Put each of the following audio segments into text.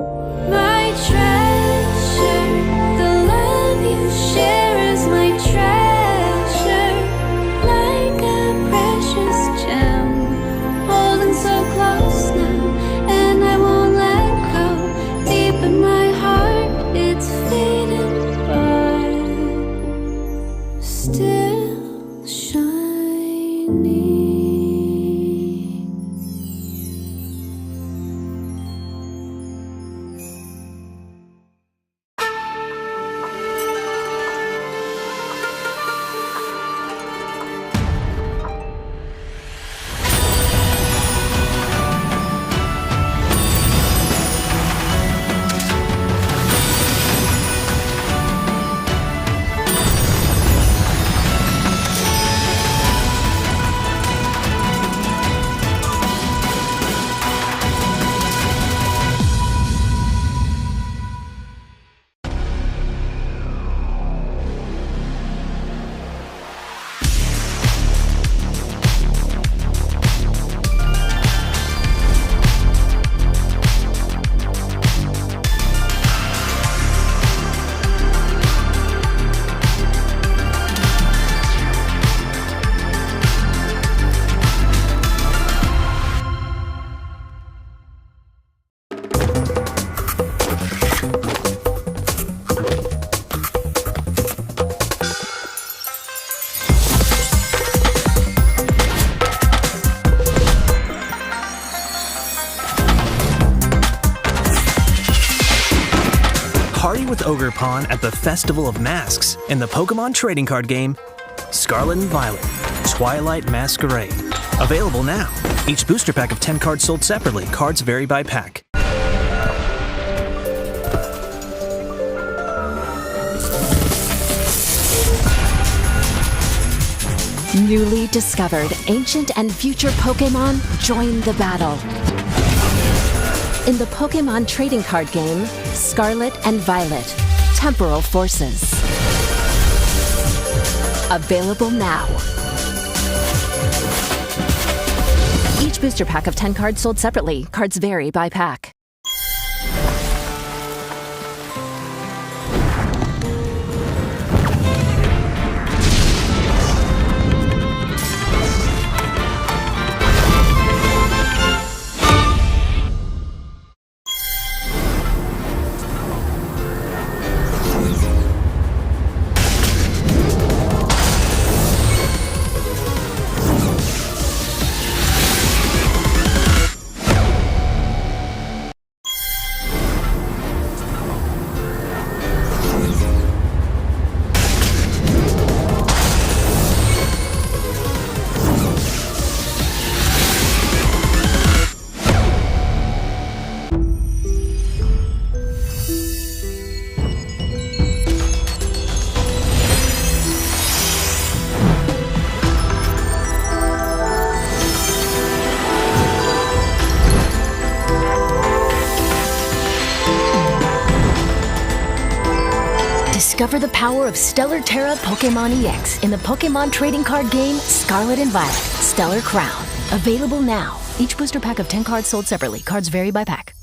My treasure, the love you share is my treasure, like a precious gem, holding so close now, and I won't let go. Deep in my heart, it's fading, but still shining. Party with Ogre Pawn at the Festival of Masks in the Pokémon trading card game Scarlet and Violet Twilight Masquerade. Available now. Each booster pack of 10 cards sold separately. Cards vary by pack. Newly discovered ancient and future Pokémon join the battle. In the Pokémon trading card game, Scarlet and Violet, Temporal Forces. Available now. Each booster pack of 10 cards sold separately. Cards vary by pack. Discover the power of Stellar Terra Pokémon EX in the Pokémon trading card game Scarlet and Violet Stellar Crown. Available now. Each booster pack of 10 cards sold separately. Cards vary by pack.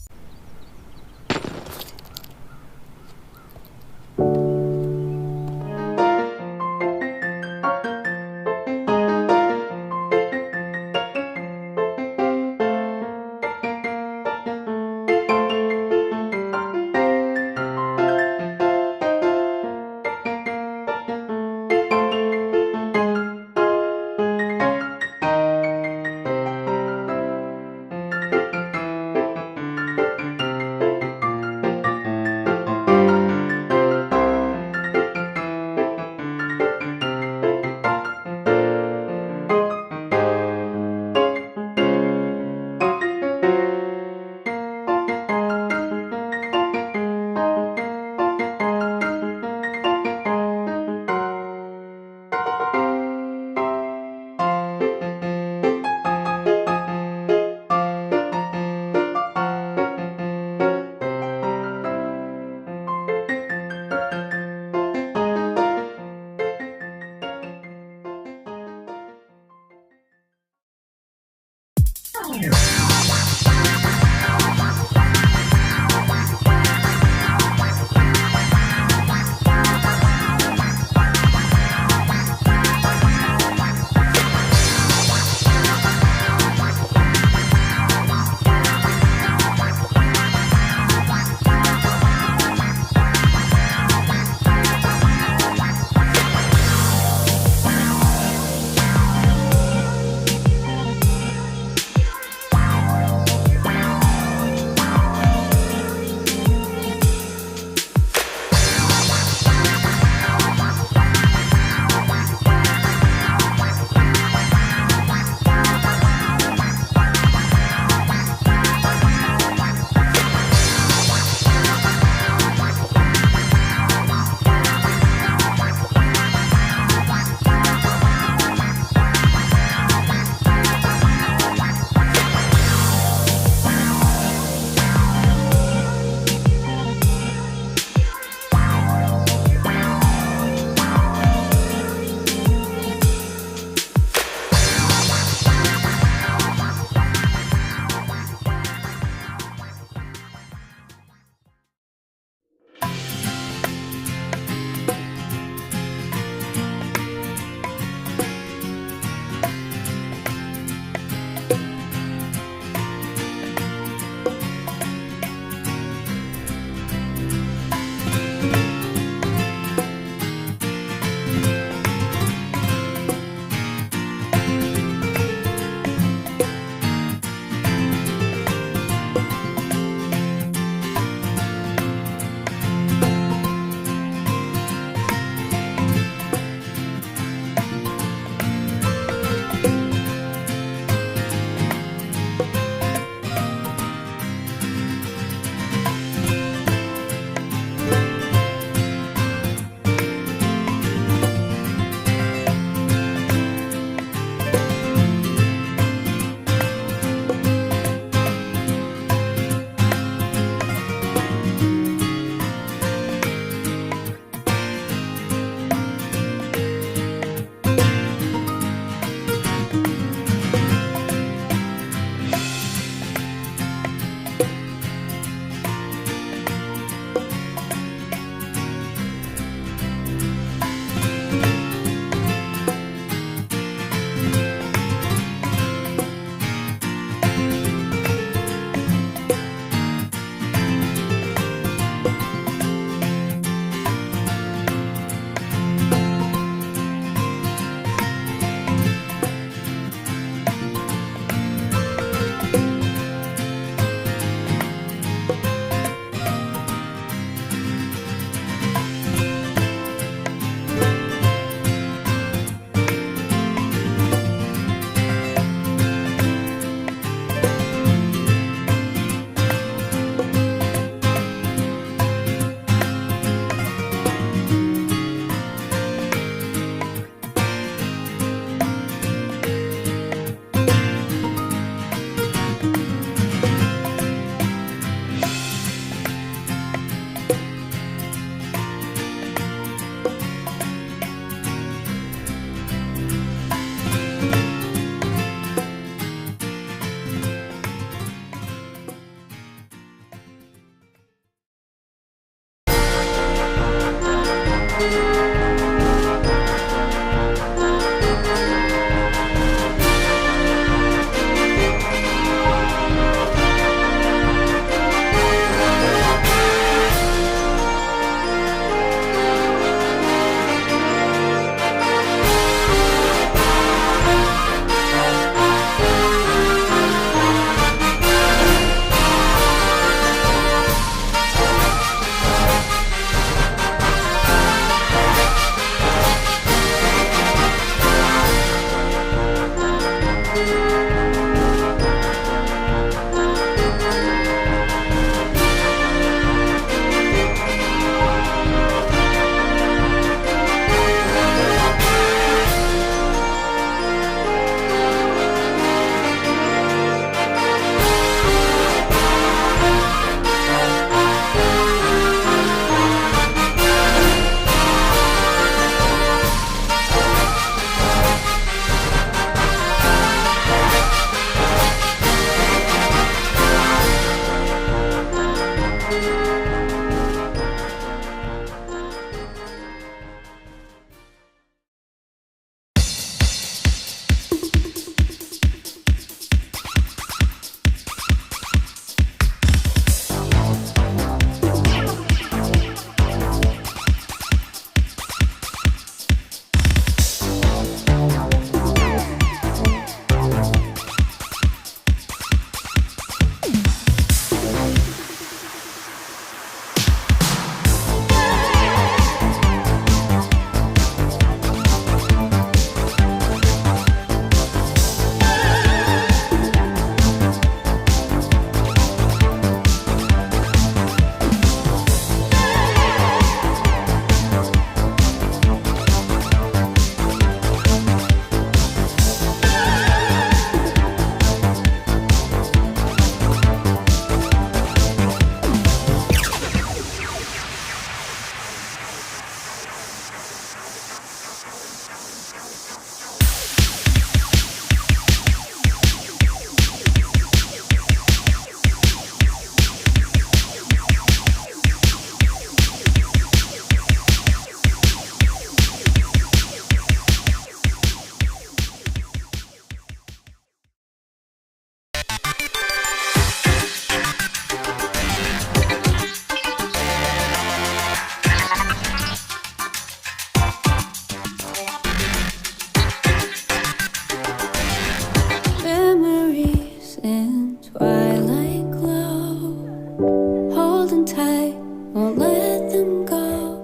holding tight, won't let them go.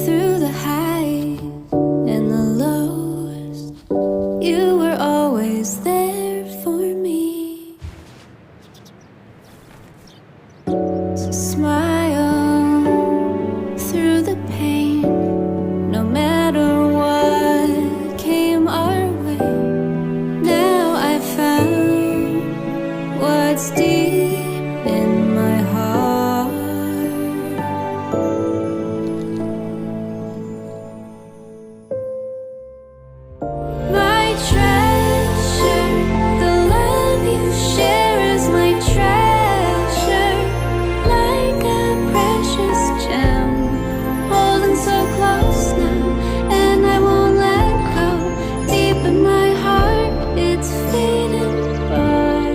Through the highs and the lows, you were always there for me. So smile through the pain, no matter what came our way. Now I found what's deep in my heart. My treasure, the love you share is my treasure. Like a precious gem, holding so close now, and I won't let go. Deep in my heart, it's fading, but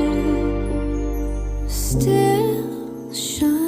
still shining.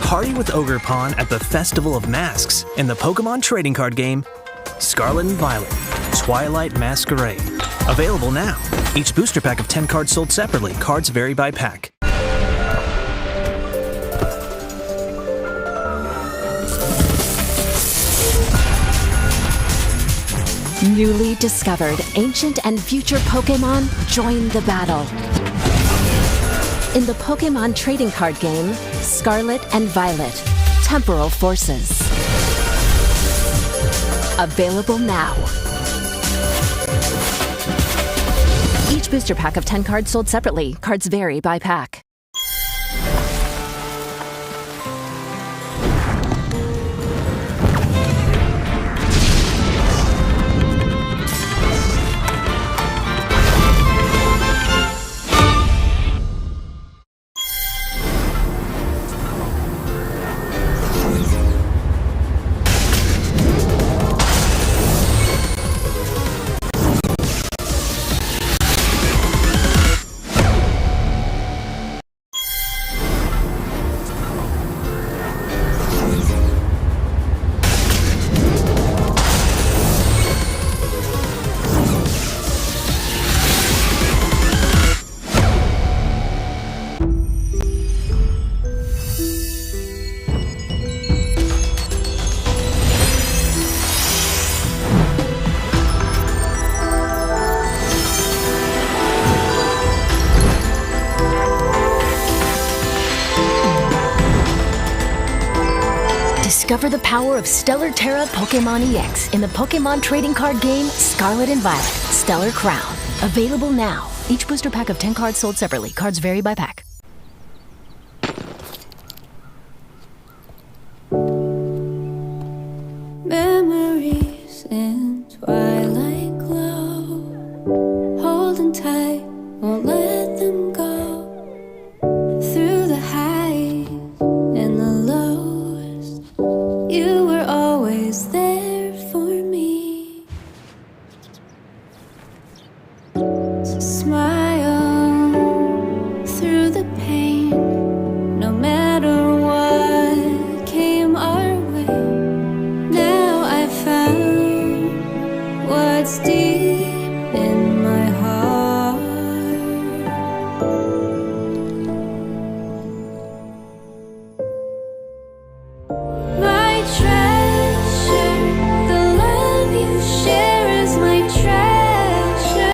Party with Ogre Pawn at the Festival of Masks in the Pokémon trading card game Scarlet and Violet, Twilight Masquerade. Available now. Each booster pack of 10 cards sold separately. Cards vary by pack. Newly discovered ancient and future Pokémon join the battle. In the Pokémon trading card game, Scarlet and Violet, Temporal Forces. Available now. Each booster pack of 10 cards sold separately. Cards vary by pack. Discover the power of Stellar Terra Pokémon EX in the Pokémon trading card game Scarlet and Violet, Stellar Crown. Available now. Each booster pack of 10 cards sold separately. Cards vary by pack. Memories in twilight glow, holding tight, won't let them go. Through the highs and the lows, you were always there for me. So smile through the pain, no matter what came our way. Now I found what it's deep in my heart. My treasure, the love you share is my treasure,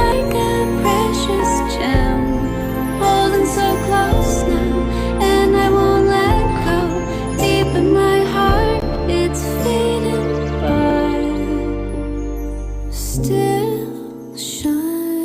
like a precious gem, holding so close now, and I won't let go. Deep in my heart, it's fading, but still shining.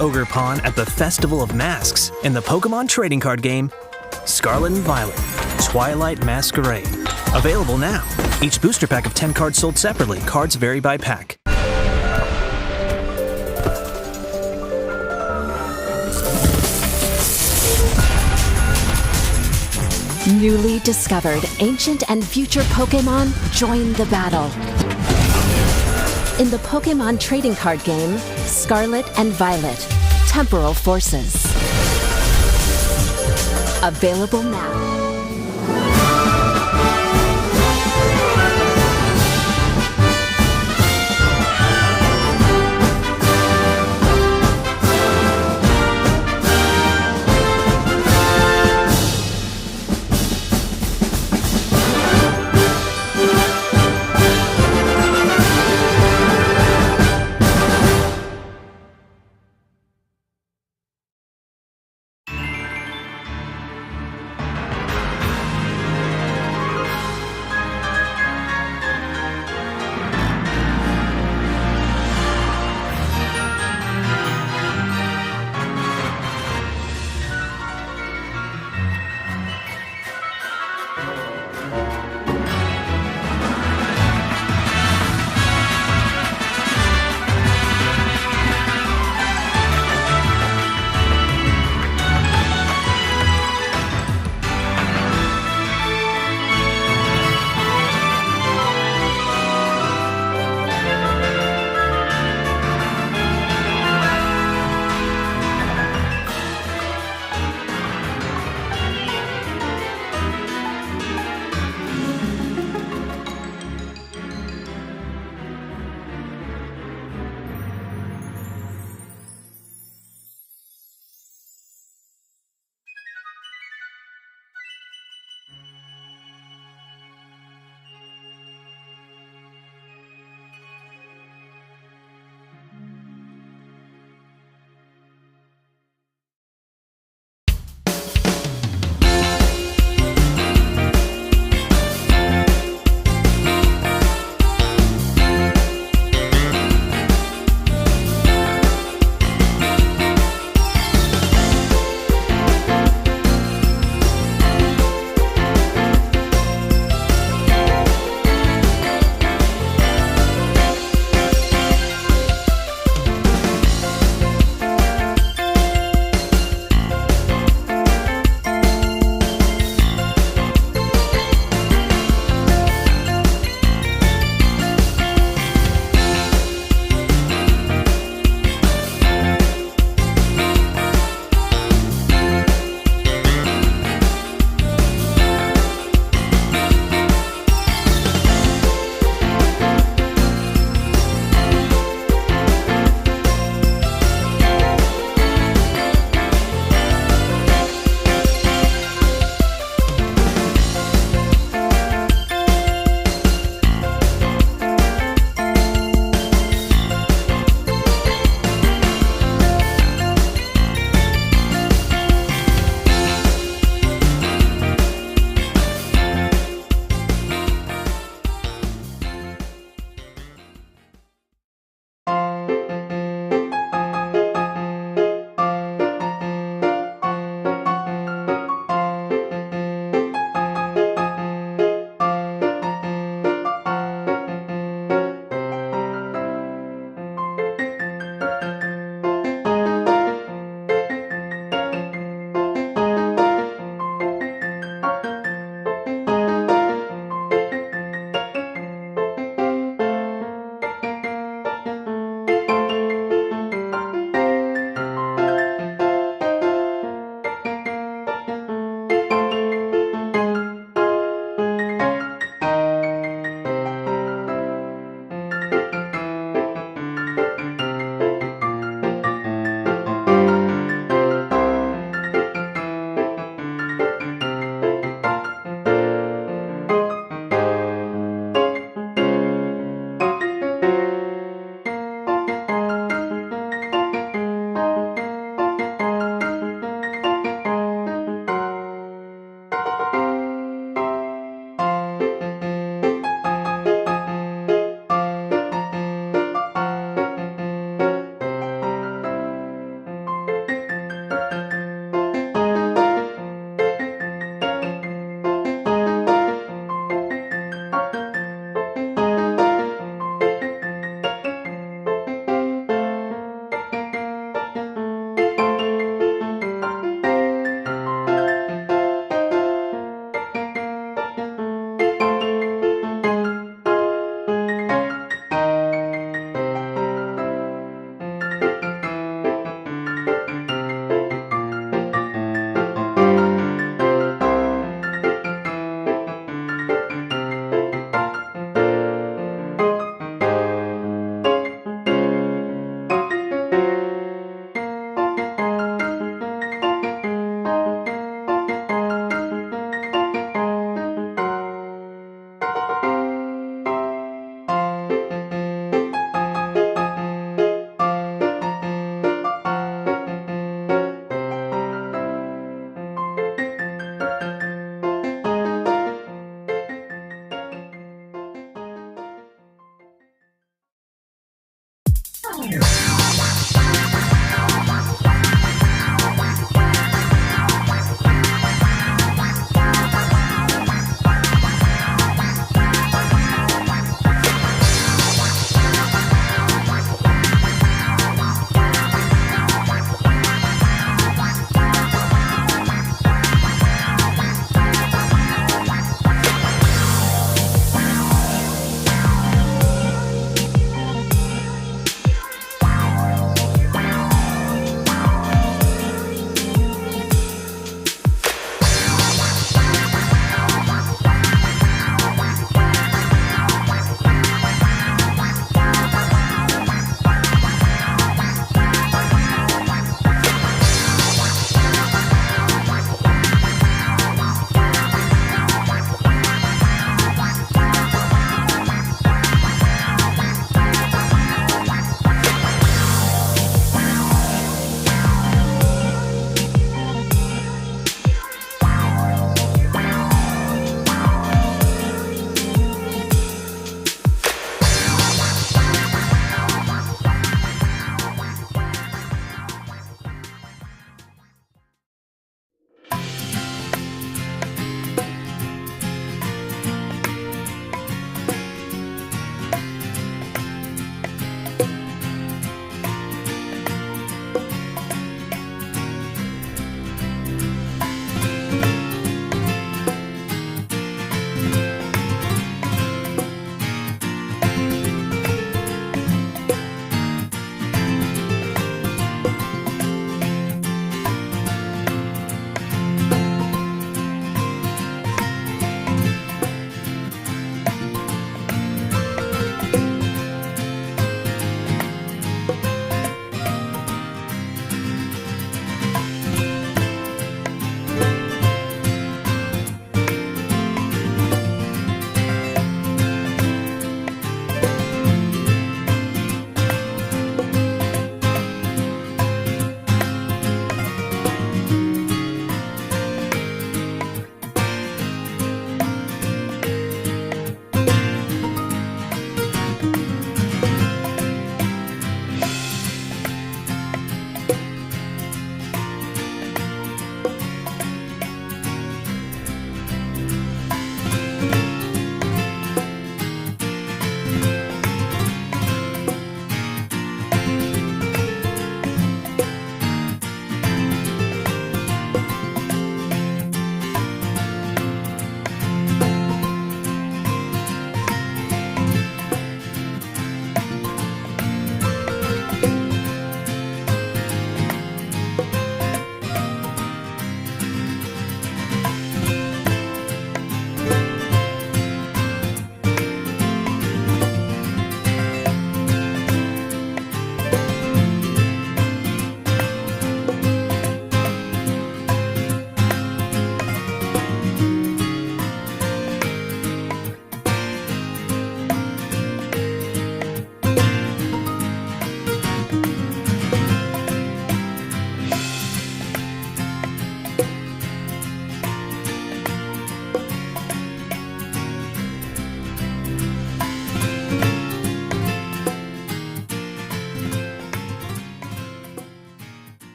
Ogre Pawn at the Festival of Masks in the Pokémon trading card game Scarlet and Violet, Twilight Masquerade. Available now. Each booster pack of 10 cards sold separately. Cards vary by pack. Newly discovered ancient and future Pokémon join the battle. In the Pokémon trading card game, Scarlet and Violet, Temporal Forces. Available now.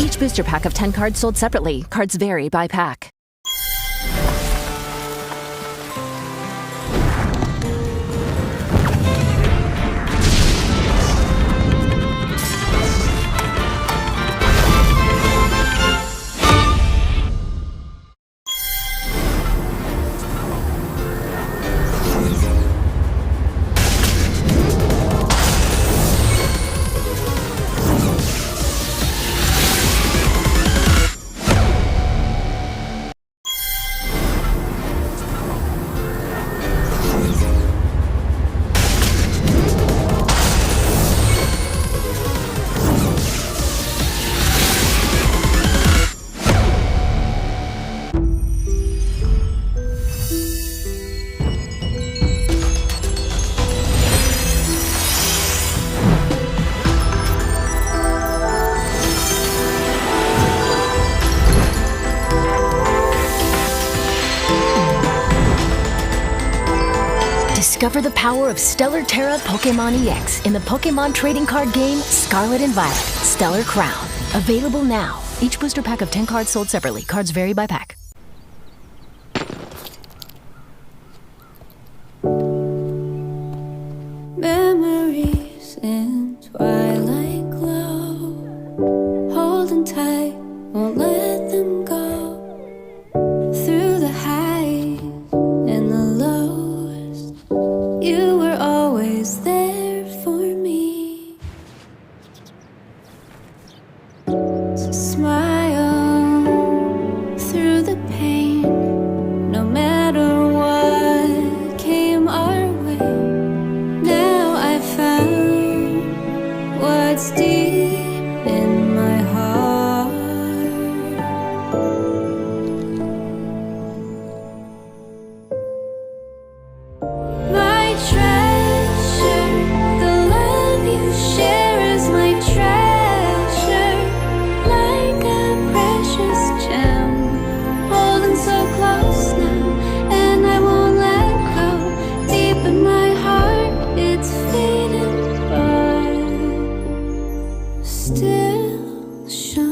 Each booster pack of 10 cards sold separately. Cards vary by pack. Discover the power of Stellar Terra Pokémon EX in the Pokémon trading card game Scarlet and Violet, Stellar Crown. Available now. Each booster pack of 10 cards sold separately. Cards vary by pack. Memories in twilight glow, holding tight, won't let them go. Through the highs and the lows, you were always there for me. So smile through the pain, no matter what came our way. Now I found what's deep in my heart. My treasure, the love you share is my treasure, like a precious gem, holding so close now, and I won't let go. Deep in my heart, it's fading, but still shining.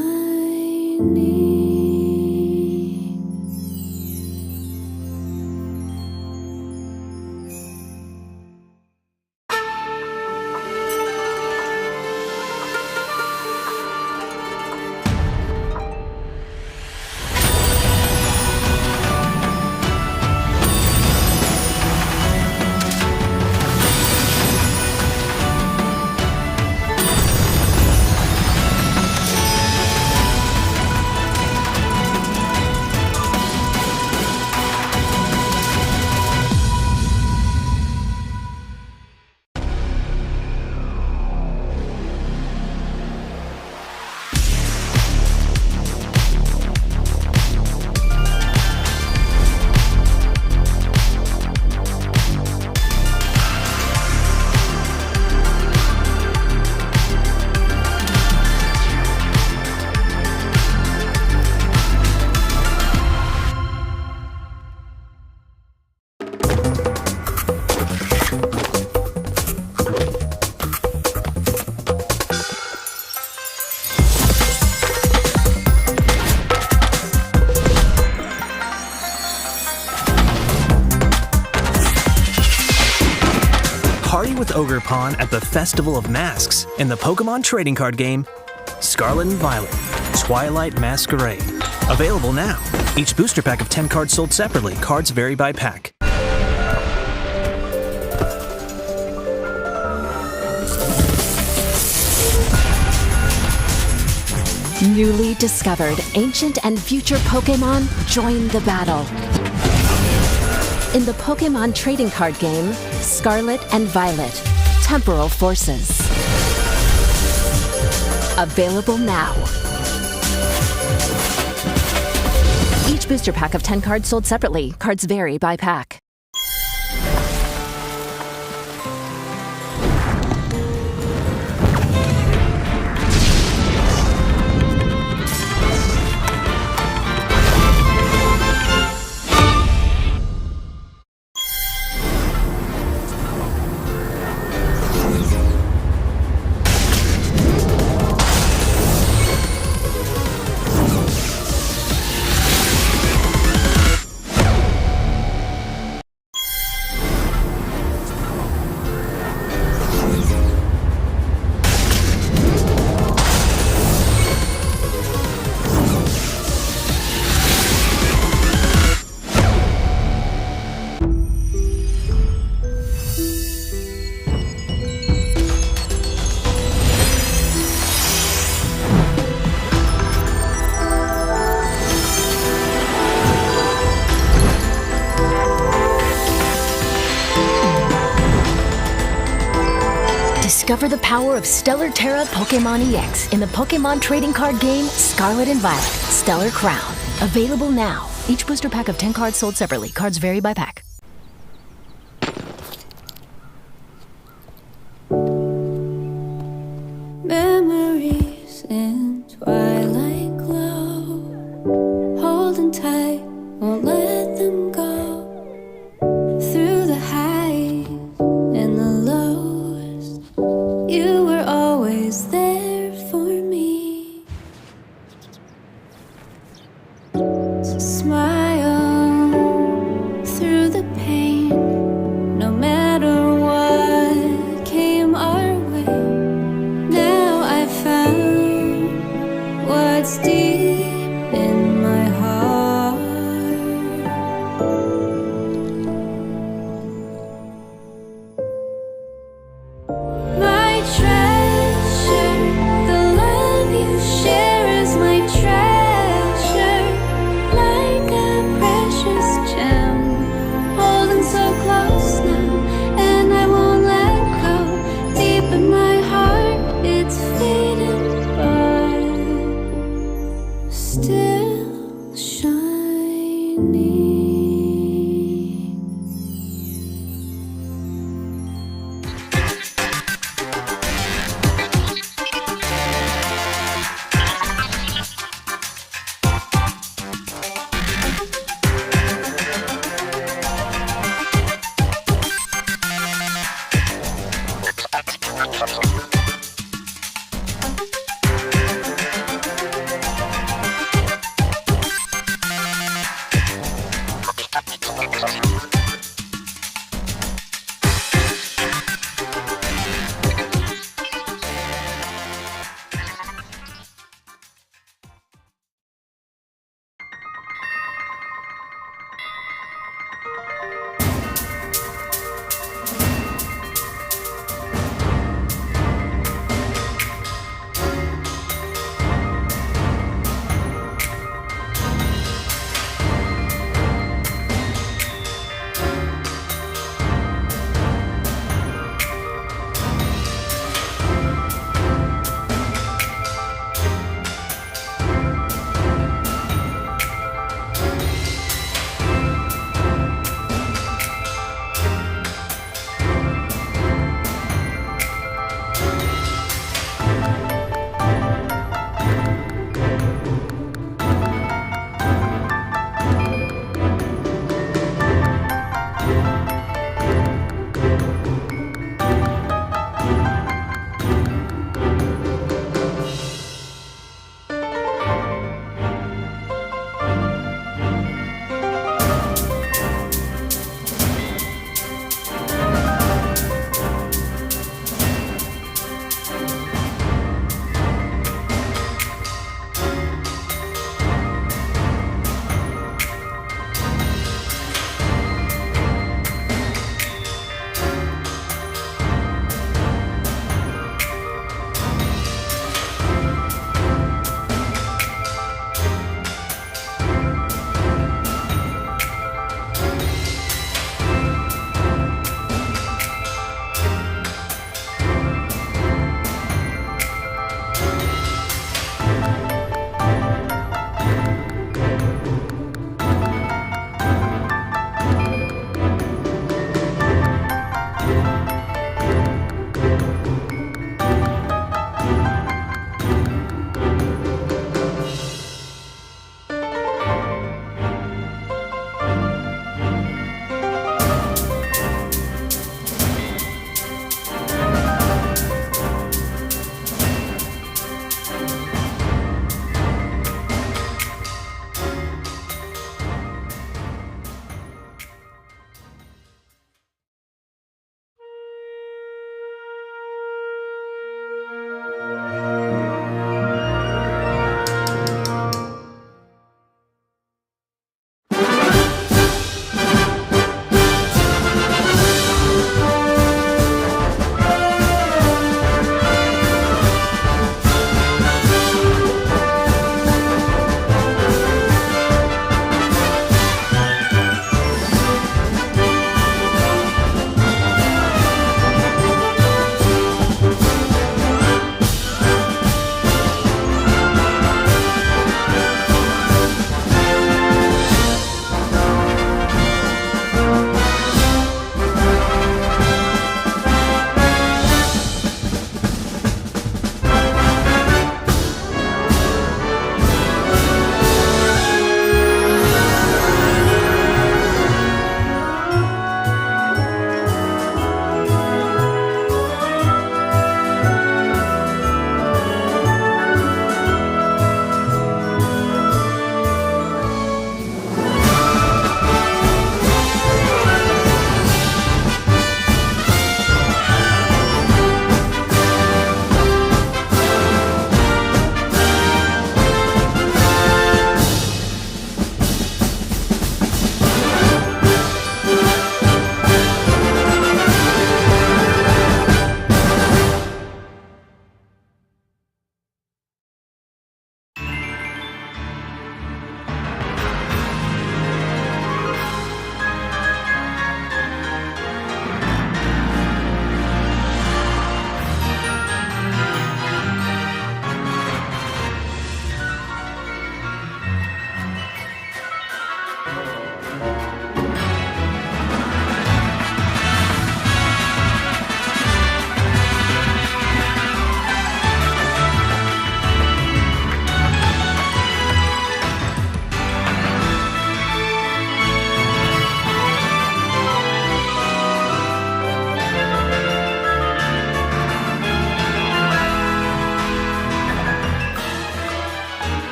Party with Ogre Pawn at the Festival of Masks in the Pokémon trading card game Scarlet and Violet, Twilight Masquerade. Available now. Each booster pack of 10 cards sold separately. Cards vary by pack. Newly discovered ancient and future Pokémon join the battle. In the Pokémon trading card game, Scarlet and Violet, Temporal Forces. Available now. Each Each booster pack of 10 cards sold separately. Cards vary by pack. Discover the power of Stellar Terra Pokémon EX in the Pokémon trading card game Scarlet and Violet Stellar Crown. Available now. Each booster pack of 10 cards sold separately. Cards vary by pack. Memories in twilight glow, holding tight, won't let them go. Through the highs and the lows, you were always there for me. So smile through the pain, no matter what came our way. Now I found what's deep in my heart. My treasure, the love you share is my treasure, like a precious gem, holding so close now, and I won't let go. Deep in my heart, it's fading, but still shining.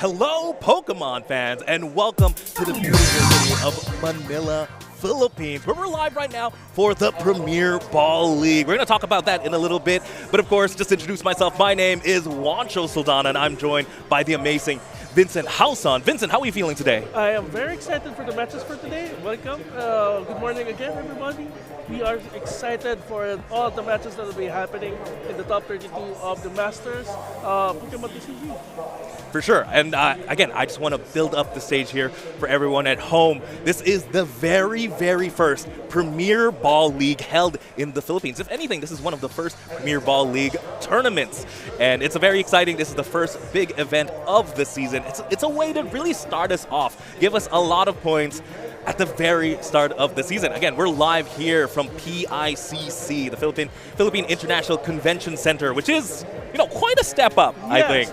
Hello, Pokemon fans, and welcome to the beautiful city of Manila, Philippines, where we're live right now for the Premier Ball League. We're going to talk about that in a little bit, but of course, just to introduce myself, my name is Juancho Saldana, and I'm joined by the amazing Vincent Hauson. Vincent, how are you feeling today? I am very excited for the matches for today. Welcome. Good morning again, everybody. We are excited for all the matches that will be happening in the top 32 of the Masters Pokémon TCG. For sure. And again, I just want to build up the stage here for everyone at home. This is the very, very first Premier Ball League held in the Philippines. If anything, this is one of the first Premier Ball League tournaments. And it's a very exciting, this is the first big event of the season. It's a way to really start us off, give us a lot of points at the very start of the season. Again, we're live here from PICC, the Philippine International Convention Center, which is, quite a step up, I think.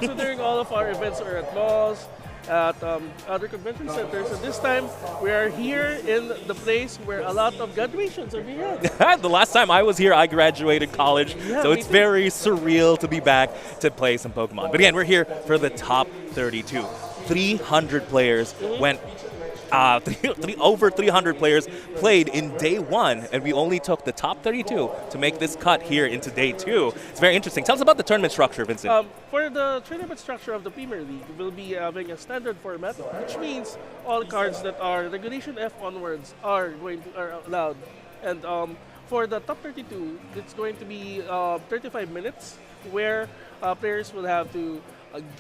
Considering all of our events are at malls, at other convention centers, and this time we are here in the place where a lot of graduations are being held. The last time I was here, I graduated college, Yeah, so me it's too. very surreal to be back to play some Pokemon. But again, we're here for the top 32. 300 players went. Over 300 players played in day one, and we only took the top 32 to make this cut here into day two. It's very interesting. Tell us about the tournament structure, Vincent. For the tournament structure of the Premier League, we'll be having a standard format, which means all cards that are Regulation F onwards are allowed. And for the top 32, it's going to be 35 minutes, where players will have to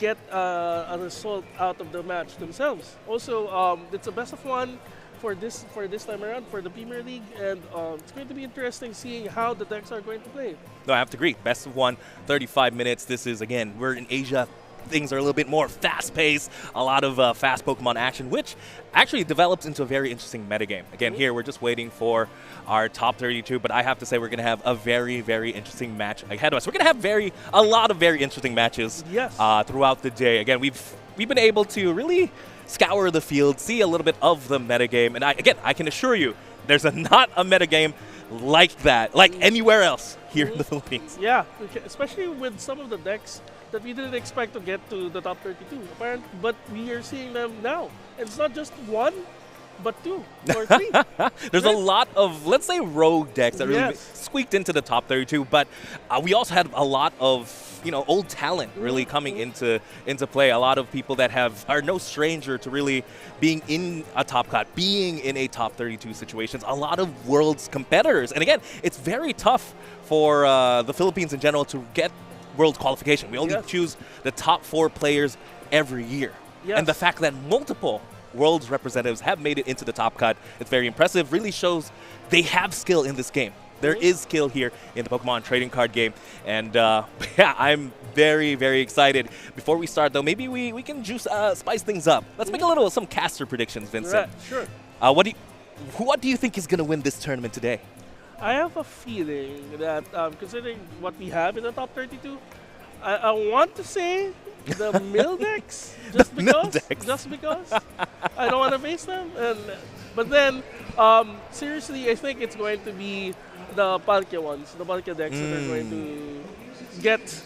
get a result out of the match themselves. Also, it's a best of one for this time around for the Premier League, and it's going to be interesting seeing how the decks are going to play. No, I have to agree. Best of one, 35 minutes. This is, again, we're in Asia. Things are a little bit more fast-paced, a lot of fast Pokemon action, which actually develops into a very interesting metagame. Again, here we're just waiting for our top 32, but I have to say we're going to have a very, very interesting match ahead of us. We're going to have a lot of very interesting matches Yes. throughout the day. Again, we've been able to really scour the field, see a little bit of the metagame, and I can assure you, there's not a metagame like that, like anywhere else here in the Philippines. Yeah, especially with some of the decks that we didn't expect to get to the top 32, but we are seeing them now. It's not just one, but two or three. There's a lot of, let's say, rogue decks that really Yes. squeaked into the top 32, but we also had a lot of old talent really coming into play. A lot of people that are no stranger to really being in a top cut, being in a top 32 situations. A lot of world's competitors, and again, it's very tough for the Philippines in general to get world qualification. We only Yes. choose the top 4 players every year, Yes. and the fact that multiple world's representatives have made it into the top cut, it's very impressive. Really shows they have skill in this game. There is skill here in the Pokemon trading card game, and yeah, I'm very, very excited. Before we start, though, maybe we can spice things up. Let's make some caster predictions, Vincent. Right, sure. What do you think is going to win this tournament today? I have a feeling that considering what we have in the top 32, I want to say the mill decks, just mill because. decks. Just because I don't want to face them, but then seriously, I think it's going to be the Palkia ones, the Palkia decks that are going to get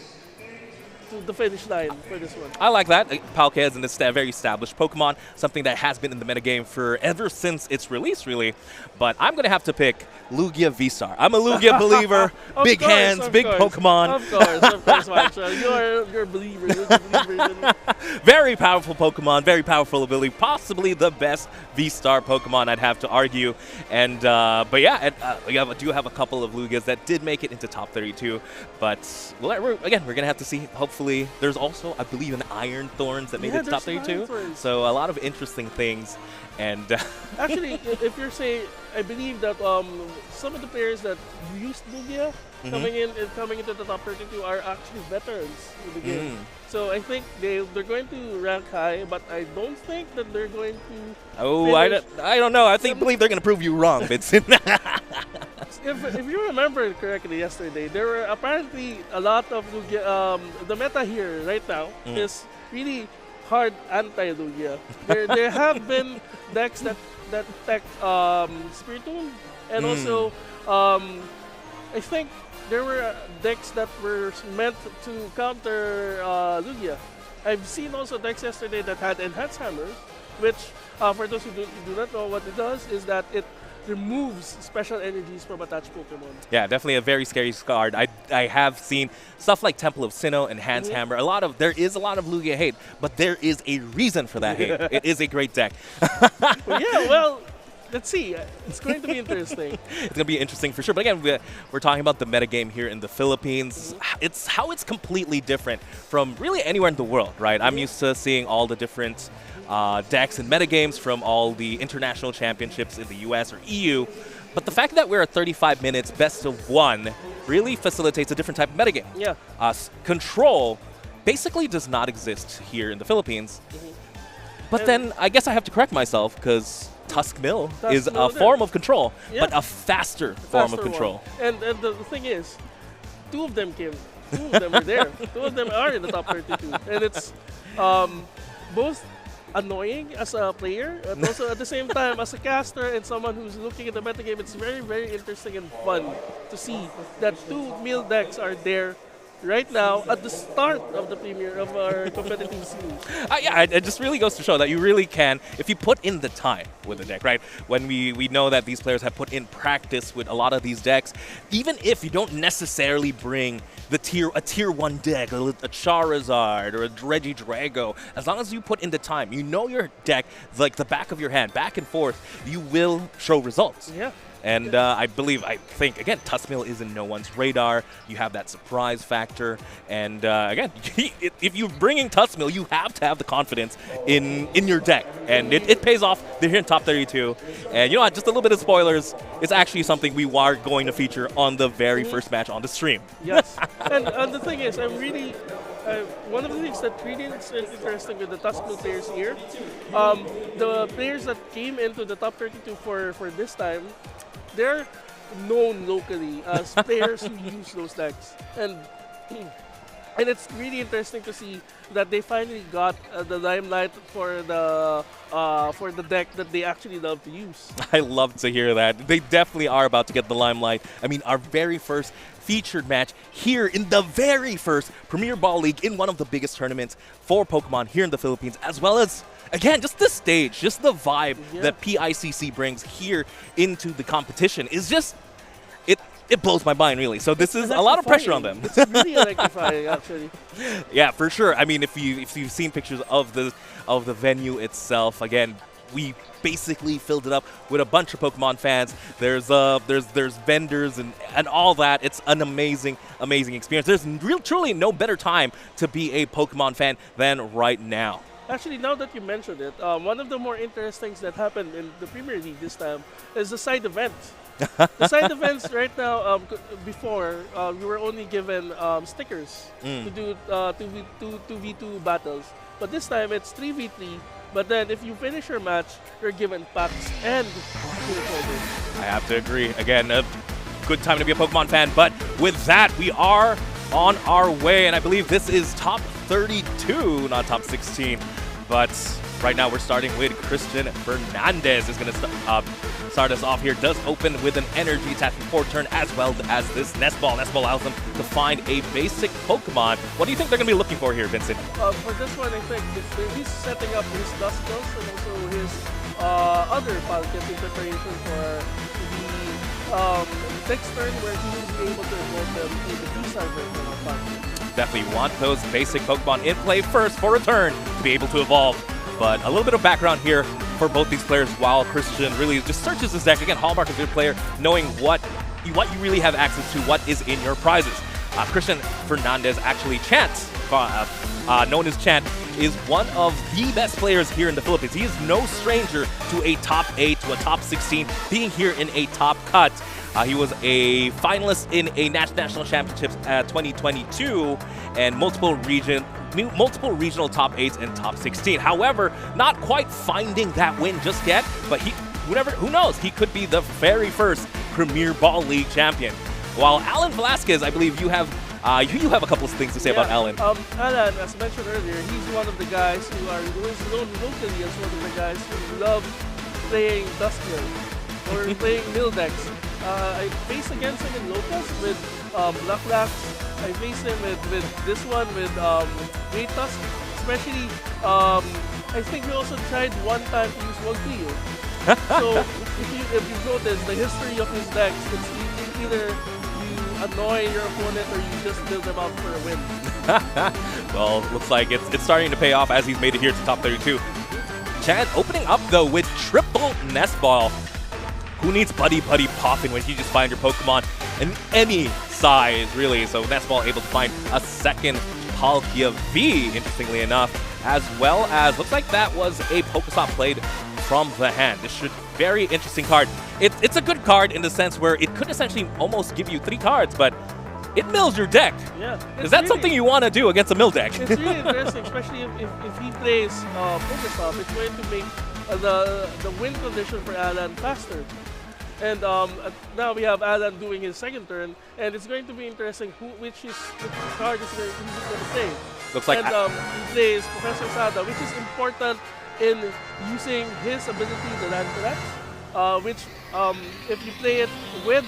to the finish line for this one. I like that. Palkia is a very established Pokemon, something that has been in the metagame for ever since its release, really. But I'm going to have to pick Lugia V-Star. I'm a Lugia believer. Big Of course, hands, of big course. Pokemon. Of course, Marshall. You're a believer. You're a believer. Very powerful Pokemon, very powerful ability, possibly the best V-Star Pokemon, I'd have to argue. And but yeah, we do have a couple of Lugias that did make it into top 32. But we're going to have to see. Hopefully, there's also, I believe, an Iron Thorns that made it to top there's 32. Iron Thorns. So a lot of interesting things. And Actually, if you're saying, I believe that some of the players that used Lugia coming into the top 32 are actually veterans in the game. So I think they're going to rank high, but I don't think that they're going to. I don't know. Believe they're going to prove you wrong, Vincent. If you remember correctly yesterday, there were apparently a lot of Lugia. The meta here right now is really hard anti-Lugia. There have been decks that tech Spiritomb, and also I think there were decks that were meant to counter Lugia. I've seen also decks yesterday that had Enhanced Hammer, which, for those who do not know what it does, is that it removes special energies from attached Pokemon. Yeah, definitely a very scary card. I have seen stuff like Temple of Sinnoh and Hans Hammer. There is a lot of Lugia hate, but there is a reason for that hate. It is a great deck. Yeah, well, let's see. It's going to be interesting. It's going to be interesting for sure. But again, we're talking about the metagame here in the Philippines. It's how it's completely different from really anywhere in the world, right? I'm used to seeing all the different decks and metagames from all the international championships in the US or EU. But the fact that we're at 35 minutes, best of one, really facilitates a different type of metagame. Yeah. Control basically does not exist here in the Philippines. But then I guess I have to correct myself because Tusk Mill is a form of control, but a faster form of control. And the thing is, two of them are there. Two of them are in the top 32. And it's both annoying as a player, and also at the same time as a caster and someone who's looking at the metagame. It's very, very interesting and fun to see that two mill decks are there right now at the start of the premiere of our competitive scene. Yeah, it just really goes to show that you really can, if you put in the time with the deck, right? When we know that these players have put in practice with a lot of these decks, even if you don't necessarily bring a tier 1 deck, a Charizard or a Regidrago, as long as you put in the time, you know your deck like the back of your hand, back and forth, you will show results. Yeah. And I think, again, Tusk Mill is in no one's radar. You have that surprise factor. And again, if you're bringing Tusk Mill, you have to have the confidence in your deck. And it pays off. They're here in top 32. And you know what, just a little bit of spoilers. It's actually something we are going to feature on the very first match on the stream. Yes. and the thing is, I'm really... one of the things that really is interesting with the Tusk Mill players here, the players that came into the top 32 for this time, they're known locally as players who use those decks. And it's really interesting to see that they finally got the limelight for the deck that they actually love to use. I love to hear that. They definitely are about to get the limelight. I mean, our very first featured match here in the very first Premier Ball League in one of the biggest tournaments for Pokemon here in the Philippines, as well as, again, just the stage, just the vibe that PICC brings here into the competition is just, it blows my mind, really. So this is a lot of pressure on them. It's really electrifying, actually. Yeah, for sure. I mean, if you've seen pictures of the venue itself, again, we basically filled it up with a bunch of Pokemon fans. There's vendors and all that. It's an amazing experience. There's truly no better time to be a Pokemon fan than right now. Actually, now that you mentioned it, one of the more interesting things that happened in the Premier League this time is the side events. The side events right now, before, we were only given stickers to do 2v2 battles. But this time, it's 3v3. But then, if you finish your match, you're given packs and folders. I have to agree. Again, a good time to be a Pokemon fan. But with that, we are on our way. And I believe this is top 32, not top 16. But right now, we're starting with Christian Fernandez is going to start us off here. Does open with an energy attack before turn, as well as this Nest Ball. Nest Ball allows them to find a basic Pokemon. What do you think they're going to be looking for here, Vincent? For this one, I think he's setting up his Duskull and also his other Palkia in preparation for the next turn where he will be able to evolve them in the D-side version of Palkia. Definitely want those basic Pokemon in play first for a turn to be able to evolve. But a little bit of background here for both these players while Christian really just searches his deck. Again, Hallmark is a good player, knowing what you really have access to, what is in your prizes. Christian Fernandez, actually Chance, known as Chant, is one of the best players here in the Philippines. He is no stranger to a top 8, to a top 16, being here in a top cut. He was a finalist in a national championships 2022 and multiple regional top 8s and top 16. However, not quite finding that win just yet, but who knows, he could be the very first Premier Ball League champion. While Alan Velasquez, I believe you have a couple of things to say about Alan. Alan, as mentioned earlier, he's one of the guys who is known locally as one of the guys who love playing Dustmill or playing mill decks. I faced against him in Locust with Black. I faced him with this one with Great Tusk. especially, I think we also tried one time to use Wagyu. So if you notice the history of his decks, it's either you annoy your opponent or you just build them out for a win. Well, looks like it's starting to pay off as he's made it here to top 32. Chad opening up though with triple Nest Ball. Who needs Buddy popping when you just find your Pokemon in any size, really? So Nest Ball able to find a second Palkia V, interestingly enough, as well as looks like that was a Pokestop played from the hand. This should very interesting card. It's a good card in the sense where it could essentially almost give you 3 cards, but it mills your deck. Yeah. Is that something you want to do against a mill deck? It's really interesting, especially if he plays Pokestop. It's going to make the win condition for Alan faster. And now we have Alan doing his second turn, and it's going to be interesting which card he's going to play. Looks like he plays Professor Sada, which is important in using his ability, the Land Collapse, which if you play it with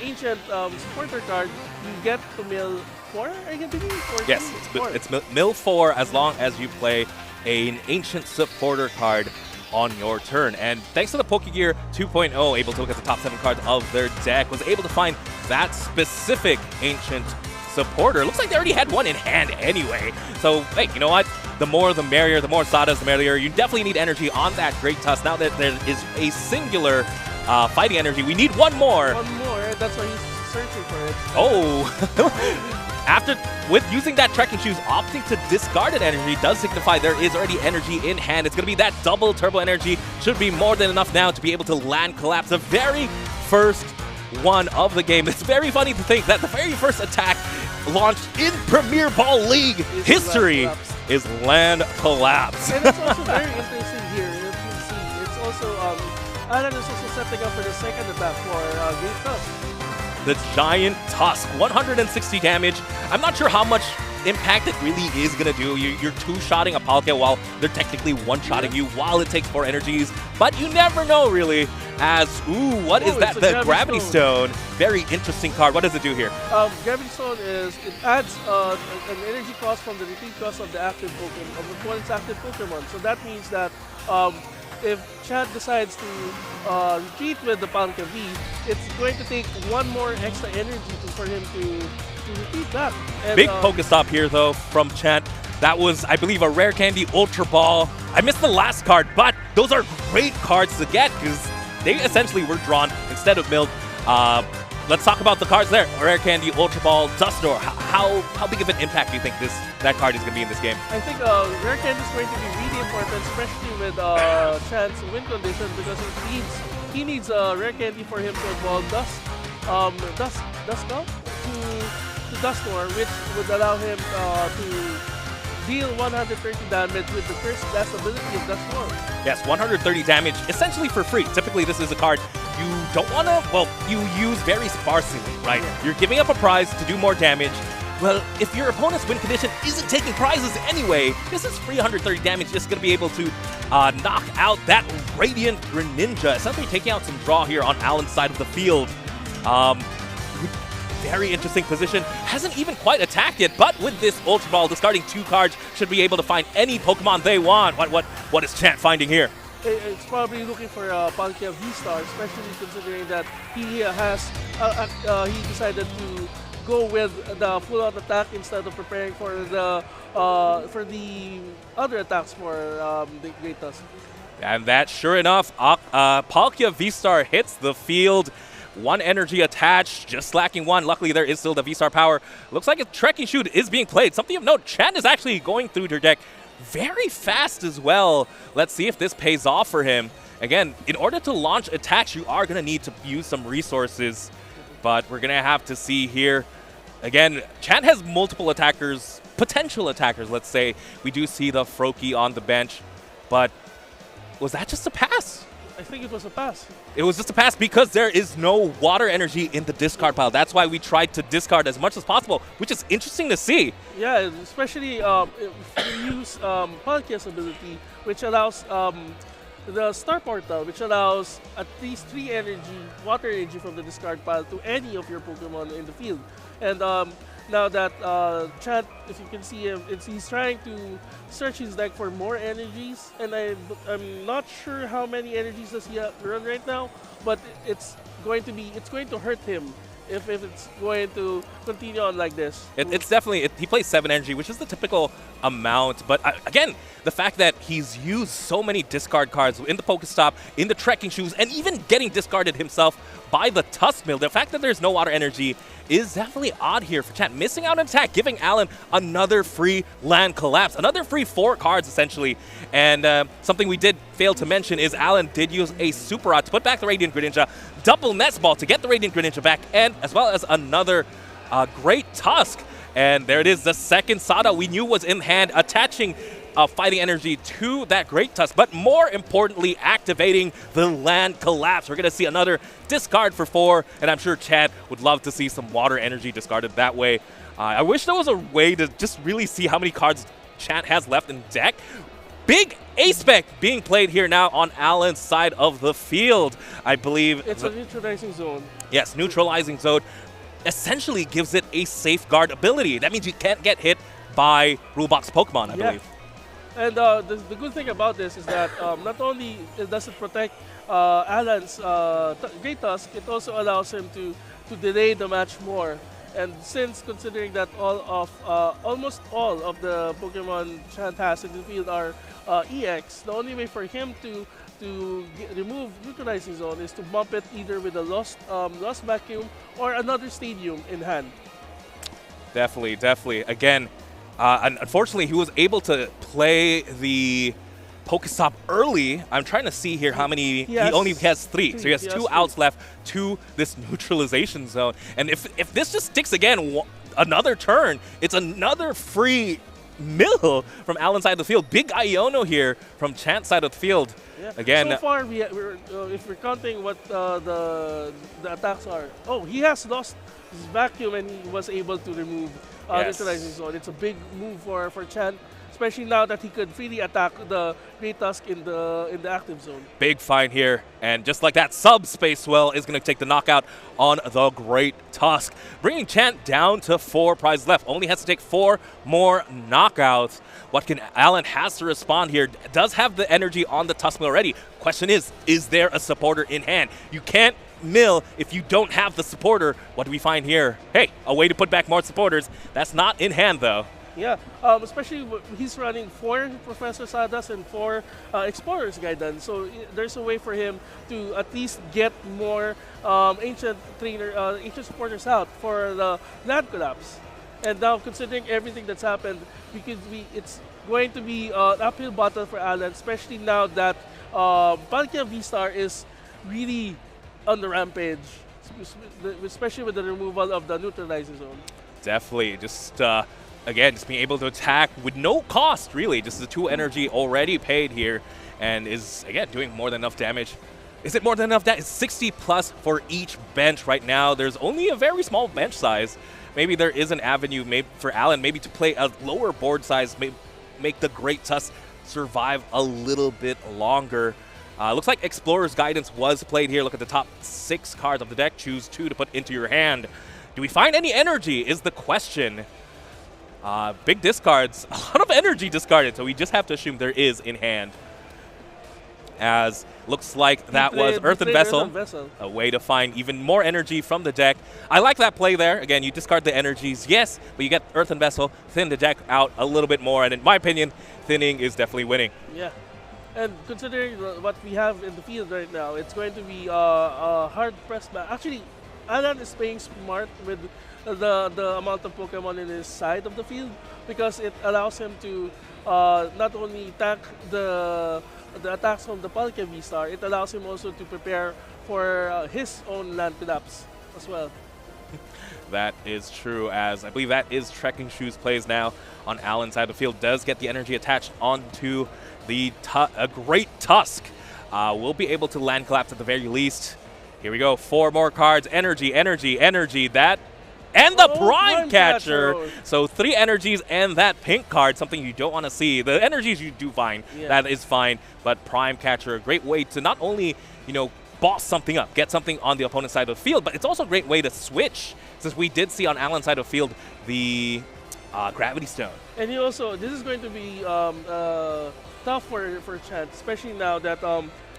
ancient supporter card, you get to mill 4, I believe? Yes, it's mill 4 as long as you play an ancient supporter card on your turn. And thanks to the Pokegear 2.0, able to look at the top 7 cards of their deck, was able to find that specific ancient supporter. Looks like they already had one in hand anyway. So, hey, you know what? The more the merrier, the more Sadas the merrier. You definitely need energy on that Great Tusk. Now that there is a singular fighting energy, we need one more. One more, that's why he's searching for it. Oh! With using that trekking shoes, opting to discard that energy does signify there is already energy in hand. It's going to be that double turbo energy. Should be more than enough now to be able to land collapse the very first one of the game. It's very funny to think that the very first attack launched in Premier Ball League history is land collapse. And it's also very interesting here. If you see, it's also Alan is also setting up for the second attack for Great Tusk. The Giant Tusk, 160 damage. I'm not sure how much impact it really is going to do. You're two-shotting a Palkia while they're technically one-shotting you while it takes 4 energies. But you never know, really, as, ooh, what is that? The Gravity Stone. Very interesting card. What does it do here? Gravity Stone it adds an energy cost from the retreat cost of the active Pokemon, of the opponent's active Pokemon. So that means that if Chad decides to retreat with the Palkia V, it's going to take 1 more extra energy for him to retreat back. And, big Pokestop here, though, from Chad. That was, I believe, a Rare Candy Ultra Ball. I missed the last card, but those are great cards to get because they essentially were drawn instead of milled. Let's talk about the cards there. Rare Candy, Ultra Ball, Dustdoor. How big of an impact do you think that card is going to be in this game? I think Rare Candy is going to be really important, especially with Chan's win condition, because he needs Rare Candy for him to evolve Dust to Dustdoor, which would allow him to deal 130 damage with the first blast ability of Dustdoor. Yes, 130 damage, essentially for free. Typically, this is a card you don't want to, well, you use very sparsely, right? Yeah. You're giving up a prize to do more damage. Well, if your opponent's win condition isn't taking prizes anyway, this is 330 damage just going to be able to knock out that Radiant Greninja. Essentially taking out some draw here on Alan's side of the field. Very interesting position. Hasn't even quite attacked yet, but with this Ultra Ball, discarding 2 cards, should be able to find any Pokemon they want. What is Chant finding here? It's probably looking for Palkia V-Star, especially considering that he has he decided to go with the full-out attack instead of preparing for the other attacks for the Great Tusk. And that, sure enough, Palkia V-Star hits the field. 1 energy attached, just lacking 1. Luckily, there is still the V-Star power. Looks like a Trekking Shoot is being played. Something of note, Chan is actually going through their deck very fast as well. Let's see if this pays off for him. Again, in order to launch attacks, you are going to need to use some resources. But we're going to have to see here. Again, Chan has multiple attackers, potential attackers, let's say. We do see the Froakie on the bench. But was that just a pass? I think it was a pass. It was just a pass because there is no water energy in the discard pile. That's why we tried to discard as much as possible, which is interesting to see. Yeah, especially if you use Palkia's ability, which allows the Star Portal, which allows at least 3 energy, water energy from the discard pile to any of your Pokemon in the field. And now that Chant, if you can see him, he's trying to search his deck for more energies, and I'm not sure how many energies does he run right now, but it's going to hurt him if it's going to continue on like this. It's definitely, he plays 7 energy, which is the typical amount. But again, the fact that he's used so many discard cards in the Pokestop, in the trekking shoes, and even getting discarded himself by the Tusk Mill, the fact that there's no water energy is definitely odd here for Chat. Missing out on attack, giving Alan another free land collapse, another free 4 cards essentially. And something we did fail to mention is Alan did use a Super Rod to put back the Radiant Greninja, double Nest Ball to get the Radiant Greninja back, and as well as another great Tusk. And there it is, the second Sada we knew was in hand, attaching fighting energy to that Great Tusk, but more importantly, activating the land collapse. We're going to see another discard for 4, and I'm sure Chad would love to see some water energy discarded that way. I wish there was a way to just really see how many cards Chad has left in deck. Big A-Spec being played here now on Alan's side of the field. I believe it's a neutralizing zone. Yes, neutralizing zone essentially gives it a safeguard ability. That means you can't get hit by Rulebox Pokemon, I believe. And the good thing about this is that not only does it protect Alan's Great Tusk, it also allows him to delay the match more. And since considering that almost all of the Pokemon Chant has in the field are EX, the only way for him to remove Neutralizing Zone is to bump it either with a Lost Vacuum or another Stadium in hand. Definitely, definitely. Again, unfortunately, he was able to play the Pokestop early. I'm trying to see here how many. He only has 3. So he has 2 outs left to this neutralization zone. And if this just sticks again, another turn, it's another free mill from Alan's side of the field. Big Iono here from Chant's side of the field. Yeah. Again, so far, if we're counting what the attacks are, he has lost his vacuum and he was able to remove neutralizing zone. It's a big move for Chant, especially now that he could freely attack the Great Tusk in the active zone. Big find here, and just like that, Subspace Swell is going to take the knockout on the Great Tusk, bringing Chant down to 4 prizes left. Only has to take 4 more knockouts. What can Alan has to respond here? Does have the energy on the Tusk Mill already. Question is there a supporter in hand? You can't mill if you don't have the supporter. What do we find here? Hey, a way to put back more supporters. That's not in hand though. Yeah, especially he's running 4 Professor Sadas and 4 Explorer's Guidance. So there's a way for him to at least get more ancient supporters out for the land collapse. And now, considering everything that's happened, it's going to be an uphill battle for Alan, especially now that Palkia V-Star is really on the rampage, especially with the removal of the neutralizing zone. Definitely, just again, just being able to attack with no cost, really. Just the 2 energy already paid here, and is, again, doing more than enough damage. Is it more than enough? That is 60 plus for each bench right now. There's only a very small bench size. Maybe there is an avenue for Alan, maybe to play a lower board size, make the Great Tusk survive a little bit longer. Looks like Explorer's Guidance was played here. Look at the top 6 cards of the deck. Choose 2 to put into your hand. Do we find any energy is the question. Big discards, a lot of energy discarded, so we just have to assume there is in hand. As looks like that was Earthen Vessel, a way to find even more energy from the deck. I like that play there. Again, you discard the energies, yes, but you get Earthen Vessel, thin the deck out a little bit more, and in my opinion, thinning is definitely winning. Yeah, and considering what we have in the field right now, it's going to be a hard-pressed match. Actually, Alan is playing smart with the amount of Pokemon in his side of the field, because it allows him to not only attack the attacks from the Palkia V-Star, it allows him also to prepare for his own land collapse as well. That is true, as I believe that is Trekking Shoes plays now on Alan's side of the field. Does get the energy attached onto the Great Tusk. Will be able to land collapse at the very least. Here we go, 4 more cards. Energy, energy, energy. That and the Prime Catcher. So 3 energies and that pink card, something you don't want to see. The energies you do find, that is fine. But Prime Catcher, a great way to not only, boss something up, get something on the opponent's side of the field, but it's also a great way to switch, since we did see on Alan's side of the field the Gravity Stone. And he also, this is going to be tough for Chant, especially now that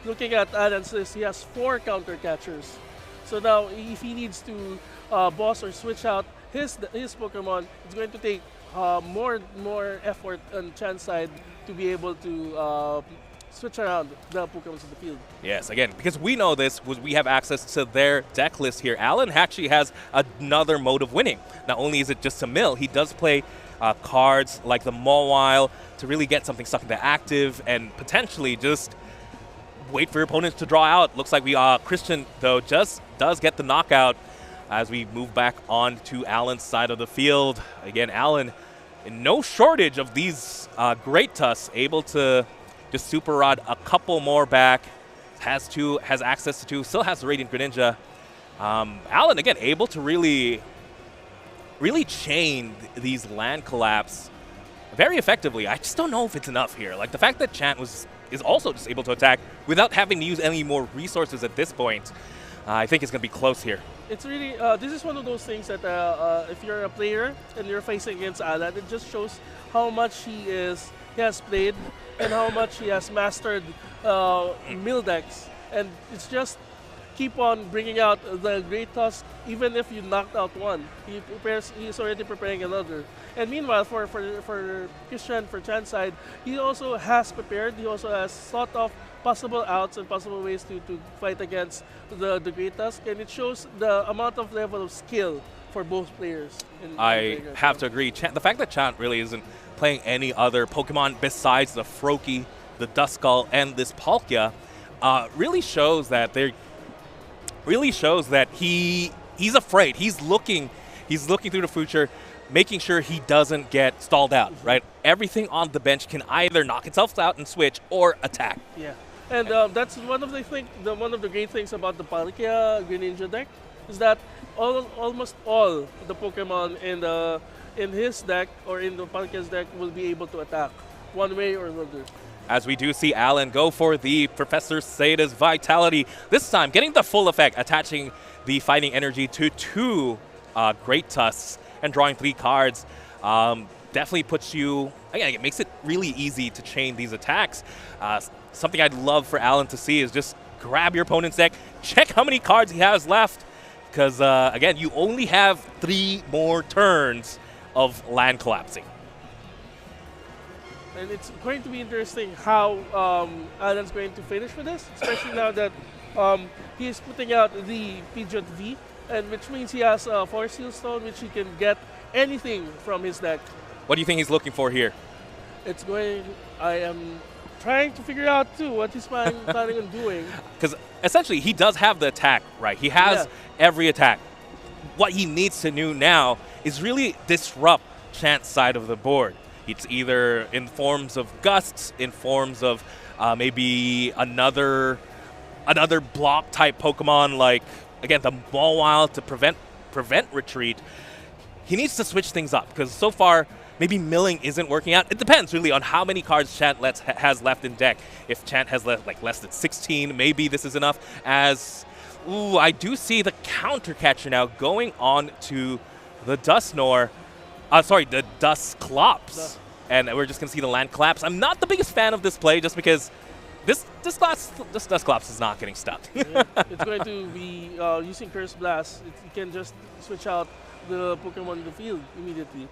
looking at Alan's list, he has 4 counter catchers. So now, if he needs to boss or switch out his Pokemon, it's going to take more effort on Chant's side to be able to switch around the Pokemon in the field. Yes, again, because we know this, we have access to their deck list here. Alan actually has another mode of winning. Not only is it just a mill, he does play cards like the Mawile to really get something stuck into active and potentially just wait for your opponents to draw out. Looks like Christian, though, just does get the knockout as we move back on to Alan's side of the field. Again, Alan, in no shortage of these Great Tusks, able to just Super Rod a couple more back. Has access to 2, still has the Radiant Greninja. Alan, again, able to really chain these land collapse very effectively. I just don't know if it's enough here. Like, the fact that Chant is also just able to attack without having to use any more resources at this point, I think it's going to be close here. It's really, this is one of those things that if you're a player and you're facing against Alan, it just shows how much he has played and how much he has mastered mill decks. And it's just keep on bringing out the Great Tusk, even if you knocked out one. He's already preparing another. And meanwhile, for Christian, for Chan's side, he also has prepared, he also has thought of possible outs and possible ways to fight against the Great Tusk, and it shows the amount of level of skill for both players. I have to agree. The fact that Chant really isn't playing any other Pokemon besides the Froakie, the Duskull, and this Palkia really shows that he's afraid. He's looking through the future, making sure he doesn't get stalled out, right? Everything on the bench can either knock itself out and switch or attack. Yeah, and that's one of the great things about the Palkia Greninja deck is that almost all the Pokemon in his deck or in the Palkia's deck will be able to attack one way or another. As we do see Alan go for the Professor Sada's Vitality, this time getting the full effect, attaching the Fighting Energy to 2 Great Tusks and drawing 3 cards. Definitely puts you, again, it makes it really easy to chain these attacks. Something I'd love for Alan to see is just grab your opponent's deck, check how many cards he has left, because, again, you only have 3 more turns of land collapsing. And it's going to be interesting how Alan's going to finish with this, especially now that he's putting out the Pidgeot V, and which means he has a Force Seal Stone, which he can get anything from his deck. What do you think he's looking for here? I am trying to figure out, too, what he's planning on doing. Because essentially, he does have the attack, right? He has every attack. What he needs to do now is really disrupt Chant's side of the board. It's either in forms of gusts, in forms of maybe another block-type Pokemon like, again, the Mawile to prevent retreat. He needs to switch things up because so far, maybe milling isn't working out. It depends really on how many cards Chant has left in deck. If Chant has left like less than 16, maybe this is enough. I do see the counter catcher now going on to the Dusclops. The Dusclops. And we're just going to see the land collapse. I'm not the biggest fan of this play just because this Dusclops is not getting stuck. It's going to be using Curse Blast. You can just switch out the Pokemon in the field immediately.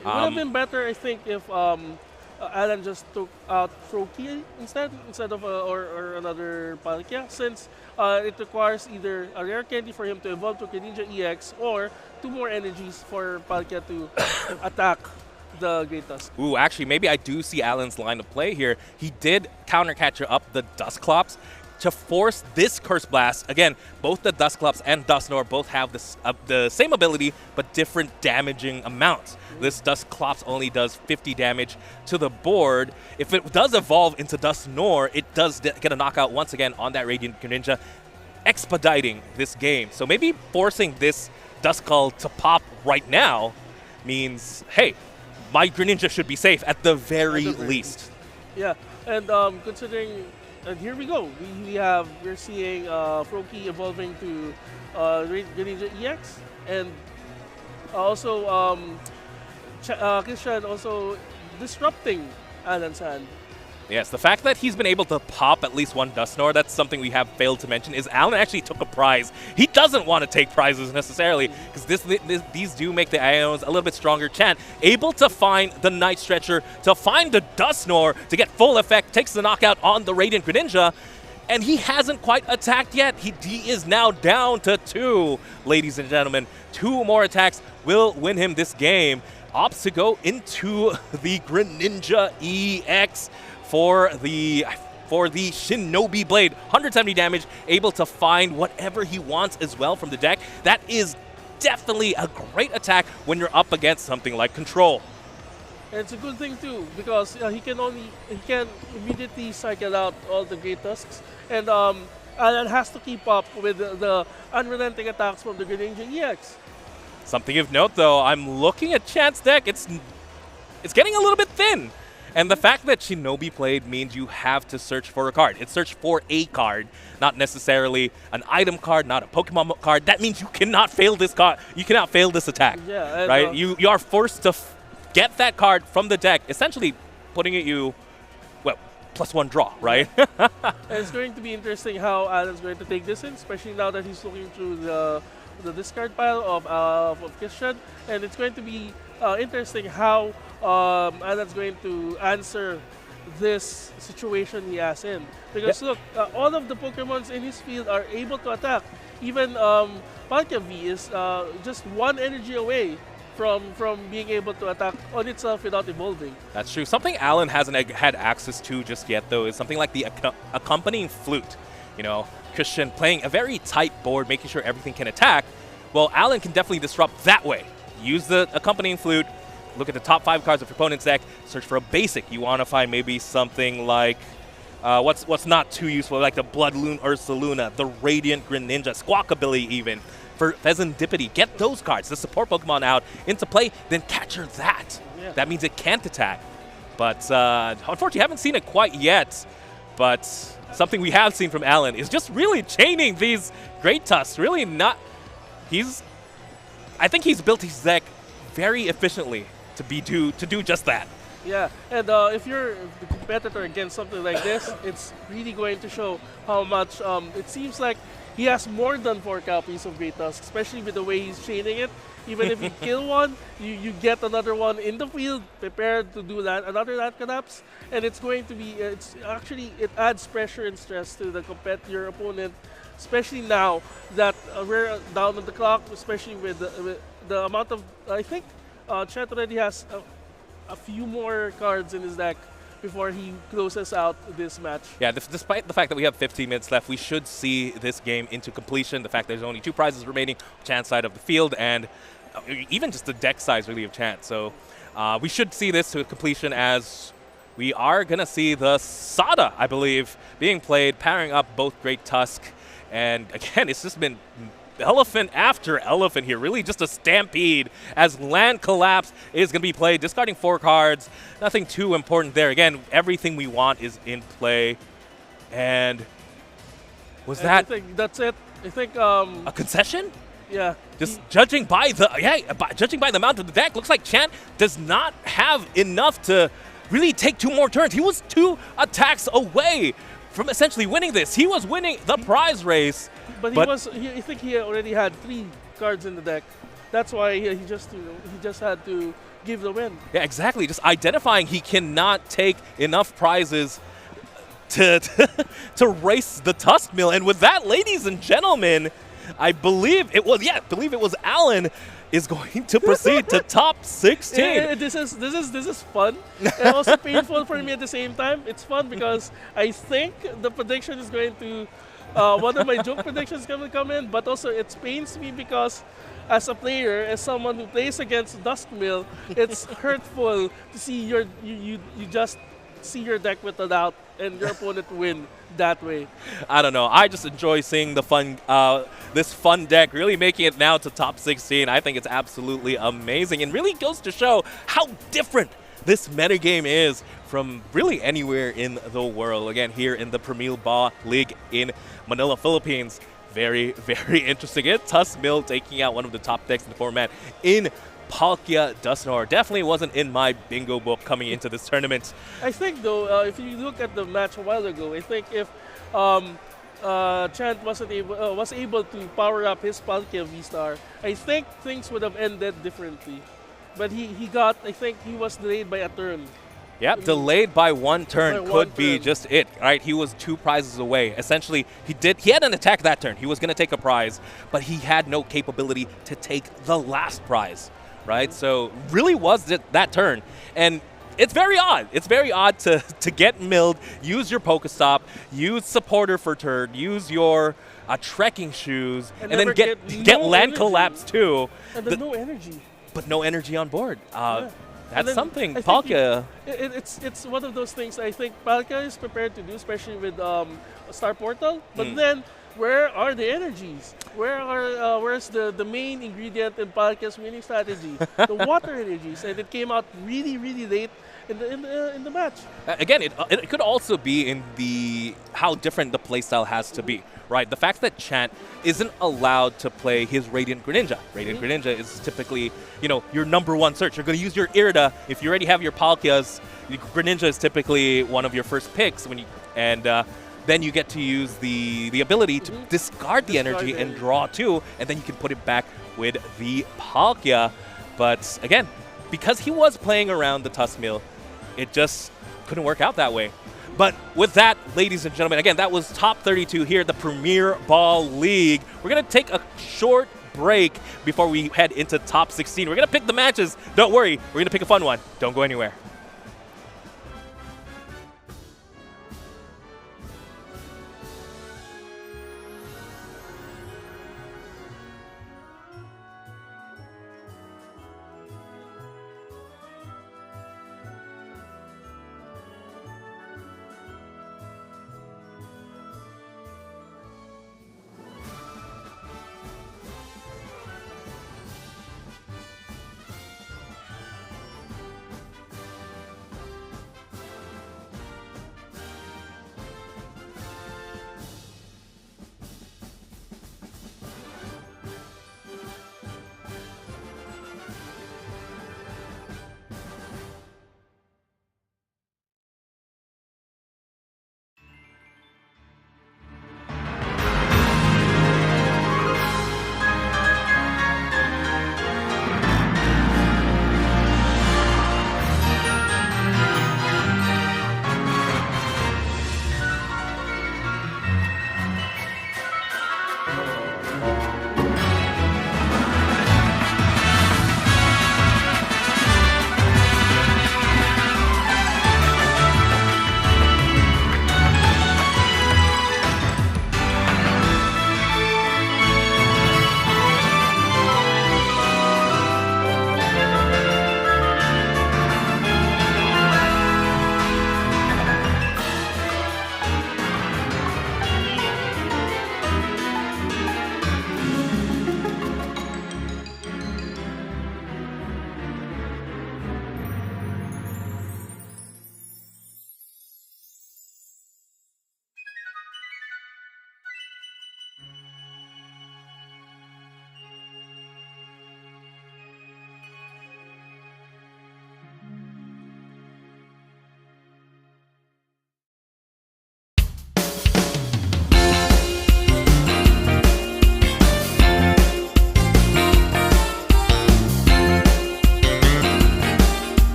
It would have been better, I think, if Alan just took out Froakie instead of or another Palkia, since it requires either a rare candy for him to evolve to Greninja EX or 2 more energies for Palkia to attack the Great Tusk. Ooh, actually, maybe I do see Alan's line of play here. He did counter catcher up the Dusclops to force this Curse Blast. Again, both the Dusclops and Dusknoir both have this, the same ability, but different damaging amounts. This Dusclops only does 50 damage to the board. If it does evolve into Dusknoir, it does get a knockout once again on that Radiant Greninja, expediting this game. So maybe forcing this Duskull to pop right now means, hey, my Greninja should be safe at the very least. Yeah, and considering and here we go. We're seeing Froakie evolving to Greninja EX, and also Christian also disrupting Alan's hand. Yes, the fact that he's been able to pop at least one Dusknoir, that's something we have failed to mention, is Alan actually took a prize. He doesn't want to take prizes necessarily, because these do make the Ionos a little bit stronger. Chan, able to find the Night Stretcher, to find the Dusknoir, to get full effect, takes the knockout on the Radiant Greninja, and he hasn't quite attacked yet. He is now down to 2, ladies and gentlemen. 2 more attacks will win him this game. Opts to go into the Greninja EX for the Shinobi Blade. 170 damage, able to find whatever he wants as well from the deck. That is definitely a great attack when you're up against something like Control. And it's a good thing too, because he can immediately cycle out all the Great Tusks, and Alan has to keep up with the unrelenting attacks from the Greninja EX. Something of note though, I'm looking at Chan's deck, it's getting a little bit thin. And the fact that Shinobi played means you have to search for a card. It's search for a card, not necessarily an item card, not a Pokemon card. That means you cannot fail this card. You cannot fail this attack, yeah, right? You are forced to get that card from the deck, essentially putting at you, well, +1 draw, right? And it's going to be interesting how Alan's going to take this in, especially now that he's looking through the discard pile of Christian, and it's going to be interesting how Alan's going to answer this situation he has in. Because look, all of the Pokemons in his field are able to attack. Even Palkia-V is just 1 energy away from being able to attack on itself without evolving. That's true. Something Alan hasn't had access to just yet, though, is something like the accompanying flute. You know, Christian playing a very tight board, making sure everything can attack. Well, Alan can definitely disrupt that way. Use the accompanying flute, look at the top 5 cards of your opponent's deck, search for a basic. You want to find maybe something like, what's not too useful, like the Bloodloon Ursaluna, the Radiant Greninja, Squawkabilly even. For Pheasantipity, get those cards, the support Pokemon out into play, then capture that. Yeah. That means it can't attack. But unfortunately, I haven't seen it quite yet. But something we have seen from Alan is just really chaining these Great Tusks. Really not. I think he's built his deck very efficiently to do just that. Yeah, and if you're the competitor against something like this, it's really going to show how much it seems like he has more than 4 copies of Great Tusk, especially with the way he's chaining it. Even if you kill one, you get another one in the field, prepared to do another land collapse, and it's going to be, it adds pressure and stress to your opponent, especially now that we're down on the clock, especially with the amount of, I think Chet already has a few more cards in his deck before he closes out this match. Yeah, despite the fact that we have 15 minutes left, we should see this game into completion. The fact there's only 2 prizes remaining, Chan's side of the field, and even just the deck size really of Chan. So we should see this to completion, as we are going to see the Sada, I believe, being played, pairing up both Great Tusk. And again, it's just been elephant after elephant here, really just a stampede as Land Collapse is going to be played, discarding 4 cards. Nothing too important there. Again, everything we want is in play. And I think that's it. I think a concession? Yeah. Just judging by the amount of the deck, looks like Chan does not have enough to really take 2 more turns. He was 2 attacks away from essentially winning this. He was winning the prize race. But I think he already had 3 cards in the deck. That's why he just had to give the win. Yeah, exactly. Just identifying he cannot take enough prizes to race the Tusk Mill. And with that, ladies and gentlemen, I believe it was Alan is going to proceed to top 16. Yeah, this is fun and also painful for me at the same time. It's fun because I think the prediction is going to one of my joke predictions is going to come in, but also it pains me because as a player, as someone who plays against Duskmill, it's hurtful to see you just see your deck with a doubt and your opponent win that way. I don't know. I just enjoy seeing the fun, this fun deck really making it now to top 16. I think it's absolutely amazing and really goes to show how different this metagame is from really anywhere in the world. Again, here in the Premier Ball League in Manila, Philippines. Very, very interesting. It's Tussmill taking out one of the top decks in the format in Palkia Dusknoir. Definitely wasn't in my bingo book coming into this tournament. I think, though, if you look at the match a while ago, I think if Chant was able to power up his Palkia V-Star, I think things would have ended differently. But I think he was delayed by a turn. Yep, delayed by one turn By could one be turn. just it, right? He was 2 prizes away. Essentially, he had an attack that turn. He was going to take a prize, but he had no capability to take the last prize, right? So really was it that turn. And it's very odd. It's very odd to get milled, use your Pokestop, use Supporter for turn, use your trekking shoes, and then never get no Land energy. Collapse too. And then no energy. But no energy on board. And That's then something. I think Palkia. It's one of those things I think Palkia is prepared to do, especially with Star Portal. But then, where are the energies? Where's the main ingredient in Palkia's winning strategy? The water energies, and it came out really, really late in the match. Again, it could also be in the how different the playstyle has to be, right? The fact that Chant isn't allowed to play his Radiant Greninja. Radiant Greninja is typically, your number one search. You're going to use your Irida. If you already have your Palkias, Greninja is typically one of your first picks then you get to use the ability to discard the energy and draw 2, and then you can put it back with the Palkia. But again, because he was playing around the Tussmill, it just couldn't work out that way. But with that, ladies and gentlemen, again, that was top 32 here at the Premier Ball League. We're going to take a short break before we head into top 16. We're going to pick the matches. Don't worry, we're going to pick a fun one. Don't go anywhere.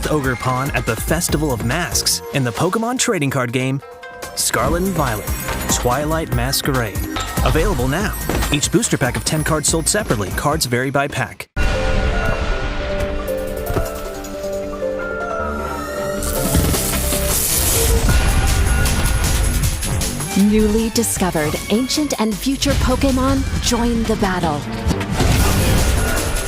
with Ogre Pawn at the Festival of Masks in the Pokémon trading card game Scarlet and Violet, Twilight Masquerade. Available now. Each booster pack of 10 cards sold separately. Cards vary by pack. Newly discovered ancient and future Pokémon join the battle.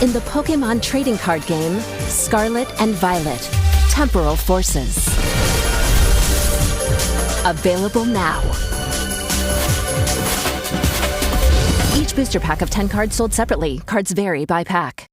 In the Pokémon trading card game, Scarlet and Violet, Temporal Forces. Available now. Each booster pack of 10 cards sold separately. Cards vary by pack.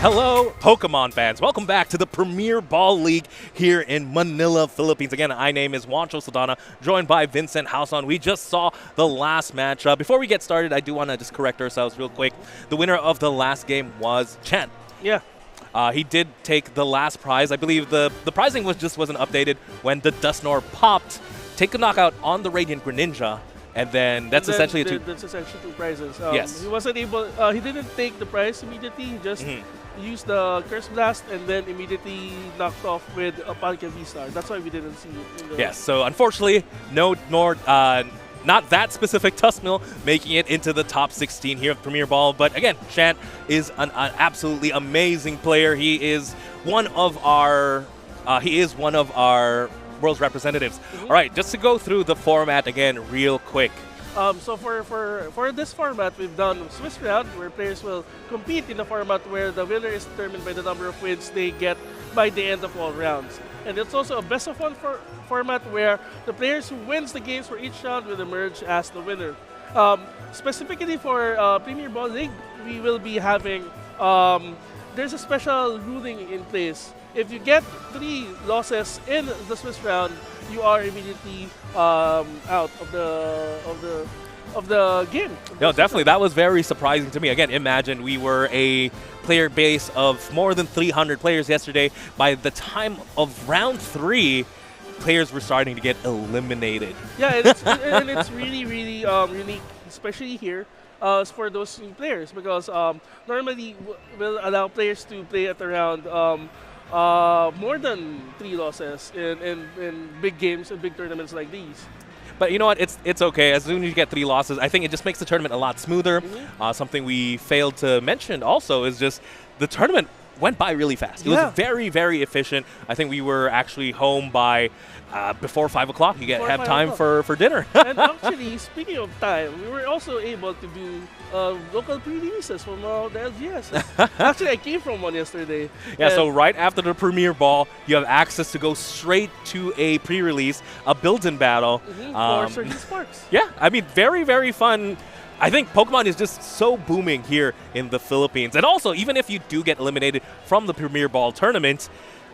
Hello, Pokemon fans. Welcome back to the Premier Ball League here in Manila, Philippines. Again, my name is Juancho Saldana, joined by Vincent Hauson. We just saw the last match. Before we get started, I do want to just correct ourselves real quick. The winner of the last game was Chen. Yeah. He did take the last prize. I believe the pricing wasn't updated when the Dusknoir popped. Take a knockout on the Radiant Greninja. And then that's essentially that's essentially two prizes. Yes. He wasn't able. He didn't take the prize immediately. He just used the Curse Blast and then immediately knocked off with a Palkia V-Star. That's why we didn't see it. In the Yes. So unfortunately, not that specific Tuskmill making it into the top 16 here of Premier Ball. But again, Shant is an absolutely amazing player. He is one of our World's representatives. All right, just to go through the format again real quick. So for this format, we've done Swiss round, where players will compete in a format where the winner is determined by the number of wins they get by the end of all rounds. And it's also a best of one format where the players who wins the games for each round will emerge as the winner. Specifically for Premier Ball League, we will be having there's a special ruling in place. If you get 3 losses in the Swiss round, you are immediately out of the game. No, definitely. That was very surprising to me. Again, imagine we were a player base of more than 300 players yesterday. By the time of round 3, players were starting to get eliminated. Yeah, and it's really, really unique, especially here. For those new players, because normally we'll allow players to play at around more than 3 losses in big games and big tournaments like these. But you know what? It's okay. As soon as you get 3 losses, I think it just makes the tournament a lot smoother. Something we failed to mention also is just the tournament went by really fast. It was very, very efficient. I think we were actually home by before 5 o'clock. You have time for dinner. And actually, speaking of time, we were also able to do local pre-releases from the LGS. Actually, I came from one yesterday. Yeah, so right after the Premier Ball, you have access to go straight to a pre-release, a build-in battle. For certain Sparks. Yeah, I mean, very, very fun. I think Pokemon is just so booming here in the Philippines. And also, even if you do get eliminated from the Premier Ball tournament,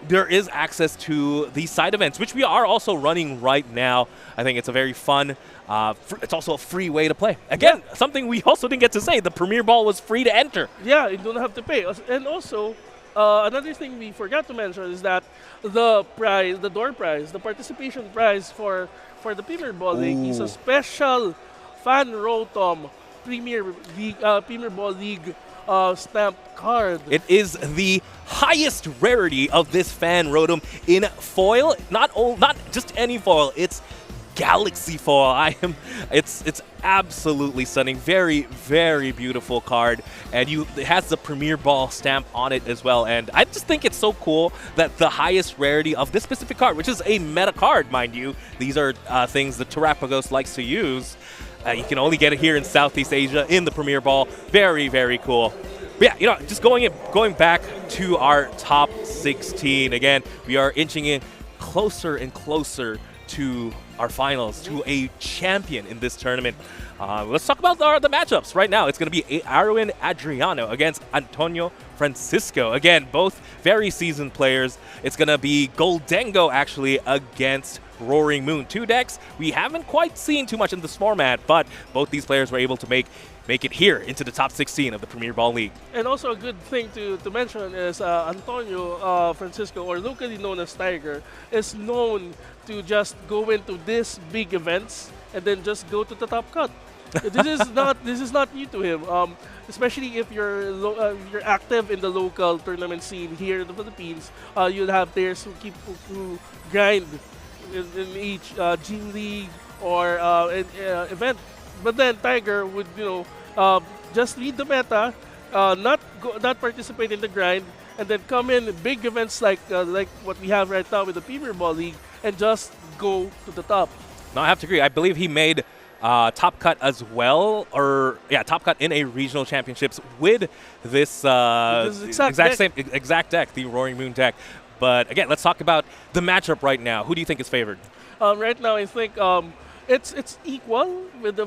there is access to these side events, which we are also running right now. I think it's a very fun, it's also a free way to play. Again, something we also didn't get to say, the Premier Ball was free to enter. Yeah, you don't have to pay. And also, another thing we forgot to mention is that the prize, the door prize, the participation prize for the Premier Ball League is a special Fan Rotom Premier Ball League stamp card. It is the highest rarity of this Fan Rotom in foil. Not just any foil. It's Galaxy foil. It's absolutely stunning. Very, very beautiful card, and it has the Premier Ball stamp on it as well. And I just think it's so cool that the highest rarity of this specific card, which is a meta card, mind you, these are things that Terapagos likes to use. You can only get it here in Southeast Asia in the Premier Ball. Very, very cool. But yeah, just going back to our top 16 again. We are inching in closer and closer to our finals, to a champion in this tournament. Let's talk about the matchups right now. It's going to be Arwin Adriano against Antonio Francisco. Again, both very seasoned players. It's going to be Goldengo actually against Roaring Moon. 2 decks we haven't quite seen too much in this format, but both these players were able to make it here into the top 16 of the Premier Ball League. And also a good thing to mention is Antonio Francisco, or locally known as Tiger, is known to just go into these big events and then just go to the top cut. This is not new to him. Especially if you're active in the local tournament scene here in the Philippines, you'll have players who grind in each Gym League or event. But then Tiger would just read the meta, not participate in the grind, and then come in big events like what we have right now with the Premier Ball League and just go to the top. No, I have to agree. I believe he made top cut as well, top cut in a regional championships with this exact deck, the Roaring Moon deck. But again, let's talk about the matchup right now. Who do you think is favored? Right now, I think It's equal with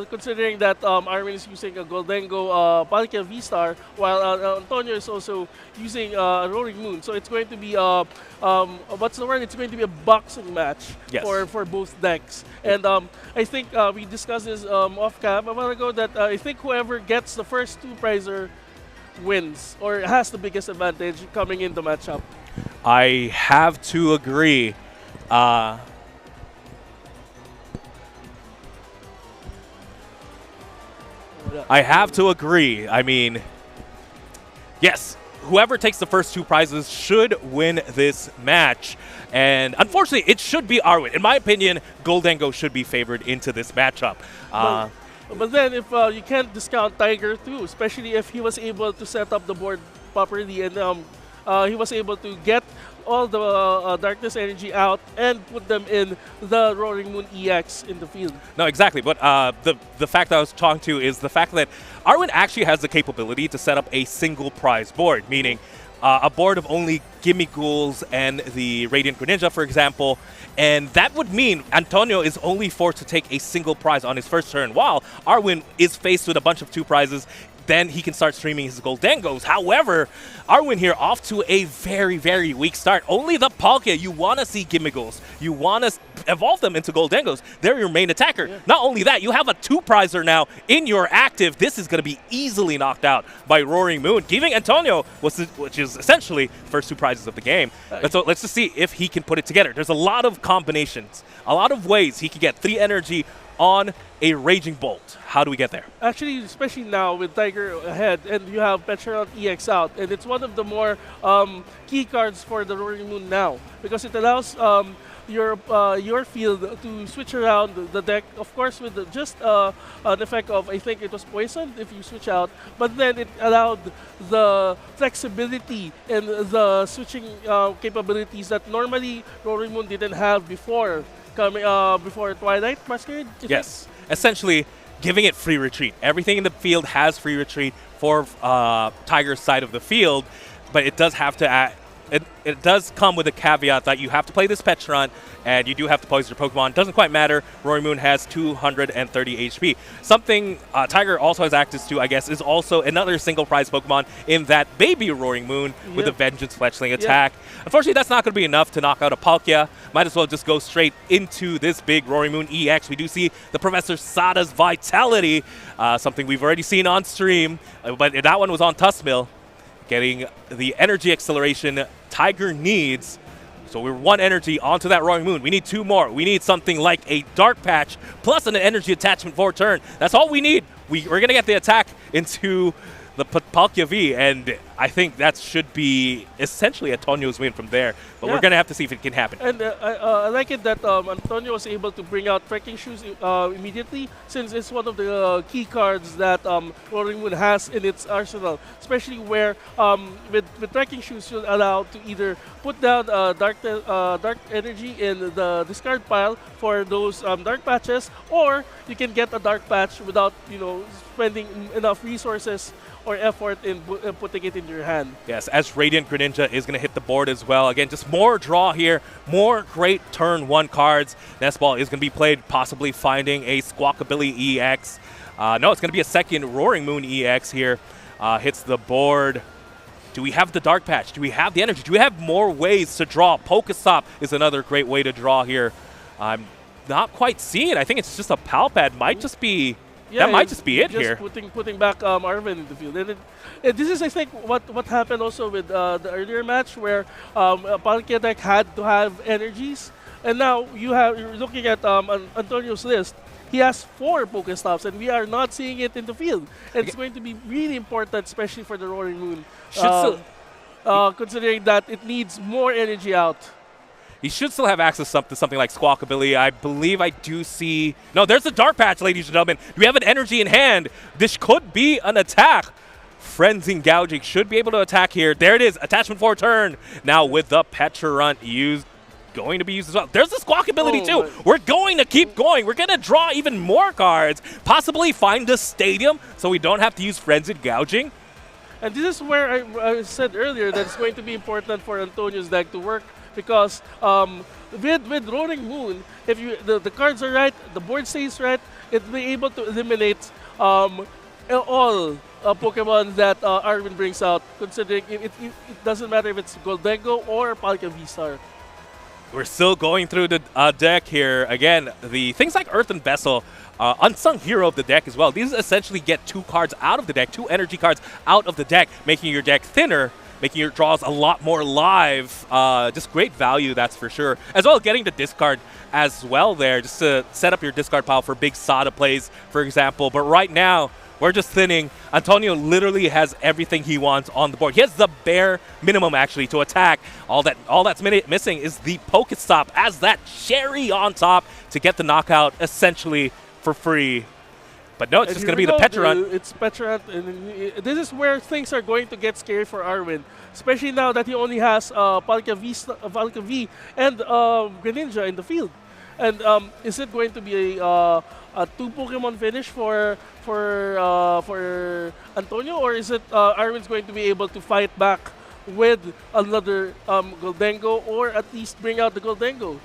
considering that Armin is using a Goldengo Palkia V-Star, while Antonio is also using Roaring Moon. So it's going to be what's the word? It's going to be a boxing match Yes. for both decks. And I think we discussed this off cam a while ago that I think whoever gets the first two prizer wins or has the biggest advantage coming in the matchup. I have to agree. I have to agree. I mean, yes, whoever takes the first two prizes should win this match. And unfortunately, it should be Arwin. In my opinion, Goldengo should be favored into this matchup. But then if you can't discount Tiger too, especially if he was able to set up the board properly and he was able to get all the darkness energy out and put them in the Roaring Moon EX in the field. No, exactly. But the fact that I was talking to is the fact that Arwin actually has the capability to set up a single prize board, meaning a board of only Gimme Ghouls and the Radiant Greninja, for example. And that would mean Antonio is only forced to take a single prize on his first turn, while Arwin is faced with a bunch of two prizes. Then he can start streaming his Goldengos. However, Arwin here off to a very, very weak start. Only the Palkia, you want to see Gimmigles. You want to evolve them into Goldengos. They're your main attacker. Yeah. Not only that, you have a two-prizer now in your active. This is going to be easily knocked out by Roaring Moon, giving Antonio, which is essentially the first two prizes of the game. So let's just see if he can put it together. There's a lot of combinations, a lot of ways he can get 3 energy on a Raging Bolt. How do we get there? Actually, especially now with Tiger ahead and you have Petronaut EX out, and it's one of the more key cards for the Roaring Moon now because it allows your field to switch around the deck, of course with just an effect of, I think it was poisoned if you switch out, but then it allowed the flexibility and the switching capabilities that normally Roaring Moon didn't have before. Before Twilight Masquerade? Yes. Essentially, giving it free retreat. Everything in the field has free retreat for Tiger's side of the field, but it does have to it does come with a caveat that you have to play this Petron, and you do have to poison your Pokemon. Doesn't quite matter. Roaring Moon has 230 HP. Something Tiger also has access to, I guess, is also another single prize Pokemon in that baby Roaring Moon with a Vengeance Fletchling attack. Unfortunately, that's not going to be enough to knock out a Palkia. Might as well just go straight into this big Roaring Moon EX. We do see the Professor Sada's Vitality, something we've already seen on stream, but that one was on Tuskmill. Getting the energy acceleration Tiger needs. So we're 1 energy onto that Roaring Moon. We need 2 more. We need something like a Dark Patch plus an energy attachment for turn. That's all we need. We're going to get the attack into the Palkia V, and I think that should be essentially Antonio's win from there. But we're going to have to see if it can happen. And I like it that Antonio was able to bring out Trekking Shoes immediately, since it's one of the key cards that Roaring Moon has in its arsenal, especially where with Trekking Shoes you'll allow to either put down dark energy in the discard pile for those dark patches, or you can get a dark patch without spending enough resources or effort in putting it in your hand. Yes, as Radiant Greninja is going to hit the board as well. Again, just more draw here, more great turn 1 cards. Nestball is going to be played, possibly finding a Squawkabilly EX. No, it's going to be a second Roaring Moon EX here. Hits the board. Do we have the Dark Patch? Do we have the energy? Do we have more ways to draw? Pokestop is another great way to draw here. I'm not quite seeing it. I think it's just a Palpad. Might just be... Yeah, that might just be it just here. Putting back Arvin in the field. And this is, I think, what happened also with the earlier match where Palkia deck had to have energies. And now you're looking at Antonio's list. He has 4 Pokestops, and we are not seeing it in the field. And it's going to be really important, especially for the Roaring Moon, considering that it needs more energy out. He should still have access to something like Squawkabilly. I believe I do see... No, there's the Dark Patch, ladies and gentlemen. Do we have an energy in hand? This could be an attack. Frenzying Gouging should be able to attack here. There it is. Attachment for turn. Now with the Petrorunt going to be used as well. There's the Squawkabilly too. We're going to keep going. We're going to draw even more cards. Possibly find the Stadium so we don't have to use Frenzied Gouging. And this is where I said earlier that it's going to be important for Antonio's deck to work because with Roaring Moon, if the cards are right, the board stays right, it'll be able to eliminate all Pokemon that Arwin brings out, considering it doesn't matter if it's Goldengo or Palkia V-Star. We're still going through the deck here. Again, the things like Earthen Vessel, unsung hero of the deck as well. These essentially get 2 cards out of the deck, 2 energy cards out of the deck, making your deck thinner, making your draws a lot more live. Just great value, that's for sure. As well as getting the discard as well there, just to set up your discard pile for big Sada plays, for example. But right now, we're just thinning. Antonio literally has everything he wants on the board. He has the bare minimum, actually, to attack. All that's missing is the Pokestop as that cherry on top to get the knockout, essentially, for free. But no, it's just going to be the Pecharunt. It's Pecharunt. And this is where things are going to get scary for Arwin, especially now that he only has Palkia V and Greninja in the field. And is it going to be a 2 Pokemon finish for Antonio, or is it Arwin's going to be able to fight back with another Goldengo, or at least bring out the Goldengo?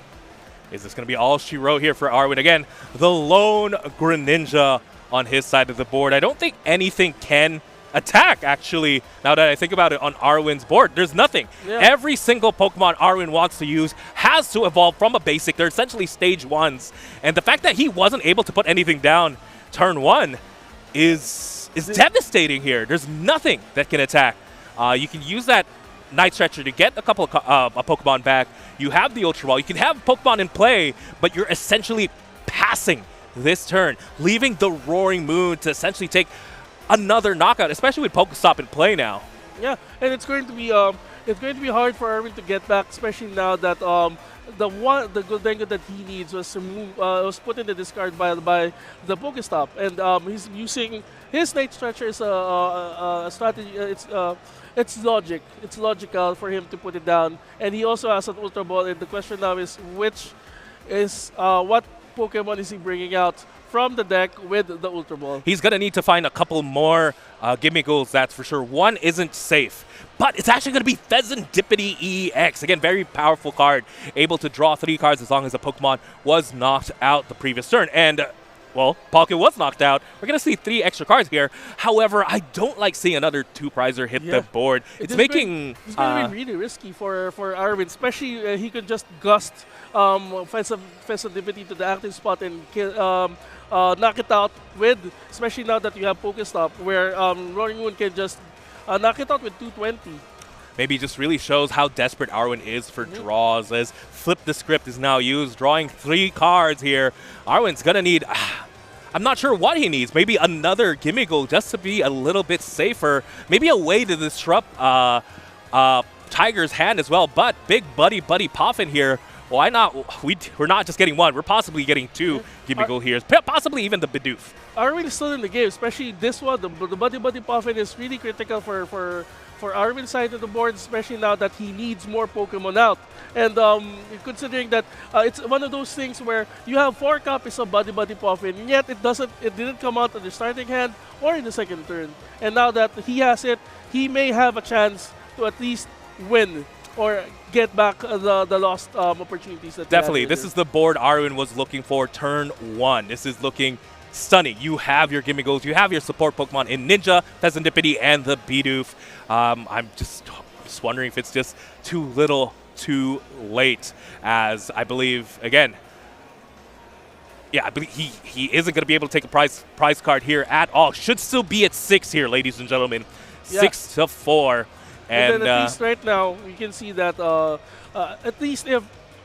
Is this going to be all she wrote here for Arwin? Again, the lone Greninja on his side of the board. I don't think anything can attack, actually, now that I think about it, on Arwin's board. There's nothing. Yeah. Every single Pokemon Arwin wants to use has to evolve from a basic. They're essentially stage 1s. And the fact that he wasn't able to put anything down turn 1 is devastating here. There's nothing that can attack. You can use that Night Stretcher to get a couple of Pokemon back. You have the Ultra Ball. You can have Pokemon in play, but you're essentially passing this turn, leaving the Roaring Moon to essentially take another knockout, especially with Pokestop in play now. Yeah, and it's going to be hard for Arwin to get back, especially now that the Goldengo that he needs was put in the discard by the Pokestop, and he's using his Night Stretcher as a strategy. It's logic. It's logical for him to put it down, and he also has an Ultra Ball. And the question now is what Pokemon is he bringing out from the deck with the Ultra Ball? He's going to need to find a couple more Gimmicks, that's for sure. One isn't safe, but it's actually going to be Pheasantipity EX. Again, very powerful card, able to draw 3 cards as long as a Pokemon was knocked out the previous turn. And, well, Palkia was knocked out. We're going to see 3 extra cards here. However, I don't like seeing another 2-prizer hit the board. It's going to be really risky for Arwin, especially he could just gust Pheasantipity to the active spot and knock it out with, especially now that you have Pokestop, where Roaring Moon can just knock it out with 220. Maybe just really shows how desperate Arwin is for draws, as Flip the Script is now used, drawing 3 cards here. Arwin's going to need, I'm not sure what he needs, maybe another Gimmighoul just to be a little bit safer, maybe a way to disrupt Tiger's hand as well, but big Buddy Poffin here. Why not? We're not just getting 1. We're possibly getting 2 Gimmighoul here. Possibly even the Bidoof. Arwin is still in the game, especially this one. The Buddy Poffin is really critical for Arwin's side of the board, especially now that he needs more Pokemon out. And considering that it's one of those things where you have 4 copies of Buddy Poffin, and yet it didn't come out on the starting hand or in the second turn. And now that he has it, he may have a chance to at least win or get back the lost opportunities. That definitely, this is the board Arwin was looking for turn 1. This is looking stunning. You have your Gimmighouls, you have your support Pokemon in Ninja, Pheasantipity, and the Bidoof. I'm just wondering if it's just too little, too late, as I believe, again, I believe he isn't going to be able to take a prize card here at all. Should still be at 6 here, ladies and gentlemen. 6-4. And then at least right now, we can see that at least if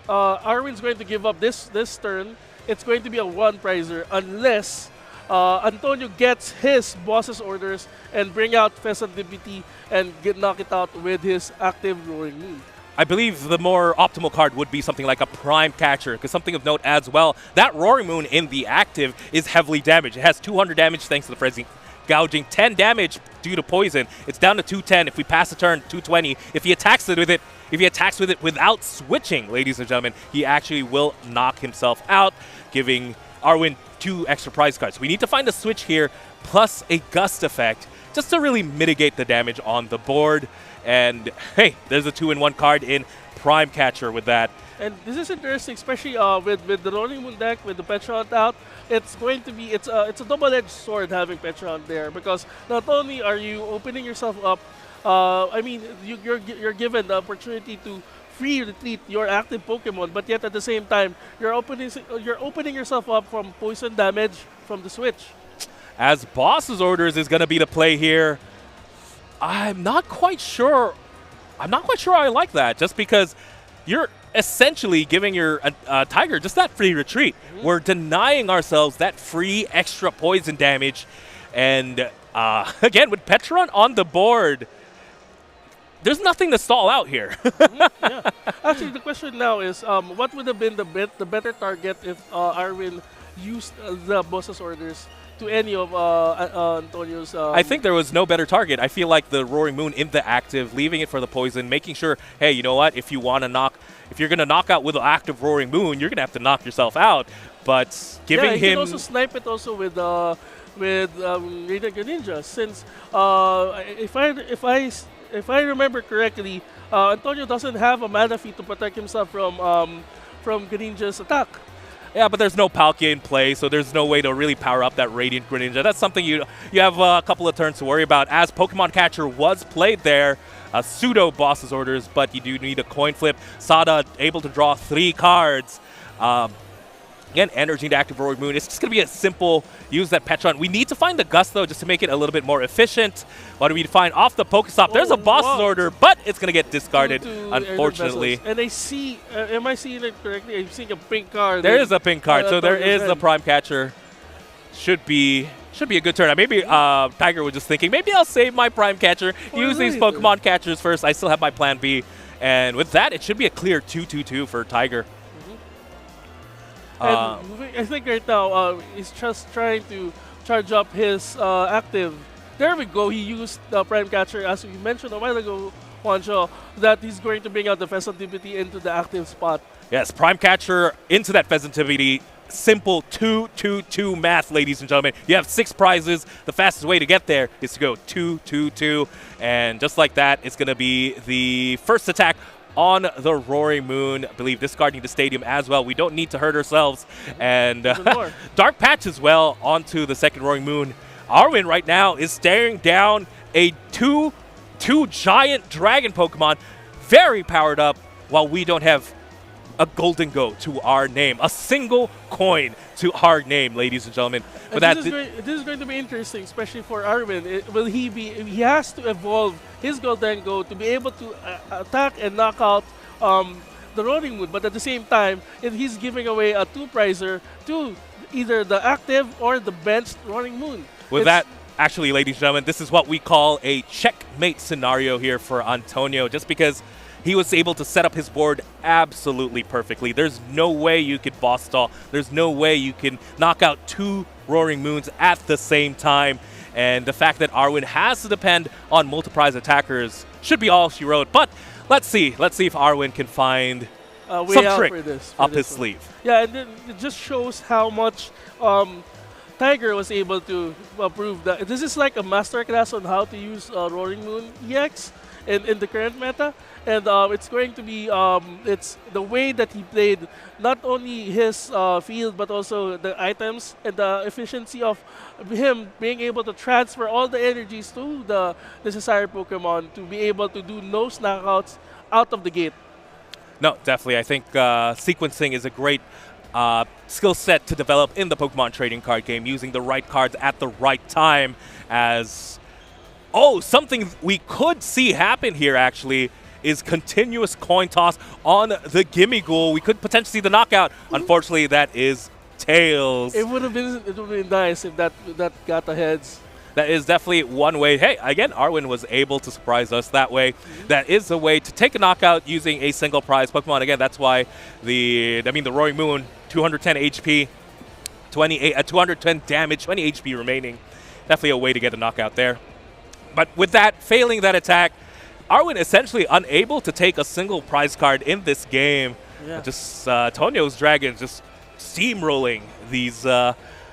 Arwin's going to give up this turn, it's going to be a 1-prizer unless Antonio gets his boss's orders and bring out Pheasantipity and knock it out with his active Roaring Moon. I believe the more optimal card would be something like a Prime Catcher, because something of note as well, that Roaring Moon in the active is heavily damaged. It has 200 damage thanks to the Frenzy Gouging, 10 damage due to poison. It's down to 210. If we pass the turn, 220. If he attacks with it without switching, ladies and gentlemen, he actually will knock himself out, giving Arwin 2 extra prize cards. We need to find a switch here, plus a gust effect, just to really mitigate the damage on the board. And hey, there's a 2-in-1 card in Prime Catcher with that. And this is interesting, especially with the Rolling Moon deck, with the Petron out. It's going to be it's a double-edged sword having Petron there, because not only are you opening yourself up, I mean you're given the opportunity to free retreat your active Pokemon, but yet at the same time you're opening yourself up from poison damage from the switch. As Boss's Orders is going to be the play here, I'm not quite sure I like that, just because you're essentially giving your Tiger just that free retreat. We're denying ourselves that free extra poison damage. And again, with Petron on the board, there's nothing to stall out here. Yeah. Actually, the question now is, what would have been the better target if Arwin used the Boss's Orders to any of Antonio's... I think there was no better target. I feel like the Roaring Moon in the active, leaving it for the poison, making sure, hey, you know what, if you're going to knock out with the active Roaring Moon, you're going to have to knock yourself out. But giving him... him... can also snipe it also with Radiant Greninja, since if I remember correctly, Antonio doesn't have a mana fee to protect himself from Greninja's attack. Yeah, but there's no Palkia in play, so there's no way to really power up that Radiant Greninja. That's something you have a couple of turns to worry about. As Pokemon Catcher was played there, a pseudo Boss's Orders, but you do need a coin flip. Sada able to draw 3 cards. Again, Energy into active Roaring Moon. It's just going to be a simple use that Petron. We need to find the Gust, though, just to make it a little bit more efficient. What do we find off the Pokestop? There's a Boss's Order, but it's going to get discarded, unfortunately. And I see, am I seeing it correctly? I'm seeing a pink card. There is a pink card, so there is the Prime Catcher. Should be a good turn. Maybe Tiger was just thinking, maybe I'll save my Prime Catcher, use these Pokemon Catchers first. I still have my plan B. And with that, it should be a clear 2-2-2 for Tiger. And I think right now he's just trying to charge up his active. There we go. He used the Prime Catcher, as we mentioned a while ago, Juancho, that he's going to bring out the Pheasantivity into the active spot. Yes, Prime Catcher into that Pheasantivity. Simple 2-2-2 math, ladies and gentlemen. You have 6 prizes. The fastest way to get there is to go 2-2-2. And just like that, it's going to be the first attack on the Roaring Moon. I believe discarding the stadium as well. We don't need to hurt ourselves. And Dark Patch as well onto the second Roaring Moon. Arwin right now is staring down a two giant dragon Pokemon, very powered up, while we don't have a golden go to our name. A single coin to our name, ladies and gentlemen. But this is going to be interesting, especially for Arwin. He has to evolve his golden go to be able to attack and knock out the Roaring Moon, but at the same time, he's giving away a 2-prizer to either the active or the benched Roaring Moon. With that, actually, ladies and gentlemen, this is what we call a checkmate scenario here for Antonio, just because he was able to set up his board absolutely perfectly. There's no way you could boss stall. There's no way you can knock out 2 Roaring Moons at the same time. And the fact that Arwin has to depend on multi-prize attackers should be all she wrote. But let's see if Arwin can find some trick up his sleeve. Yeah, and it just shows how much Tiger was able to prove that this is like a masterclass on how to use Roaring Moon EX in the current meta. And it's going to be it's the way that he played not only his field but also the items and the efficiency of him being able to transfer all the energies to the desired Pokemon to be able to do no knockouts out of the gate. No, definitely. I think sequencing is a great skill set to develop in the Pokemon trading card game, using the right cards at the right time. As something we could see happen here actually is continuous coin toss on the Gimme Ghoul. We could potentially see the knockout. Unfortunately, that is tails. It would have been nice if that got the heads. That is definitely one way. Hey, again, Arwin was able to surprise us that way. That is a way to take a knockout using a single prize Pokemon. Again, that's why the Roaring Moon, 210 HP, 210 damage, 20 HP remaining. Definitely a way to get a knockout there. But with that, failing that attack, Arwin essentially unable to take a single prize card in this game. Yeah. Just Tonio's Dragons just steamrolling these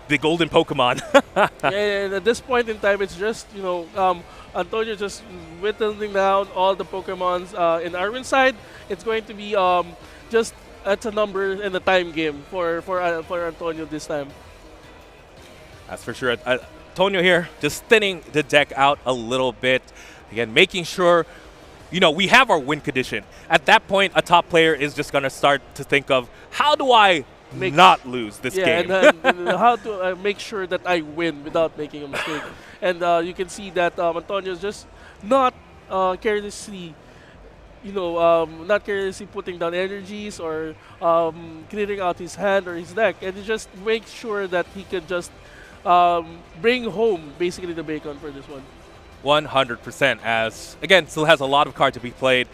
the golden Pokemon. And at this point in time, it's just, Antonio just whittling down all the Pokemons in Arwen's side. It's going to be just it's a number and a time game for Antonio this time. That's for sure. Antonio here just thinning the deck out a little bit. Again, making sure, we have our win condition. At that point, a top player is just going to start to think of, how do I not lose this game? And how to make sure that I win without making a mistake. And you can see that Antonio is just not carelessly, not carelessly putting down energies or clearing out his hand or his deck. And he just makes sure that he can just bring home basically the bacon for this one. 100%, as, again, still has a lot of cards to be played.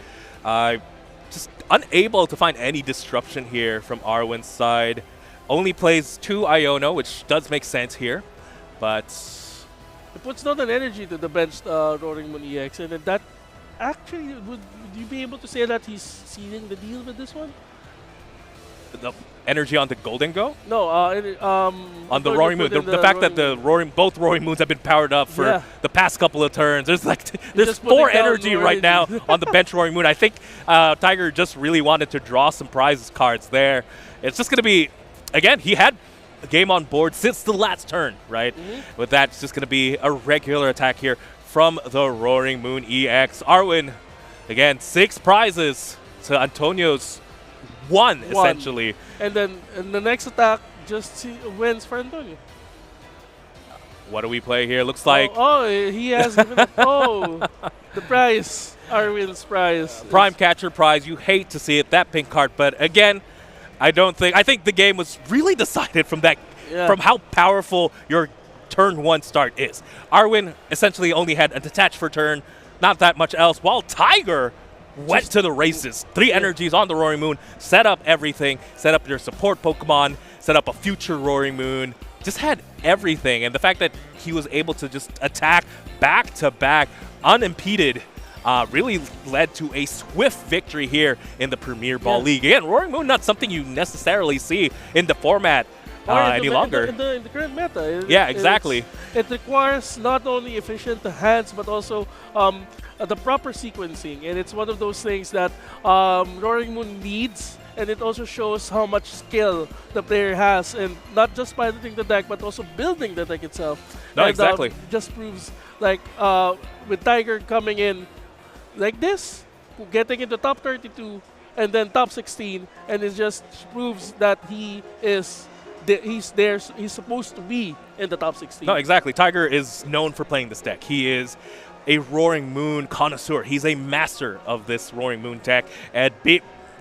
Just unable to find any disruption here from Arwen's side. Only plays 2 Iono, which does make sense here, but... It puts down an energy to the benched Roaring Moon EX, and that actually, would you be able to say that he's sealing the deal with this one? The energy on the Golden Go? No, on the Roaring Moon. The fact that both Roaring Moons have been powered up for the past couple of turns. There's 4 energy right now on the bench Roaring Moon. I think Tiger just really wanted to draw some prize cards there. It's just going to be, again, he had a game on board since the last turn, right? With that, it's just going to be a regular attack here from the Roaring Moon EX. Arwen, again, 6 prizes to Antonio's one, essentially. And then in the next attack, just wins for Antonio. What do we play here? Looks like... he has given it. The prize. Arwen's prize. Prime Catcher prize. You hate to see it, that pink card. But again, I think the game was really decided from that, from how powerful your turn 1 start is. Arwen essentially only had a detach for turn, not that much else, while Tiger went to the races. 3 energies on the Roaring Moon, set up everything, set up your support Pokemon, set up a future Roaring Moon, just had everything. And the fact that he was able to just attack back to back, unimpeded, really led to a swift victory here in the Premier Ball League. Again, Roaring Moon, not something you necessarily see in the format any longer. In the current meta. Exactly. It requires not only efficient hands, but also the proper sequencing, and it's one of those things that Roaring Moon needs, and it also shows how much skill the player has, and not just piloting the deck, but also building the deck itself. Exactly. Just proves, with Tiger coming in like this, getting into top 32, and then top 16, and it just proves that he's supposed to be in the top 16. No, exactly. Tiger is known for playing this deck. He is a Roaring Moon connoisseur. He's a master of this Roaring Moon deck. And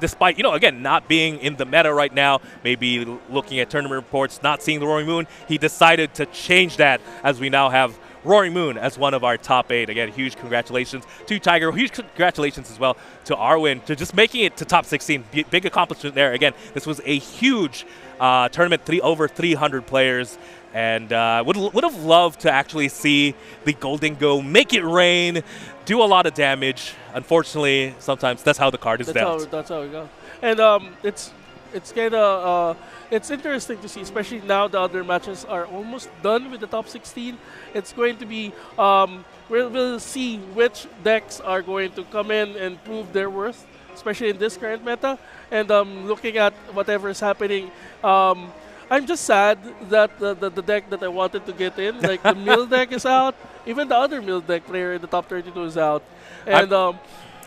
despite, again, not being in the meta right now, maybe looking at tournament reports, not seeing the Roaring Moon, he decided to change that as we now have Roaring Moon as one of our top 8. Again, huge congratulations to Tiger. Huge congratulations as well to Arwen to just making it to top 16. Big accomplishment there. Again, this was a huge tournament, over 300 players. And would have loved to actually see the Golden Go make it rain, do a lot of damage. Unfortunately, sometimes that's how the card is dealt. That's how it goes. And it's kind of it's interesting to see, especially now the other matches are almost done with the top 16. It's going to be we'll see which decks are going to come in and prove their worth, especially in this current meta. And looking at whatever is happening. I'm just sad that the deck that I wanted to get in, like the Mill deck is out. Even the other Mill deck player in the top 32 is out. And I'm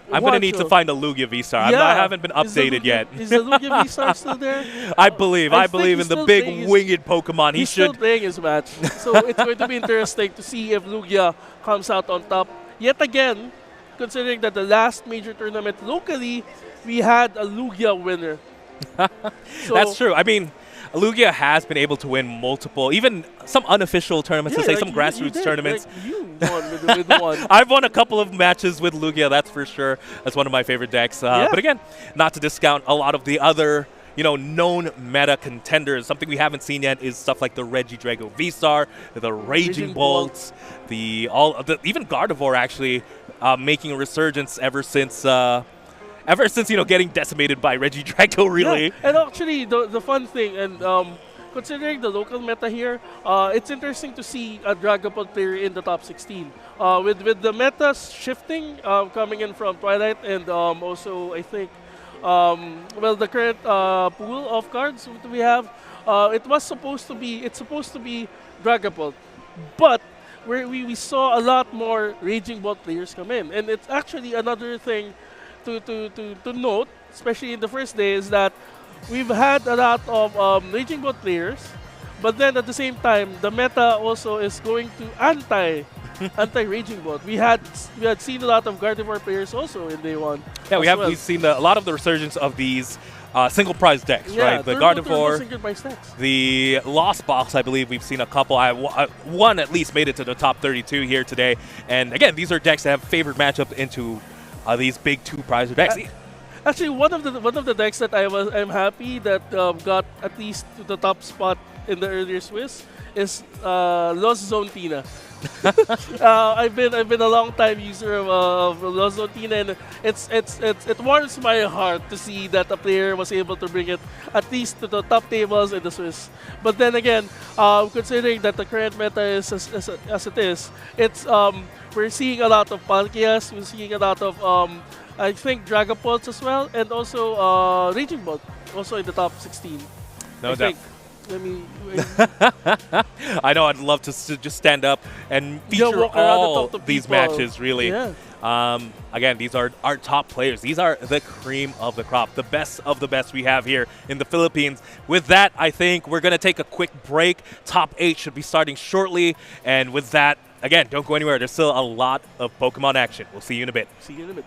going to need to find a Lugia V-Star. I haven't been updated yet. Is the Lugia V-Star still there? I believe in the big winged Pokemon. He's still playing his match. So it's going to be interesting to see if Lugia comes out on top. Yet again, considering that the last major tournament locally, we had a Lugia winner. That's true. I mean, Lugia has been able to win multiple, even some unofficial tournaments, some grassroots tournaments. You won with one. I've won a couple of matches with Lugia, that's for sure. That's one of my favorite decks. But again, not to discount a lot of the other, known meta contenders. Something we haven't seen yet is stuff like the Regidrago V-Star, the Raging Bolts, even Gardevoir actually making a resurgence ever since getting decimated by Regidrago, really. Yeah. And actually, the fun thing, and considering the local meta here, it's interesting to see a Dragapult player in the top 16. With the meta shifting, coming in from Twilight, and also I think, well, the current pool of cards that we have, it's supposed to be Dragapult, but we saw a lot more Raging Ball players come in, and it's actually another thing to note, especially in the first day, is that we've had a lot of Raging Ball players, but then at the same time, the meta also is going to anti Raging Ball. We had seen a lot of Gardevoir players also in day one. Yeah, well. we've seen a lot of the resurgence of these single prize decks, Yeah, right? The turbo Gardevoir, single price decks. the Lost Box, I believe we've seen a couple. One at least made it to the top 32 here today. And again, these are decks that have favored matchup into these big 2 prizer decks. Actually, one of the decks that I'm happy that got at least to the top spot in the earlier Swiss is Lost Zone Tina. I've been a long time user of Lost Zone Tina, and it warms my heart to see that a player was able to bring it at least to the top tables in the Swiss. But then again, considering that the current meta is as it is, we're seeing a lot of Palkias, we're seeing a lot of I think Dragapults as well, and also Raging Bolt, also in the top 16. No I doubt. think. Let me. I know, I'd love to just stand up and feature walk around and all talk to these people. matches, really. Yeah. Again, these are our top players. These are the cream of the crop, the best of the best we have here in the Philippines. With that, I think we're going to take a quick break. Top 8 should be starting shortly. And with that, again, don't go anywhere. There's still a lot of Pokemon action. We'll see you in a bit. See you in a bit.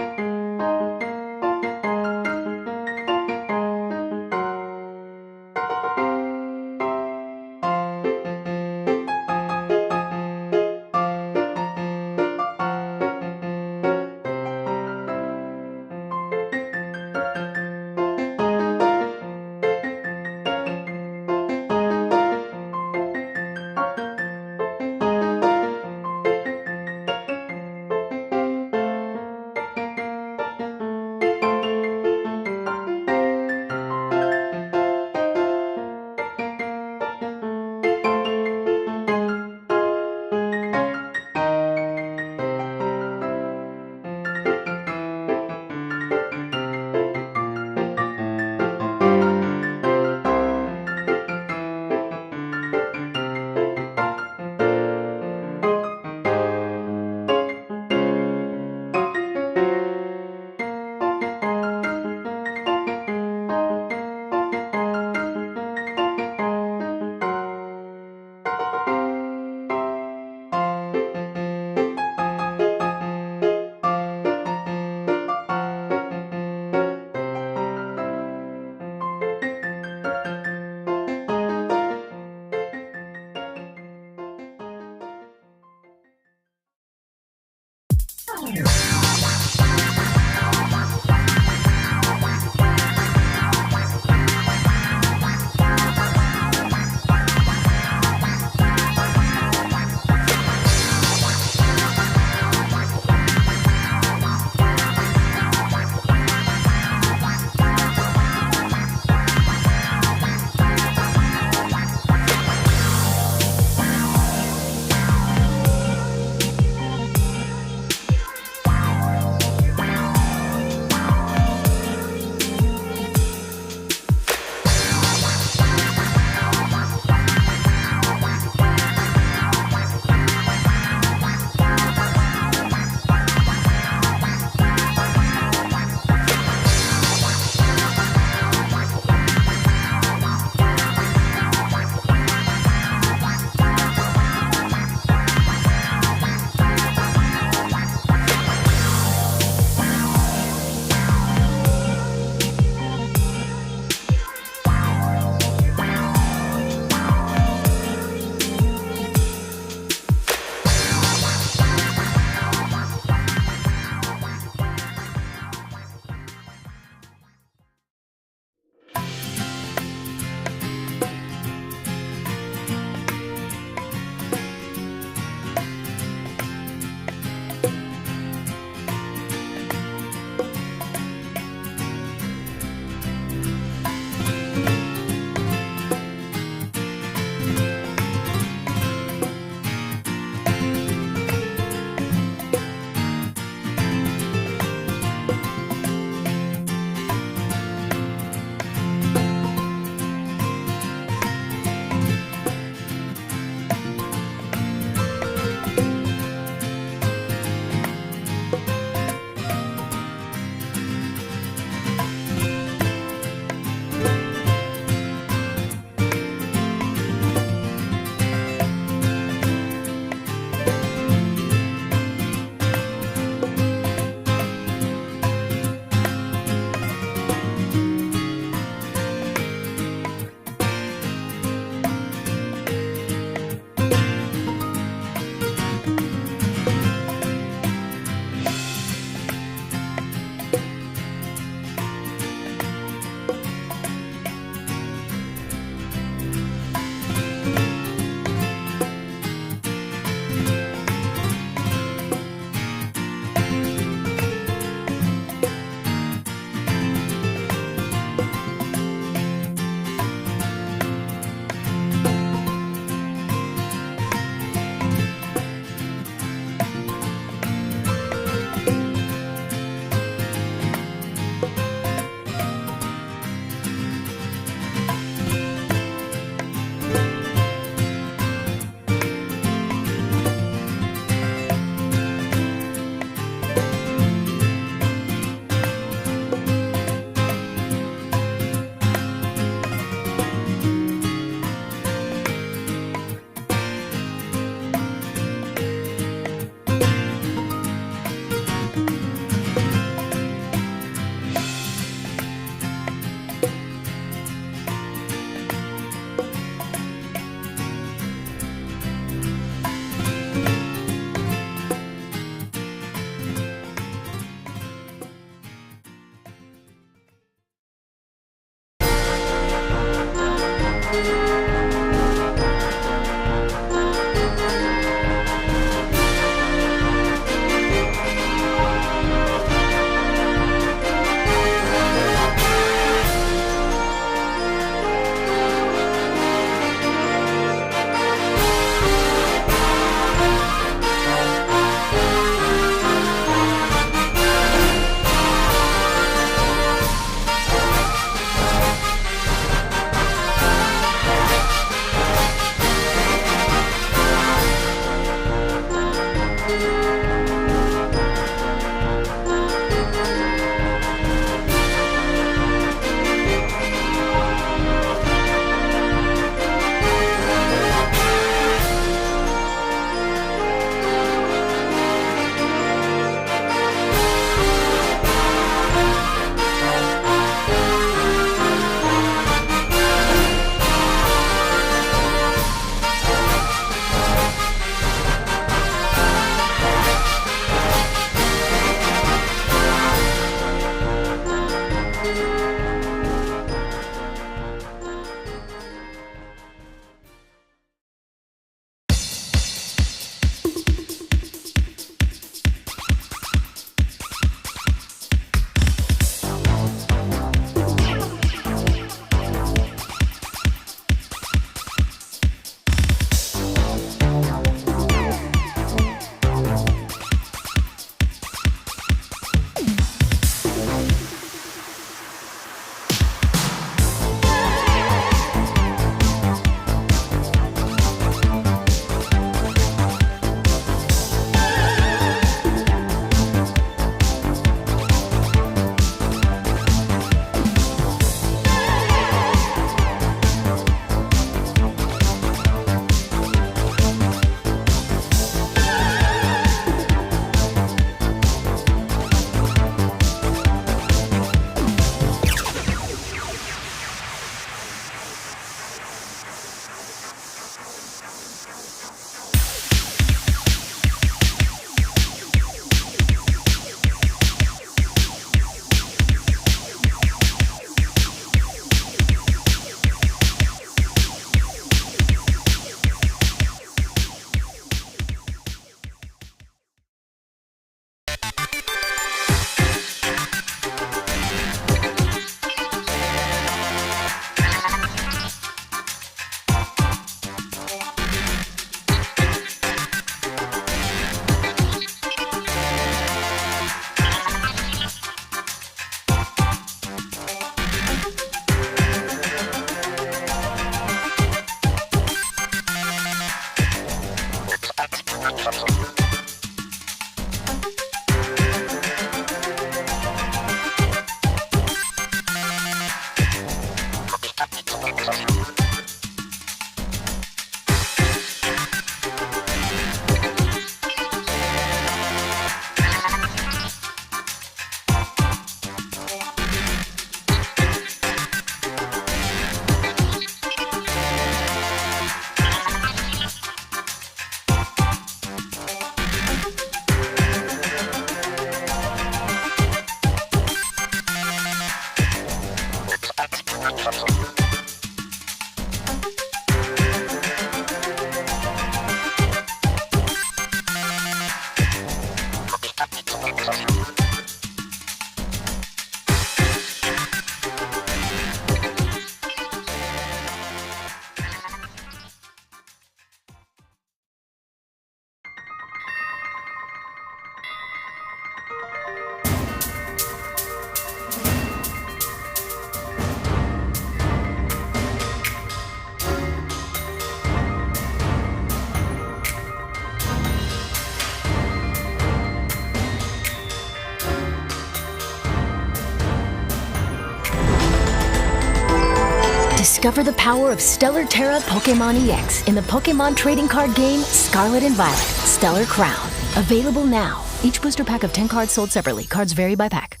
Discover the power of Stellar Terra Pokémon EX in the Pokémon trading card game Scarlet and Violet, Stellar Crown. Available now. Each booster pack of 10 cards sold separately. Cards vary by pack.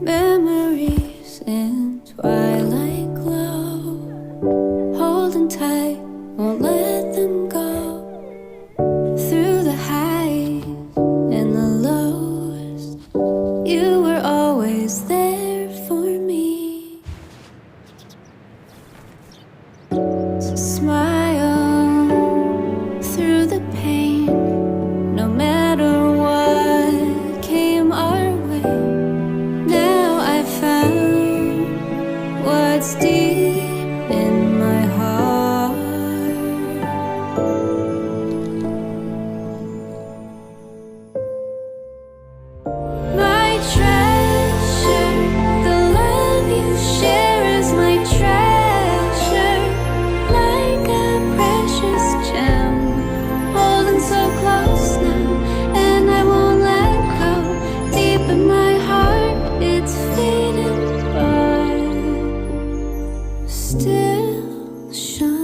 Memories in twilight glow, holding tight, won't let them go. Through the highs and the lows, you were always there for me. So smile through the pain, no matter what came our way. Now I found what's deep in my heart. My treasure, the love you share is my treasure, like a precious gem, holding so close now, and I won't let go. Deep in my heart, it's fading by, still shining.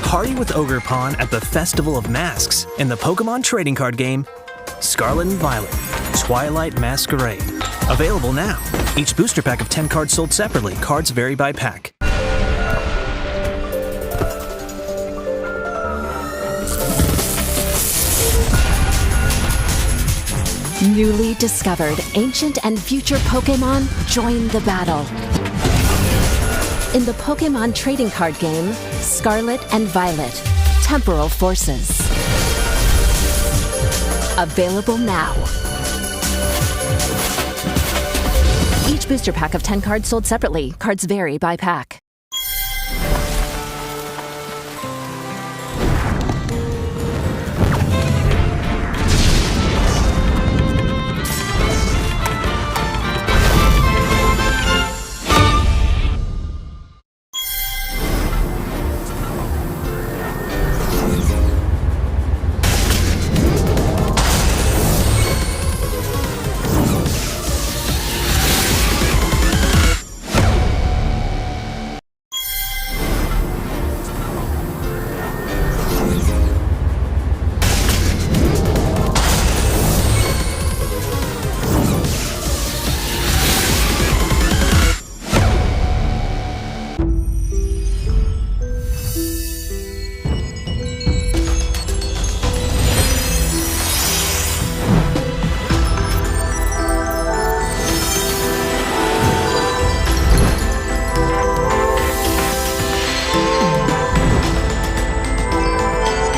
Party with Ogre Pawn at the Festival of Masks in the Pokémon trading card game Scarlet and Violet, Twilight Masquerade. Available now. Each booster pack of 10 cards sold separately. Cards vary by pack. Newly discovered ancient and future Pokémon join the battle. In the Pokémon trading card game, Scarlet and Violet, Temporal Forces. Available now. Each booster pack of 10 cards sold separately. Cards vary by pack.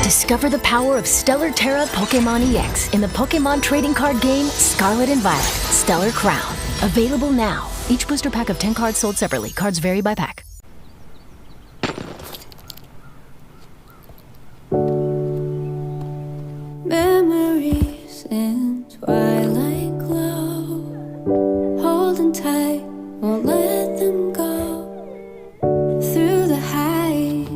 Discover the power of Stellar Terra Pokémon EX in the Pokémon trading card game Scarlet and Violet, Stellar Crown. Available now. Each booster pack of 10 cards sold separately. Cards vary by pack. Memories in twilight glow, holding tight, won't let them go. Through the highs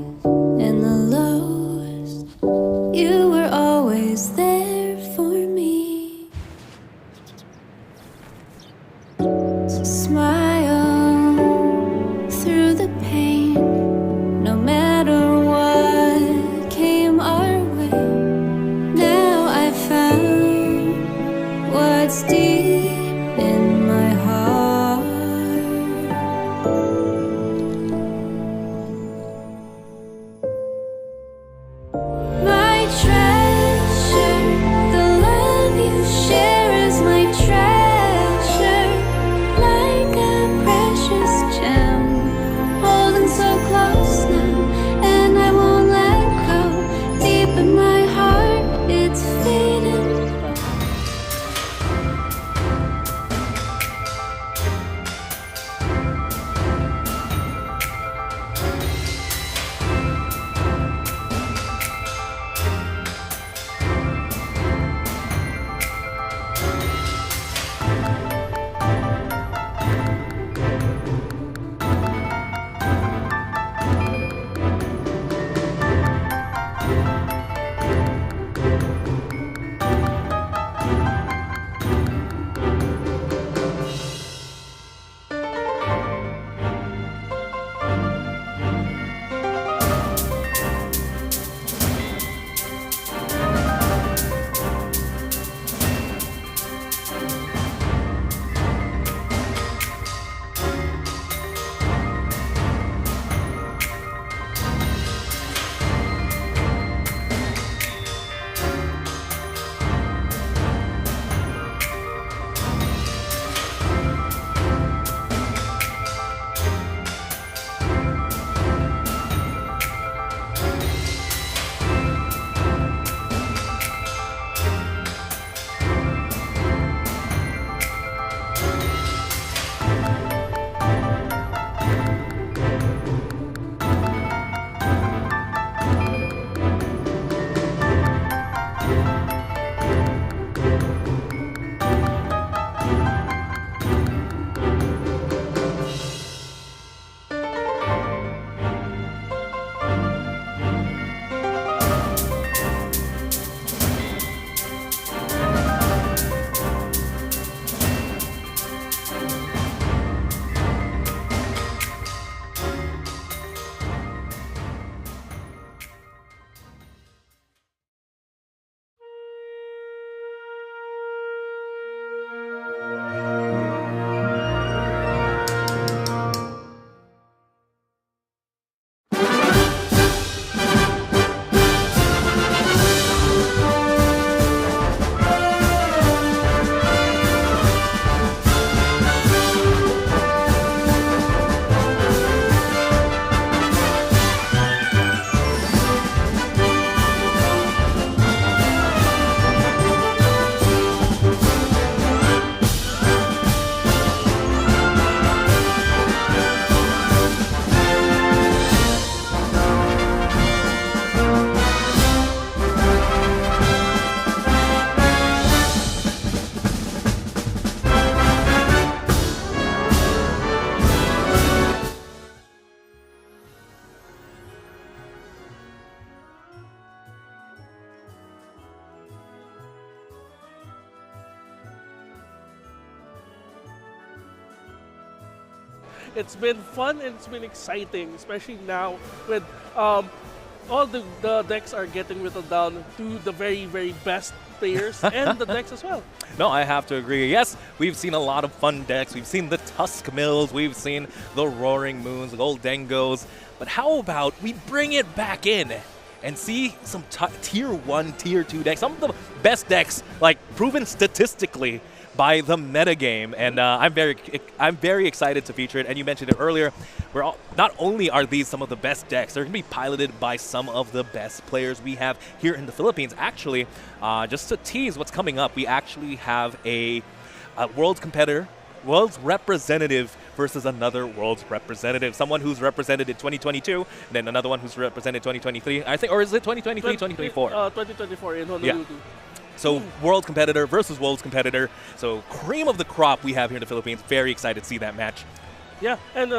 It's been fun and it's been exciting, especially now with all the decks are getting whittled down to the very, very best players and the decks as well. No, I have to agree. Yes, we've seen a lot of fun decks. We've seen the Tusk Mills. We've seen the Roaring Moons, the Gold Dengos. But how about we bring it back in and see some Tier 1, Tier 2 decks, some of the best decks, like proven statistically by the metagame, and I'm very excited to feature it. And you mentioned it earlier. Not only are these some of the best decks, they're going to be piloted by some of the best players we have here in the Philippines. Actually, just to tease what's coming up, we actually have a Worlds competitor, Worlds representative versus another Worlds representative. Someone who's represented in 2022, and then another one who's represented 2023. I think, or is it 2023, 2024? 2024 in Honolulu. Yeah. So World competitor versus Worlds competitor. So cream of the crop we have here in the Philippines. Very excited to see that match. Yeah, and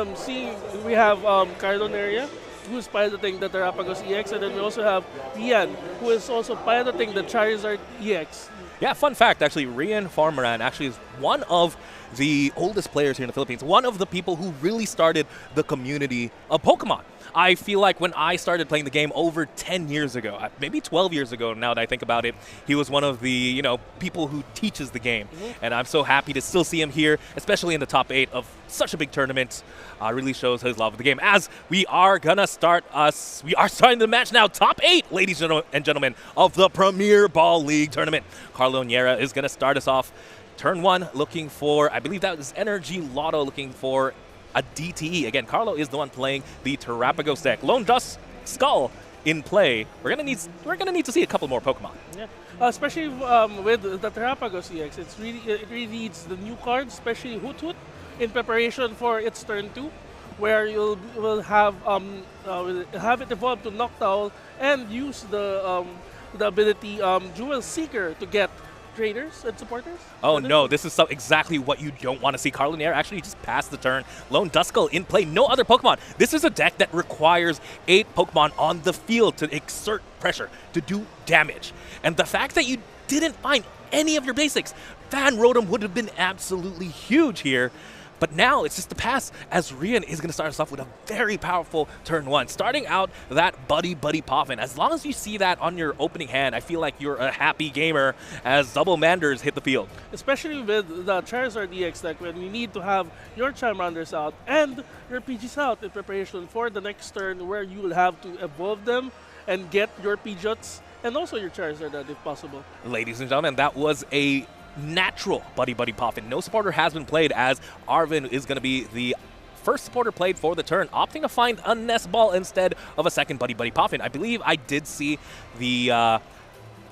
we have Carlo Neria, who's piloting the Terrapagos EX, and then we also have Rian, who is also piloting the Charizard EX. Yeah, fun fact, actually, Rian Farmaran actually is one of the oldest players here in the Philippines, one of the people who really started the community of Pokemon. I feel like when I started playing the game over 10 years ago, maybe 12 years ago now that I think about it, he was one of the, people who teaches the game. And I'm so happy to still see him here, especially in the top 8 of such a big tournament. Really shows his love of the game. As we are starting the match now. Top 8, ladies and gentlemen, of the Premier Ball League tournament. Carlo Niera is going to start us off. Turn 1 looking for, I believe that was Energy Lotto, looking for a DTE. Again, Carlo is the one playing the Terrapagos deck. Lone Dust Skull in play. We're gonna need to see a couple more Pokemon. Yeah, especially with the Terrapagos EX, it really needs the new cards, especially Hoot Hoot, in preparation for its turn 2, where will have it evolve to Noctowl and use the ability Jewel Seeker to get traders and supporters. Oh no, this is exactly what you don't want to see. Carlo Nier actually just passed the turn. Lone Duskull in play, no other Pokemon. This is a deck that requires 8 Pokemon on the field to exert pressure, to do damage. And the fact that you didn't find any of your basics, Van Rotom would have been absolutely huge here. But now it's just the pass, as Rian is going to start us off with a very powerful turn 1. Starting out that Buddy Poffin. As long as you see that on your opening hand, I feel like you're a happy gamer as Double Manders hit the field. Especially with the Charizard EX deck, when you need to have your Charmanders out and your PGs out in preparation for the next turn, where you will have to evolve them and get your Pidgeots and also your Charizard out if possible. Ladies and gentlemen, that was a natural Buddy Poffin. No supporter has been played, as Arvin is going to be the first supporter played for the turn, opting to find a Nest Ball instead of a second Buddy Poffin. I believe I did see the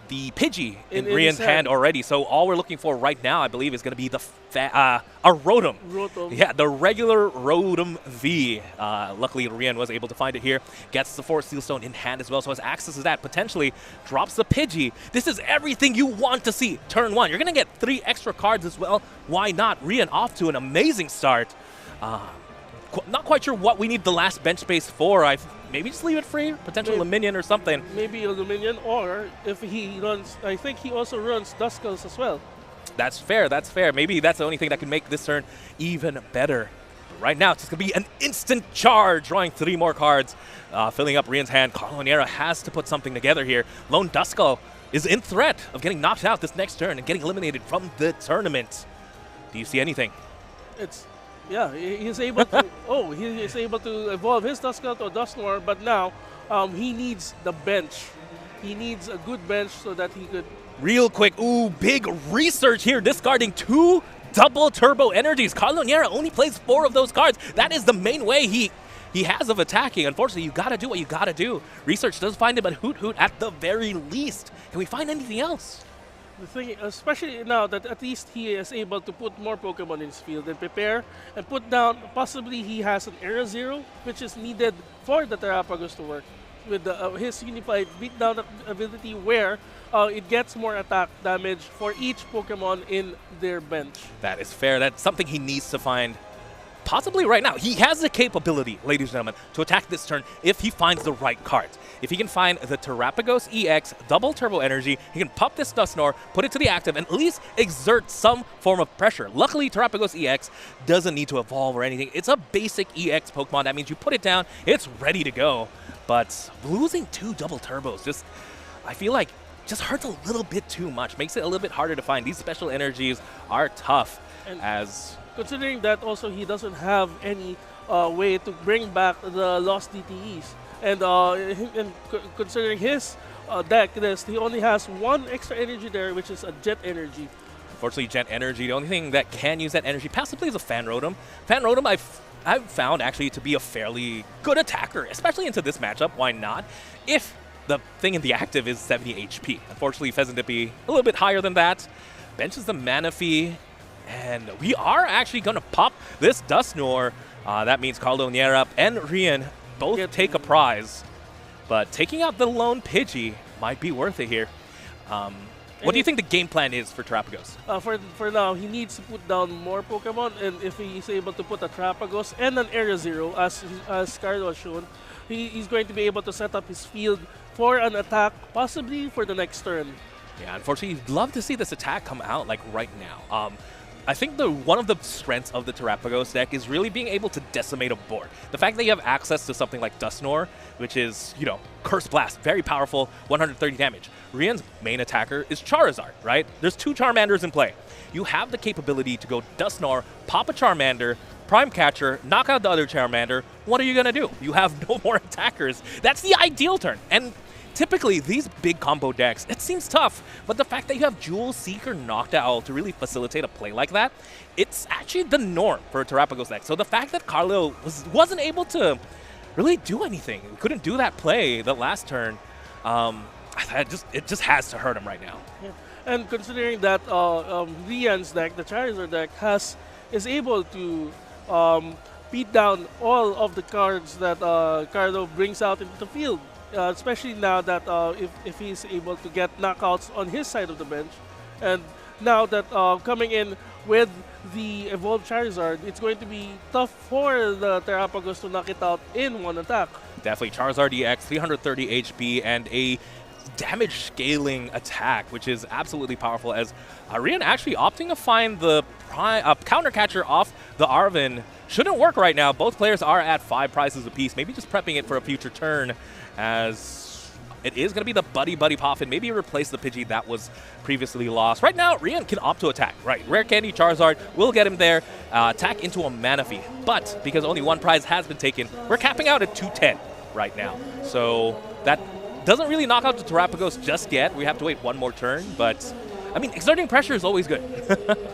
Pidgey in Rian's hand already, so all we're looking for right now, I believe, is going to be a Rotom. Yeah, the regular Rotom V. Luckily, Rian was able to find it here. Gets the Forest Seal Stone in hand as well, so has access to that. Potentially drops the Pidgey. This is everything you want to see. Turn 1. You're going to get 3 extra cards as well. Why not? Rian off to an amazing start. Not quite sure what we need the last bench space for. Maybe just leave it free, potential Luminion or something. Maybe a Luminion, or if he runs, I think he also runs Duskulls as well. That's fair, that's fair. Maybe that's the only thing that can make this turn even better. Right now, it's just going to be an instant charge, drawing 3 more cards, filling up Rian's hand. Carlo Niera has to put something together here. Lone Duskull is in threat of getting knocked out this next turn and getting eliminated from the tournament. Do you see anything? Yeah, he's able to. He is able to evolve his Duskull to a Dusknoir, but now he needs the bench. He needs a good bench so that he could. Real quick, big research here, discarding 2 double turbo energies. Carlo Niera only plays 4 of those cards. That is the main way he has of attacking. Unfortunately, you gotta do what you gotta do. Research does find him at Hoot Hoot at the very least. Can we find anything else? The thing, especially now that at least he is able to put more Pokemon in his field and prepare and put down, possibly he has an Era Zero, which is needed for the Terrapagos to work with his Unified Beatdown ability, where it gets more attack damage for each Pokemon in their bench. That is fair. That's something he needs to find possibly right now. He has the capability, ladies and gentlemen, to attack this turn if he finds the right cards. If he can find the Terrapagos EX, double Turbo Energy, he can pop this Dusknoir, put it to the active, and at least exert some form of pressure. Luckily, Terrapagos EX doesn't need to evolve or anything. It's a basic EX Pokemon. That means you put it down, it's ready to go. But losing 2 double turbos just, I feel like, just hurts a little bit too much. Makes it a little bit harder to find. These special energies are tough. And as considering that also he doesn't have any way to bring back the lost DTEs. And considering his deck list, he only has 1 extra energy there, which is a Jet Energy. Unfortunately, Jet Energy, the only thing that can use that energy passively is a Fan Rotom. Fan Rotom I've found actually to be a fairly good attacker, especially into this matchup. Why not? If the thing in the active is 70 HP. Unfortunately, Pheasantippi a little bit higher than that. Benches the Manaphy, and we are actually going to pop this Dusknoir. That means Carlo Nierup and Rian both take a prize, but taking out the lone Pidgey might be worth it here. What do you think the game plan is for Terrapagos? For now, he needs to put down more Pokemon, and if he's able to put a Terrapagos and an Area Zero, as Carlo has shown, he's going to be able to set up his field for an attack, possibly for the next turn. Yeah, unfortunately, you'd love to see this attack come out like right now. I think one of the strengths of the Terrapagos deck is really being able to decimate a board. The fact that you have access to something like Dusknoir, which is, you know, Curse Blast, very powerful, 130 damage. Rian's main attacker is Charizard, right? There's 2 Charmanders in play. You have the capability to go Dusknoir, pop a Charmander, Prime Catcher, knock out the other Charmander. What are you going to do? You have no more attackers. That's the ideal turn. And typically, these big combo decks, it seems tough, but the fact that you have Jewel, Seeker, Noctowl to really facilitate a play like that, it's actually the norm for a Terrapagos deck. So the fact that Carlo wasn't able to really do anything, couldn't do that play the last turn, it just has to hurt him right now. Yeah. And considering that Rian's deck, the Charizard deck, is able to beat down all of the cards that Carlo brings out into the field. Especially now that if he's able to get knockouts on his side of the bench. And now that coming in with the Evolved Charizard, it's going to be tough for the Terrapagos to knock it out in one attack. Definitely Charizard EX, 330 HP, and a damage scaling attack, which is absolutely powerful, as Rian actually opting to find the counter catcher off the Arven. Shouldn't work right now. Both players are at 5 prizes apiece, maybe just prepping it for a future turn, as it is going to be the Buddy Poffin. Maybe replace the Pidgey that was previously lost. Right now, Rian can opt to attack. Right, Rare Candy Charizard will get him there. Attack into a Manaphy. But because only 1 prize has been taken, we're capping out at 210 right now. So that doesn't really knock out the Terrapagos just yet. We have to wait 1 more turn, but I mean, exerting pressure is always good.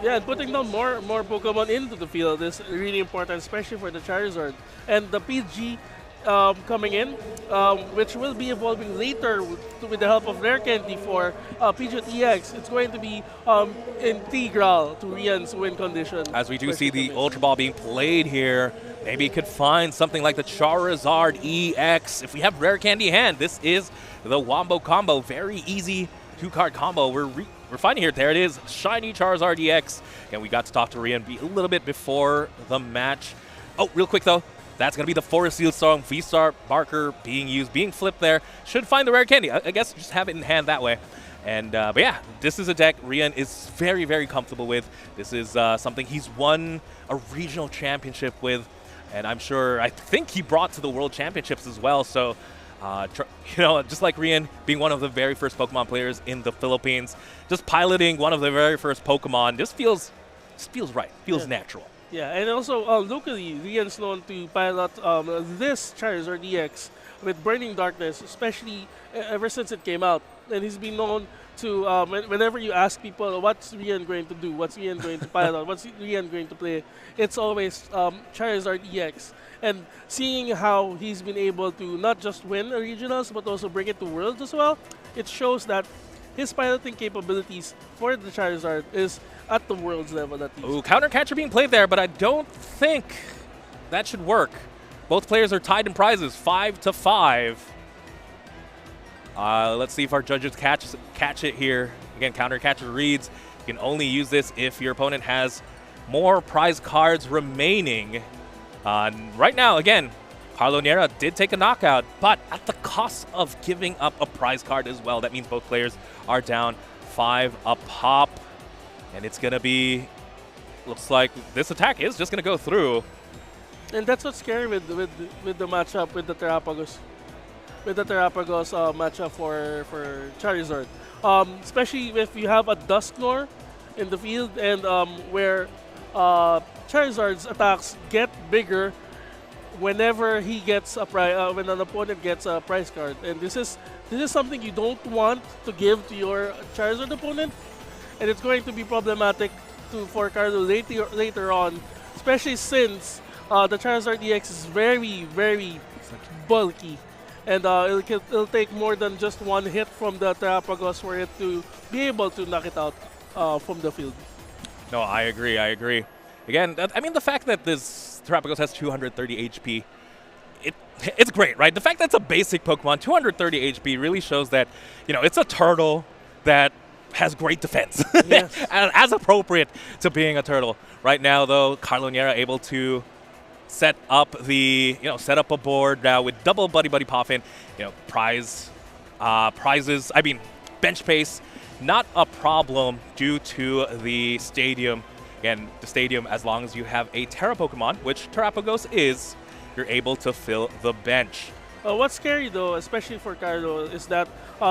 Yeah, and putting down more Pokemon into the field is really important, especially for the Charizard. And the PG coming in, which will be evolving later with the help of Rare Candy for Pidgeot EX. It's going to be integral to Rian's win condition. As we do see the Ultra Ball being played here, maybe it could find something like the Charizard EX. If we have Rare Candy hand, this is the Wombo combo. Very easy 2-card combo. We're finding here. There it is, shiny Charizard EX. And we got to talk to Rian a little bit before the match. Oh, real quick though. That's going to be the Forest Seal Storm, V-Star Barker being flipped there. Should find the Rare Candy. I guess just have it in hand that way. And but yeah, this is a deck Rian is very, very comfortable with. This is something he's won a regional championship with. And I think he brought to the World Championships as well. So, you know, just like Rian being one of the very first Pokemon players in the Philippines, just piloting one of the very first Pokemon, just feels right, feels natural. Yeah, and also locally, Rian's known to pilot this Charizard EX with Burning Darkness, especially ever since it came out. And he's been known to, whenever you ask people, what's Rian going to do? What's Rian going to pilot? What's Rian going to play? It's always Charizard EX. And seeing how he's been able to not just win regionals, but also bring it to Worlds as well, it shows that his piloting capabilities for the Charizard is at the Worlds level at least. Ooh, counter catcher being played there, but I don't think that should work. Both players are tied in prizes, 5-5. Let's see if our judges catch it here. Again, counter catcher reads, you can only use this if your opponent has more prize cards remaining. And right now, again, Carlo Niera did take a knockout, but at the cost of giving up a prize card as well. That means both players are down 5 a pop. And it's going to be, looks like this attack is just going to go through. And that's what's scary with the matchup with the Terapagos. With the Terapagos matchup for Charizard. Especially if you have a Dusknoir in the field and where Charizard's attacks get bigger whenever he gets a when an opponent gets a prize card. And this is something you don't want to give to your Charizard opponent. And it's going to be problematic for Carlo later on, especially since the Charizard EX is very, very bulky. And it'll take more than just one hit from the Terapagos for it to be able to knock it out from the field. No, I agree. Again, I mean, the fact that this Terapagos has 230 HP, it's great, right? The fact that it's a basic Pokemon, 230 HP really shows that, it's a turtle that has great defense. Yes. As appropriate to being a turtle. Right now, though, Carlo Niera able to set up a board now with double Buddy Poffin, prizes, bench pace, not a problem due to the stadium. Again, the stadium, as long as you have a Terra Pokemon, which Terapagos is, you're able to fill the bench. What's scary though, especially for Carlo, is that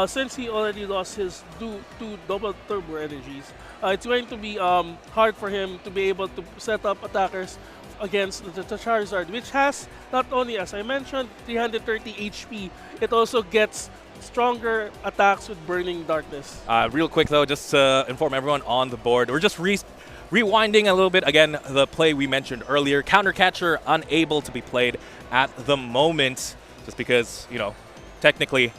since he already lost his two double turbo energies, it's going to be hard for him to be able to set up attackers against the Charizard, which has not only, as I mentioned, 330 HP, it also gets stronger attacks with Burning Darkness. Real quick though, just to inform everyone on the board, we're just rewinding a little bit. Again, the play we mentioned earlier, Counter Catcher unable to be played at the moment, just because, technically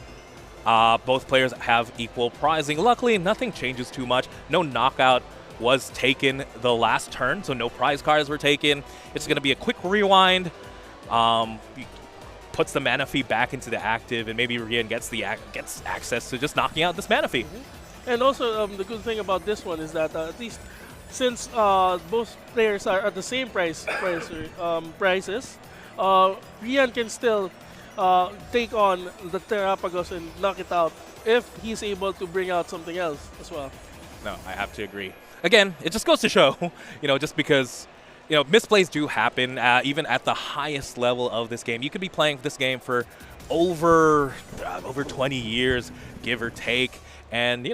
both players have equal prizing. Luckily, nothing changes too much. No knockout was taken the last turn, so no prize cards were taken. It's going to be a quick rewind. Puts the Manaphy back into the active, and maybe Rian gets access to just knocking out this Manaphy. And also, the good thing about this one is that at least since both players are at the same prices, Rian can still take on the Terapagos and knock it out if he's able to bring out something else as well. No, I have to agree. Again, it just goes to show, just because, misplays do happen even at the highest level of this game. You could be playing this game for over 20 years, give or take, and,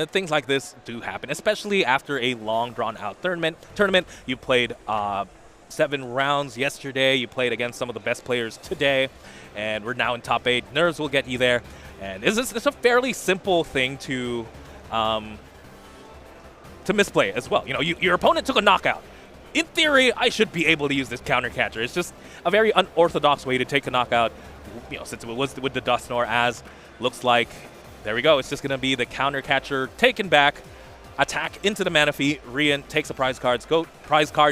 things like this do happen, especially after a long, drawn-out tournament. You played 7 rounds yesterday. You played against some of the best players today, and we're now in top 8. Nerves will get you there, and it's a fairly simple thing to misplay as well. Your opponent took a knockout. In theory, I should be able to use this Counter Catcher. It's just a very unorthodox way to take a knockout, since it was with the Dusknoir, as looks like, there we go. It's just going to be the Counter Catcher taken back, attack into the Manaphy. Rian takes a prize card,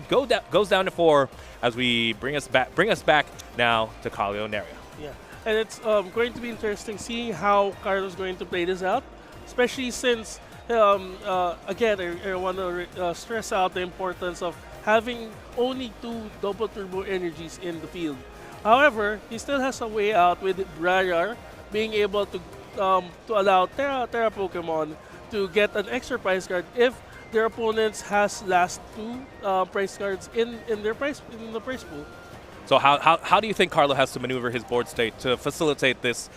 goes down to 4 as we bring us back now to Carlo Niera. Yeah, and it's going to be interesting seeing how Carlo's going to play this out, especially since, again, I want to stress out the importance of having only 2 double turbo energies in the field. However, he still has a way out with Briar being able to allow Terra Pokemon to get an extra prize card if their opponents has last 2 prize cards in the prize pool. So how do you think Carlo has to maneuver his board state to facilitate this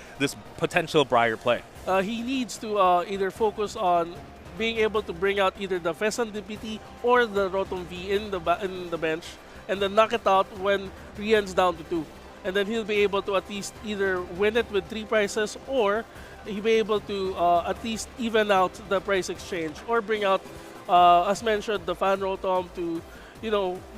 potential Briar play? He needs to either focus on being able to bring out either the Fesan DPT or the Rotom V in the bench, and then knock it out when Rian's down to 2. And then he'll be able to at least either win it with 3 prizes, or he'll be able to at least even out the prize exchange, or bring out, as mentioned, the Fan Rotom to,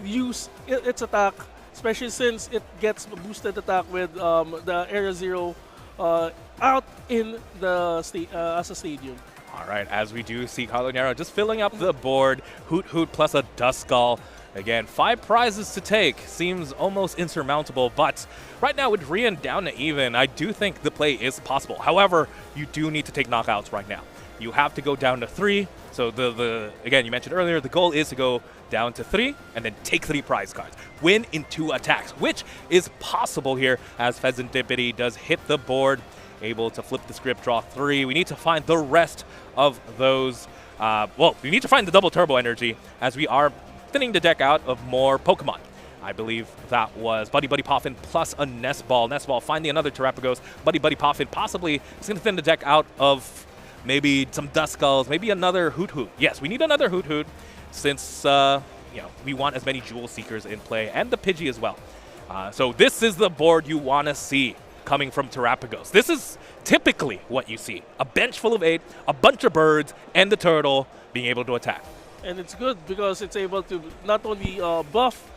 use its attack, especially since it gets boosted attack with the Area 0 out in the as a stadium. All right, as we do see Carlo Niera just filling up the board, Hoot plus a Duskull. Again, 5 prizes to take. Seems almost insurmountable, but right now with Rian down to even, I do think the play is possible. However, you do need to take knockouts right now. you have to go down to 3. So again, you mentioned earlier, the goal is to go down to 3 and then take 3 prize cards. Win in 2 attacks, which is possible here as Pheasantipity does hit the board, able to flip the script, draw 3. We need to find the rest of those. Well, we need to find the double turbo energy as we are thinning the deck out of more Pokemon. I believe that was Buddy Buddy Poffin plus a Nest Ball. Nest Ball finding another Terrapagos. Buddy Buddy Poffin possibly is going to thin the deck out of maybe some Duskulls, maybe another Hoot Hoot. Yes, we need another Hoot Hoot since we want as many Jewel Seekers in play and the Pidgey as well. So this is the board you want to see coming from Terrapagos. This is typically what you see. A bench full of 8, a bunch of birds, and the turtle being able to attack. And it's good because it's able to not only buff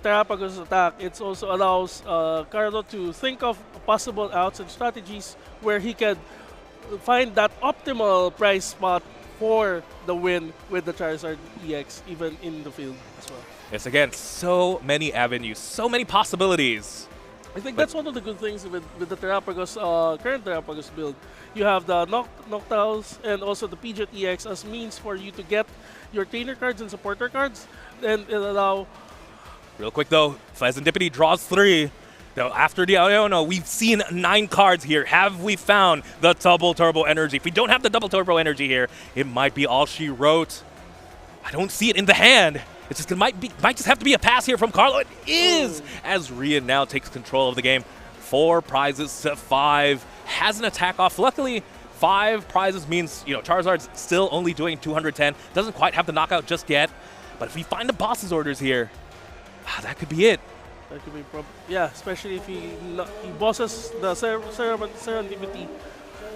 Terrapagos' attack, it also allows Carlo to think of possible outs and strategies where he can find that optimal price spot for the win with the Charizard EX, even in the field as well. Yes, again, so many avenues, so many possibilities. I think that's one of the good things with the Terrapagos, current Terrapagos build. You have the Noctowls and also the Pidgeot EX as means for you to get your trainer cards and supporter cards, and it'll allow. Real quick though, Pheasantipity draws 3. Though after the Iono, we've seen 9 cards here. Have we found the double turbo energy? If we don't have the double turbo energy here, it might be all she wrote. I don't see it in the hand. It's just might just have to be a pass here from Carlo. It is, as Rian now takes control of the game. 4 prizes to 5. Has an attack off. Luckily, 5 prizes means Charizard's still only doing 210. Doesn't quite have the knockout just yet. But if we find the boss's orders here, that could be it. That could be yeah, especially if he bosses the Serendipity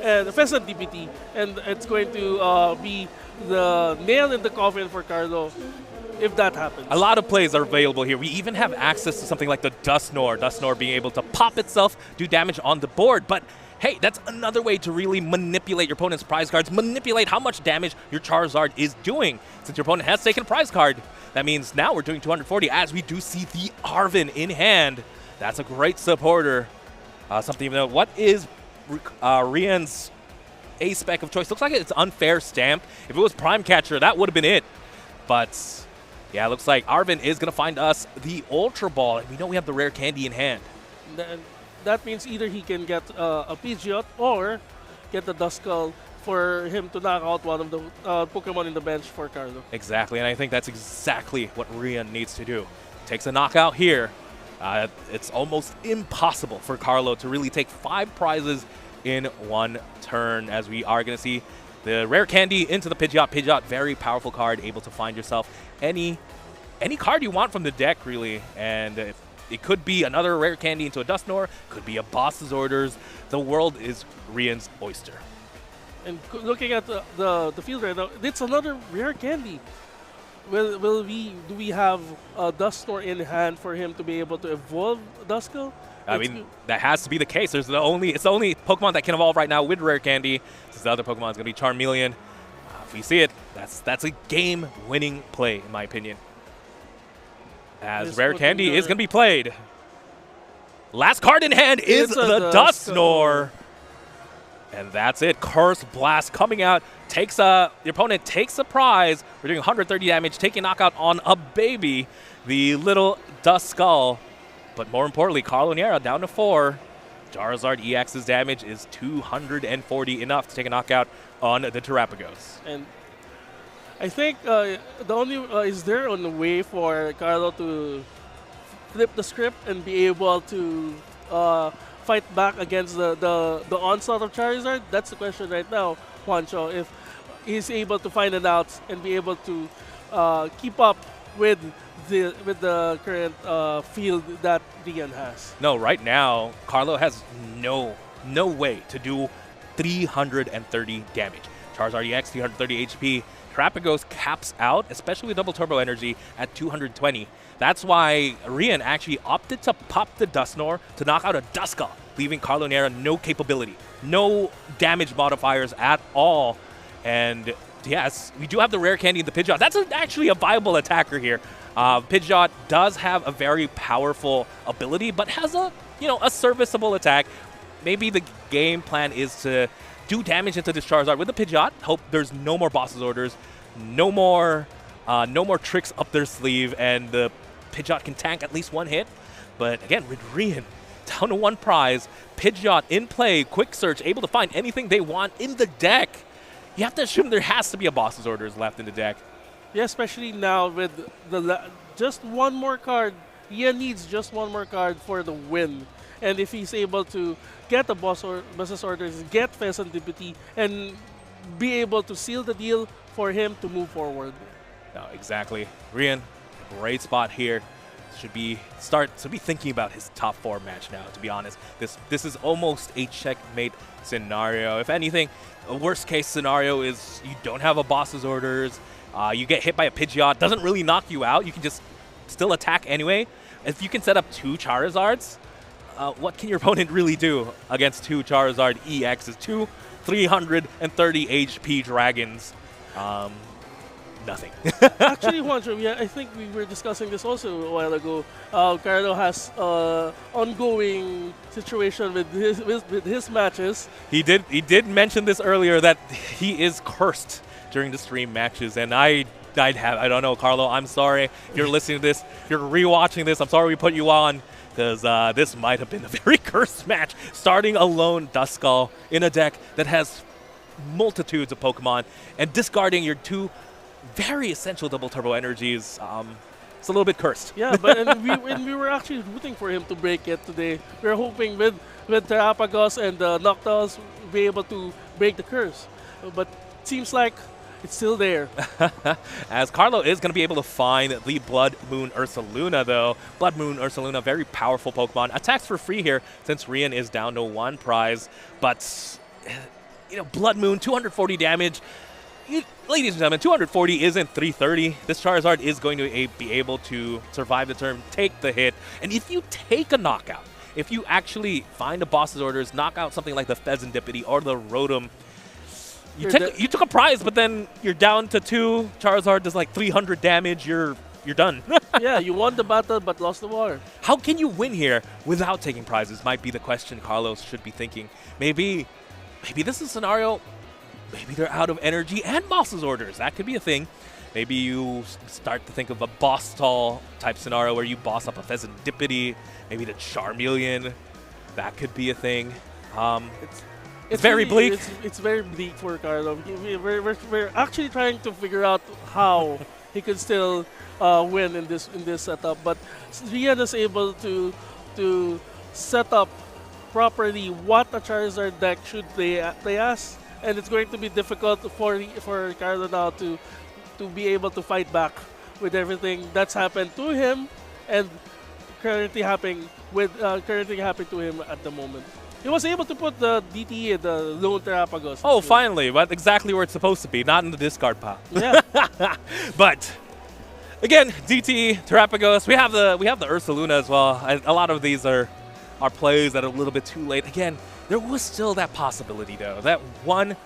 and the Pheasantipity, and it's going to be the nail in the coffin for Carlo if that happens. A lot of plays are available here. We even have access to something like the Dusknoir. Dusknoir being able to pop itself, do damage on the board. But hey, that's another way to really manipulate your opponent's prize cards, manipulate how much damage your Charizard is doing. Since your opponent has taken a prize card, that means now we're doing 240 as we do see the Arven in hand. That's a great supporter. Something, what is Rian's A-spec of choice? Looks like it's Unfair Stamp. If it was Prime Catcher, that would have been it. But yeah, it looks like Arven is going to find us the Ultra Ball, and we know we have the rare candy in hand. That means either he can get a Pidgeot or get the Duskull for him to knock out one of the Pokemon in the bench for Carlo. Exactly, and I think that's exactly what Rian needs to do. Takes a knockout here. It's almost impossible for Carlo to really take 5 prizes in one turn, as we are going to see the rare candy into the Pidgeot. Pidgeot, very powerful card, able to find yourself any card you want from the deck, really. And it could be another rare candy into a Dusknoir, could be a boss's orders. The world is Rian's oyster. And looking at the field right now, it's another rare candy. Do we have a Dusknoir in hand for him to be able to evolve Duskull? I mean, that has to be the case. It's the only Pokemon that can evolve right now with rare candy. Since the other Pokemon is going to be Charmeleon. If we see it, that's a game-winning play, in my opinion. As rare candy is going to be played. Last card in hand is the Dusknoir. And that's it. Curse Blast coming out. Your opponent takes a prize. We're doing 130 damage, taking knockout on a baby, the little Duskull. But more importantly, Carlo Niera down to 4. Charizard EX's damage is 240, enough to take a knockout on the Terrapagos. And I think the only is there on the way for Carlo to flip the script and be able to fight back against the onslaught of Charizard? That's the question right now, Juancho. If he's able to find it out and be able to keep up with the current field that Rian has. No, right now, Carlo has no way to do 330 damage. Charizard EX, 330 HP. Terrapagos caps out, especially with double turbo energy, at 220. That's why Rian actually opted to pop the Dusknoir to knock out a Duskull, leaving Carlo Niera no capability, no damage modifiers at all. And yes, we do have the rare candy in the Pidgeot. That's actually a viable attacker here. Pidgeot does have a very powerful ability, but has a serviceable attack. Maybe the game plan is to do damage into this Charizard with the Pidgeot. Hope there's no more boss's orders, no more tricks up their sleeve, and the Pidgeot can tank at least one hit. But again, with Rian down to 1 prize, Pidgeot in play, quick search, able to find anything they want in the deck. You have to assume there has to be a boss's orders left in the deck. Yeah, especially now with just one more card. Rian needs just one more card for the win. And if he's able to get the boss's orders, get Pheasant Deputy, and be able to seal the deal for him to move forward. No, exactly. Rian, great spot here. Should be thinking about his top 4 match now, to be honest. This is almost a checkmate scenario. If anything, a worst case scenario is you don't have a boss's orders, you get hit by a Pidgeot, doesn't really knock you out, you can just still attack anyway. If you can set up 2 Charizards, what can your opponent really do against 2 Charizard EXs, 2 330 HP dragons? Nothing. Actually, Juancho, yeah, I think we were discussing this also a while ago. Carlo has ongoing situation with his matches. He did mention this earlier that he is cursed during the stream matches, and I don't know, Carlo. I'm sorry if you're listening to this, if you're rewatching this. I'm sorry we put you on, because this might have been a very cursed match. Starting alone Duskull in a deck that has multitudes of Pokemon and discarding your 2 very essential double turbo energies. It's a little bit cursed. Yeah, but and we were actually rooting for him to break it today. We were hoping with Terrapagos and Noctows be able to break the curse. But it seems like it's still there. As Carlo is going to be able to find the Blood Moon Ursaluna, though. Blood Moon Ursaluna, very powerful Pokemon. Attacks for free here since Rian is down to 1 prize. But, Blood Moon, 240 damage. Ladies and gentlemen, 240 isn't 330. This Charizard is going to be able to survive the turn, take the hit. And if you take a knockout, if you actually find a boss's orders, knock out something like the Pheasant Deputy or the Rotom, you took a prize, but then you're down to 2. Charizard does like 300 damage. You're done. Yeah, you won the battle but lost the war. How can you win here without taking prizes? Might be the question Carlos should be thinking. Maybe this is a scenario. Maybe they're out of energy and boss's orders. That could be a thing. Maybe you start to think of a boss stall type scenario where you boss up a Pheasant Deputy, maybe the Charmeleon. That could be a thing. It's very bleak. It's very bleak for Carlo. We're actually trying to figure out how he could still win in this setup. But Rian is able to set up properly what a Charizard deck should play as. And it's going to be difficult for Carlo now to be able to fight back with everything that's happened to him and currently happening to him at the moment. He was able to put the DTE, the Lone Terrapagos. Oh, finally, but exactly where it's supposed to be, not in the discard pile. Yeah. But again, DTE, Terrapagos, we have the Ursaluna as well. A lot of these are plays that are a little bit too late. Again, there was still that possibility, though. That one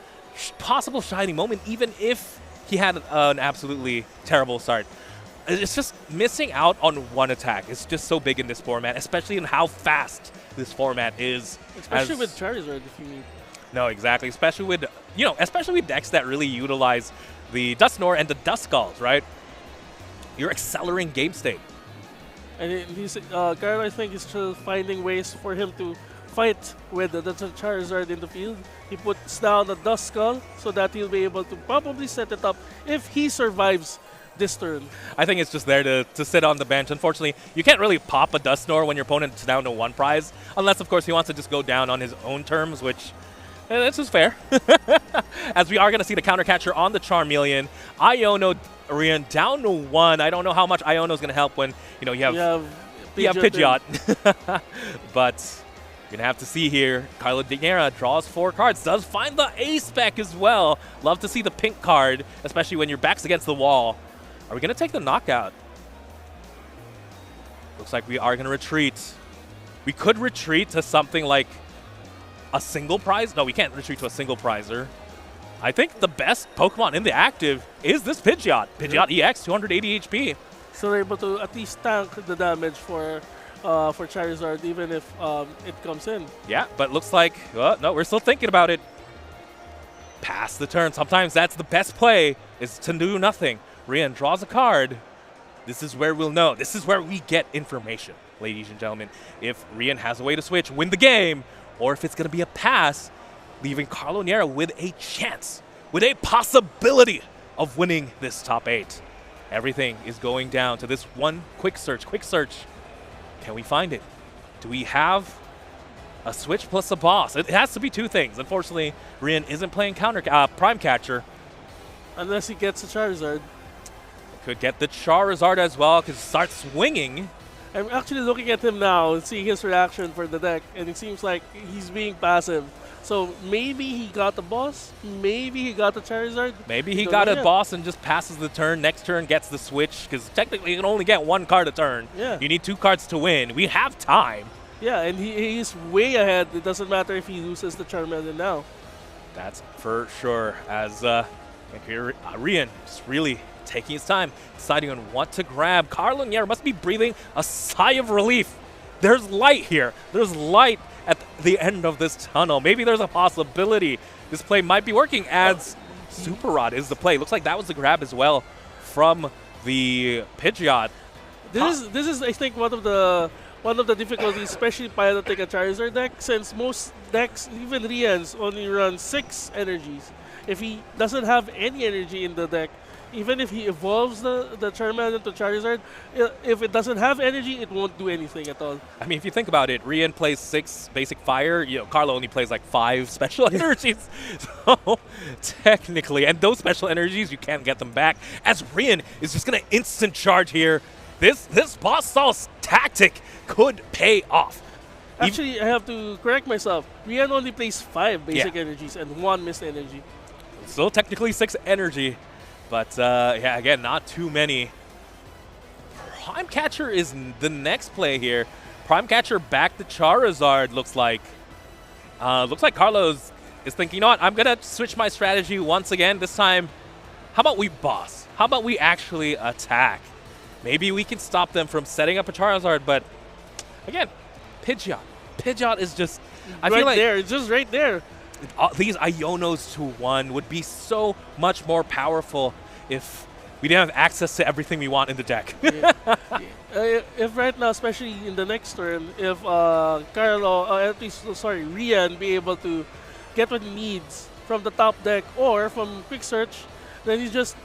possible shining moment, even if he had an absolutely terrible start. It's just missing out on one attack. It's just so big in this format, especially in how fast this format is. Especially with Charizard, if you need. No, exactly. Especially with decks that really utilize the Dusknoir and the Duskulls, right? You're accelerating game state. And Carlo, I think, is still finding ways for him to fight with the Charizard in the field. He puts down the Duskull so that he'll be able to probably set it up if he survives this turn. I think it's just there to sit on the bench. Unfortunately, you can't really pop a Dusknoir when your opponent's down to 1 prize, unless, of course, he wants to just go down on his own terms, which this is fair. As we are going to see the counter catcher on the Charmeleon. Iono Rian down to 1. I don't know how much Iono is going to help when you have Pidgeot. But you're going to have to see here. Carlo Dinera draws 4 cards. Does find the ace spec as well. Love to see the pink card, especially when your back's against the wall. Are we going to take the knockout? Looks like we are going to retreat. We could retreat to something like a single prize. No, we can't retreat to a single prizer. I think the best Pokemon in the active is this Pidgeot. Pidgeot EX, 280 HP. So they're able to at least tank the damage for Charizard, even if it comes in. Yeah, but looks like, no, we're still thinking about it. pass the turn. Sometimes that's the best play, is to do nothing. Rian draws a card. This is where we'll know. This is where we get information, ladies and gentlemen. If Rian has a way to switch, win the game, or if it's going to be a pass, leaving Carlo Niera with a chance, with a possibility of winning this top 8. Everything is going down to this one quick search. Quick search. Can we find it? Do we have a switch plus a boss? It has to be two things. Unfortunately, Rian isn't playing Prime Catcher. Unless he gets a Charizard. Could get the Charizard as well, because start swinging. I'm actually looking at him now and seeing his reaction for the deck, and it seems like he's being passive. So maybe he got the boss, maybe he got the Charizard. Maybe he got a boss and just passes the turn. Next turn gets the switch, because technically you can only get one card a turn. Yeah. You need 2 cards to win. We have time. Yeah, and he's way ahead. It doesn't matter if he loses the Charmander now. That's for sure. As Rian just really taking his time, deciding on what to grab. Carlo Niera must be breathing a sigh of relief. There's light here. There's light at the end of this tunnel. Maybe there's a possibility this play might be working, as Super Rod is the play. Looks like that was the grab as well from the Pidgeot. This is I think one of the difficulties, especially piloting a Charizard deck, since most decks, even Rian's, only run 6 energies. If he doesn't have any energy in the deck, even if he evolves the Charmander to Charizard, if it doesn't have energy, it won't do anything at all. I mean, if you think about it, Rian plays 6 basic fire. You know, Carlo only plays like 5 special energies. So technically, and those special energies, you can't get them back. As Rian is just going to instant charge here. This boss stall's tactic could pay off. Actually, I have to correct myself. Rian only plays 5 basic energies and 1 missed energy. Still technically 6 energy. But, yeah, again, not too many. Prime Catcher is the next play here. Prime Catcher back to Charizard, looks like. Looks like Carlos is thinking, you know what, I'm going to switch my strategy once again. This time, how about we boss? How about we actually attack? Maybe we can stop them from setting up a Charizard, but, again, Pidgeot. Pidgeot is just... I feel like there, it's just right there. These Ionos to 1 would be so much more powerful if we didn't have access to everything we want in the deck. If right now, especially in the next turn, if Rian be able to get what he needs from the top deck or from Quick Search, then he's just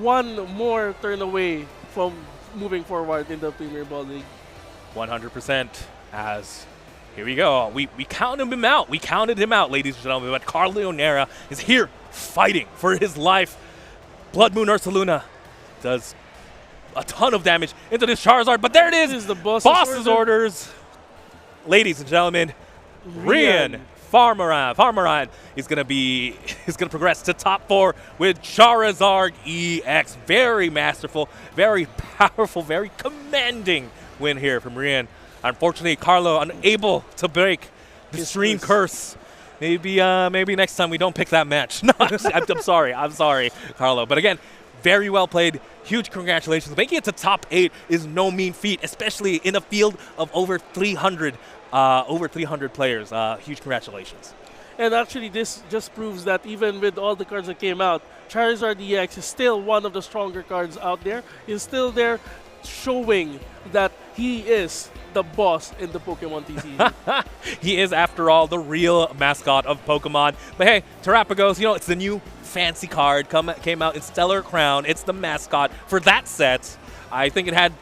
1 more turn away from moving forward in the Premier Ball League. 100%. As here we go. We counted him out. We counted him out, ladies and gentlemen. But Carlo Niera is here fighting for his life. Blood Moon Ursaluna does a ton of damage into this Charizard. But there it is. This is the boss's orders. Ladies and gentlemen, Rian Farmaran is gonna progress to top 4 with Charizard EX. Very masterful, very powerful, very commanding win here from Rian. Unfortunately, Carlo unable to break the stream curse. Maybe next time we don't pick that match. No, I'm sorry, Carlo. But again, very well played. Huge congratulations. Making it to top 8 is no mean feat, especially in a field of over 300 players. Huge congratulations. And actually, this just proves that even with all the cards that came out, Charizard EX is still one of the stronger cards out there. He's still there, showing that he is the boss in the Pokemon TCG. He is, after all, the real mascot of Pokemon. But hey, Terrapagos, you know, it's the new fancy card. Came out in Stellar Crown. It's the mascot for that set. I think it had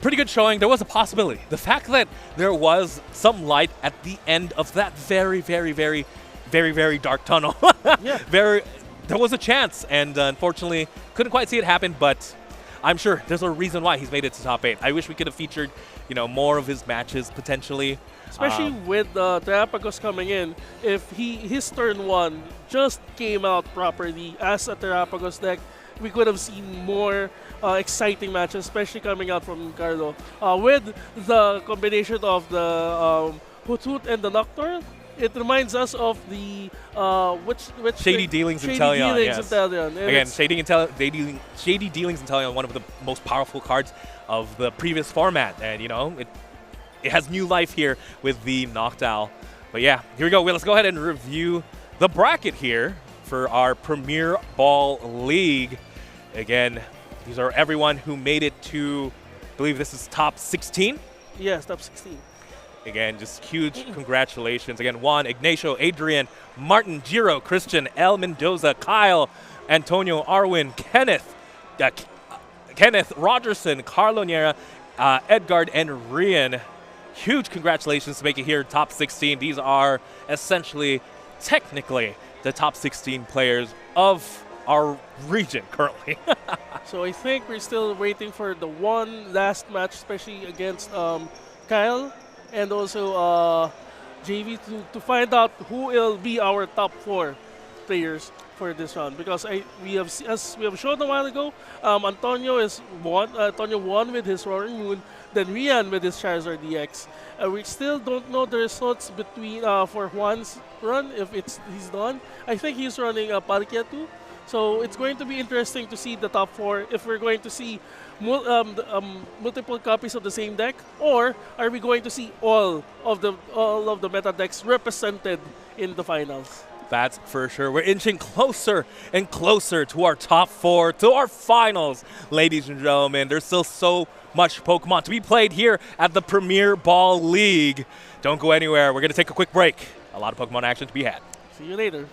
pretty good showing. There was a possibility. The fact that there was some light at the end of that very, very, very, very, very dark tunnel. Yeah. There was a chance, and unfortunately, couldn't quite see it happen, but I'm sure there's a reason why he's made it to top 8. I wish we could have featured, you know, more of his matches potentially. Especially with Terrapagos coming in, if his turn 1 just came out properly as a Terrapagos deck, we could have seen more exciting matches, especially coming out from Carlo. With the combination of the Hoot and the Nocturne, it reminds us of the which Shady Dealings in Teleon. Yes. Again, Shady Dealings in Teleon, one of the most powerful cards of the previous format, and you know it has new life here with the Noctowl. But yeah, here we go. Well, let's go ahead and review the bracket here for our Premier Ball League. Again, these are everyone who made it to, I believe this is top 16. Yes, top 16. Again, just huge congratulations. Again, Juan, Ignacio, Adrian, Martin, Giro, Christian, El Mendoza, Kyle, Antonio, Arwin, Kenneth, Rogerson, Carlo Niera, Edgard, and Rian. Huge congratulations to make it here top 16. These are essentially, technically, the top 16 players of our region currently. So I think we're still waiting for the one last match, especially against Kyle and also JV to find out who will be our top 4 players for this round. Because as we have shown a while ago, Antonio won with his Roaring Moon, then Rian with his Charizard DX. We still don't know the results between for Juan's run, if he's done. I think he's running Palkia too. So it's going to be interesting to see the top 4, if we're going to see multiple copies of the same deck, or are we going to see all of the meta decks represented in the finals. That's for sure. We're inching closer and closer to our top 4, to our finals, ladies and gentlemen. There's still so much Pokemon to be played here at the Premier Ball League. Don't go anywhere. We're going to take a quick break. A lot of Pokemon action to be had. See you later.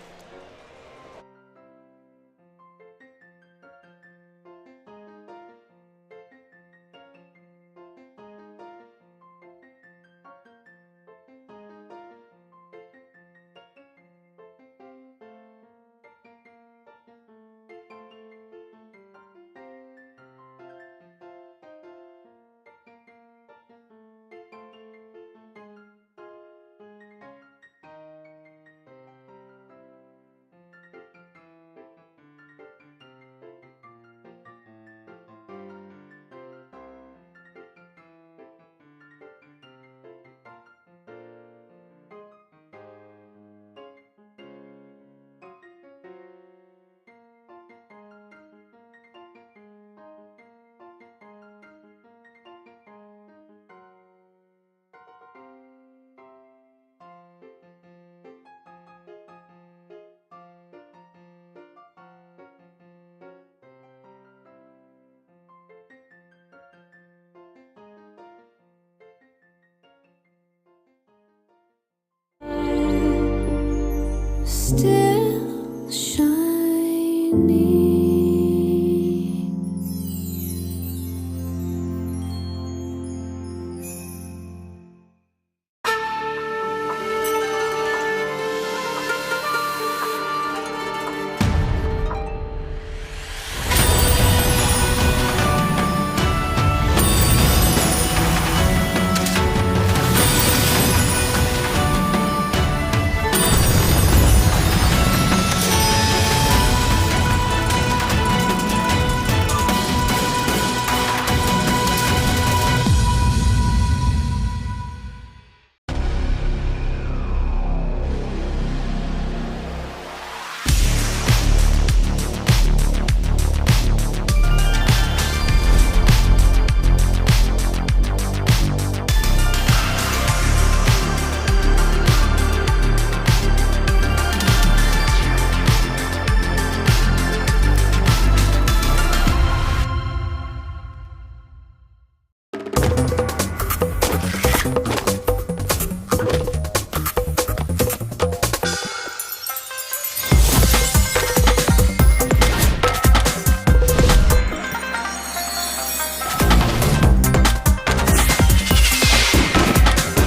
Still shining.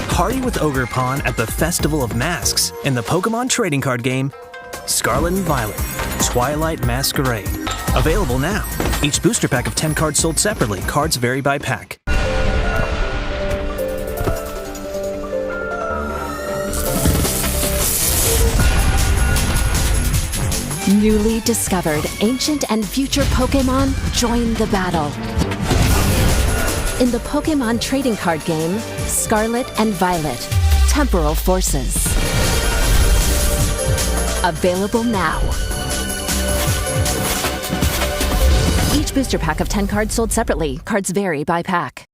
Party with Ogre Pawn at the Festival of Masks in the Pokémon trading card game Scarlet and Violet, Twilight Masquerade. Available now. Each booster pack of 10 cards sold separately. Cards vary by pack. Newly discovered ancient and future Pokémon join the battle. In the Pokémon trading card game, Scarlet and Violet, Temporal Forces. Available now. Each booster pack of 10 cards sold separately. Cards vary by pack.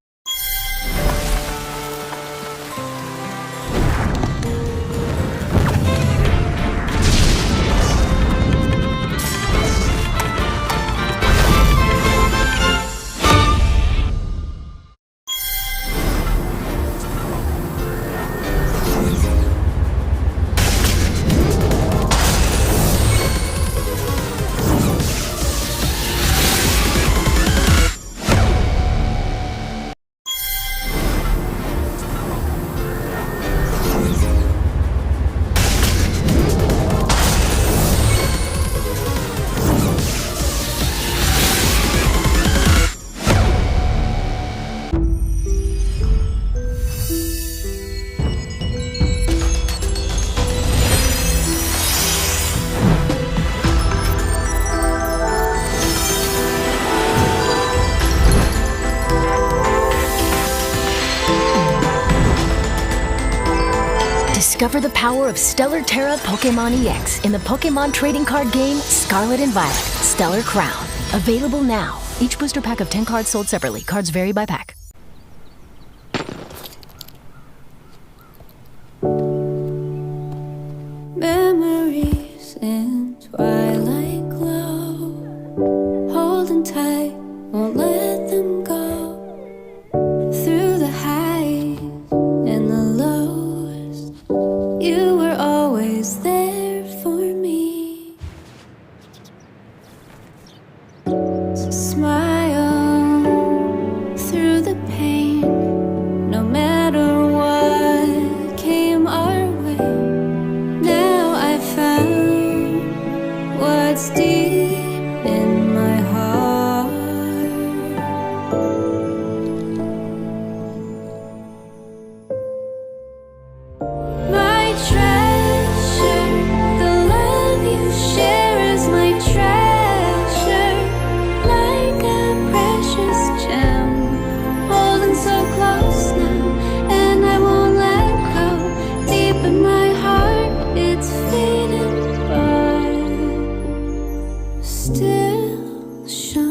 Discover the power of Stellar Terra Pokémon EX in the Pokémon trading card game Scarlet and Violet, Stellar Crown. Available now. Each booster pack of 10 cards sold separately. Cards vary by pack. Memories in twilight glow, holding tight, won't let them go. Through the highs and the lows, you were always there for me. So smile through the pain, no matter what came our way. Now I found what's deep in my heart. My treasure, the love you share is my treasure. Like a precious gem, holding so close now, and I won't let go. Deep in my heart, it's fading, but still shining.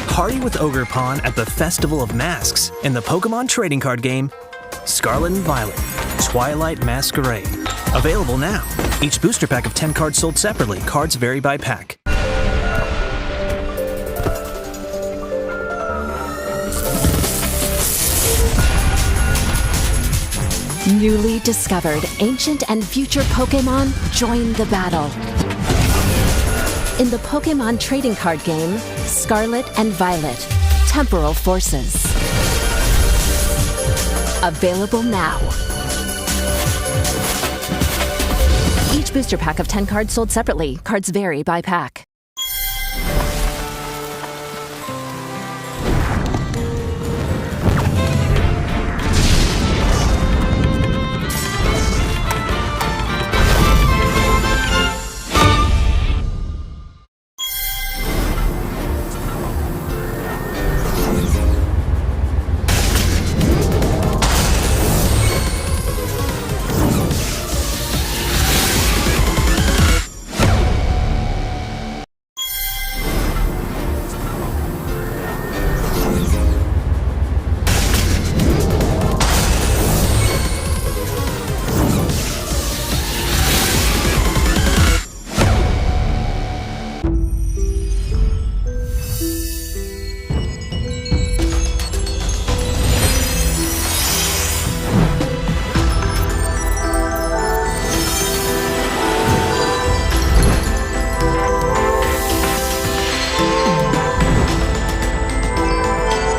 Party with Ogre Pawn at the Festival of Masks in the Pokémon trading card game Scarlet and Violet, Twilight Masquerade. Available now. Each booster pack of 10 cards sold separately. Cards vary by pack. Newly discovered ancient and future Pokémon join the battle. In the Pokémon trading card game, Scarlet and Violet, Temporal Forces. Available now. Each booster pack of 10 cards sold separately. Cards vary by pack.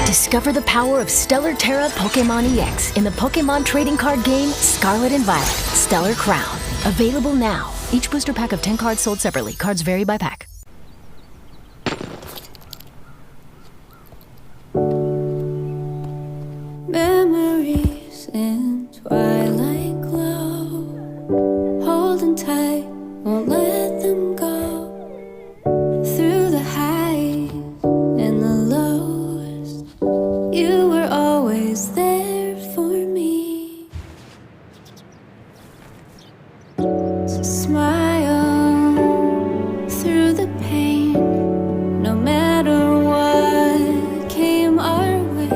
Discover the power of Stellar Terra Pokémon EX in the Pokémon trading card game Scarlet and Violet, Stellar Crown. Available now. Each booster pack of 10 cards sold separately. Cards vary by pack. Memories in twilight glow, holding tight, won't let them go. Through the highs smile through the pain, no matter what came our way.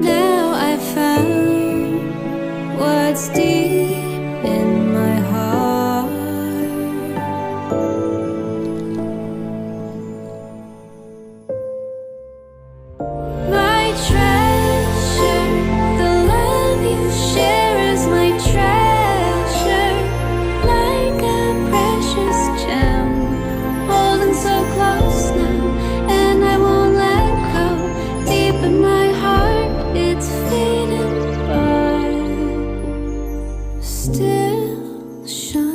Now I found what's deep in my heart. My treasure, the love you share is my treasure, like a precious gem, holding so close now, and I won't let go. Deep in my heart, it's fading, but still shining.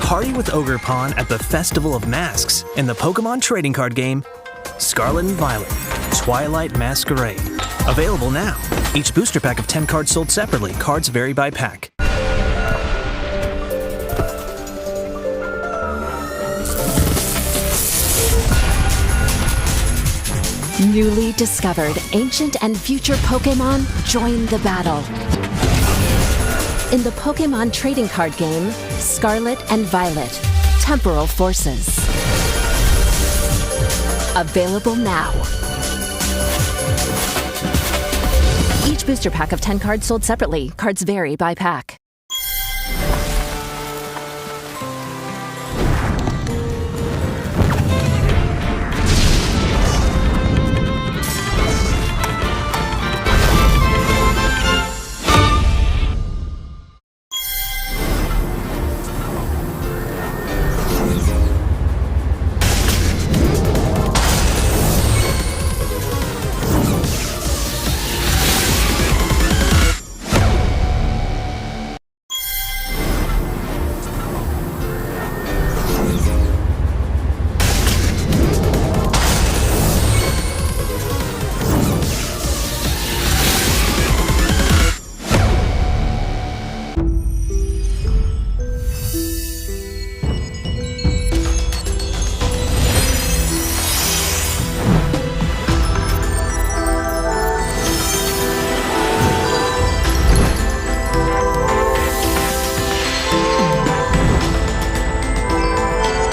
Party with Ogre Pawn at the Festival of Masks in the Pokémon trading card game Scarlet and Violet, Twilight Masquerade. Available now. Each booster pack of 10 cards sold separately. Cards vary by pack. Newly discovered ancient and future Pokémon join the battle. In the Pokémon trading card game, Scarlet and Violet, Temporal Forces. Available now. Each booster pack of 10 cards sold separately. Cards vary by pack.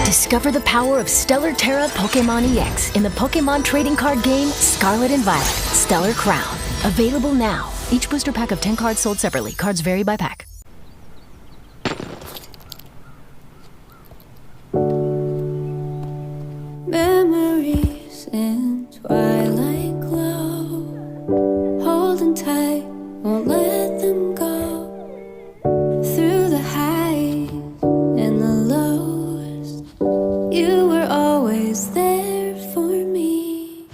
Discover the power of Stellar Terra Pokémon EX in the Pokémon trading card game Scarlet and Violet, Stellar Crown. Available now. Each booster pack of 10 cards sold separately. Cards vary by pack. Memories in twilight glow, holding tight, won't let them go. Through the highs and the lows, you were always there for me.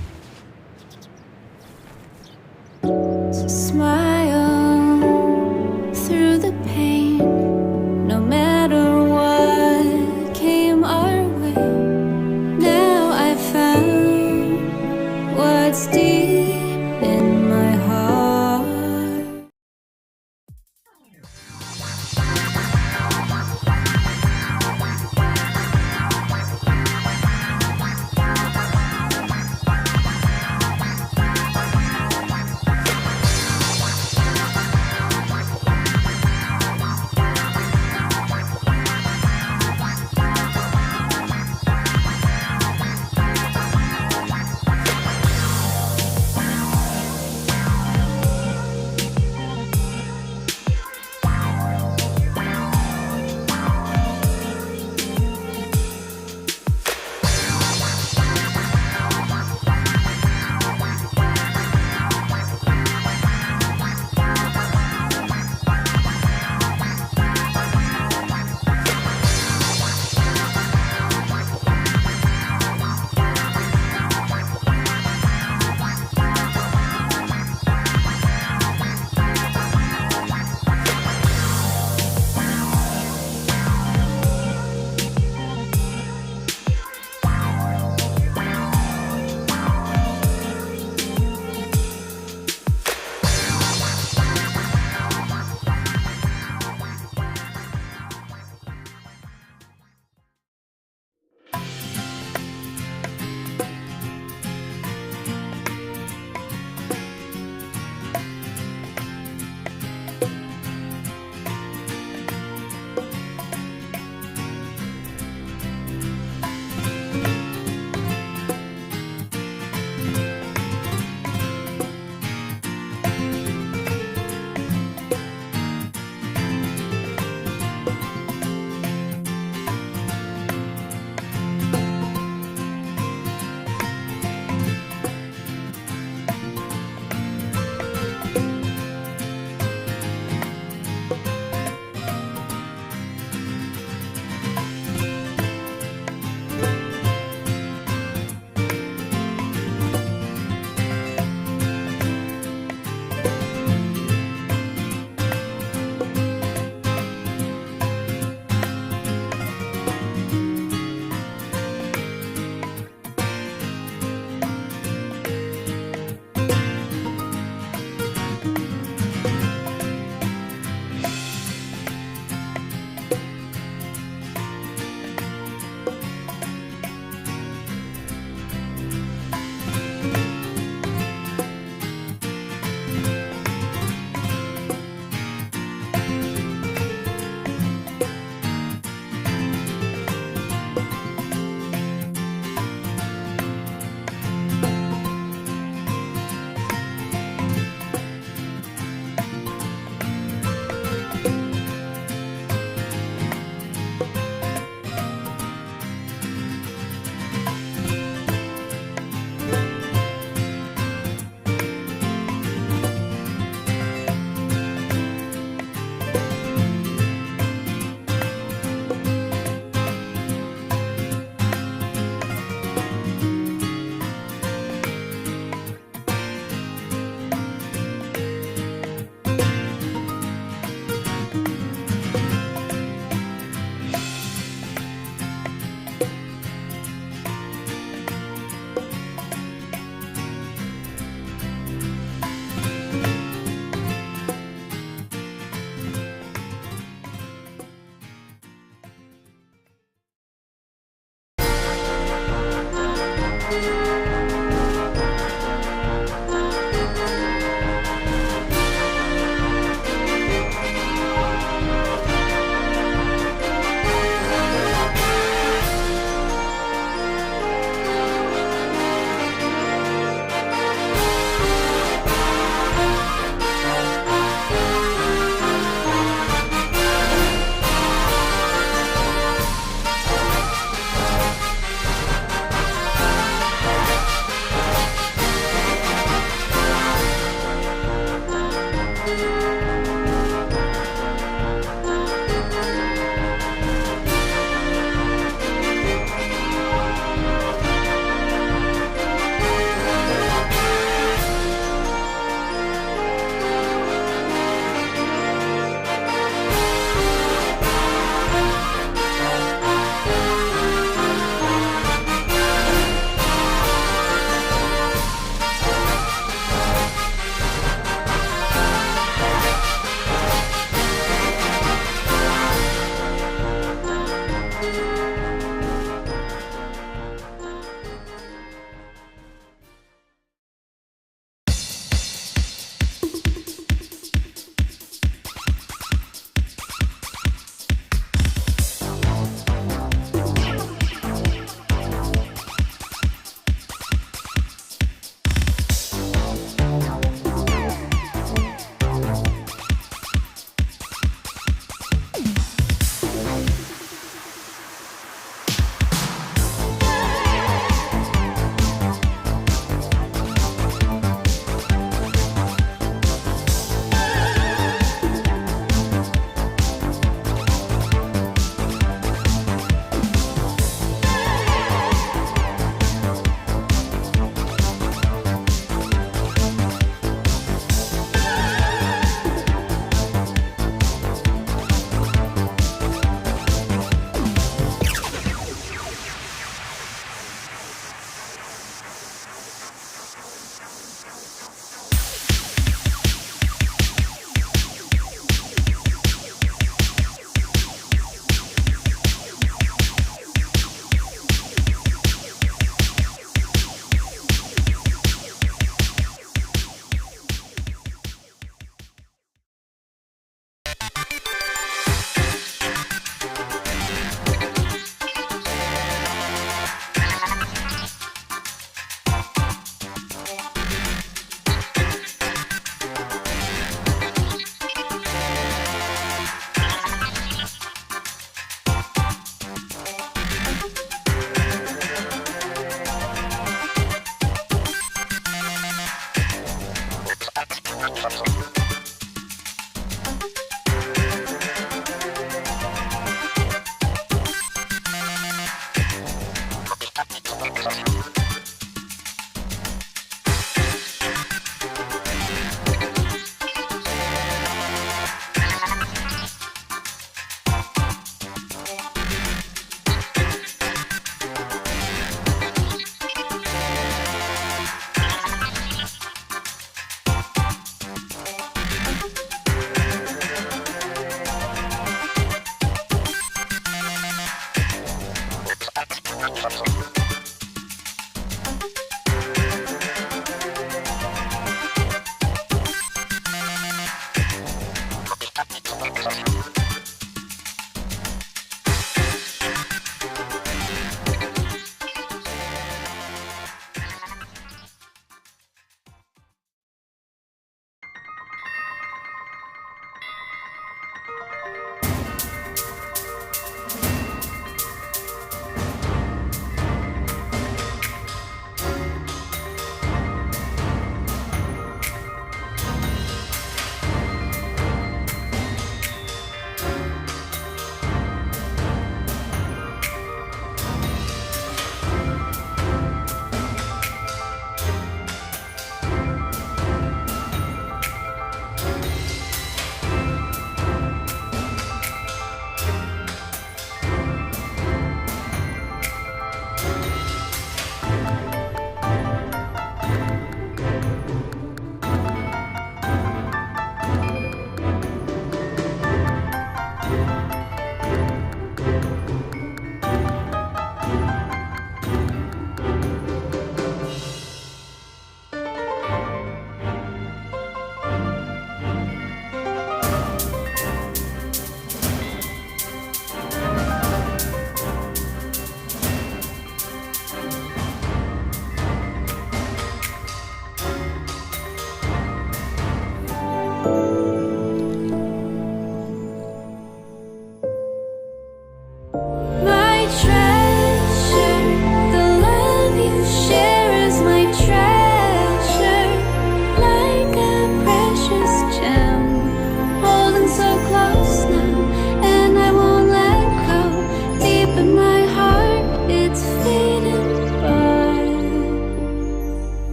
So smile through the pain, no matter what came our way. Now I found what's deep in my heart.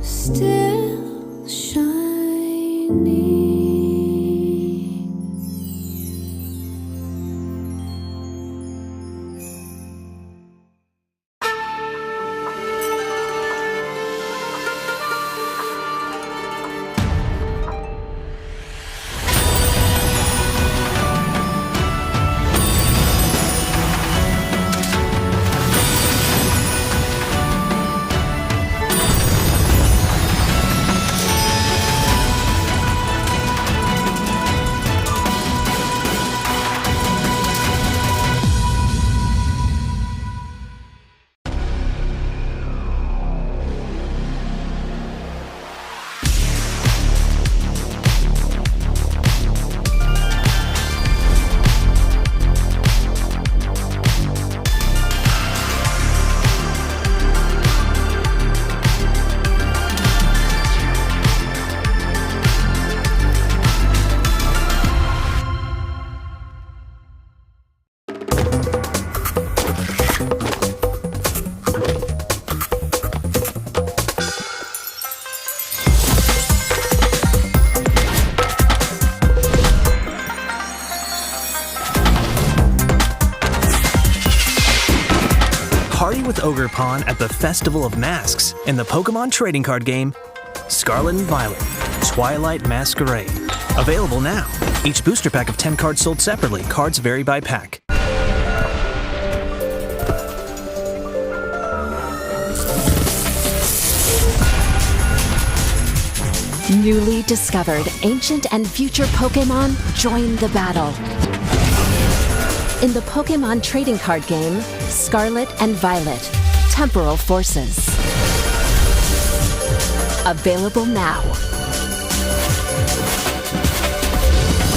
still shining. Party with Ogre Pawn at the Festival of Masks in the Pokémon trading card game Scarlet and Violet, Twilight Masquerade. Available now. Each booster pack of 10 cards sold separately. Cards vary by pack. Newly discovered ancient and future Pokémon join the battle. In the Pokémon trading card game, Scarlet and Violet, Temporal Forces. Available now.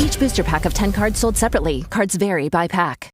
Each booster pack of 10 cards sold separately. Cards vary by pack.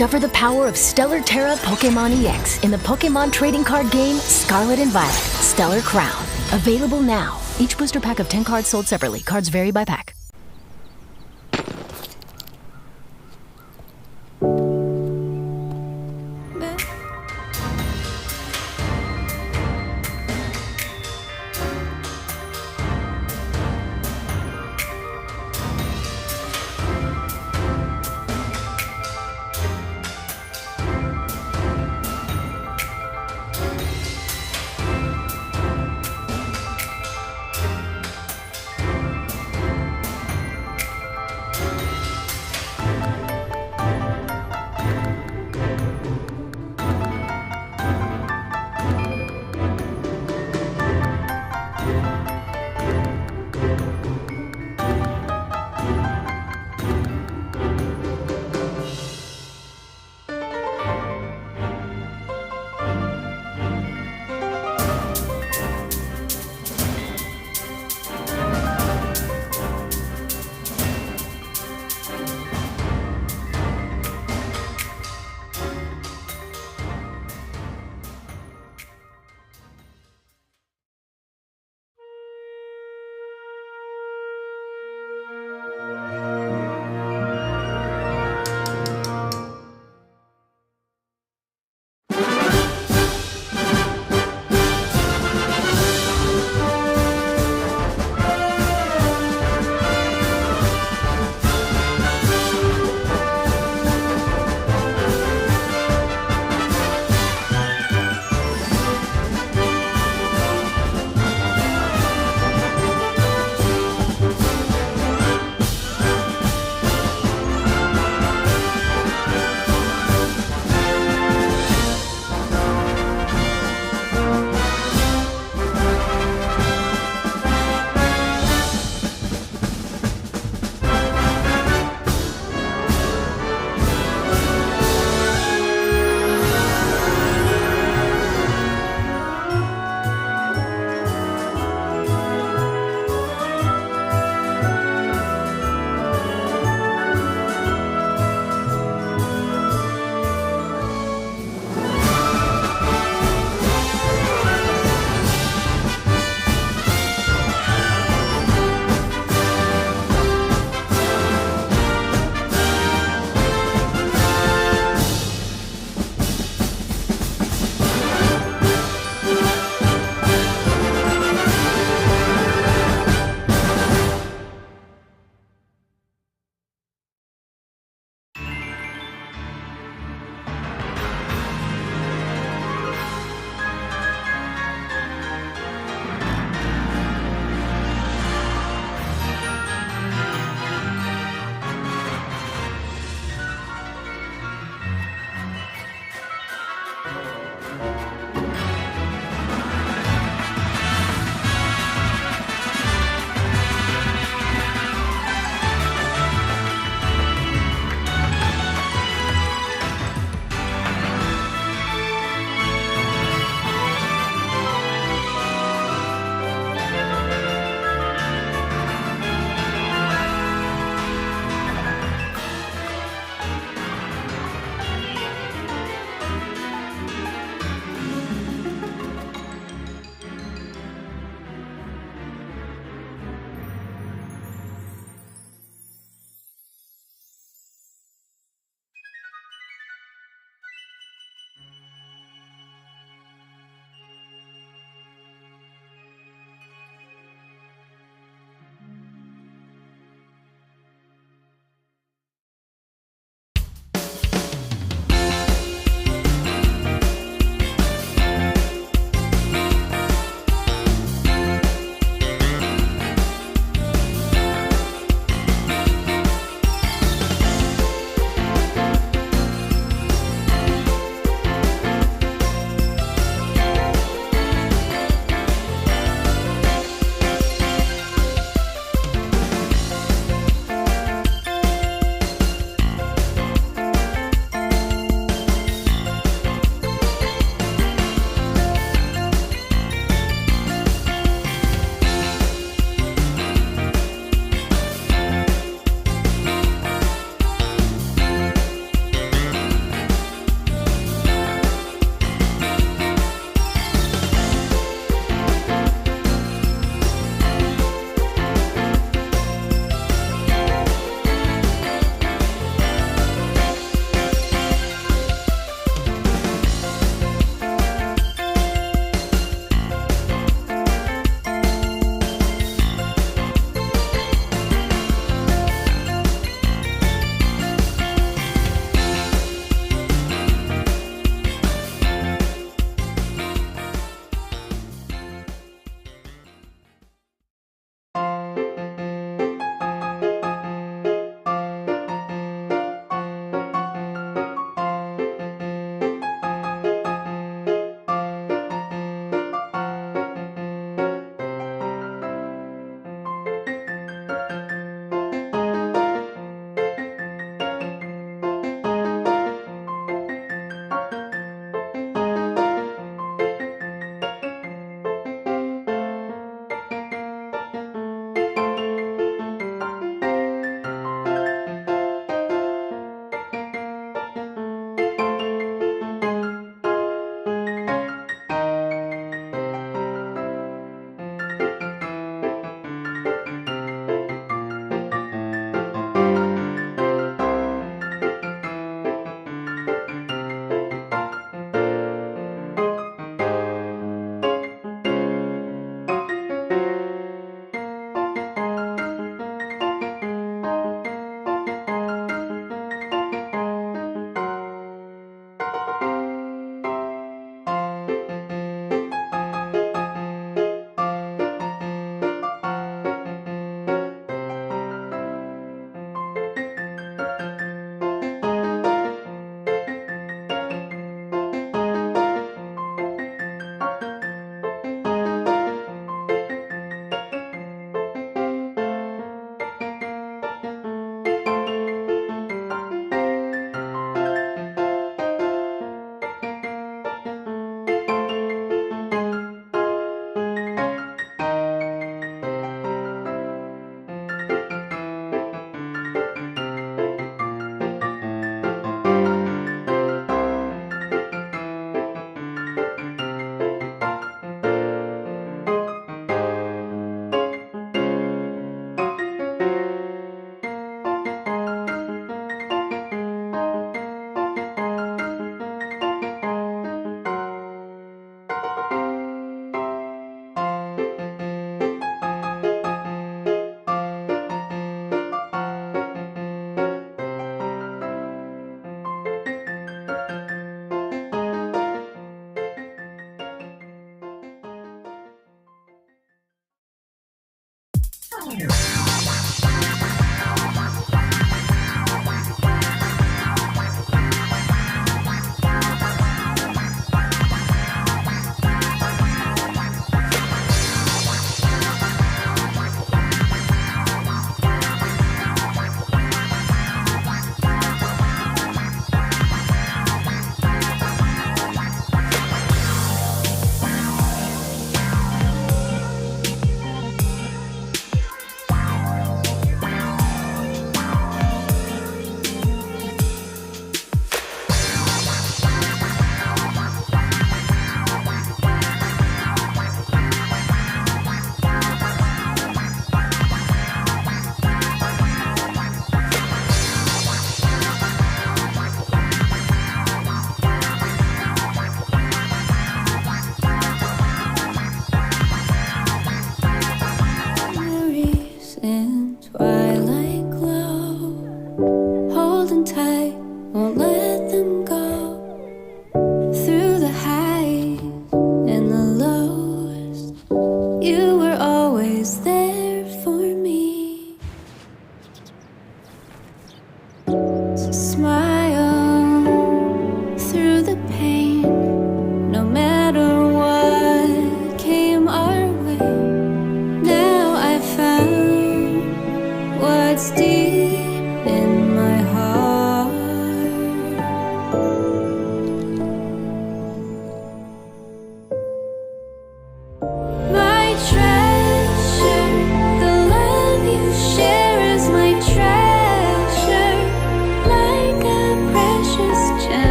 Discover the power of Stellar Terra Pokémon EX in the Pokémon trading card game Scarlet and Violet, Stellar Crown. Available now. Each booster pack of 10 cards sold separately. Cards vary by pack.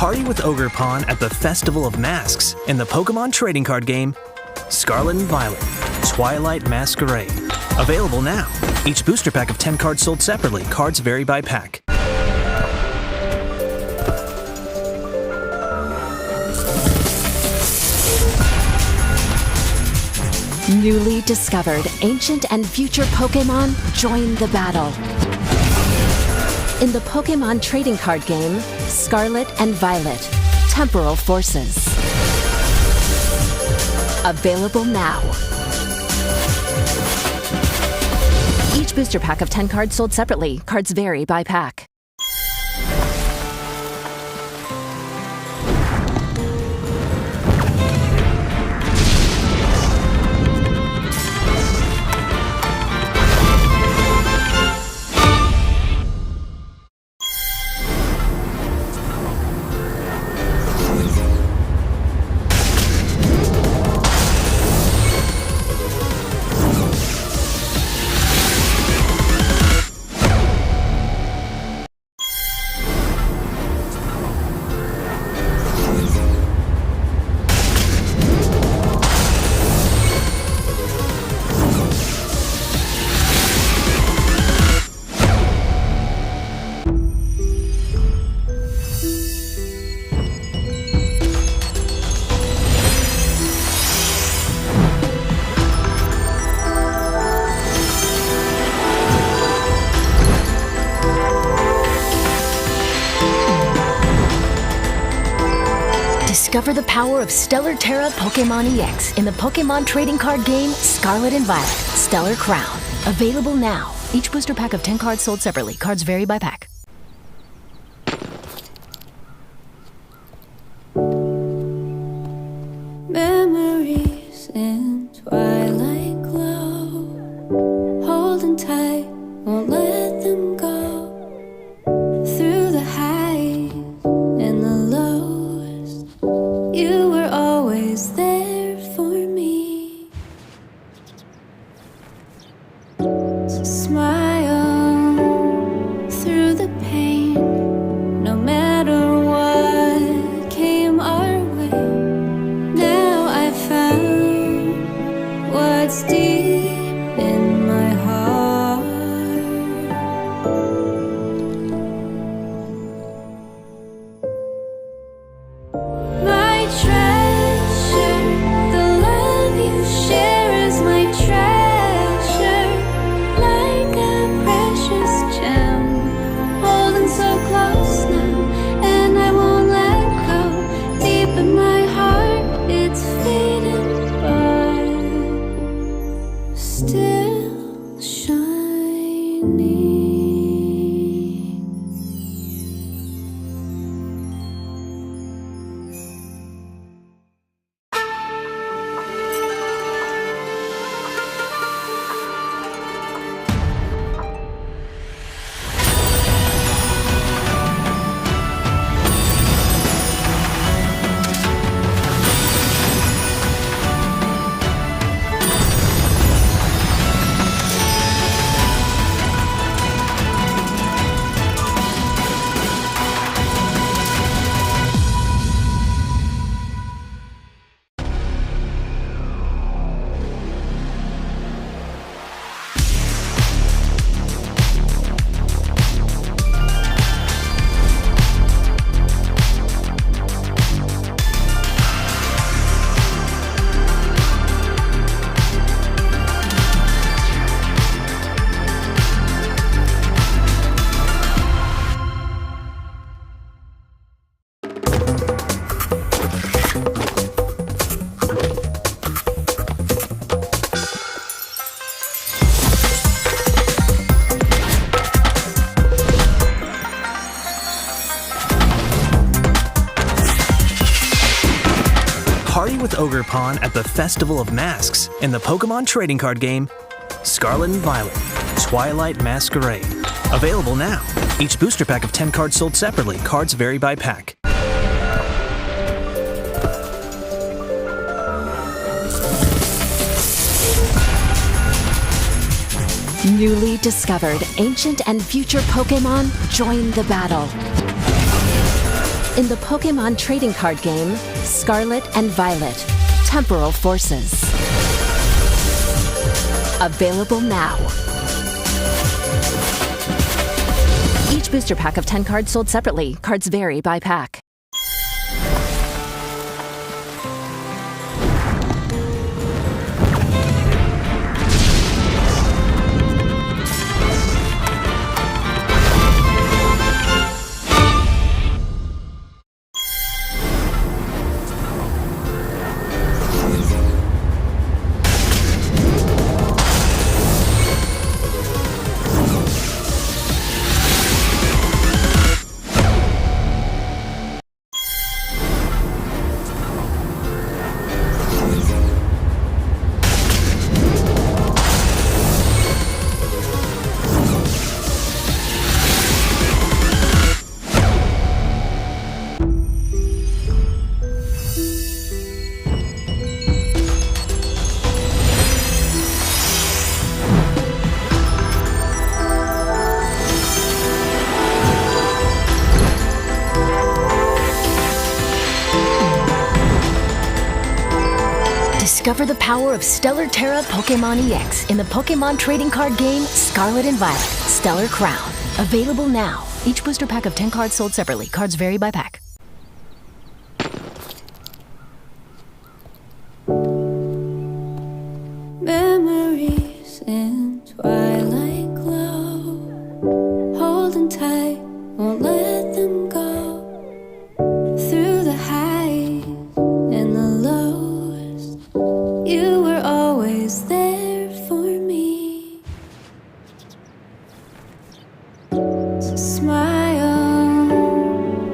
Party with Ogre Pawn at the Festival of Masks in the Pokémon trading card game Scarlet and Violet, Twilight Masquerade. Available now. Each booster pack of 10 cards sold separately. Cards vary by pack. Newly discovered ancient and future Pokémon join the battle. In the Pokémon trading card game, Scarlet and Violet, Temporal Forces. Available now. Each booster pack of 10 cards sold separately. Cards vary by pack. Discover the power of Stellar Terra Pokémon EX in the Pokémon trading card game Scarlet and Violet, Stellar Crown. Available now. Each booster pack of 10 cards sold separately. Cards vary by pack. Memories in twilight glow, holding tight, won't let them go. Through the highs and the lows, you were always there for me. So smile through the pain, no matter what came our way. Now I found what's deep in my heart. My treasure, the love you share is my treasure, like a precious gem, holding so close now, and I won't let go. Deep in my heart, it's fading, but still shining. Party with Ogre Pawn at the Festival of Masks in the Pokémon trading card game Scarlet and Violet, Twilight Masquerade. Available now. Each booster pack of 10 cards sold separately. Cards vary by pack. Newly discovered ancient and future Pokémon join the battle. In the Pokémon trading card game, Scarlet and Violet, Temporal Forces. Available now. Each booster pack of 10 cards sold separately. Cards vary by pack. Discover the power of Stellar Terra Pokémon EX in the Pokémon trading card game Scarlet and Violet, Stellar Crown. Available now. Each booster pack of 10 cards sold separately. Cards vary by pack. Memories in twilight glow, holding tight, won't let them go. Through the highs and the lows, you were always there for me. To smile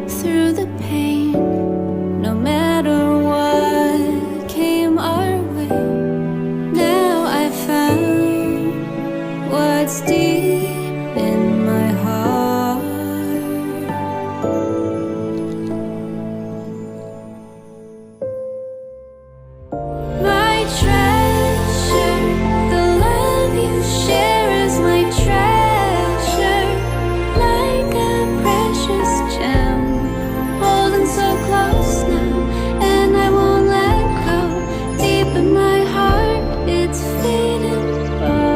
through the pain, no matter what came our way. Now I found what's deep in my heart. My treasure, the love you share is my treasure, like a precious gem, holding so close now, and I won't let go. Deep in my heart, it's fading by.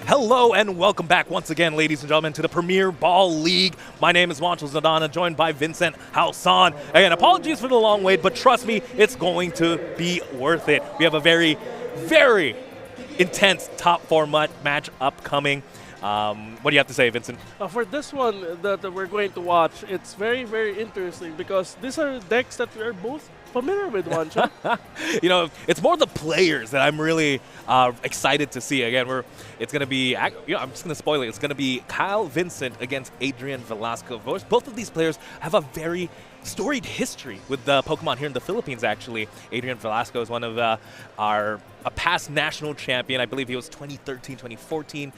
Hello and welcome back once again, ladies and gentlemen, to the Premier Ball League. My name is Wanchel Zadana, joined by Vincent Hausan. Again, apologies for the long wait, but trust me, it's going to be worth it. We have a very, very intense top four match upcoming. What do you have to say, Vincent? For this one that we're going to watch, it's very, very interesting because these are decks that are both familiar with one, Chum. You know, it's more the players that I'm really excited to see. Again, it's going to be, I'm just going to spoil it. It's going to be Kyle Vincent against Adrian Velasco. Both of these players have a very storied history with Pokemon here in the Philippines, actually. Adrian Velasco is one of a past national champion. I believe he was 2013, 2014.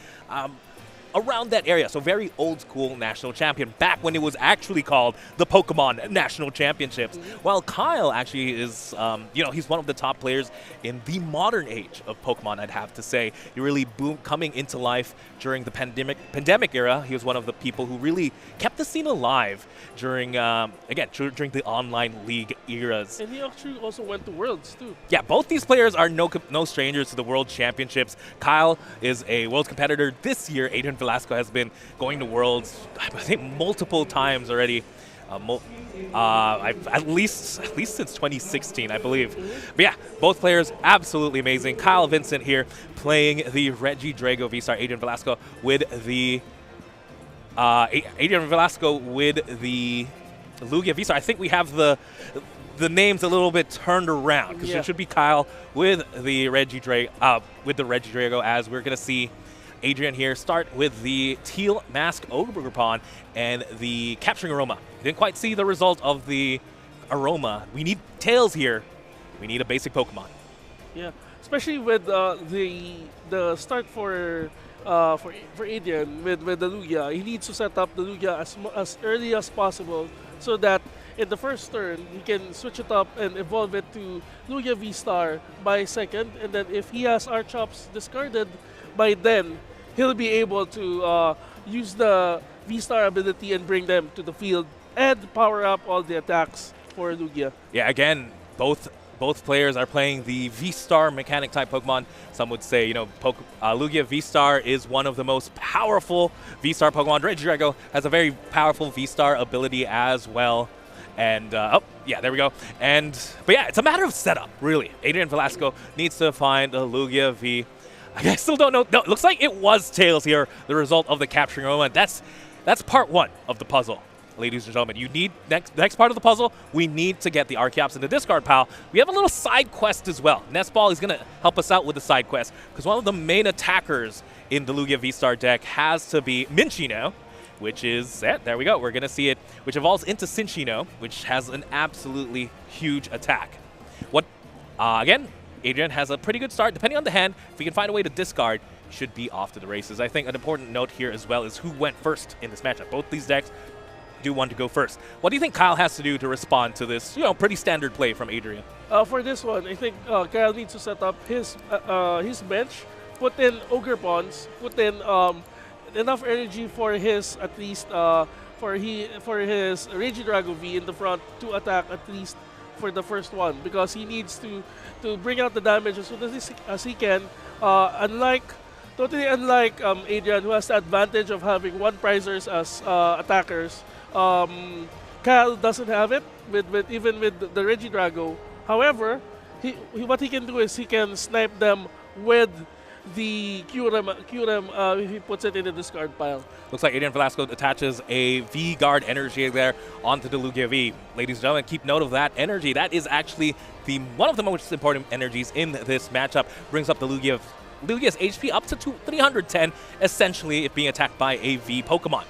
Around that area, so very old school national champion, back when it was actually called the Pokemon National Championships. While Kyle actually is, he's one of the top players in the modern age of Pokemon, I'd have to say. He really coming into life during the pandemic era. He was one of the people who really kept the scene alive during, during the online league eras. And he actually also went to Worlds, too. Yeah, both these players are no strangers to the World Championships. Kyle is a Worlds competitor this year. Adrian Velasco has been going to Worlds, I think, multiple times already. At least since 2016, I believe. But yeah, both players absolutely amazing. Kyle Vincent here playing the Regidrago V-Star. Adrian Velasco with the Lugia V-Star. I think we have the names a little bit turned around because it should be Kyle with the Regidrago, as we're gonna see Adrian here start with the Teal Mask Ogerpon and the Capturing Aroma. Didn't quite see the result of the Aroma. We need Tails here. We need a basic Pokemon. Yeah, especially with the start for Adrian with the Lugia. He needs to set up the Lugia as early as possible so that in the first turn he can switch it up and evolve it to Lugia V-Star by second, and then if he has Archops discarded by then, he'll be able to use the V-Star ability and bring them to the field and power up all the attacks for Lugia. Yeah, again, both players are playing the V-Star mechanic type Pokemon. Some would say, Lugia V-Star is one of the most powerful V-Star Pokemon. Regidrago has a very powerful V-Star ability as well. And, there we go. But yeah, it's a matter of setup, really. Adrian Velasco needs to find a Lugia V. I still don't know. No, it looks like it was Tails here, the result of the Capturing Aroma. That's part one of the puzzle, ladies and gentlemen. You need, next part of the puzzle, we need to get the Archeops in the discard pile. We have a little side quest as well. Nestball is going to help us out with the side quest, because one of the main attackers in the Lugia V-Star deck has to be Minchino, which is, there we go, we're going to see it, which evolves into Cinchino, which has an absolutely huge attack. Again, Adrian has a pretty good start. Depending on the hand, if he can find a way to discard, should be off to the races. I think an important note here as well is who went first in this matchup. Both these decks do want to go first. What do you think Kyle has to do to respond to this, pretty standard play from Adrian? For this one, I think Kyle needs to set up his bench, put in Ogerpons, put in enough energy for his, at least, for his Regidrago V in the front to attack at least for the first one, because he needs to bring out the damage as soon as he can. Totally unlike Adrian, who has the advantage of having one prizers as attackers. Kyle doesn't have it even with the Regidrago. However, what he can do is he can snipe them with the QRM if he puts it in the discard pile. Looks like Adrian Velasco attaches a V-Guard energy there onto the Lugia V. Ladies and gentlemen, keep note of that energy. That is actually one of the most important energies in this matchup. Brings up the Lugia's HP up to 310, essentially it being attacked by a V Pokemon.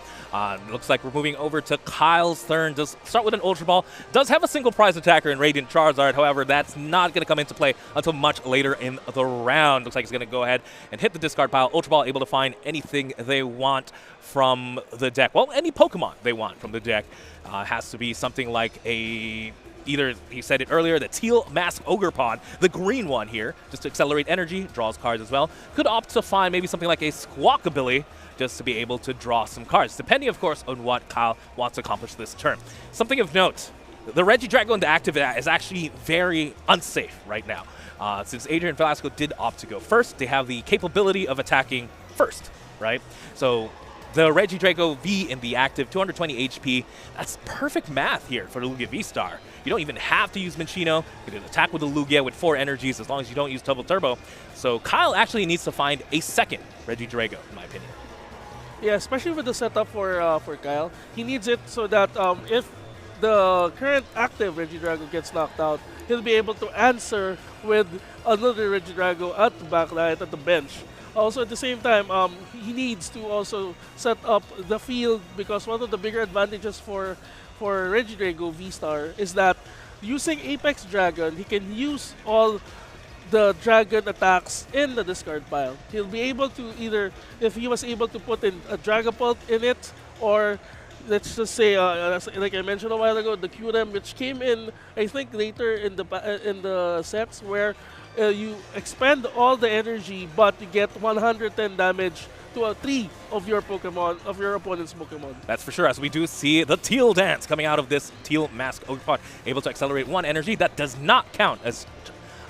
Looks like we're moving over to Kyle's turn. Does start with an Ultra Ball. Does have a single prize attacker in Radiant Charizard. However, that's not going to come into play until much later in the round. Looks like he's going to go ahead and hit the discard pile. Ultra Ball able to find anything they want from the deck. Well, any Pokemon they want from the deck. Has to be something like either, he said it earlier, the Teal Mask Ogerpon, the green one here, just to accelerate energy, draws cards as well. Could opt to find maybe something like a Squawkabilly, just to be able to draw some cards, depending, of course, on what Kyle wants to accomplish this turn. Something of note, the Regidrago in the active is actually very unsafe right now. Since Adrian Velasco did opt to go first, they have the capability of attacking first, right? So the Regidrago V in the active, 220 HP, that's perfect math here for the Lugia V-Star. You don't even have to use Minchino. You can attack with the Lugia with 4 energies as long as you don't use Double Turbo. So Kyle actually needs to find a second Regidrago, in my opinion. Yeah, especially with the setup for Kyle. He needs it so that if the current active Regidrago gets knocked out, he'll be able to answer with another Regidrago at the backline, at the bench. Also, at the same time, he needs to also set up the field, because one of the bigger advantages for Regidrago V-Star is that using Apex Dragon, he can use all the dragon attacks in the discard pile. He'll be able to either, if he was able to put in a Dragapult in it, or let's just say, like I mentioned a while ago, the QRM, which came in, I think, later in the sets, where you expend all the energy, but you get 110 damage to 3 of your Pokemon, of your opponent's Pokemon. That's for sure, as we do see the Teal Dance coming out of this Teal Mask Ogerpon, able to accelerate 1 energy. That does not count as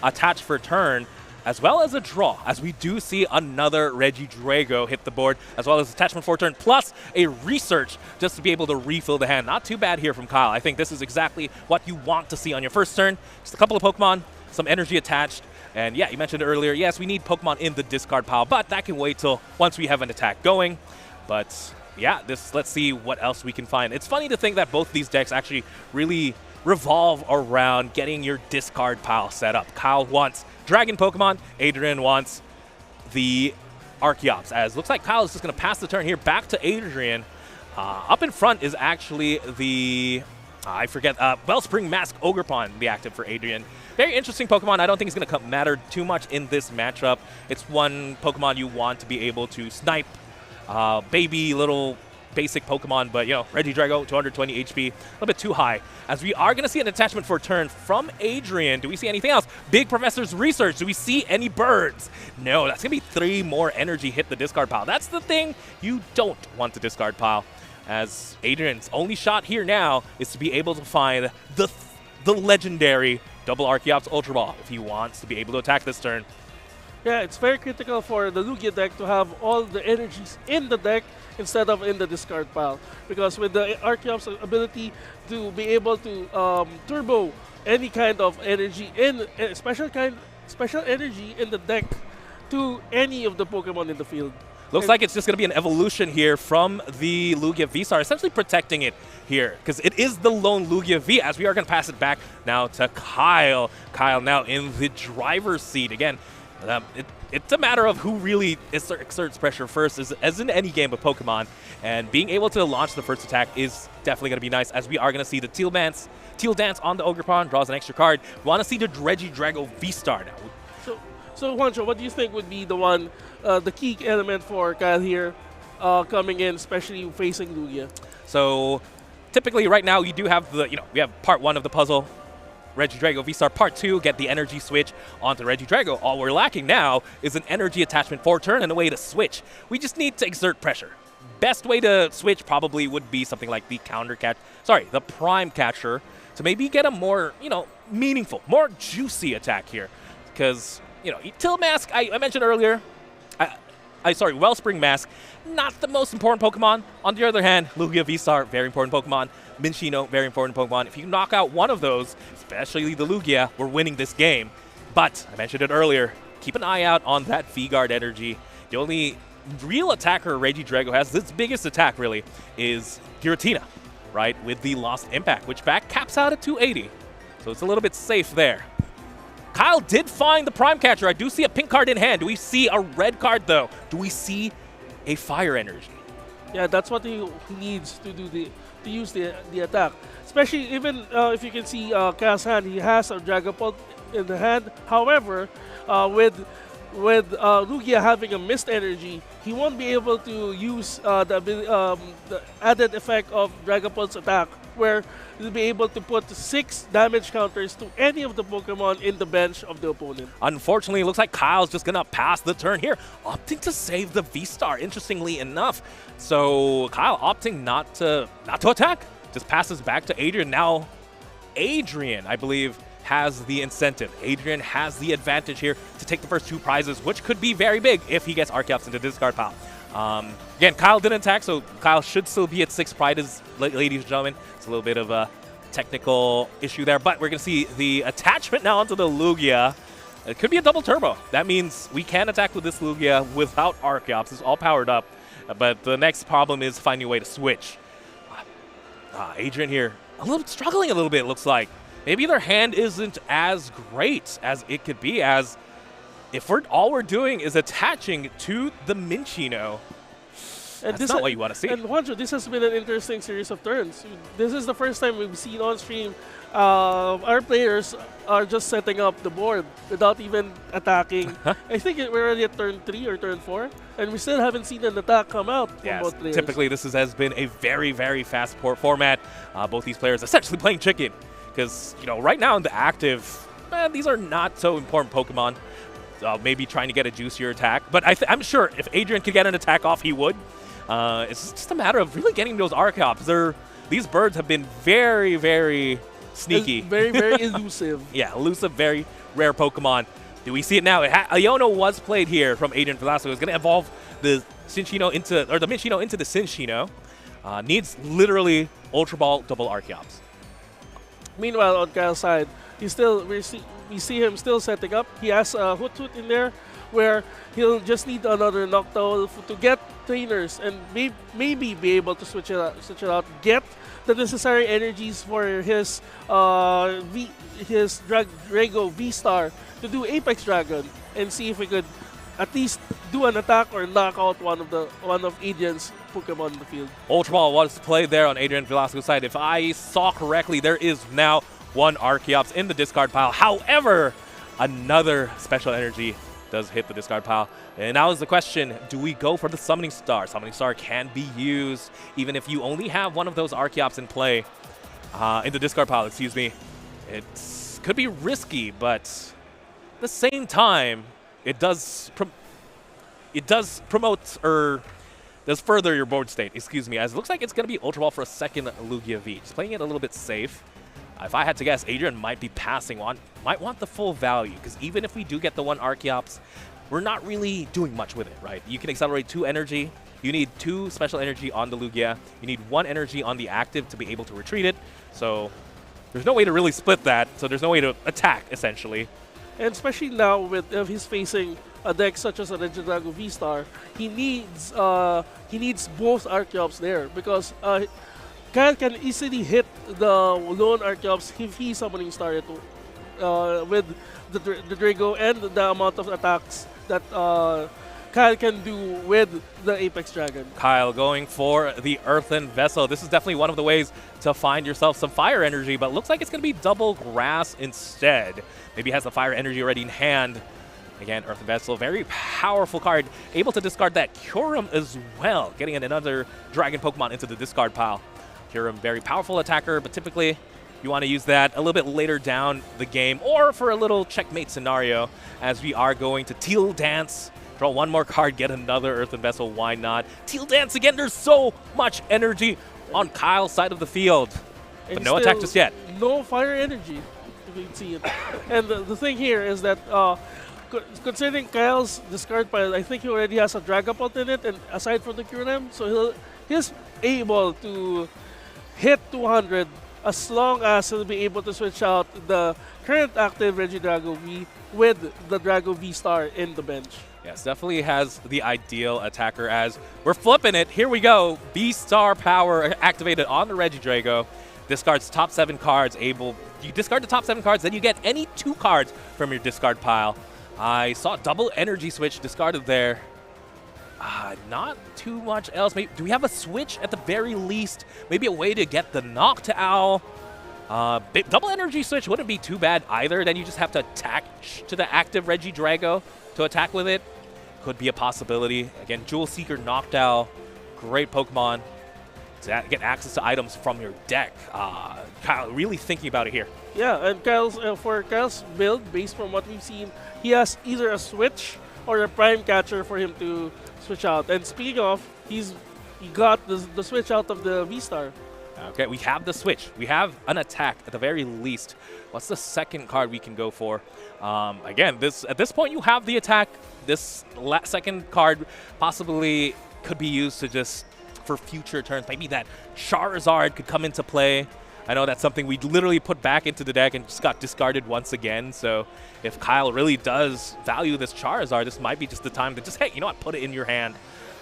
attached for turn, as well as a draw, as we do see another Regidrago hit the board, as well as attachment for turn, plus a research just to be able to refill the hand. Not too bad here from Kyle. I think this is exactly what you want to see on your first turn. Just a couple of Pokemon, some energy attached, and yeah, you mentioned it earlier, yes, we need Pokemon in the discard pile, but that can wait till once we have an attack going. But yeah, let's see what else we can find. It's funny to think that both these decks actually really revolve around getting your discard pile set up. Kyle wants Dragon Pokemon, Adrian wants the Archeops, as looks like Kyle is just going to pass the turn here back to Adrian. Up in front is actually the, I forget, Wellspring Mask Ogerpon, the active for Adrian. Very interesting Pokemon. I don't think it's going to matter too much in this matchup. It's one Pokemon you want to be able to snipe baby little basic Pokemon, but you know, Regidrago, 220 HP, a little bit too high. As we are going to see an attachment for a turn from Adrian. Do we see anything else? Big Professor's Research. Do we see any birds? No, that's going to be 3 more energy hit the discard pile. That's the thing you don't want to discard pile, as Adrian's only shot here now is to be able to find the legendary double Archeops Ultra Ball if he wants to be able to attack this turn. Yeah, it's very critical for the Lugia deck to have all the energies in the deck instead of in the discard pile. Because with the Archeops' ability to be able to turbo any kind of energy in special energy in the deck to any of the Pokemon in the field. Looks like it's just going to be an evolution here from the Lugia V-Star, essentially protecting it here, because it is the lone Lugia V, as we are going to pass it back now to Kyle. Kyle now in the driver's seat. Again, it's a matter of who really exerts pressure first, as in any game of Pokemon, and being able to launch the first attack is definitely going to be nice, as we are going to see the Teal Dance on the Ogerpon, draws an extra card. We want to see the Regidrago V-Star now. So Juancho, what do you think would be the key element for Kyle here coming in, especially facing Lugia? So typically right now you do have we have part 1 of the puzzle, Regidrago V-Star. Part 2, get the energy switch onto Regidrago. All we're lacking now is an energy attachment for turn and a way to switch. We just need to exert pressure. Best way to switch probably would be something like the the Prime Catcher, to maybe get a more, meaningful, more juicy attack here. Because, Teal Mask, I mentioned earlier, Wellspring Mask, not the most important Pokemon. On the other hand, Lugia V-Star, very important Pokemon. Minshino, very important Pokemon. If you knock out one of those, especially the Lugia, we're winning this game. But, I mentioned it earlier, keep an eye out on that V-Guard energy. The only real attacker Regidrago has, its biggest attack really, is Giratina, right? With the Lost Impact, which back caps out at 280. So it's a little bit safe there. Kyle did find the Prime Catcher. I do see a pink card in hand. Do we see a red card, though? Do we see a Fire Energy? Yeah, that's what he needs to do to use the attack. Especially even if you can see Kyle's hand, he has a Dragapult in the hand. However, with Lugia having a Mist Energy, he won't be able to use the added effect of Dragapult's attack, where he'll be able to put 6 damage counters to any of the Pokemon in the bench of the opponent. Unfortunately, it looks like Kyle's just going to pass the turn here, opting to save the V-Star, interestingly enough. So Kyle opting not to attack, just passes back to Adrian. Now Adrian, I believe, has the incentive. Adrian has the advantage here to take the first 2 prizes, which could be very big if he gets Archeops into discard pile. Again, Kyle didn't attack, so Kyle should still be at 6 prizes, ladies and gentlemen. It's a little bit of a technical issue there, but we're going to see the attachment now onto the Lugia. It could be a double turbo. That means we can attack with this Lugia without Archeops. It's all powered up, but the next problem is finding a way to switch. Adrian here struggling a little bit, it looks like. Maybe their hand isn't as great as it could be, as if all we're doing is attaching to the Minchino. And that's not what you want to see. And Juancho, this has been an interesting series of turns. This is the first time we've seen on stream our players are just setting up the board without even attacking. I think we're already at turn 3 or turn 4, and we still haven't seen an attack come out from both players. Typically this has been a very, very fast format. Both these players essentially playing chicken, because right now in the active, these are not so important Pokemon. Maybe trying to get a juicier attack, but I'm sure if Adrian could get an attack off, he would. It's just a matter of really getting those Archeops. These birds have been very, very sneaky. Very, very elusive. Yeah, elusive, very rare Pokemon. Do we see it now? Iono was played here from Adrian Velasco. It's going to evolve the Minchino into the Cinchino. Needs literally Ultra Ball double Archeops. Meanwhile, on Kyle's side, we see him still setting up. He has a Hoot in there, where he'll just need another Noctowl to get trainers and maybe be able to switch it out, get the necessary energies for his Drago V-Star to do Apex Dragon, and see if we could at least do an attack or knock out one of Adrian's Pokemon in the field. Ultra Ball was played there on Adrian Velasco's side. If I saw correctly, there is now one Archeops in the discard pile. However, another special energy does hit the discard pile. And now is the question, do we go for the Summoning Star? Summoning Star can be used even if you only have one of those Archeops in play, in the discard pile, excuse me. It could be risky, but at the same time, it does promote, or does further your board state, excuse me, as it looks like it's going to be Ultra Ball for a second Lugia V. Just playing it a little bit safe. If I had to guess, Adrian might be passing on, might want the full value, because even if we do get the one Archeops, we're not really doing much with it, right? You can accelerate 2 energy. You need 2 special energy on the Lugia. You need 1 energy on the active to be able to retreat it. So there's no way to really split that, so there's no way to attack, essentially. And especially now, if he's facing a deck such as a Regidrago V-Star, he needs both Archeops there, because Kyle can easily hit the lone Archeops if he's Summoning Star it with the Drago and the amount of attacks that Kyle can do with the Apex Dragon. Kyle going for the Earthen Vessel. This is definitely one of the ways to find yourself some fire energy, but looks like it's going to be double grass instead. Maybe he has the fire energy already in hand. Again, Earthen Vessel, very powerful card. Able to discard that Kyurem as well, getting another Dragon Pokemon into the discard pile. Kyurem, very powerful attacker, but typically you want to use that a little bit later down the game, or for a little checkmate scenario, as we are going to Teal Dance. Draw one more card, get another Earthen Vessel, why not? Teal Dance again, there's so much energy on Kyle's side of the field. But And no attack just yet. No fire energy, if you can see it. And the thing here is that considering Kyle's discard pile, I think he already has a Dragapult in it, and aside from the Kyurem, so he's able to hit 200 as long as he'll be able to switch out the current active Regidrago V with the Drago V-Star in the bench. Yes, definitely has the ideal attacker, as we're flipping it. Here we go. V-Star power activated on the Regidrago. Discards top 7 cards. You discard the top 7 cards, then you get any 2 cards from your discard pile. I saw double energy switch discarded there. Not too much else. Maybe, do we have a switch at the very least? Maybe a way to get the Noctowl. Double energy switch wouldn't be too bad either. Then you just have to attack to the active Regidrago to attack with it. Could be a possibility. Again, Jewel Seeker Noctowl, great Pokemon to get access to items from your deck. Kyle, really thinking about it here. Yeah, and for Kyle's build, based from what we've seen, he has either a switch or a prime catcher for him to switch out. And speaking of, he got the switch out of the V-Star. Okay, we have the switch. We have an attack at the very least. What's the second card we can go for? Again, at this point you have the attack. This second card possibly could be used to just for future turns. Maybe that Charizard could come into play. I know that's something we literally put back into the deck and just got discarded once again. So if Kyle really does value this Charizard, this might be just the time to just, hey, you know what, put it in your hand.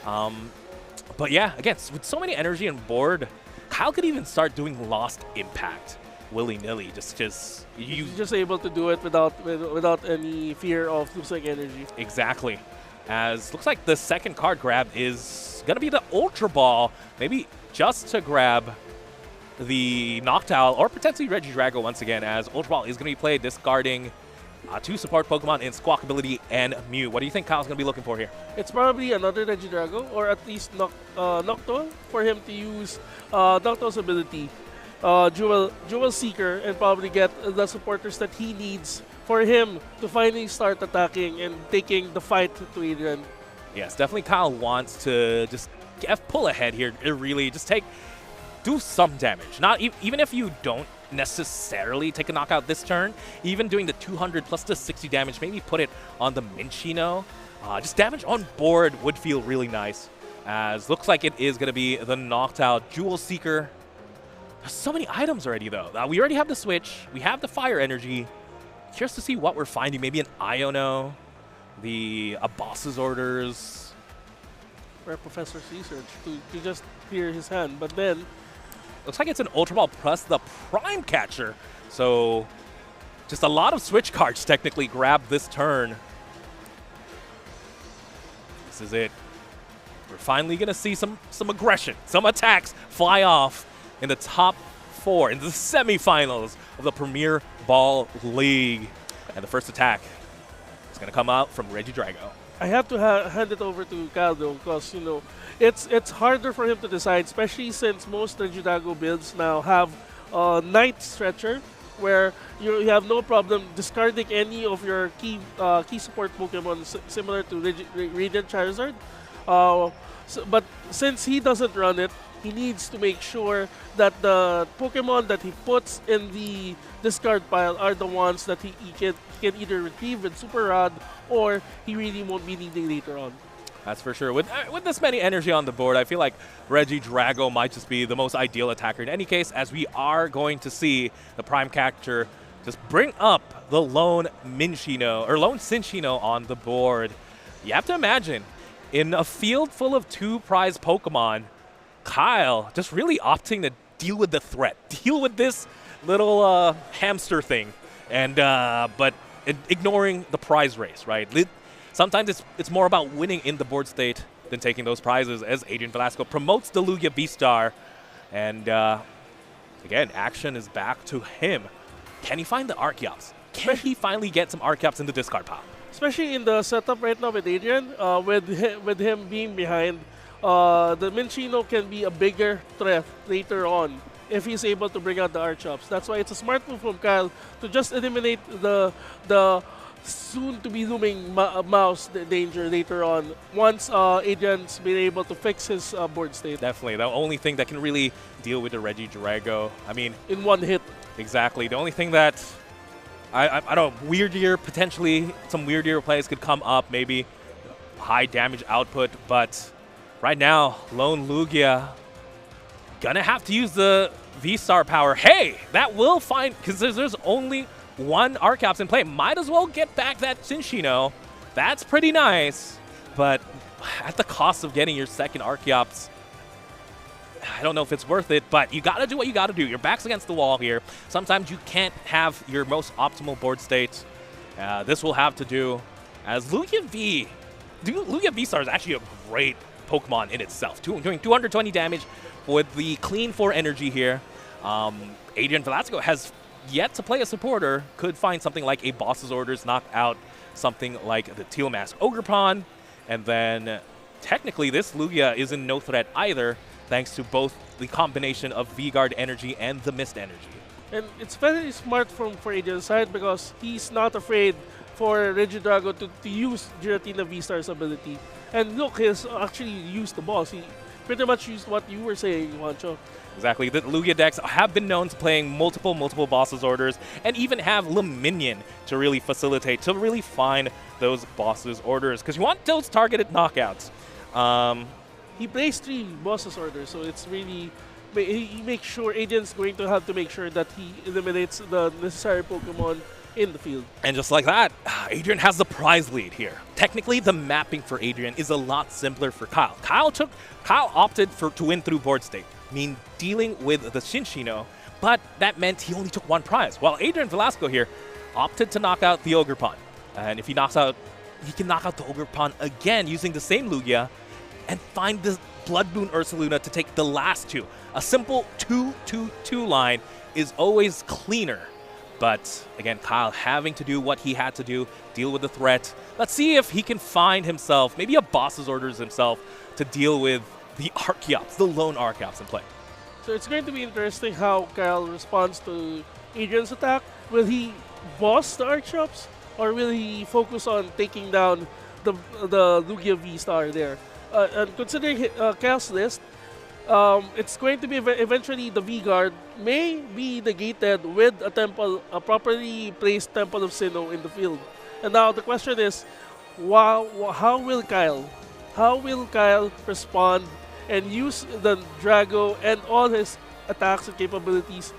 But yeah, again, with so many energy on board, Kyle could even start doing Lost Impact willy-nilly, just because you He's just able to do it without any fear of losing energy. exactly. As looks like the second card grab is gonna be the Ultra Ball, maybe just to grab the Noctowl or potentially Regidrago once again, as Ultra Ball is gonna be played discarding two support Pokemon in Squawk Ability and Mew. What do you think Kyle's gonna be looking for here? It's probably another Regidrago, or at least Noctowl, for him to use Noctowl's ability, Jewel Seeker, and probably get the supporters that he needs for him to finally start attacking and taking the fight to Adrian. Yes, definitely Kyle wants to just pull ahead here. Really just do some damage. Not even if you don't necessarily take a knockout this turn, even doing the 200 plus the 60 damage, maybe put it on the Minchino. Just damage on board would feel really nice. As looks like it is going to be the Noctowl Jewel Seeker. There's so many items already, though. We already have the Switch. We have the Fire Energy. Curious to see what we're finding. Maybe an Iono, a Boss's Orders. For Professor's research to just clear his hand, but then Looks like it's an Ultra Ball plus the Prime Catcher. So just a lot of Switch cards technically grab this turn. This is it. We're finally going to see some aggression, some attacks fly off in the top 4 in the semifinals of the Premier Ball League. And the first attack is going to come out from Regidrago. I have to hand it over to Kyle though, because it's harder for him to decide, especially since most Regidrago builds now have Night Stretcher, where you have no problem discarding any of your key support Pokemon similar to Radiant Charizard. But since he doesn't run it, he needs to make sure that the Pokemon that he puts in the discard pile are the ones that he can either retrieve with Super Rod, or he really won't be needing later on. That's for sure. With this many energy on the board, I feel like Regidrago might just be the most ideal attacker in any case, as we are going to see the Prime Catcher just bring up the lone Cinchino on the board. You have to imagine, in a field full of 2 prize Pokemon, Kyle just really opting to deal with the threat, deal with this little hamster thing, and but ignoring the prize race, right? Sometimes it's more about winning in the board state than taking those prizes, as Adrian Velasco promotes the Lugia Beastar. And again, action is back to him. Can he find the Archeops? Can he finally get some Archeops in the discard pile? Especially in the setup right now with Adrian, with him being behind, the Minchino can be a bigger threat later on if he's able to bring out the Archeops. That's why it's a smart move from Kyle to just eliminate the soon-to-be looming mouse danger later on, once Adrian's been able to fix his board state. Definitely. The only thing that can really deal with the Regidrago, I mean... in one hit. Exactly. The only thing that... I don't know, weirdier, potentially some weirdier plays could come up, maybe high damage output, but right now, Lone Lugia gonna have to use the V-Star power. Hey, that will find, because there's only 1 Archeops in play. Might as well get back that Cinchino. That's pretty nice, but at the cost of getting your second Archeops, I don't know if it's worth it, but you gotta do what you gotta do. Your back's against the wall here. Sometimes you can't have your most optimal board state. This will have to do, as Lugia V-Star is actually a great Pokemon in itself, doing 220 damage with the clean 4 energy here. Adrian Velasco has yet to play a supporter, could find something like a Boss's Orders, knock out something like the Teal Mask Ogerpon, and then technically this Lugia is in no threat either, thanks to both the combination of V-Guard energy and the Mist energy. And it's very smart for Adrian's side, because he's not afraid for Regidrago to use Giratina V-Star's ability. And look, he's actually used the boss. He pretty much used what you were saying, Juancho. Exactly. The Lugia decks have been known to playing multiple Boss's Orders, and even have Luminion to really facilitate, to really find those Boss's Orders, because you want those targeted knockouts. He plays 3 Boss's Orders, so it's really... he makes sure Adrian's going to have to make sure that he eliminates the necessary Pokemon in the field. And just like that, Adrian has the prize lead here. Technically, the mapping for Adrian is a lot simpler for Kyle. Kyle opted to win through board state. mean dealing with the Shinshino, but that meant he only took one prize, while Adrian Velasco here opted to knock out the Ogerpon. And if he knocks out, he can knock out the Ogerpon again using the same Lugia and find the Blood Moon Ursaluna to take the last two. A simple 2-2-2 line is always cleaner. But again, Kyle having to do what he had to do, deal with the threat. Let's see if he can find himself, maybe a boss's orders himself, to deal with the Archeops, the lone Archeops in play. So it's going to be interesting how Kyle responds to Adrian's attack. Will he boss the Archeops, or will he focus on taking down the Lugia V-Star there? And considering Kyle's list, it's going to be eventually the V-Guard may be negated with a properly placed Temple of Sinnoh in the field. And now the question is, how will Kyle respond and use the Drago and all his attacks and capabilities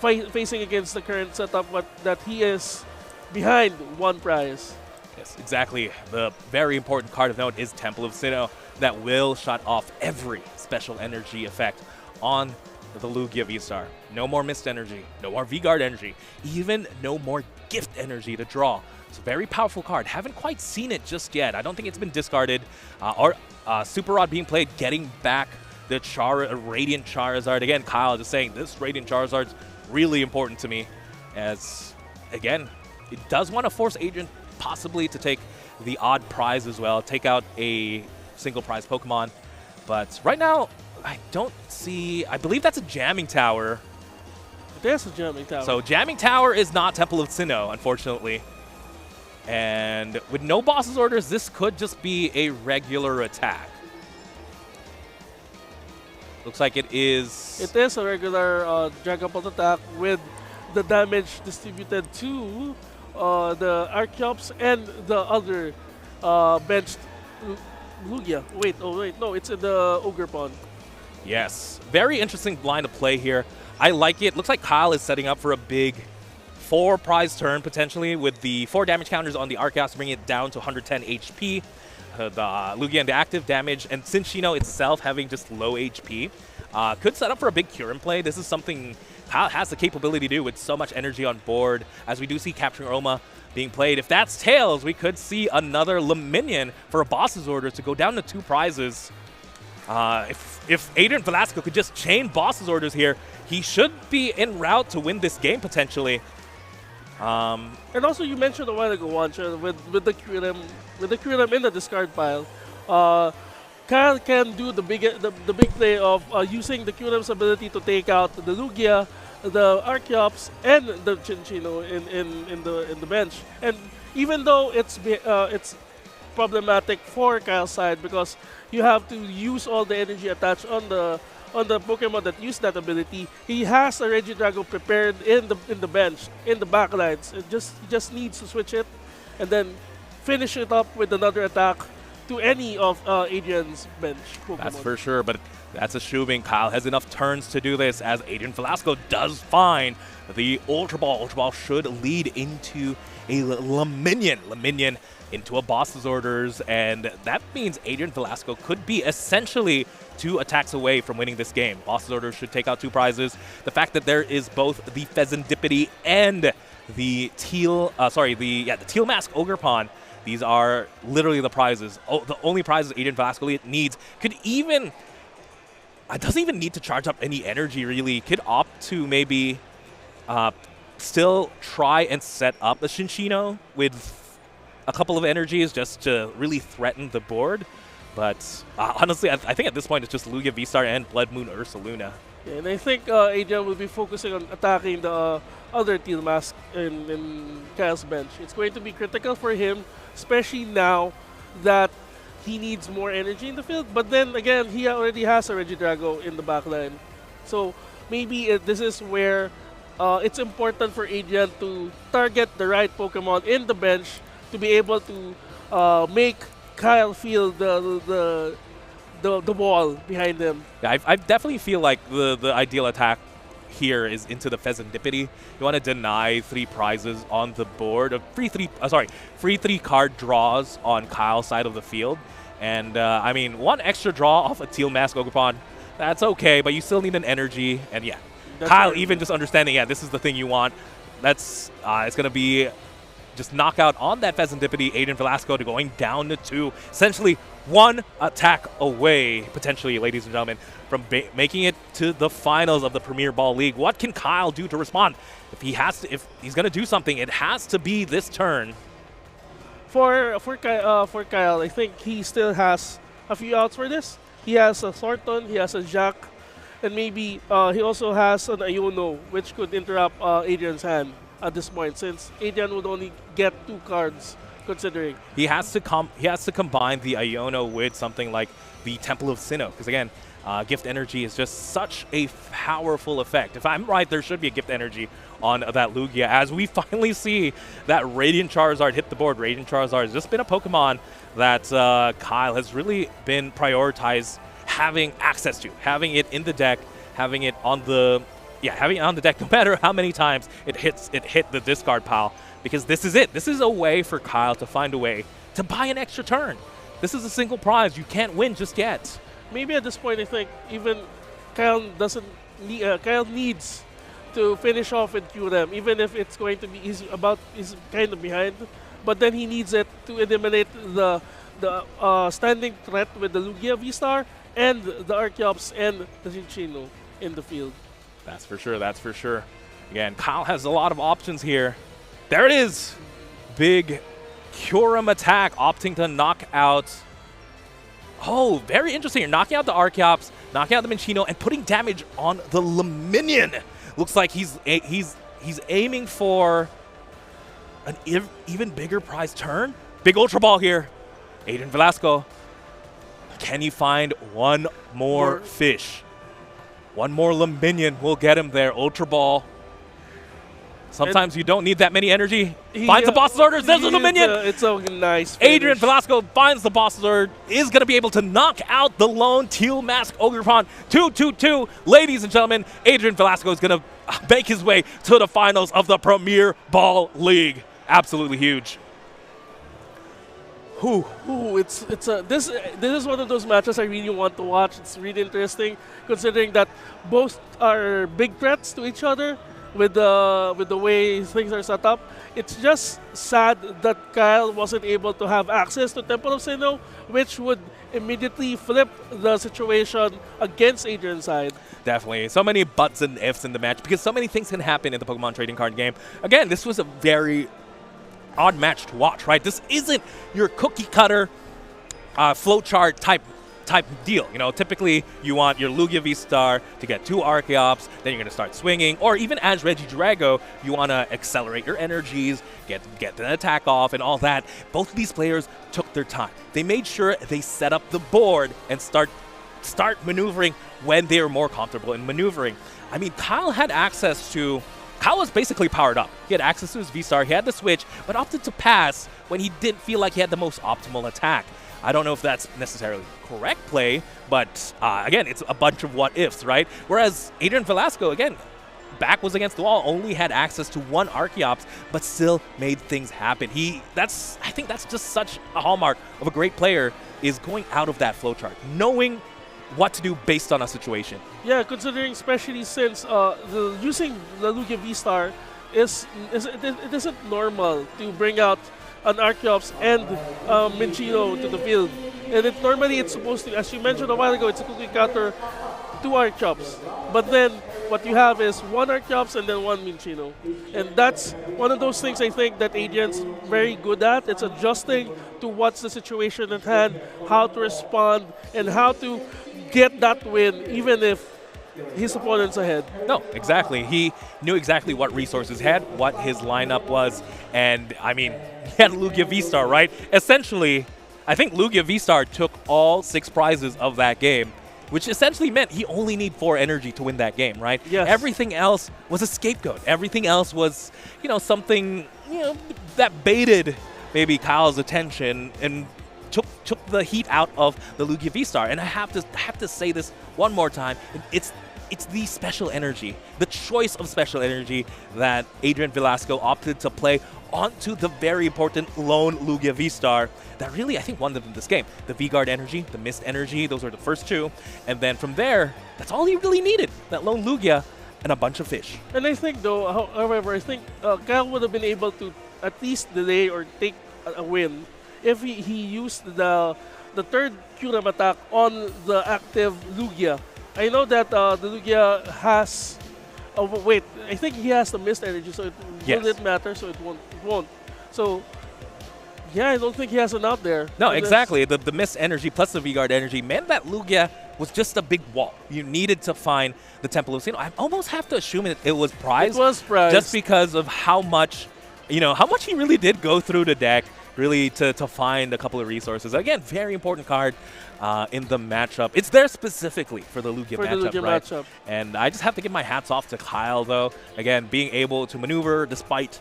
facing against the current setup that he is behind one prize? Yes, exactly. The very important card of note is Temple of Sinnoh that will shut off every special energy effect on the Lugia V-Star. No more Mist Energy, no more V-Guard Energy, even no more Gift Energy to draw. It's a very powerful card. Haven't quite seen it just yet. I don't think it's been discarded. Or Super Rod being played, getting back the Radiant Charizard. Again, Kyle just saying this Radiant Charizard's really important to me, as, again, it does want to force Adrian possibly to take the odd prize as well, take out a single prize Pokemon. But right now, I don't see, I believe that's a Jamming Tower. There's a Jamming Tower. So Jamming Tower is not Temple of Sinnoh, unfortunately. And with no boss's orders, this could just be a regular attack. Looks like it is. It is a regular Dragon Ball attack with the damage distributed to the Archeops and the other benched Lugia. Wait, no, it's in the Ogerpon. Yes, very interesting line of play here. I like it. Looks like Kyle is setting up for a big 4-prize turn, potentially, with the 4 damage counters on the Arceus, bringing it down to 110 HP. The Lugia and the active damage, and Cinccino itself having just low HP. Could set up for a big Kyurem play. This is something Kyle has the capability to do with so much energy on board, as we do see Capturing Aroma being played. If that's Tails, we could see another Luminion for a boss's order to go down to 2 prizes. If Adrian Velasco could just chain boss's orders here, he should be en route to win this game, potentially. And also, you mentioned a while ago, Wancha, with the Kyurem in the discard pile, Kyle can do the big play of using the Kyurem's ability to take out the Lugia, the Archeops, and the Cinccino in the bench. And even though it's problematic for Kyle's side, because you have to use all the energy attached on the Pokemon that use that ability, he has a Regidrago prepared in the bench, in the backlines. He just needs to switch it and then finish it up with another attack to any of Adrian's bench Pokemon. That's for sure, but that's assuming Kyle has enough turns to do this, as Adrian Velasco does find the Ultra Ball. Ultra Ball should lead into a Luminion into a boss's orders, and that means Adrian Velasco could be essentially 2 attacks away from winning this game. Boss's orders should take out 2 prizes. The fact that there is both the Pheasantipity and the Teal Mask Ogerpon, these are literally the prizes. The only prizes Adrian Velasco needs. Doesn't even need to charge up any energy, really. Could opt to maybe still try and set up a Cinccino with a couple of energies just to really threaten the board. But honestly, I think at this point it's just Lugia V-Star and Blood Moon Ursaluna. Yeah, and I think Adrian will be focusing on attacking the other Teal Mask in Kyle's bench. It's going to be critical for him, especially now that he needs more energy in the field. But then again, he already has a Regidrago in the backline. So maybe this is where it's important for Adrian to target the right Pokemon in the bench to be able to make Kyle feel the wall behind him. Yeah, I definitely feel like the ideal attack here is into the Pheasantipity. You want to deny 3 prizes on the board, free 3 card draws on Kyle's side of the field. And I mean, 1 extra draw off a Teal Mask Ogerpon That's okay, but you still need an energy. And yeah, That's Kyle right. even just understanding, yeah, this is the thing you want. That's it's going to be just knockout on that Pheasantipity. Adrian Velasco to going down to 2. Essentially one attack away, potentially, ladies and gentlemen, from making it to the finals of the Premier Ball League. What can Kyle do to respond? If he's going to do something, it has to be this turn. For Kyle, I think he still has a few outs for this. He has a Thornton, he has a Jack, and maybe he also has an Iono, which could interrupt Adrian's hand at this point, since Adrian would only get 2 cards, considering. He has to combine the Iono with something like the Temple of Sinnoh, because again, gift energy is just such a powerful effect. If I'm right, there should be a gift energy on that Lugia, as we finally see that Radiant Charizard hit the board. Radiant Charizard has just been a Pokemon that Kyle has really been prioritized having access to, having it in the deck, having it on the deck, no matter how many times it hit the discard pile, because this is it. This is a way for Kyle to find a way to buy an extra turn. This is a single prize. You can't win just yet. Maybe at this point, I think even Kyle Kyle needs to finish off with QRM, even if it's going to be he's kind of behind, but then he needs it to eliminate the standing threat with the Lugia V-Star and the Archeops and the Cinccino in the field. That's for sure. That's for sure. Again, Kyle has a lot of options here. There it is. Big Kyurem attack, opting to knock out. Oh, very interesting. You're knocking out the Archeops, knocking out the Minccino, and putting damage on the Luminion. Looks like he's aiming for an even bigger prize turn. Big Ultra Ball here. Adrian Velasco. Can you find one more fish? One more Luminion will get him there. Ultra Ball. Sometimes you don't need that many energy. Finds the boss's orders. There's a Luminion. It's a nice finish. Adrian Velasco finds the boss's order. Is going to be able to knock out the lone Teal Mask Ogerpon. 2-2-2. Ladies and gentlemen, Adrian Velasco is going to make his way to the finals of the Premier Ball League. Absolutely huge. This is one of those matches I really want to watch. It's really interesting, considering that both are big threats to each other with the way things are set up. It's just sad that Kyle wasn't able to have access to Temple of Sinnoh, which would immediately flip the situation against Adrian's side. Definitely. So many buts and ifs in the match, because so many things can happen in the Pokemon trading card game. Again, this was a very odd match to watch, right? This isn't your cookie cutter flowchart type deal. You know, typically you want your Lugia V-Star to get 2 Archeops, then you're going to start swinging, or even as Regidrago, you want to accelerate your energies, get the attack off and all that. Both of these players took their time. They made sure they set up the board and start maneuvering when they were more comfortable in maneuvering. I mean, Kyle was basically powered up. He had access to his V-Star, he had the switch, but opted to pass when he didn't feel like he had the most optimal attack. I don't know if that's necessarily correct play, but again, it's a bunch of what-ifs, right? Whereas Adrian Velasco, again, back was against the wall, only had access to 1 Archeops, but still made things happen. I think that's just such a hallmark of a great player, is going out of that flowchart, knowing what to do based on a situation. Yeah, considering especially since using the Lugia V-Star it isn't normal to bring out an Archeops and Minccino to the field. And normally it's supposed to, as you mentioned a while ago, it's a cookie cutter, 2 Archeops. But then what you have is 1 Archeops and then 1 Minccino. And that's one of those things I think that Adrian's very good at. It's adjusting to what's the situation at hand, how to respond, and how to get that win even if his opponent's ahead. No, exactly. He knew exactly what resources he had, what his lineup was, and I mean, he had Lugia V-Star, right? Essentially, I think Lugia V-Star took all 6 prizes of that game, which essentially meant he only need 4 energy to win that game, right? Yes. Everything else was a scapegoat. Everything else was, something, that baited maybe Kyle's attention and took the heat out of the Lugia V-Star. And I have to say this one more time. It's the special energy, the choice of special energy that Adrian Velasco opted to play onto the very important lone Lugia V-Star that really, I think, won them in this game. The V-Guard energy, the Mist energy, those were the first two. And then from there, that's all he really needed, that lone Lugia and a bunch of fish. And I think, though, however, I think Kyle would have been able to at least delay or take a win if he used the third Kyurem attack on the active Lugia. I know that the Lugia has... Oh, wait, I think he has the Mist energy, so it wouldn't matter, so it won't. So, yeah, I don't think he has an out there. No, exactly. The Mist energy plus the V-Guard energy meant that Lugia was just a big wall. You needed to find the Temple of Sinnoh. I almost have to assume it was prized. It was prized. Just because of how much, how much he really did go through the deck, really to find a couple of resources. Again, very important card in the matchup. It's there specifically for the Lugia matchup, And I just have to give my hats off to Kyle, though. Again, being able to maneuver despite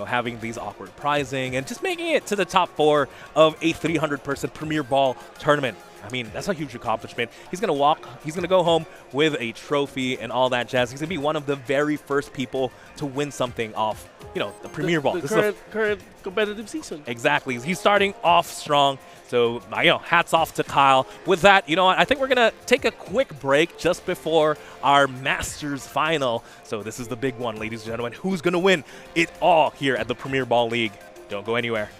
having these awkward prizing and just making it to the top 4 of a 300-person Premier Ball tournament. I mean, that's a huge accomplishment. He's going to go home with a trophy and all that jazz. He's going to be one of the very first people to win something off, the Premier Ball. The current competitive season. Exactly. He's starting off strong. So, hats off to Kyle. With that, I think we're going to take a quick break just before our Masters final. So this is the big one, ladies and gentlemen. Who's going to win it all here at the Premier Ball League? Don't go anywhere.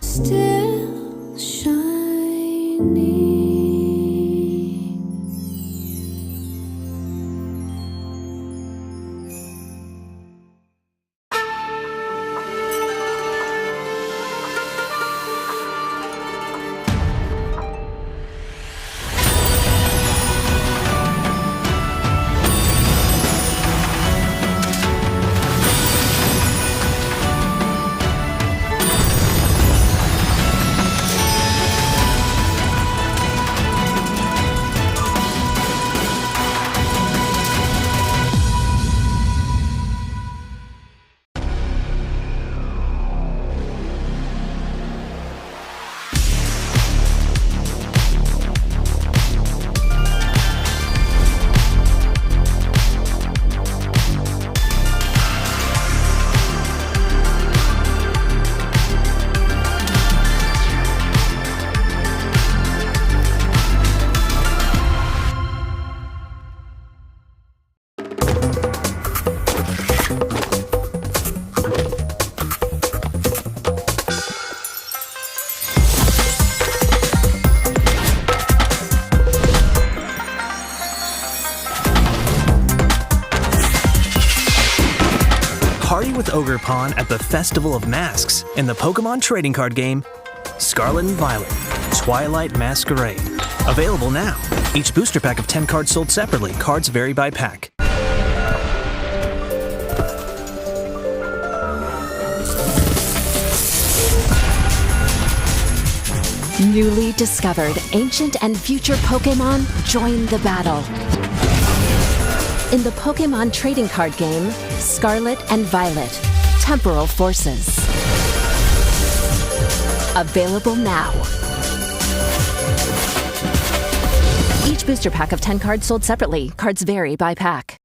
Still shining. Party with Ogre Pawn at the Festival of Masks in the Pokémon trading card game Scarlet and Violet Twilight Masquerade. Available now. Each booster pack of 10 cards sold separately. Cards vary by pack. Newly discovered ancient and future Pokémon join the battle. In the Pokémon trading card game, Scarlet and Violet, Temporal Forces. Available now. Each booster pack of 10 cards sold separately. Cards vary by pack.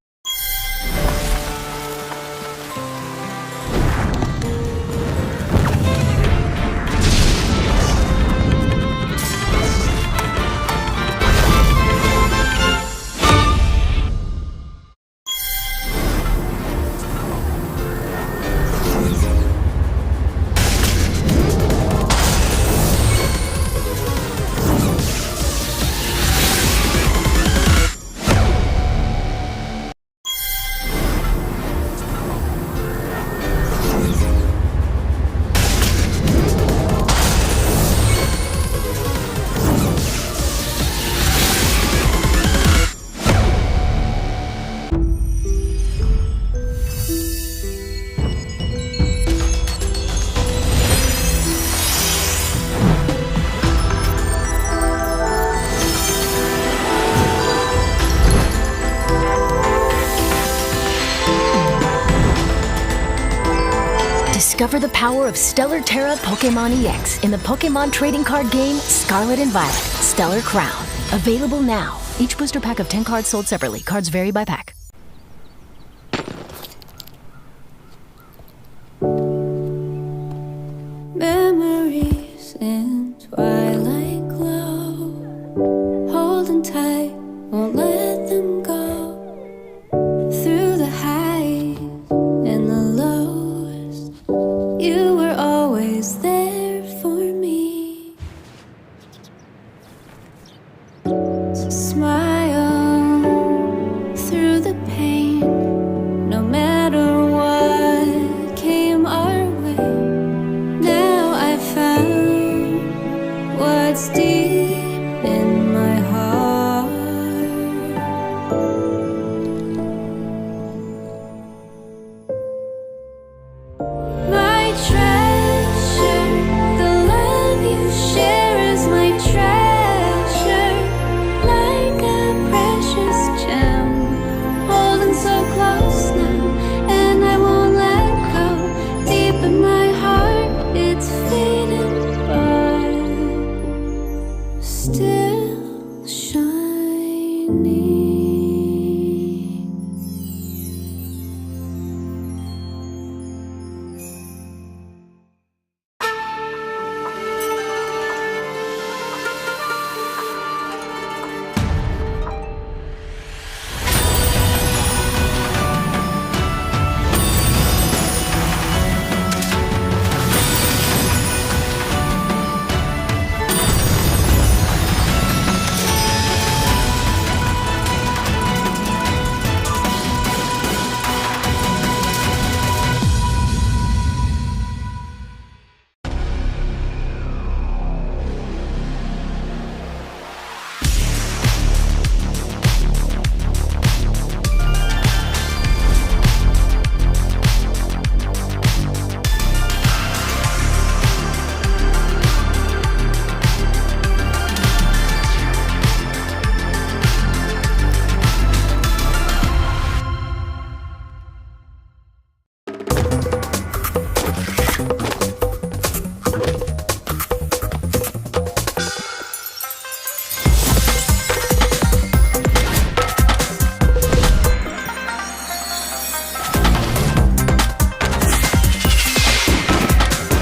Discover the power of Stellar Terra Pokémon EX in the Pokémon trading card game Scarlet and Violet, Stellar Crown. Available now. Each booster pack of 10 cards sold separately. Cards vary by pack. Memories in twilight glow, holding tight, won't let them go. Through the highs and the lows, you were always there for me. So smile through the pain, no matter what came our way. Now I found what's deep in my heart. My treasure, the love you share is my treasure. Like a precious gem, holding so close now, and I won't let go. Deep in my heart, it's fading, but still shining.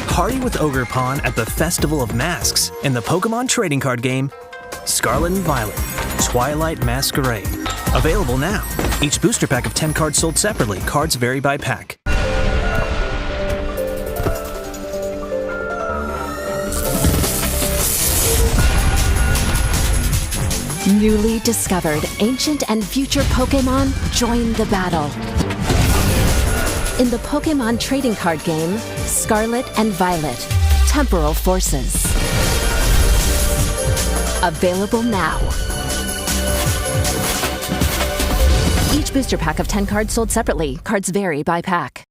Party with Ogre Pawn at the Festival of Masks in the Pokémon trading card game Scarlet and Violet, Twilight Masquerade. Available now. Each booster pack of 10 cards sold separately. Cards vary by pack. Newly discovered ancient and future Pokémon join the battle. In the Pokémon trading card game, Scarlet and Violet, Temporal Forces. Available now. booster pack of 10 cards sold separately. Cards vary by pack.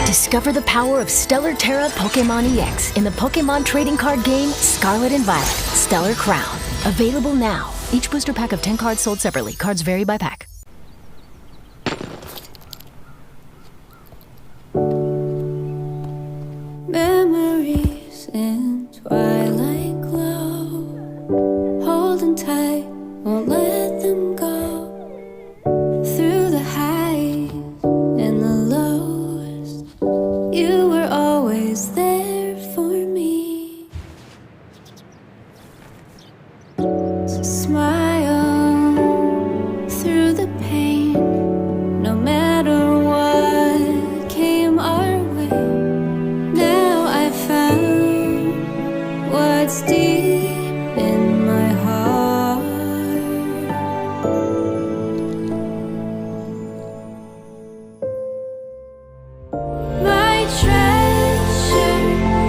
Discover the power of Stellar Terra Pokémon EX in the Pokémon trading card game Scarlet and Violet Stellar Crown. Available now. Each booster pack of 10 cards sold separately. Cards vary by pack. Memories in twilight glow, holding tight, won't let them go. Through the highs and the lows, you were always there for me. So smile through the pain, no matter what came our way. Now I found what's deep in my heart. My treasure,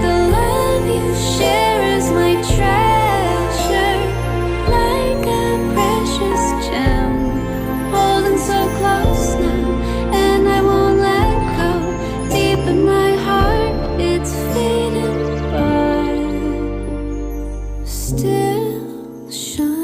the love you share is my treasure, like a precious gem, holding so close now, and I won't let go. Deep in my heart, it's fading, but still shining.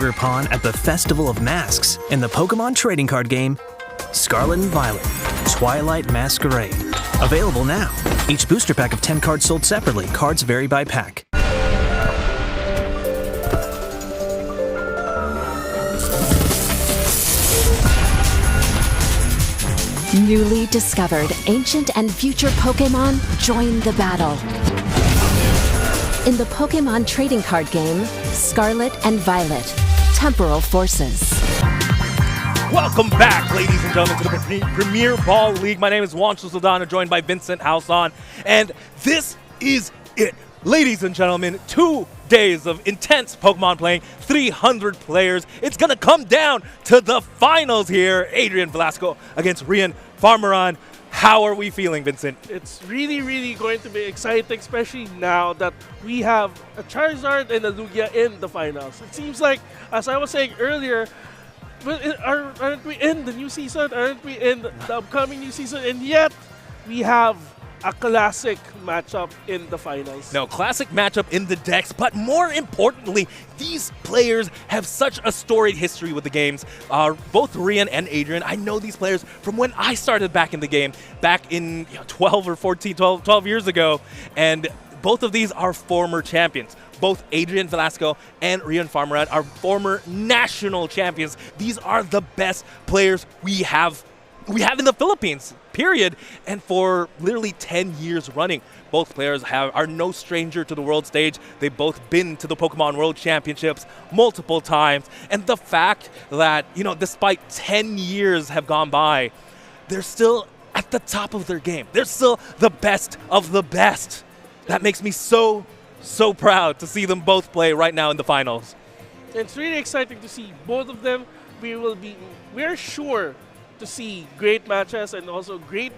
Ogre Pawn at the Festival of Masks in the Pokémon trading card game Scarlet and Violet, Twilight Masquerade. Available now. Each booster pack of 10 cards sold separately. Cards vary by pack. Newly discovered ancient and future Pokémon join the battle. In the Pokémon trading card game, Scarlet and Violet, Temporal Forces. Welcome back, ladies and gentlemen, to the Premier Ball League. My name is Juancho Saldana, joined by Vincent Hauson, and this is it. Ladies and gentlemen, 2 days of intense Pokemon playing, 300 players. It's going to come down to the finals here. Adrian Velasco against Rian Farmeron. How are we feeling, Vincent? It's really going to be exciting, especially now that we have a Charizard and a Lugia in the finals. It seems like, as I was saying earlier, aren't we in the new season? Aren't we in the upcoming new season? And yet, we have a classic matchup in the finals. No, classic matchup in the decks, but more importantly, these players have such a storied history with the games. Both Rian and Adrian, I know these players from when I started back in the game, back in 12 years ago, and both of these are former champions. Both Adrian Velasco and Rian Farmeron are former national champions. These are the best players we have in the Philippines, period. And for literally 10 years running, both players are no stranger to the world stage. They've both been to the Pokemon World Championships multiple times. And the fact that, despite 10 years have gone by, they're still at the top of their game. They're still the best of the best. That makes me so proud to see them both play right now in the finals. It's really exciting to see both of them. We're sure to see great matches and also great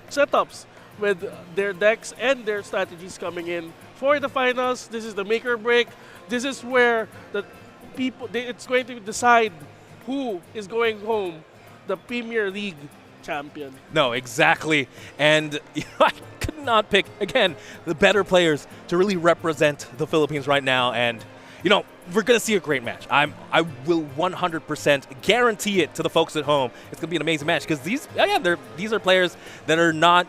setups with their decks and their strategies coming in for the finals. This is the make or break. This is where it's going to decide who is going home, the Premier League champion. No, exactly. And I could not pick, again, the better players to really represent the Philippines right now. And we're going to see a great match. I will 100% guarantee it to the folks at home. It's going to be an amazing match because these are players that are not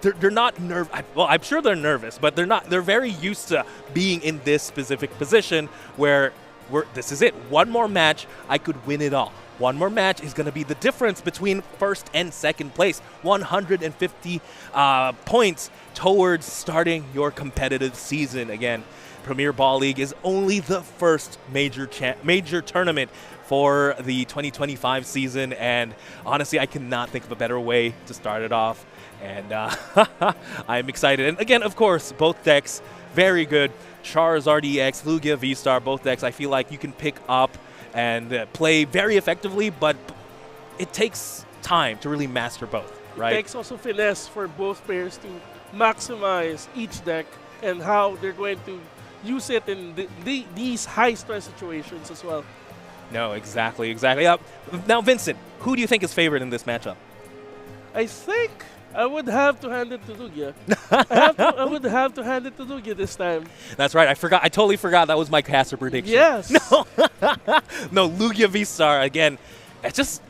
they're not nervous. Well, I'm sure they're nervous, but they're very used to being in this specific position where this is it. One more match, I could win it all. One more match is going to be the difference between first and second place. 150 points towards starting your competitive season. Again, Premier Ball League is only the first major tournament for the 2025 season, and honestly, I cannot think of a better way to start it off. And I'm excited. And again, of course, both decks very good. Charizard EX, Lugia V-Star, both decks I feel like you can pick up and play very effectively, but it takes time to really master both, right? It takes also finesse for both players to maximize each deck and how they're going to use it in these high-stress situations as well. No, exactly. Now, Vincent, who do you think is favored in this matchup? I think I would have to hand it to Lugia. I would have to hand it to Lugia this time. That's right. I totally forgot that was my caster prediction. Yes. No, Lugia V-Star again. It's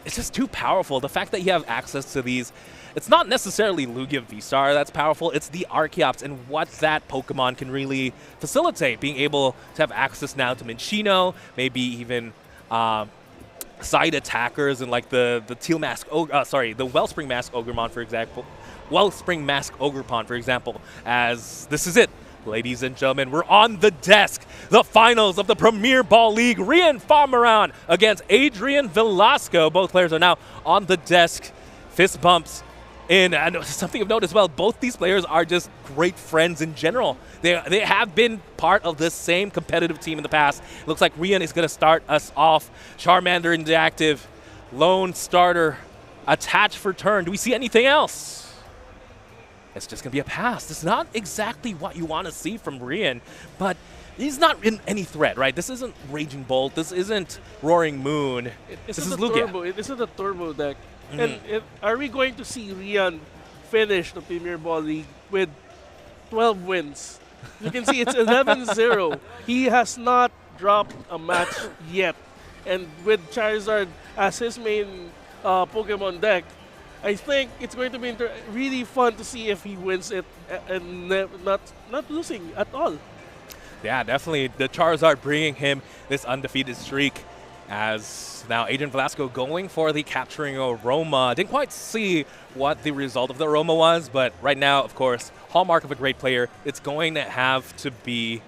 just too powerful. The fact that you have access to these, it's not necessarily Lugia V-Star that's powerful. It's the Archeops and what that Pokemon can really facilitate. Being able to have access now to Minchino, maybe even side attackers and like the Teal Mask, the Wellspring Mask Ogremon, for example. Wellspring Mask Ogerpon, for example, as this is it. Ladies and gentlemen, we're on the desk. The finals of the Premier Ball League. Rian Farmeron against Adrian Velasco. Both players are now on the desk. Fist bumps in. And something of note as well, both these players are just great friends in general. They have been part of this same competitive team in the past. It looks like Rian is going to start us off. Charmander in the active. Lone starter. Attach for turn. Do we see anything else? It's just going to be a pass. This is not exactly what you want to see from Rian, but he's not in any threat, right? This isn't Raging Bolt. This isn't Roaring Moon. This is Lugia. This is a turbo deck. And are we going to see Rian finish the Premier Ball League with 12 wins? You can see it's 11-0. He has not dropped a match yet. And with Charizard as his main Pokemon deck, I think it's going to be really fun to see if he wins it and not losing at all. Yeah, definitely the Charizard bringing him this undefeated streak. As now Adrian Velasco going for the capturing Aroma. Didn't quite see what the result of the Aroma was, but right now, of course, hallmark of a great player, it's going to have to be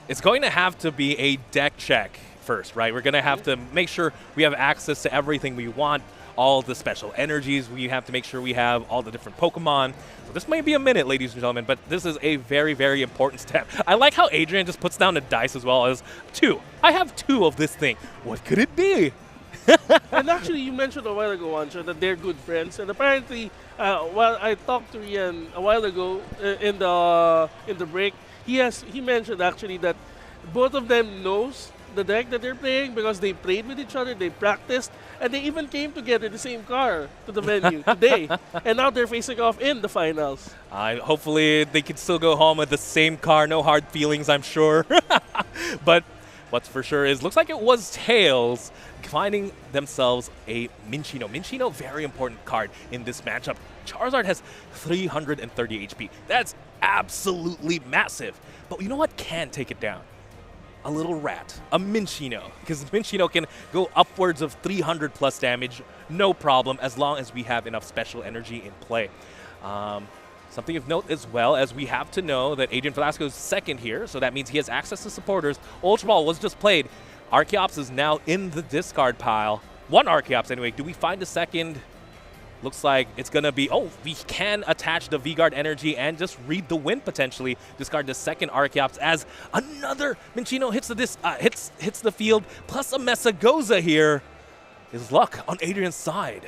a deck check first, right? We're going to have to make sure we have access to everything we want, all the special energies. We have to make sure we have all the different Pokemon. So this might be a minute, ladies and gentlemen, but this is a very, very important step. I like how Adrian just puts down the dice as well as 2. I have 2 of this thing. What could it be? And actually, you mentioned a while ago, Ancho, that they're good friends. And apparently, while I talked to Rian a while ago in the break, he mentioned actually that both of them knows the deck that they're playing because they played with each other, they practiced, and they even came together in the same car to the venue today. And now they're facing off in the finals. Hopefully they can still go home with the same car. No hard feelings, I'm sure. But what's for sure is, looks like it was Tails finding themselves a Minchino. Minchino, very important card in this matchup. Charizard has 330 HP. That's absolutely massive. But you know what can take it down? A little rat, a Minchino, because Minchino can go upwards of 300 plus damage, no problem, as long as we have enough special energy in play. Something of note as well, as we have to know that Adrian Velasco is second here, so that means he has access to supporters. Ultra Ball was just played. Archeops is now in the discard pile. 1 Archeops anyway. Do we find a second? Looks like it's going to be, we can attach the V-Guard energy and just read the wind potentially. Discard the second Archeops as another Minchino hits the field, plus a Mesagoza here. Is luck on Adrian's side.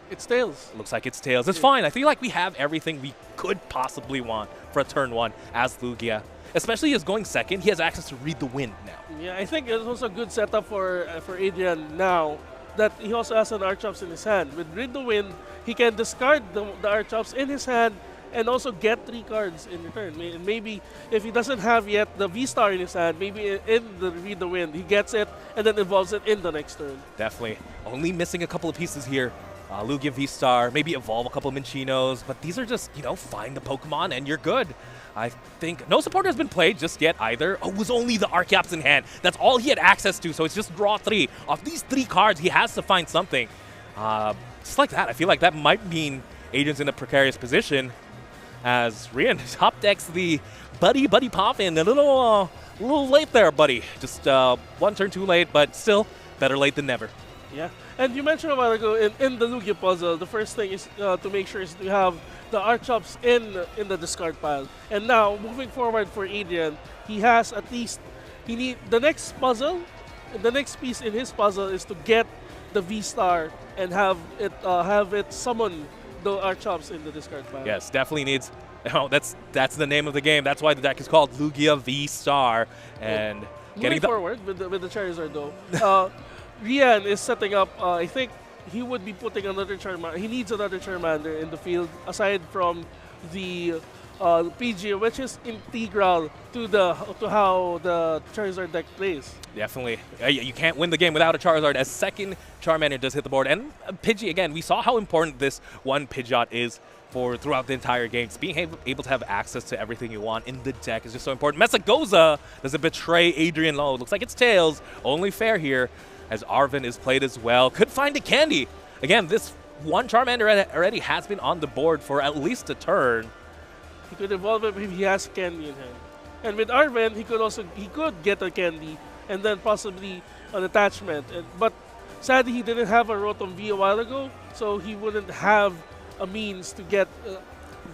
It's Tails. Looks like it's Tails. It's fine. I feel like we have everything we could possibly want for a turn 1 as Lugia. Especially as going second, he has access to read the wind now. Yeah, I think it was a good setup for Adrian now, that he also has an Archeops in his hand. With Read the Wind, he can discard the Archeops in his hand and also get 3 cards in return. Maybe if he doesn't have yet the V-Star in his hand, maybe in the Read the Wind, he gets it and then evolves it in the next turn. Definitely. Only missing a couple of pieces here. Lugia V-Star, maybe evolve a couple of Minchinos, but these are just, find the Pokemon and you're good. I think no support has been played just yet either. It was only the Archeops in hand. That's all he had access to, so it's just draw 3. Off these 3 cards, he has to find something. Just like that, I feel like that might mean Adrian's in a precarious position as Rian top decks the Buddy Poppin'. A little late there, buddy. Just 1 turn too late, but still better late than never. Yeah, and you mentioned a while ago in the Lugia puzzle, the first thing is to make sure is to have the Archeops in the discard pile. And now, moving forward for Adrian, he has at least, the next piece in his puzzle is to get the V-Star and have it summon the Archeops in the discard pile. Yes, definitely needs. That's the name of the game. That's why the deck is called Lugia V-Star. And moving forward with the Charizard though, Rian is setting up. I think he would be putting another Charmander. He needs another Charmander in the field aside from the PG, which is integral to how the Charizard deck plays. Definitely. You can't win the game without a Charizard, as second Charmander does hit the board. And Pidgey, again, we saw how important this one Pidgeot is for throughout the entire game. Just being able to have access to everything you want in the deck is just so important. Mesagoza doesn't betray Adrian Lowe. Looks like it's Tails. Only fair here, as Arvin is played as well. Could find a Candy. Again, this one Charmander already has been on the board for at least a turn. He could evolve it if he has Candy in hand. And with Arven, he could get a Candy and then possibly an attachment. But sadly, he didn't have a Rotom V a while ago, so he wouldn't have a means to get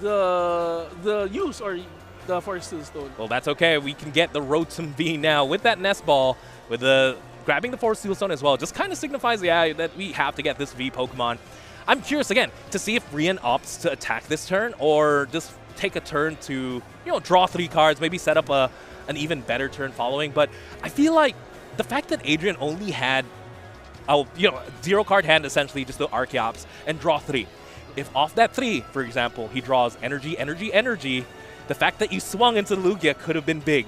the use or the Forest Steel Stone. Well, that's okay. We can get the Rotom V now with that Nest Ball, with the grabbing the Forest Steel Stone as well. Just kind of signifies that we have to get this V Pokemon. I'm curious again to see if Rian opts to attack this turn or just take a turn to draw 3 cards, maybe set up an even better turn following. But I feel like the fact that Adrian only had 0 card hand, essentially just the Archeops, and draw 3. If off that 3, for example, he draws energy, the fact that you swung into Lugia could have been big.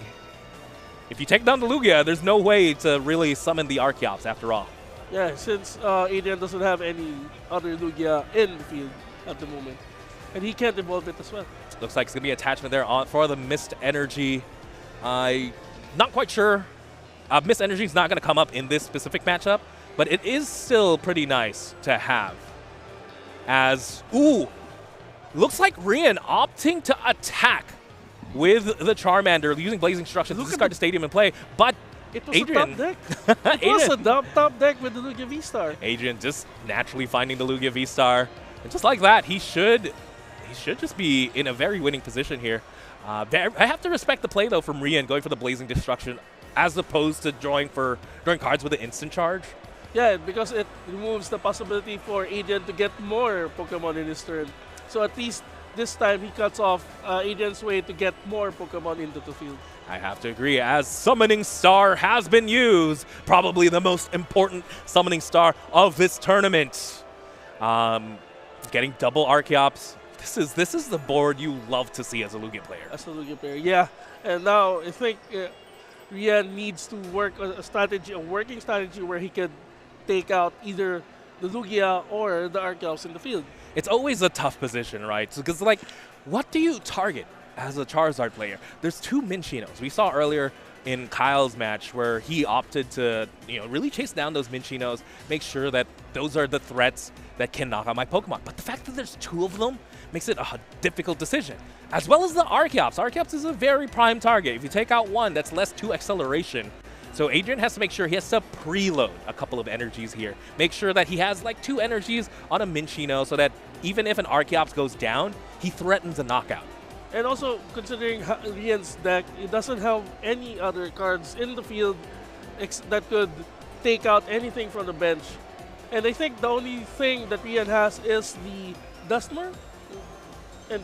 if you take down the Lugia, there's no way to really summon the Archeops after all. Yeah, since Adrian doesn't have any other Lugia in the field at the moment. And he can't evolve it as well. Looks like it's going to be attachment there for the Mist Energy. Not quite sure. Mist Energy is not going to come up in this specific matchup, but it is still pretty nice to have. As, ooh, looks like Rian opting to attack with the Charmander, using Blazing Instructions to discard the stadium and play, but it was Adrian, a top deck. It was a top deck with the Lugia V-Star. Adrian just naturally finding the Lugia V-Star. And just like that, he should just be in a very winning position here. I have to respect the play, though, from Rian going for the Blazing Destruction as opposed to drawing cards with an instant charge. Yeah, because it removes the possibility for Adrian to get more Pokemon in his turn. So at least this time he cuts off Adrian's way to get more Pokemon into the field. I have to agree, as Summoning Star has been used, probably the most important Summoning Star of this tournament. Getting double Archeops. This is the board you love to see as a Lugia player. As a Lugia player, yeah. And now I think Rian needs to work a working strategy where he can take out either the Lugia or the Archeops in the field. It's always a tough position, right? Because, like, what do you target as a Charizard player? There's two Minchinos. We saw earlier in Kyle's match where he opted to, really chase down those Minchinos, make sure that those are the threats that can knock out my Pokemon. But the fact that there's two of them makes it a difficult decision. As well as the Archeops. Archeops is a very prime target. If you take out one, that's less 2 acceleration. So Adrian has to make sure he has to preload a couple of energies here. Make sure that he has like 2 energies on a Minchino so that even if an Archeops goes down, he threatens a knockout. And also, considering Rian's deck, it doesn't have any other cards in the field that could take out anything from the bench. And I think the only thing that Rian has is the Dusknoir. And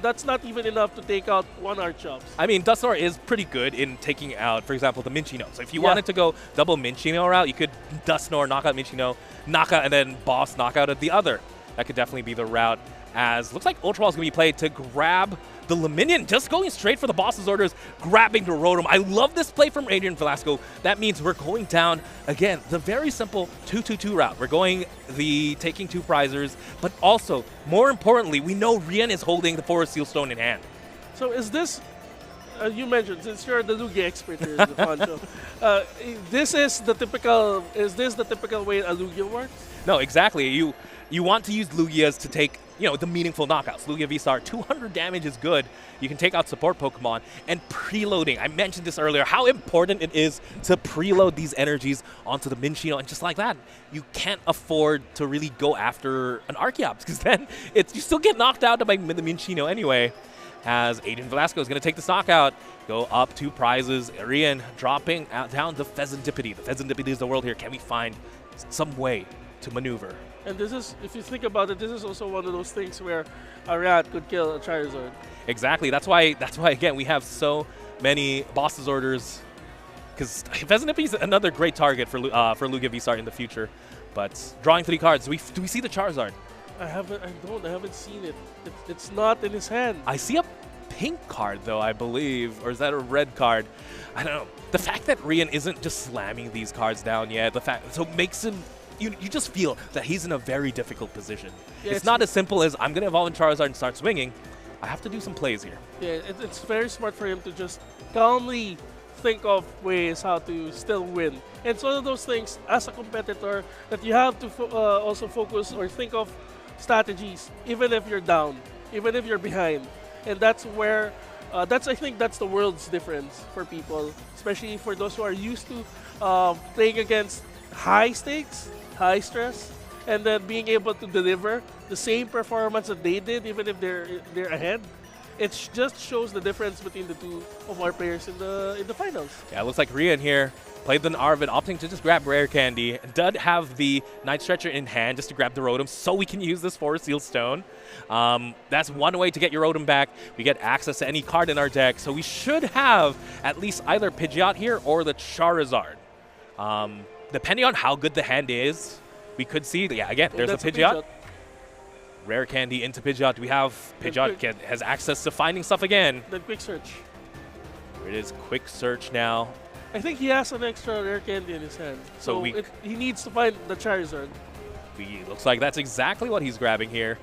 that's not even enough to take out one Archeops. I mean, Dusknoir is pretty good in taking out, for example, the Minchino. So if you wanted to go double Minchino route, you could Dusknoir, knock out Minchino, knock out, and then boss knockout at the other. That could definitely be the route. As looks like Ultra Ball is going to be played to grab the Luminion, just going straight for the boss's orders, grabbing the Rotom. I love this play from Adrian Velasco. That means we're going down, again, the very simple 2-2-2 route. We're going taking 2 prizers, but also, more importantly, we know Rian is holding the Forest Seal Stone in hand. So is this, you mentioned, since you're the Lugia expert here, Poncho, is this the typical way a Lugia works? No, exactly. You want to use Lugias to take the meaningful knockouts. Lugia V-Star, 200 damage is good. You can take out support Pokemon. And preloading, I mentioned this earlier, how important it is to preload these energies onto the Minchino. And just like that, you can't afford to really go after an Archeops, because then you still get knocked out by the Minchino anyway. As Adrian Velasco is going to take this knockout, go up 2 prizes. Rian dropping down the Pheasantipity. The Pheasantipity is the world here. Can we find some way to maneuver? And this is, if you think about it, this is also one of those things where a rat could kill a Charizard. Exactly. That's why again, we have so many boss's orders. Because Pheasantipity is another great target for Lugia V-Star in the future. But drawing 3 cards, do we see the Charizard? I haven't seen it. It's not in his hand. I see a pink card, though, I believe. Or is that a red card? I don't know. The fact that Rian isn't just slamming these cards down yet, so it makes him... You just feel that he's in a very difficult position. Yeah, it's not as simple as, I'm going to evolve in Charizard and start swinging. I have to do some plays here. Yeah, it's very smart for him to just calmly think of ways how to still win. And it's one of those things, as a competitor, that you have to also focus or think of strategies, even if you're down, even if you're behind. And that's where, I think that's the world's difference for people, especially for those who are used to playing against high stakes, high stress, and then being able to deliver the same performance that they did, even if they're ahead. It just shows the difference between the two of our players in the finals. Yeah, it looks like Rian here played the Arvid, opting to just grab Rare Candy. Did have the Night Stretcher in hand just to grab the Rotom, so we can use this Forest Seal Stone. That's one way to get your Rotom back. We get access to any card in our deck, so we should have at least either Pidgeot here or the Charizard. Depending on how good the hand is, we could see, again, there's a Pidgeot. Rare Candy into Pidgeot. We have Pidgeot has access to finding stuff again. Then Quick Search. Here it is, quick search now. I think he has an extra rare candy in his hand. So He needs to find the Charizard. Looks like that's exactly what he's grabbing here.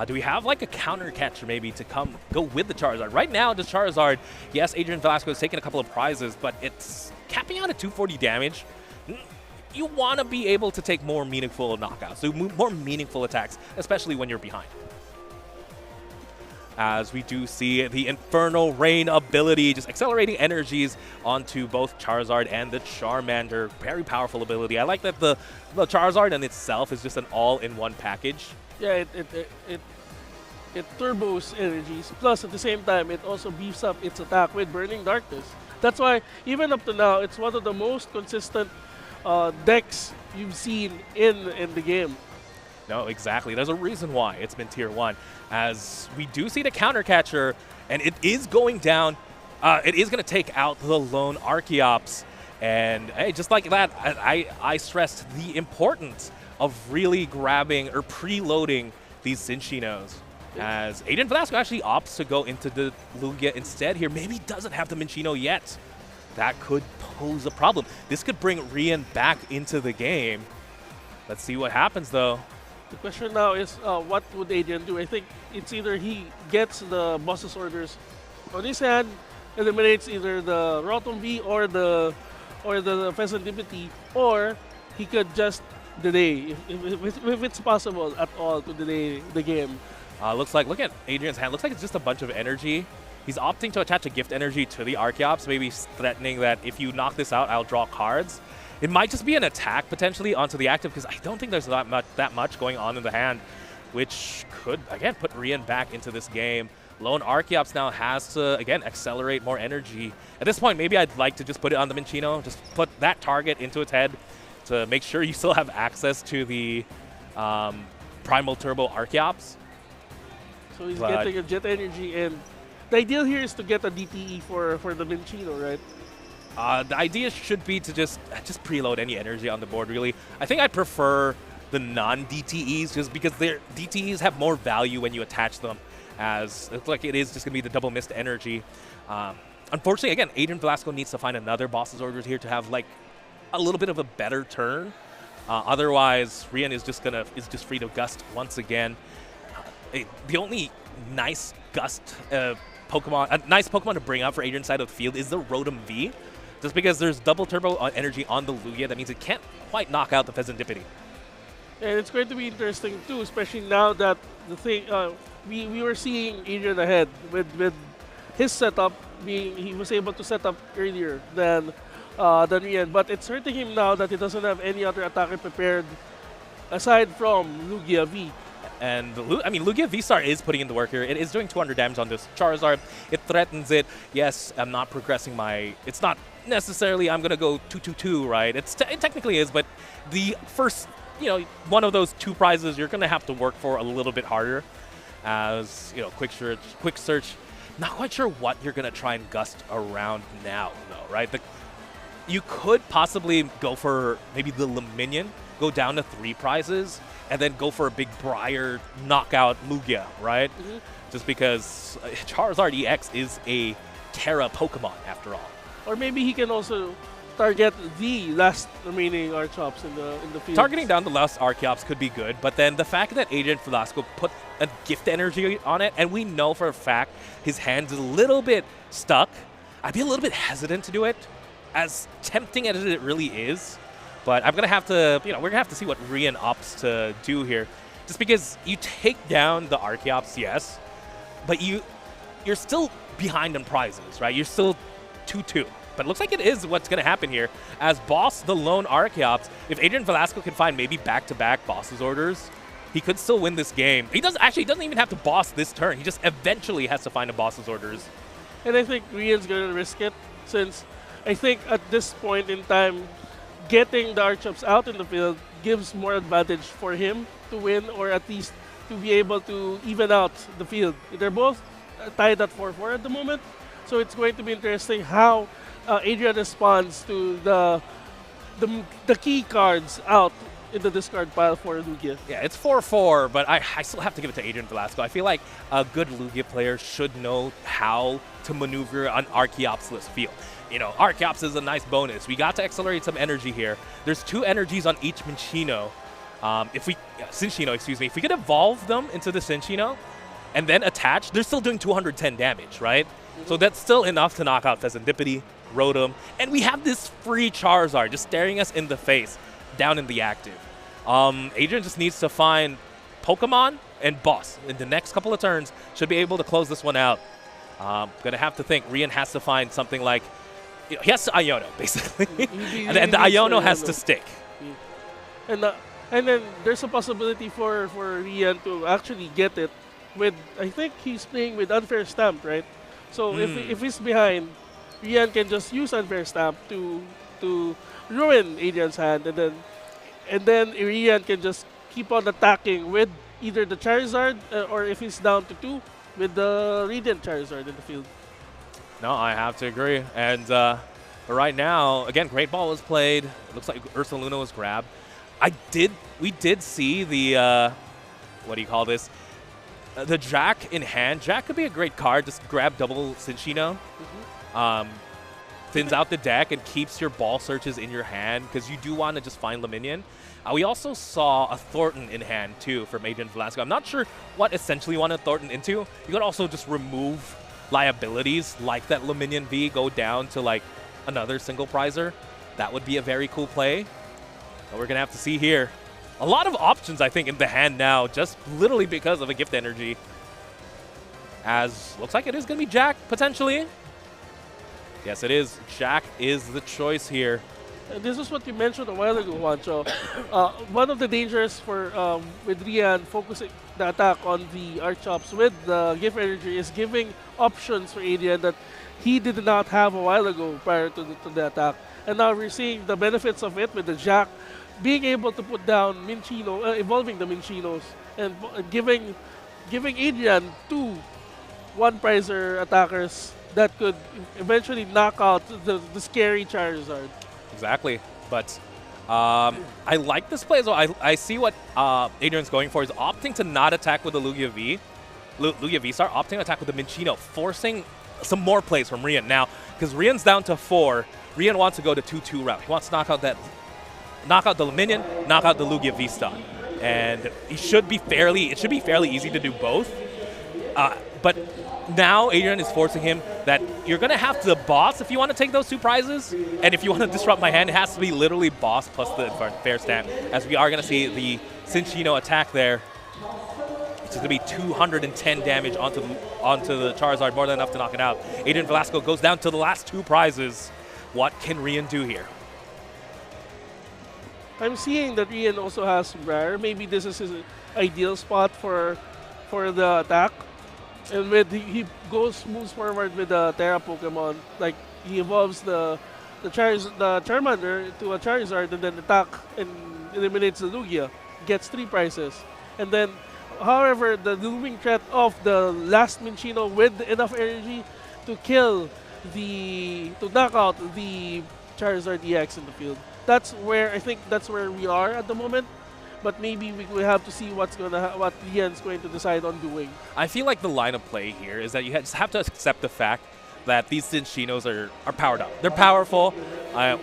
Do we have like a counter catcher maybe to go with the Charizard? Right now, the Charizard, yes, Adrian Velasco has taken a couple of prizes, but it's capping out at 240 damage. You want to be able to take more meaningful knockouts, so more meaningful attacks, especially when you're behind. As we do see the Infernal Rain ability, just accelerating energies onto both Charizard and the Charmander. Very powerful ability. I like that the Charizard in itself is just an all-in-one package. Yeah, it turbos energies. Plus, at the same time, it also beefs up its attack with Burning Darkness. That's why, even up to now, it's one of the most consistent decks you've seen in the game. No, exactly. There's a reason why it's been tier 1. As we do see the counter catcher, and it is going down. It is going to take out the lone Archeops. And hey, just like that, I stressed the importance of really grabbing or preloading these Cinchinos. As Adrian Velasco actually opts to go into the Lugia instead here. Maybe doesn't have the Minccino yet. That could pose a problem. This could bring Rian back into the game. Let's see what happens, though. The question now is, what would Adrian do? I think it's either he gets the boss's orders on his hand, eliminates either the Rotom V or the Pheasant Deputy, or he could just delay, if it's possible at all, to delay the game. Look at Adrian's hand. Looks like it's just a bunch of energy. He's opting to attach a gift energy to the Archeops, maybe threatening that if you knock this out, I'll draw cards. It might just be an attack potentially onto the active, because I don't think there's that much going on in the hand, which could, again, put Rian back into this game. Lone Archeops now has to, again, accelerate more energy. At this point, maybe I'd like to just put it on the Minccino, just put that target into its head to make sure you still have access to the Primal Turbo Archeops. So he's getting a Jet Energy, and the ideal here is to get a DTE for the Minccino, right? The idea should be to just preload any energy on the board, really. I think I prefer the non-DTEs just because their DTEs have more value when you attach them, as it's like it is just going to be the double mist energy. Unfortunately, again, Adrian Velasco needs to find another boss's orders here to have like a little bit of a better turn. Otherwise, Rian is just free to gust once again. The only nice gust Pokemon, a nice Pokemon to bring up for Adrian's side of the field is the Rotom V. Just because there's double turbo energy on the Lugia, that means it can't quite knock out the Pheasant Deputy. And it's going to be interesting too, especially now that the thing we were seeing Adrian ahead with his setup being, he was able to set up earlier than Rian, but it's hurting him now that he doesn't have any other attacker prepared aside from Lugia V. And Lugia V-Star is putting in the work here. It is doing 200 damage on this Charizard. It threatens it. Yes, I'm not progressing it's not necessarily I'm going to go 2-2-2, right? It technically is, but the first, one of those two prizes you're going to have to work for a little bit harder. As, quick search. Not quite sure what you're going to try and gust around now, though, right? You could possibly go for maybe the Luminion, go down to 3 prizes, and then go for a big Briar knockout Lugia, right? Mm-hmm. Just because Charizard EX is a Terra Pokemon, after all. Or maybe he can also target the last remaining Archeops in the field. Targeting down the last Archeops could be good, but then the fact that Adrian Velasco put a gift energy on it, and we know for a fact his hand's a little bit stuck, I'd be a little bit hesitant to do it, as tempting as it really is. But I'm going to have to, we're going to have to see what Rian opts to do here. Just because you take down the Archeops, yes, but you're still behind on prizes, right? You're still 2-2. But it looks like it is what's going to happen here. As boss the lone Archeops, if Adrian Velasco can find maybe back-to-back boss's orders, he could still win this game. He doesn't even have to boss this turn. He just eventually has to find a boss's orders. And I think Rian's going to risk it, since I think at this point in time, getting the Archeops out in the field gives more advantage for him to win, or at least to be able to even out the field. They're both tied at 4-4 at the moment, so it's going to be interesting how Adrian responds to the key cards out in the discard pile for Lugia. Yeah, it's 4-4, but I still have to give it to Adrian Velasco. I feel like a good Lugia player should know how to maneuver an Archeops-less field. You know, Archeops is a nice bonus. We got to accelerate some energy here. There's 2 energies on each Cinccino. Cinccino, excuse me. If we could evolve them into the Cinccino and then attach, they're still doing 210 damage, right? So that's still enough to knock out Pheasantipity, Rotom, and we have this free Charizard just staring us in the face down in the active. Adrian just needs to find Pokemon and boss in the next couple of turns. Should be able to close this one out. Gonna have to think. Rian has to find something like, you know, he has to Iono basically, and the Iono has to stick. And then there's a possibility for Rian to actually get it with, I think he's playing with Unfair Stamp, right? So if he's behind, Rian can just use Unfair Stamp to ruin Adrian's hand, and then Rian can just keep on attacking with either the Charizard or if he's down to 2, with the Radiant Charizard in the field. No, I have to agree. And right now, again, Great Ball was played. It looks like Ursaluna was grabbed. We did see the, what do you call this? The Jack in hand. Jack could be a great card. Just grab double Cinccino. Thins out the deck and keeps your ball searches in your hand because you do want to just find the minion. We also saw a Thornton in hand too from Adrian Velasco. I'm not sure what essentially wanted Thornton into. You could also just remove liabilities like that Luminion V, go down to like another single prizer. That would be a very cool play. But we're going to have to see here. A lot of options, I think, in the hand now, just literally because of a gift energy. As looks like it is going to be Jack, potentially. Yes, it is. Jack is the choice here. This is what you mentioned a while ago, Juancho. One of the dangers for with Rian focusing the attack on the Archeops with the gift energy is giving options for Adrian that he did not have a while ago prior to the attack. And now we're seeing the benefits of it with the Jack being able to put down Minccino, evolving the Minccinos, and giving Adrian 2 one-prizer attackers that could eventually knock out the scary Charizard. Exactly. But I like this play as well. I see what Adrian's going for. Is opting to not attack with the Lugia V. Lugia V-Star, opting to attack with the Minccino, forcing some more plays from Rian. Now, because Rian's down to 4, Rian wants to go to 2-2 route. He wants to knock out the minion, knock out the Lugia V-Star. And it should be fairly easy to do both. But now Adrian is forcing him that you're going to have to boss if you want to take those 2 prizes. And if you want to disrupt my hand, it has to be literally boss plus the fair stamp. As we are going to see the Cinccino attack there. It's going to be 210 damage onto the Charizard, more than enough to knock it out. Adrian Velasco goes down to the last 2 prizes. What can Rian do here? I'm seeing that Rian also has Rare. Maybe this is his ideal spot for the attack. And he moves forward with the Terra Pokemon. Like he evolves the Charmander to a Charizard and then attack and eliminates the Lugia. Gets 3 prizes. And then, however, the looming threat of the last Minccino with enough energy to knock out the Charizard EX in the field. I think that's where we are at the moment. But maybe we will have to see what Rian's going to decide on doing. I feel like the line of play here is that you just have to accept the fact that these Cincinos are powered up. They're powerful.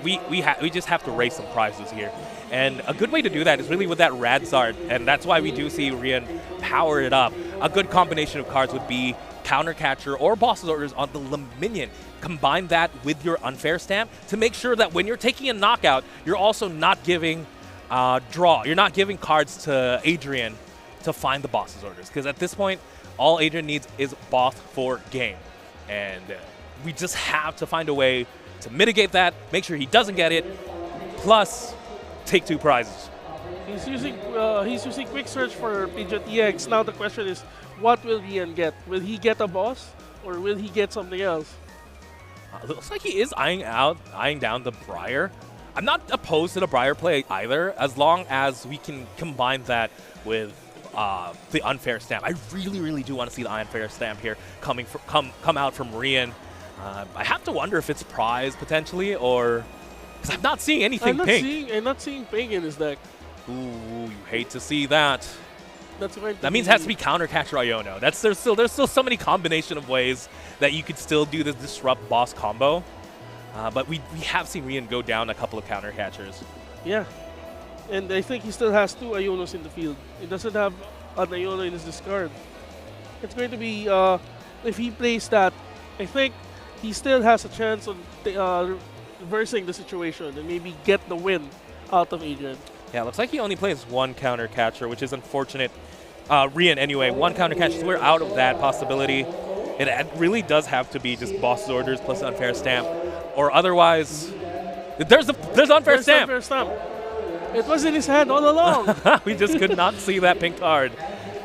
We just have to race some prizes here. And a good way to do that is really with that Radzard, and that's why we do see Rian power it up. A good combination of cards would be Counter Catcher or Boss's Orders on the Luminion. Combine that with your Unfair Stamp to make sure that when you're taking a knockout, you're also not giving draw. You're not giving cards to Adrian to find the Boss's Orders. Because at this point, all Adrian needs is Boss for game. And we just have to find a way to mitigate that, make sure he doesn't get it, plus take 2 prizes. He's using Quick Search for Pidgeot EX. Now the question is, what will Rian get? Will he get a boss, or will he get something else? Looks like he is eyeing down the Briar. I'm not opposed to the Briar play either, as long as we can combine that with the Unfair Stamp. I really do want to see the Unfair Stamp here come out from Rian. I have to wonder if it's prize potentially, or because I'm not seeing anything pink. I'm not seeing pink in his deck. Ooh, you hate to see that. That's going to That means it has to be counter catch Iono. There's still so many combination of ways that you could still do the disrupt boss combo. But we have seen Rian go down a couple of counter catchers. Yeah. And I think he still has 2 Ionos in the field. He doesn't have an Iono in his discard. It's going to be, if he plays that, I think he still has a chance on reversing the situation and maybe get the win out of Adrian. Yeah, looks like he only plays 1 counter catcher, which is unfortunate. Rian, anyway, 1 counter catcher, so we're out of that possibility. It really does have to be just boss's orders plus unfair stamp, or otherwise, there's unfair stamp. Unfair stamp. It was in his hand all along. We just could not see that pink card.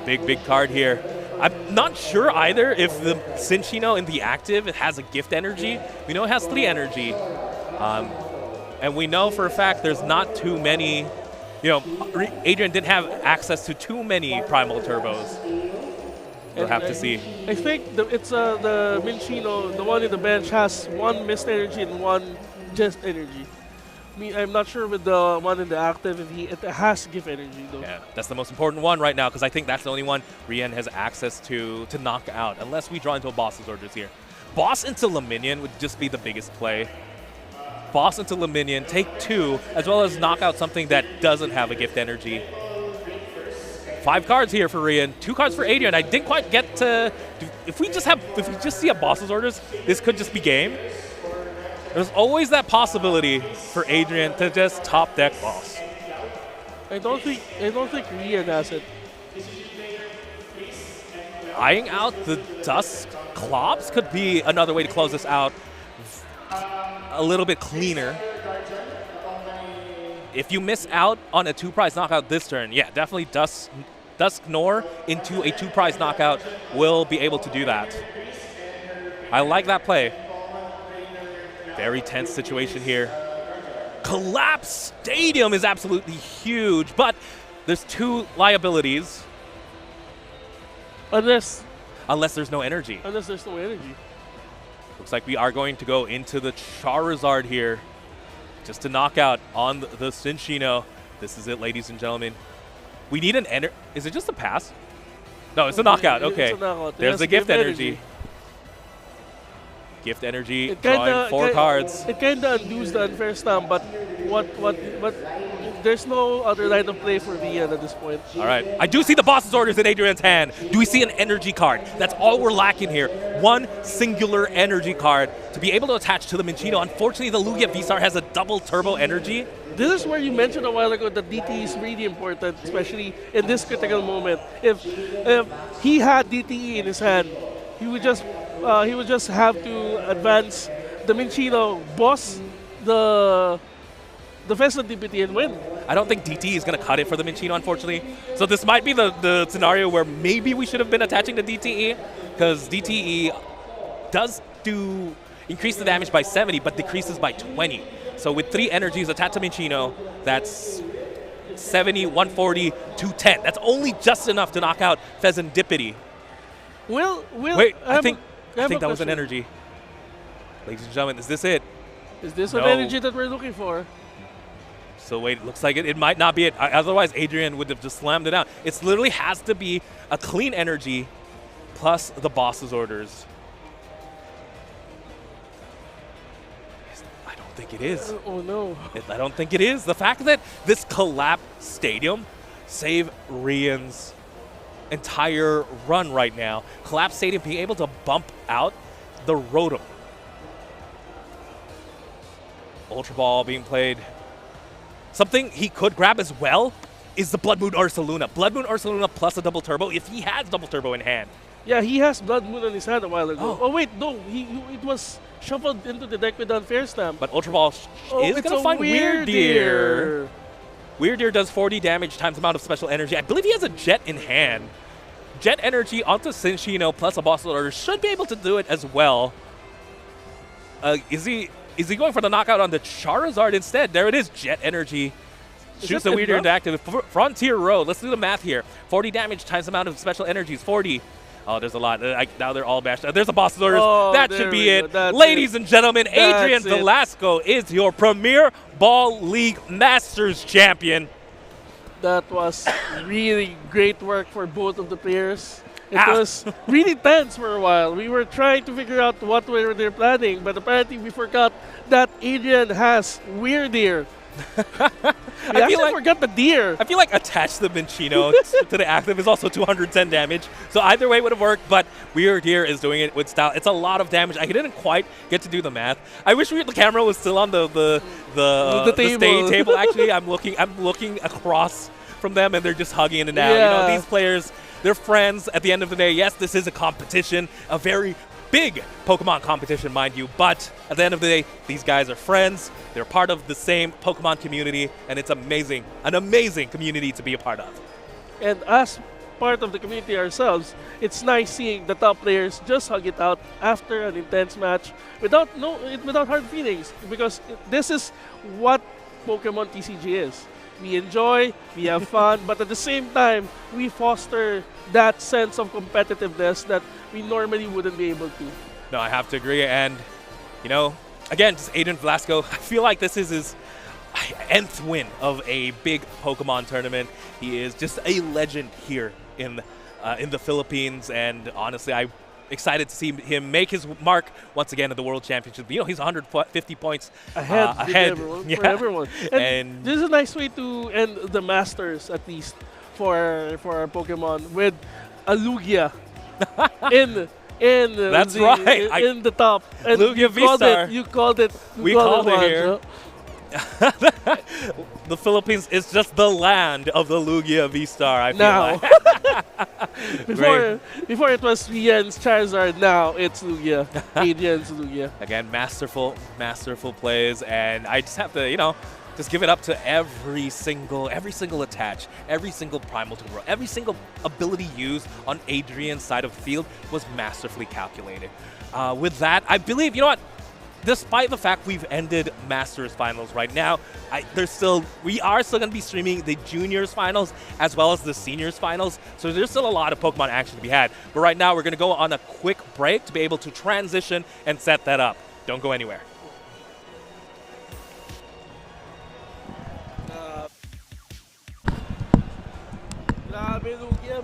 Big card here. I'm not sure either if the Cinchino in the active, it has a gift energy. We know it has 3 energy. And we know for a fact there's not too many, Adrian didn't have access to too many primal turbos. We'll have to see. I think it's the Minchino, the one in the bench, has 1 mist energy and 1 just energy. I'm not sure with the one in the active if it has gift energy though. Yeah, that's the most important one right now because I think that's the only one Rian has access to knock out, unless we draw into a boss's orders here. Boss into Luminion would just be the biggest play. Boss into Luminion, take 2, as well as knock out something that doesn't have a gift energy. 5 cards here for Rian, 2 cards for Adrian. I didn't quite get to. If we just see a boss's orders, this could just be game. There's always that possibility for Adrian to just top deck boss. I don't think Rian has it. Eyeing out the Dusk Clops could be another way to close this out a little bit cleaner. If you miss out on a 2-prize knockout this turn, yeah, definitely Dusk Nor into a 2-prize knockout will be able to do that. I like that play. Very tense situation here. Collapse Stadium is absolutely huge, but there's 2 liabilities. Unless there's no energy. Unless there's no energy. Looks like we are going to go into the Charizard here just to knock out on the Cinchino. This is it, ladies and gentlemen. We need an Is it just a pass? No, it's a knockout. Okay. It's a knockout. There's the gift energy. Gift energy, drawing 4 cards. It kind of undoes the unfair stamp, but there's no other line of play for Rian at this point. All right. I do see the boss's orders in Adrian's hand. Do we see an energy card? That's all we're lacking here. 1 singular energy card to be able to attach to the Minchino. Unfortunately, the Lugia V-Star has a double turbo energy. This is where you mentioned a while ago that DTE is really important, especially in this critical moment. If he had DTE in his hand, he would just have to advance the Minchino, boss the Festive DPT and win. I don't think DT is going to cut it for the Minchino, unfortunately. So this might be the scenario where maybe we should have been attaching the DTE, because DTE does increase the damage by 70, but decreases by 20. So with 3 energies attached to Minchino, that's 70, 140, 210. That's only just enough to knock out Pheasantipity. Wait, I think that was an energy. Ladies and gentlemen, is this it? Is this an energy that we're looking for? So wait, it looks like it might not be it. Otherwise, Adrian would have just slammed it out. It literally has to be a clean energy plus the boss's orders. I don't think it is. Oh no. I don't think it is. The fact that this collapsed stadium saved Rian's entire run right now. Collapsed stadium being able to bump out the Rotom. Ultra Ball being played. Something he could grab as well is the Blood Moon Ursaluna. Blood Moon Ursaluna plus a double turbo if he has double turbo in hand. Yeah, he has Blood Moon on his hand a while ago. Oh wait, no, it was shuffled into the deck with unfair stamp. But Ultra Ball is going to find Weirdeer. Weirdeer does 40 damage times amount of special energy. I believe he has a Jet in hand. Jet energy onto Cinchino plus a boss order should be able to do it as well. Is he going for the knockout on the Charizard instead? There it is, Jet energy. Shoots the Weirdeer into active. Frontier Road, let's do the math here. 40 damage times amount of special energies, 40. Oh, there's a lot. Now they're all bashed. There's a boss's orders. Oh, that should be it. Ladies and gentlemen, Adrian Velasco is your Premier Ball League Masters champion. That was really great work for both of the players. It Ah. was really tense for a while. We were trying to figure out what were they planning, but apparently we forgot that Adrian has Weird Deer. We I feel actually like forgot the deer. I feel like attach the Minchino to the active is also 210 damage. So either way would have worked, but Weird here is doing it with style. It's a lot of damage. I didn't quite get to do the math. I wish the camera was still on the table. table. Actually, I'm looking across from them, and they're just hugging in and out. You know, Yeah. these players, they're friends. At the end of the day, yes, this is a competition, a very big Pokemon competition, mind you. But at the end of the day, these guys are friends. They're part of the same Pokemon community, and it's amazing, an amazing community to be a part of. And as part of the community ourselves, it's nice seeing the top players just hug it out after an intense match without hard feelings, because this is what Pokemon TCG is. We enjoy, we have fun, but at the same time, we foster that sense of competitiveness that we normally wouldn't be able to. No, I have to agree. And, you know, again, just Aiden Velasco, I feel like this is his nth win of a big Pokemon tournament. He is just a legend here in the Philippines. And honestly, I'm excited to see him make his mark once again at the World Championship. You know, he's 150 points ahead. For everyone. And this is a nice way to end the Masters, at least for our Pokemon, with a Lugia in That's right. in the top. And Lugia V-Star. You called it. We called it once, here. huh? The Philippines is just the land of the Lugia V-Star, I feel Now. like. before it was Rian's Charizard, now it's Lugia. Adrian's Lugia. Again, masterful plays, and I just have to, you know, just give it up to every single attach, every single primal to roll, every single ability used on Adrian's side of the field was masterfully calculated. With that, I believe, you know what? Despite the fact we've ended Masters Finals right now, we are still going to be streaming the Juniors Finals as well as the Seniors Finals, so there's still a lot of Pokemon action to be had. But right now, we're going to go on a quick break to be able to transition and set that up. Don't go anywhere. Grabe, Lugia.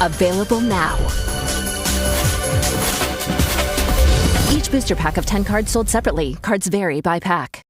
Available now. Each booster pack of 10 cards sold separately. Cards vary by pack.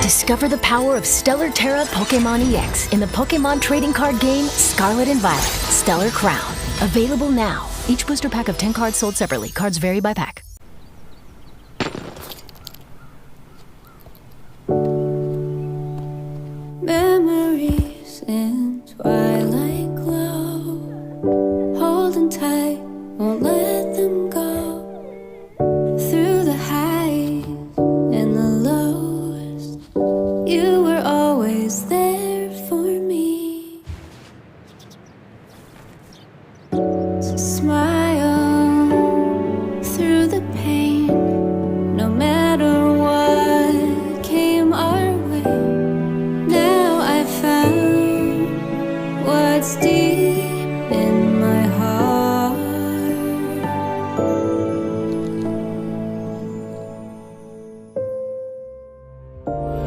Discover the power of Stellar Terra Pokémon EX in the Pokémon trading card game Scarlet and Violet Stellar Crown. Available now. Each booster pack of 10 cards sold separately. Cards vary by pack. Memories in twilight glow, holding tight, won't let them go. Through the highs and the lows, you were always there for me. So smile through the pain, no matter what came our way. Now I found what's deep in my heart.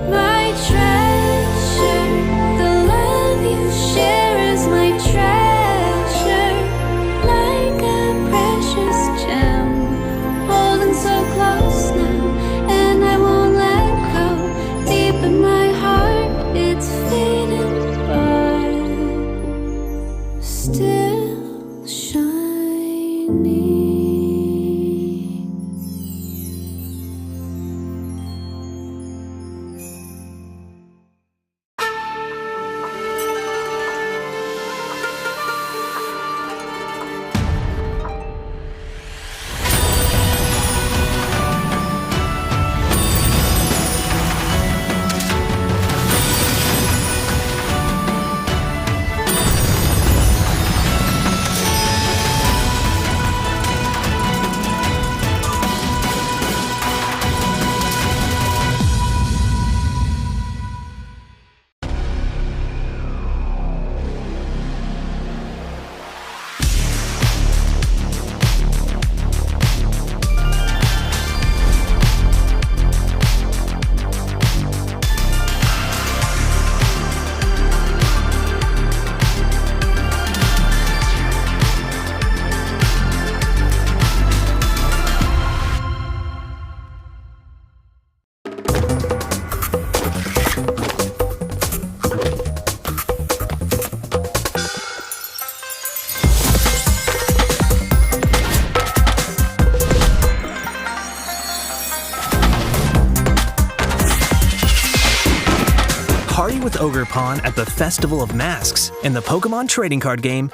My treasure, the love you share is my treasure, like a precious gem, holding so close now, and I won't let go. Deep in my heart, it's fading, but still shining. Party with Ogre Pawn at the Festival of Masks in the Pokémon trading card game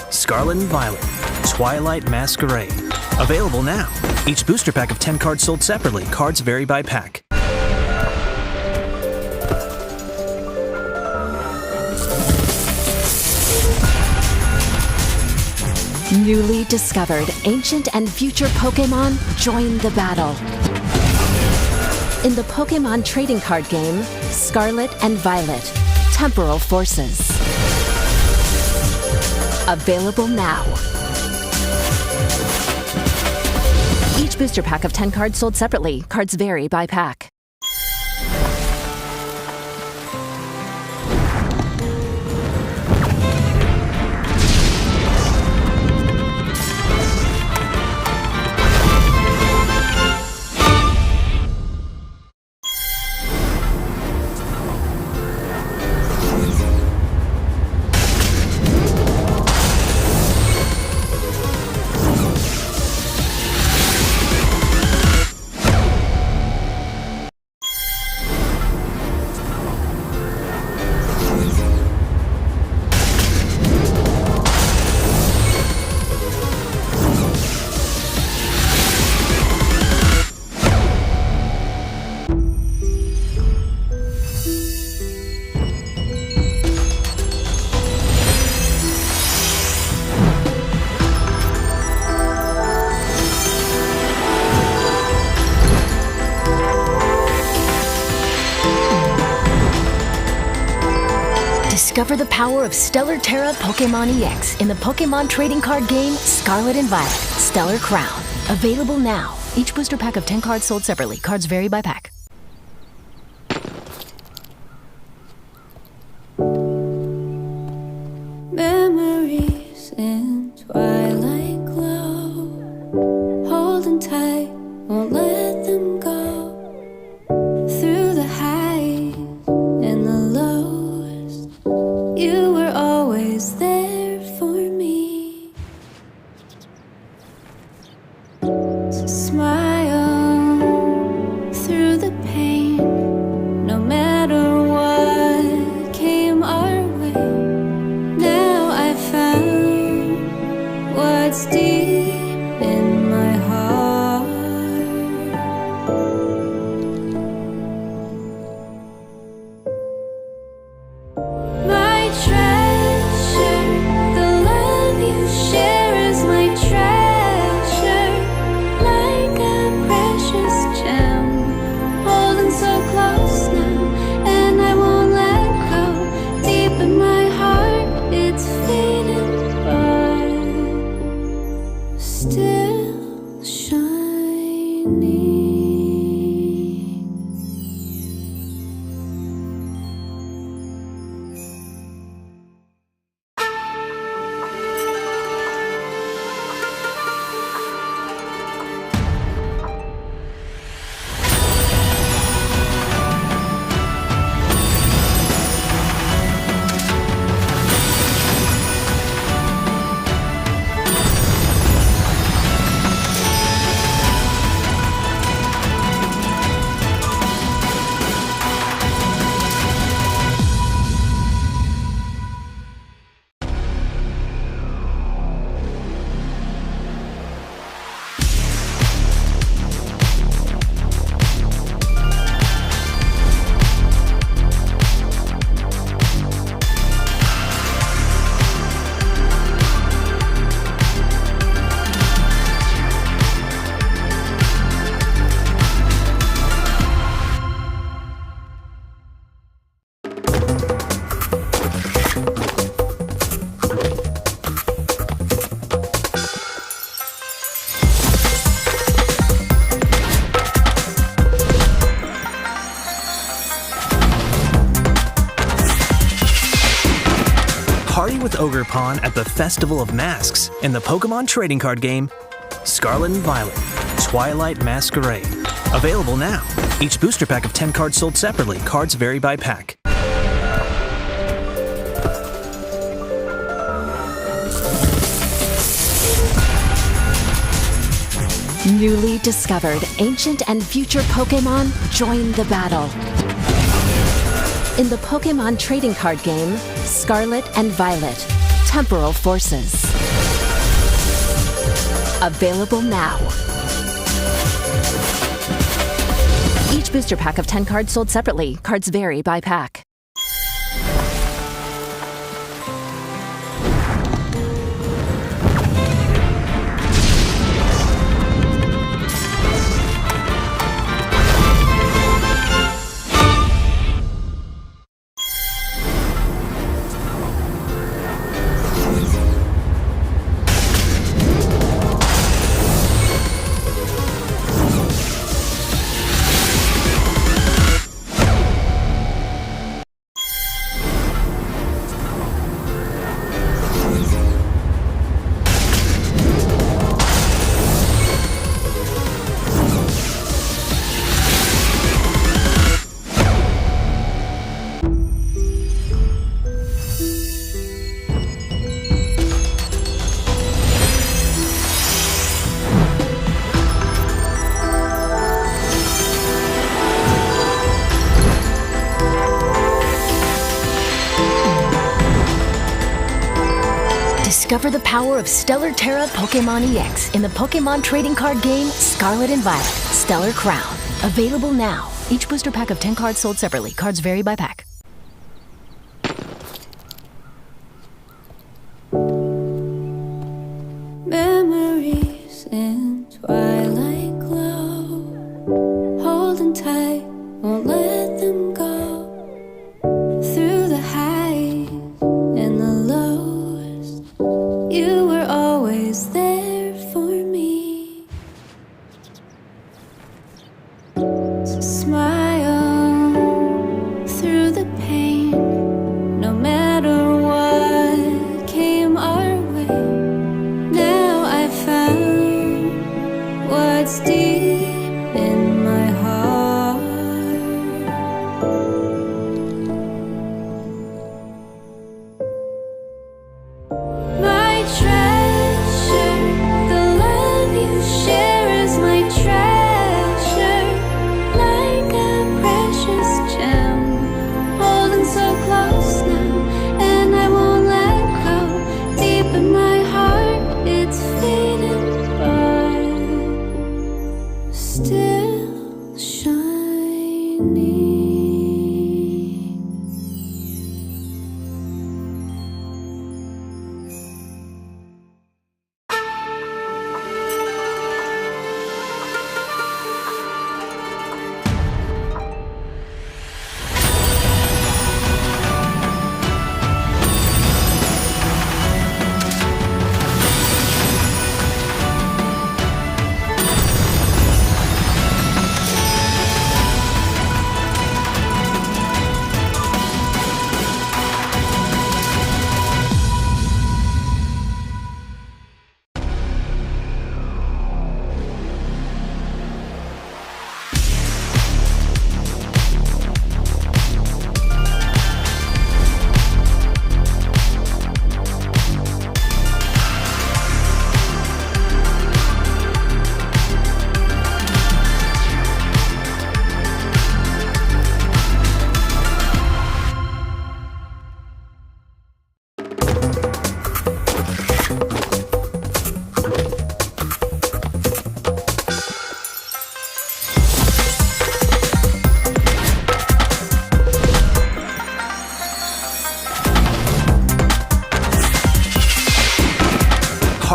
Scarlet and Violet Twilight Masquerade. Available now. Each booster pack of 10 cards sold separately. Cards vary by pack. Newly discovered ancient and future Pokémon join the battle. In the Pokémon trading card game, Scarlet and Violet, Temporal Forces. Available now. Each booster pack of 10 cards sold separately. Cards vary by pack. Discover the power of Stellar Terra Pokémon EX in the Pokémon trading card game Scarlet and Violet Stellar Crown. Available now. Each booster pack of 10 cards sold separately. Cards vary by pack. Memories in twilight glow, holding tight, won't let them go. Through the highs and the lows, you were always there for me. To smile through the pain, no matter what came our way. Now I found what's deep in my heart. My treasure, the love you share is my treasure, like a precious gem, holding so close now, and I won't let go. Deep in my heart, it's fading, but still shining. Party with Ogre Pawn at the Festival of Masks in the Pokémon trading card game Scarlet and Violet Twilight Masquerade. Available now. Each booster pack of 10 cards sold separately. Cards vary by pack. Newly discovered ancient and future Pokémon join the battle. In the Pokémon trading card game, Scarlet and Violet, Temporal Forces. Available now. Each booster pack of 10 cards sold separately. Cards vary by pack. Discover the power of Stellar Terra Pokémon EX in the Pokémon trading card game Scarlet and Violet Stellar Crown. Available now. Each booster pack of 10 cards sold separately. Cards vary by pack. Memories in twilight glow, holding tight, won't let them go. Through the highs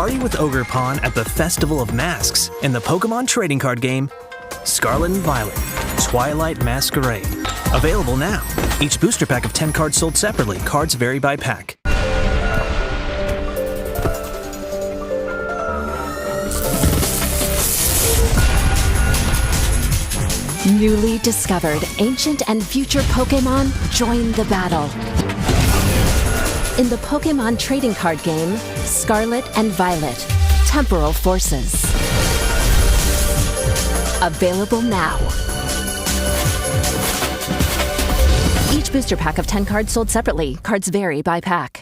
Party with Ogerpon at the Festival of Masks in the Pokémon trading card game Scarlet and Violet, Twilight Masquerade. Available now. Each booster pack of 10 cards sold separately. Cards vary by pack. Newly discovered ancient and future Pokémon join the battle. In the Pokémon trading card game, Scarlet and Violet, Temporal Forces. Available now. Each booster pack of 10 cards sold separately. Cards vary by pack.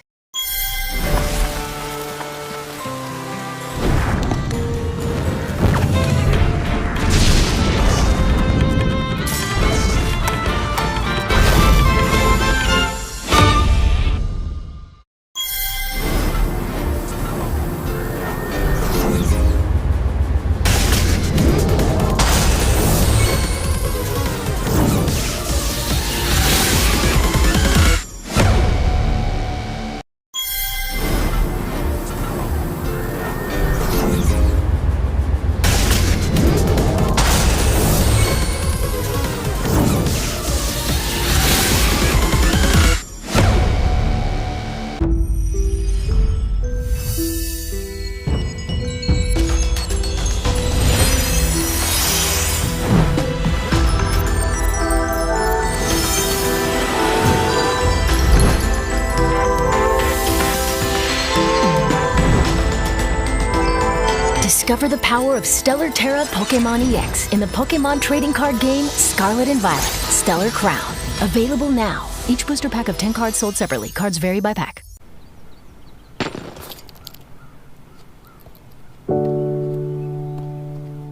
Discover the power of Stellar Terra Pokémon EX in the Pokémon trading card game Scarlet and Violet, Stellar Crown. Available now. Each booster pack of 10 cards sold separately. Cards vary by pack.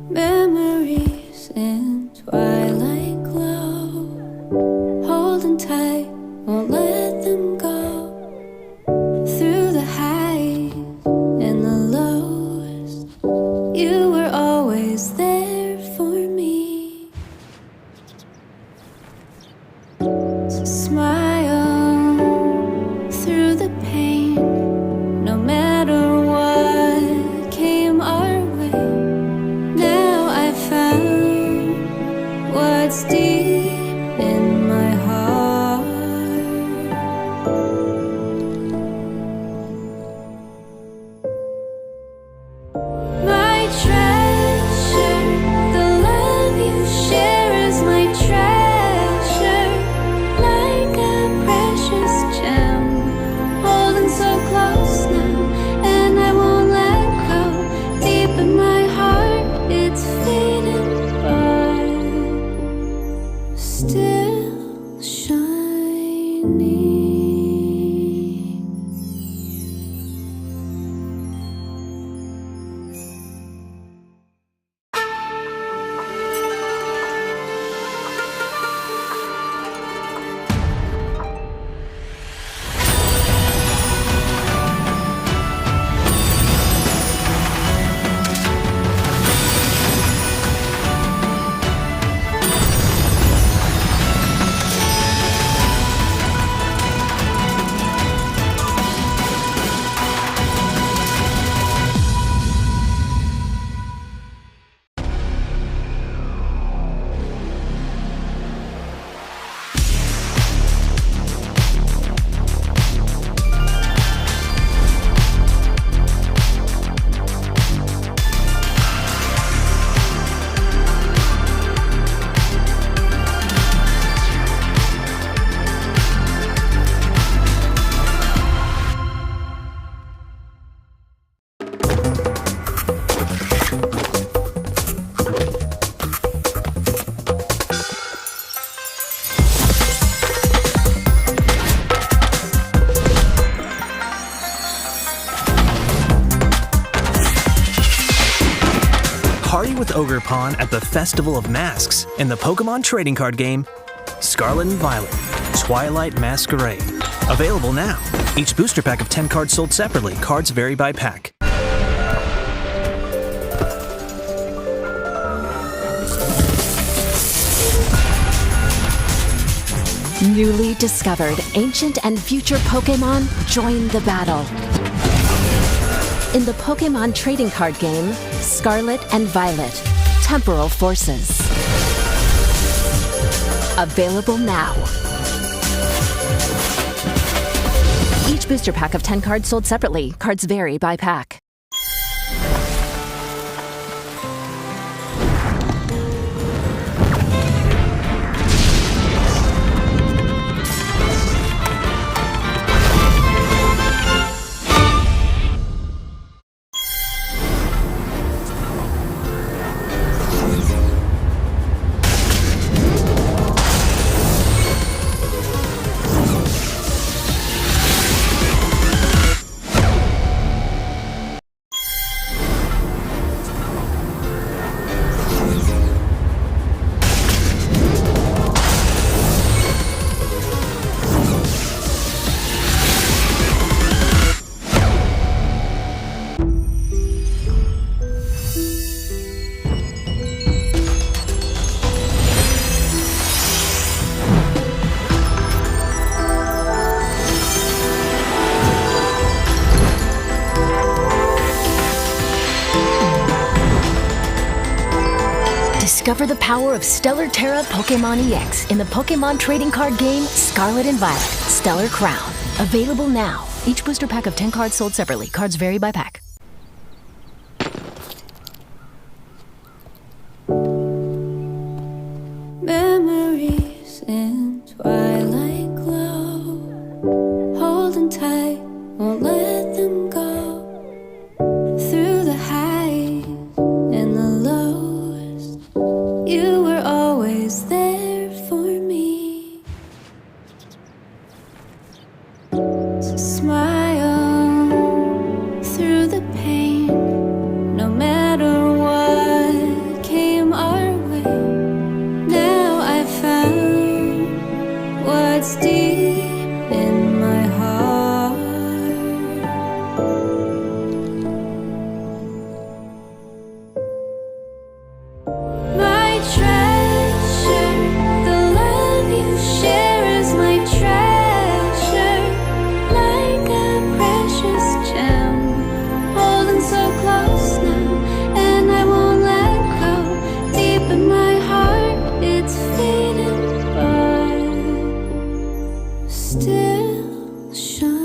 Memories in twilight glow, holding tight, won't let them go. Through the highs and the lows, you were always there for me. So smile through the pain, no matter what came our way. Now I found what's deep in my heart. My treasure, the love you share is my treasure, like a precious gem, holding so close now, and I won't let go. Deep in my heart, it's fading, but still shining. Party with Ogerpon at the Festival of Masks in the Pokémon trading card game Scarlet and Violet, Twilight Masquerade. Available now. Each booster pack of 10 cards sold separately. Cards vary by pack. Newly discovered ancient and future Pokémon join the battle. In the Pokémon trading card game, Scarlet and Violet, Temporal Forces. Available now. Each booster pack of 10 cards sold separately. Cards vary by pack. Discover the power of Stellar Terra Pokémon EX in the Pokémon trading card game Scarlet and Violet, Stellar Crown. Available now. Each booster pack of 10 cards sold separately. Cards vary by pack. Memories in twilight glow, holding tight, won't let them go. Through the highs and the lows, you were always there for me. So smile through the pain, no matter what came our way. Now I found what's deep in my heart. My treasure, the love you share is my treasure, like a precious gem, holding so close now, and I won't let go. Deep in my heart, it's fading, but still shining.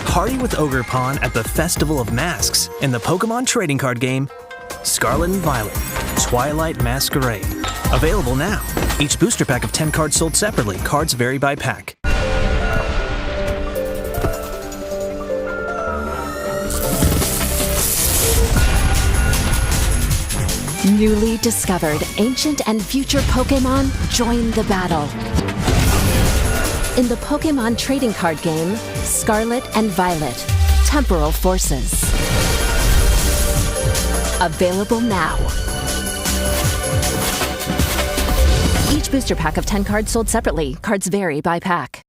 Party with Ogre Pawn at the Festival of Masks in the Pokémon trading card game Scarlet and Violet, Twilight Masquerade. Available now. Each booster pack of 10 cards sold separately. Cards vary by pack. Newly discovered ancient and future Pokémon join the battle. In the Pokémon trading card game, Scarlet and Violet, Temporal Forces. Available now. Each booster pack of 10 cards sold separately. Cards vary by pack.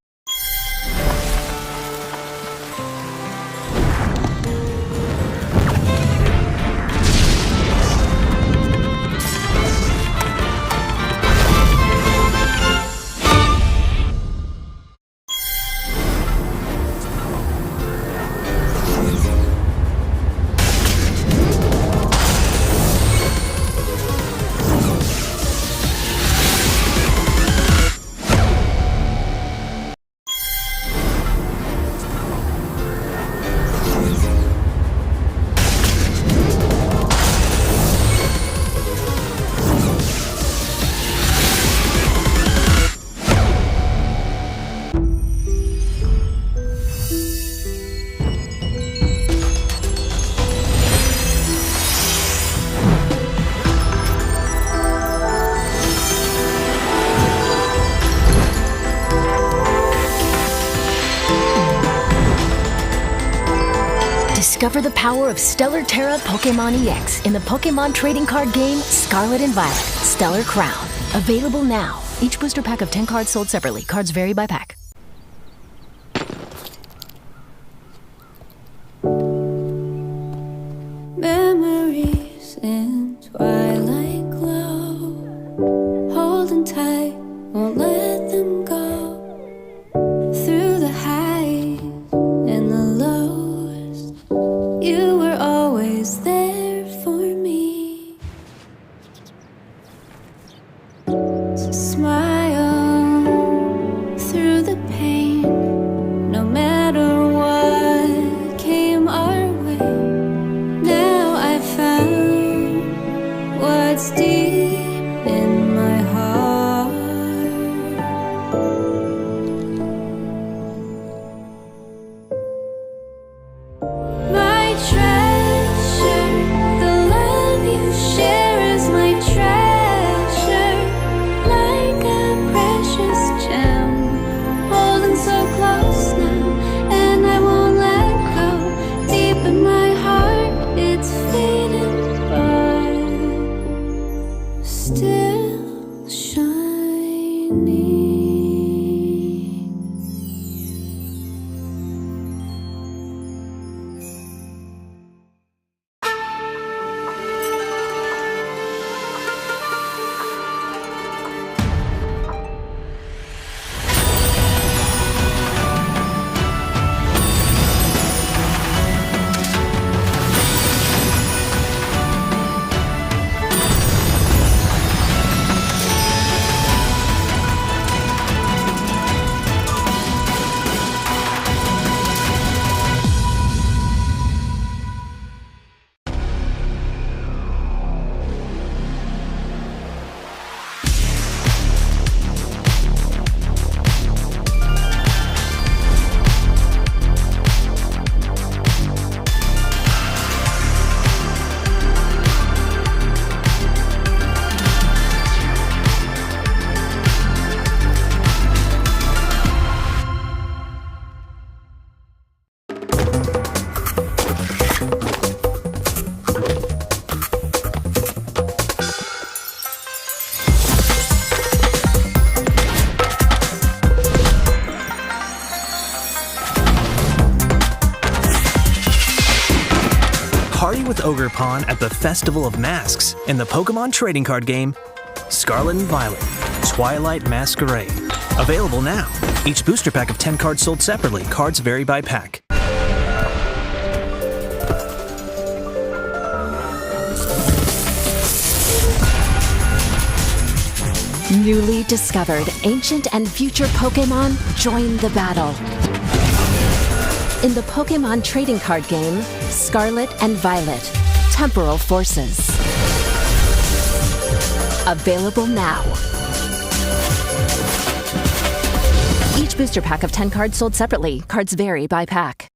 Discover the power of Stellar Terra Pokémon EX in the Pokémon trading card game Scarlet and Violet Stellar Crown. Available now. Each booster pack of 10 cards sold separately. Cards vary by pack. Memories in twilight glow, holding tight, won't let them go. Through the highs and the lows, you were always there for me. So smile through the pain, no matter what came our way. Now I found what's deep in my heart. My treasure, the love you share is my treasure. Like a precious gem, holding so close now, and I won't let go. Deep in my heart, it's fading, but still shining. Party with Ogre Pawn at the Festival of Masks in the Pokémon trading card game Scarlet and Violet Twilight Masquerade. Available now. Each booster pack of 10 cards sold separately. Cards vary by pack. Newly discovered ancient and future Pokémon join the battle. In the Pokémon trading card game, Scarlet and Violet, Temporal Forces. Available now. Each booster pack of 10 cards sold separately. Cards vary by pack.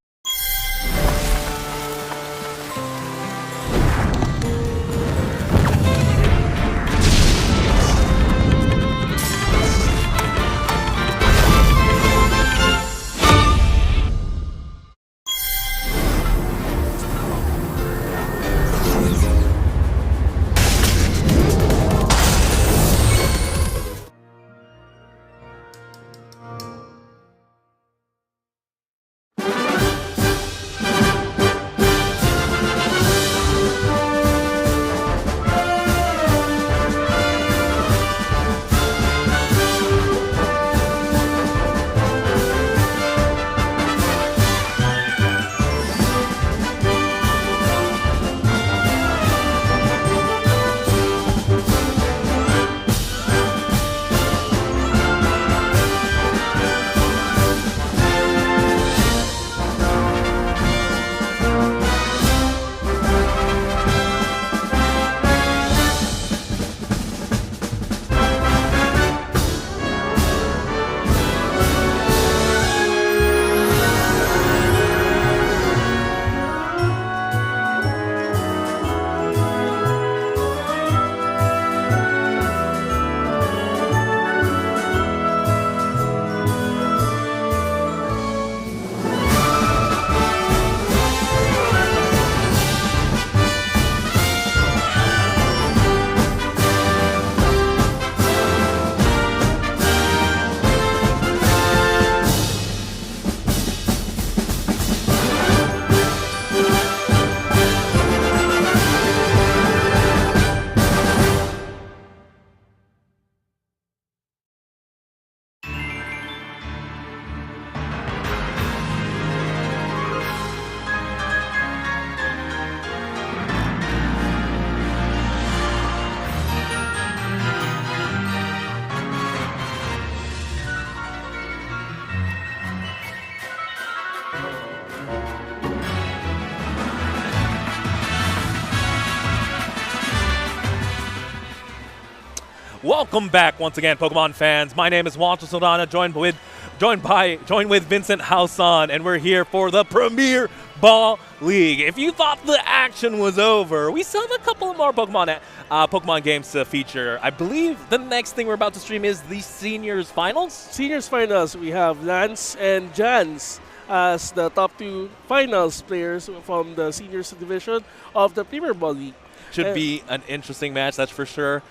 Welcome back once again, Pokemon fans. My name is Walter Saldana, joined with Vincent Hauson, and we're here for the Premier Ball League. If you thought the action was over, we still have a couple more Pokemon games to feature. I believe the next thing we're about to stream is the Seniors Finals. Seniors Finals, we have Lance and Jans as the top two finals players from the Seniors Division of the Premier Ball League. Should be an interesting match, that's for sure.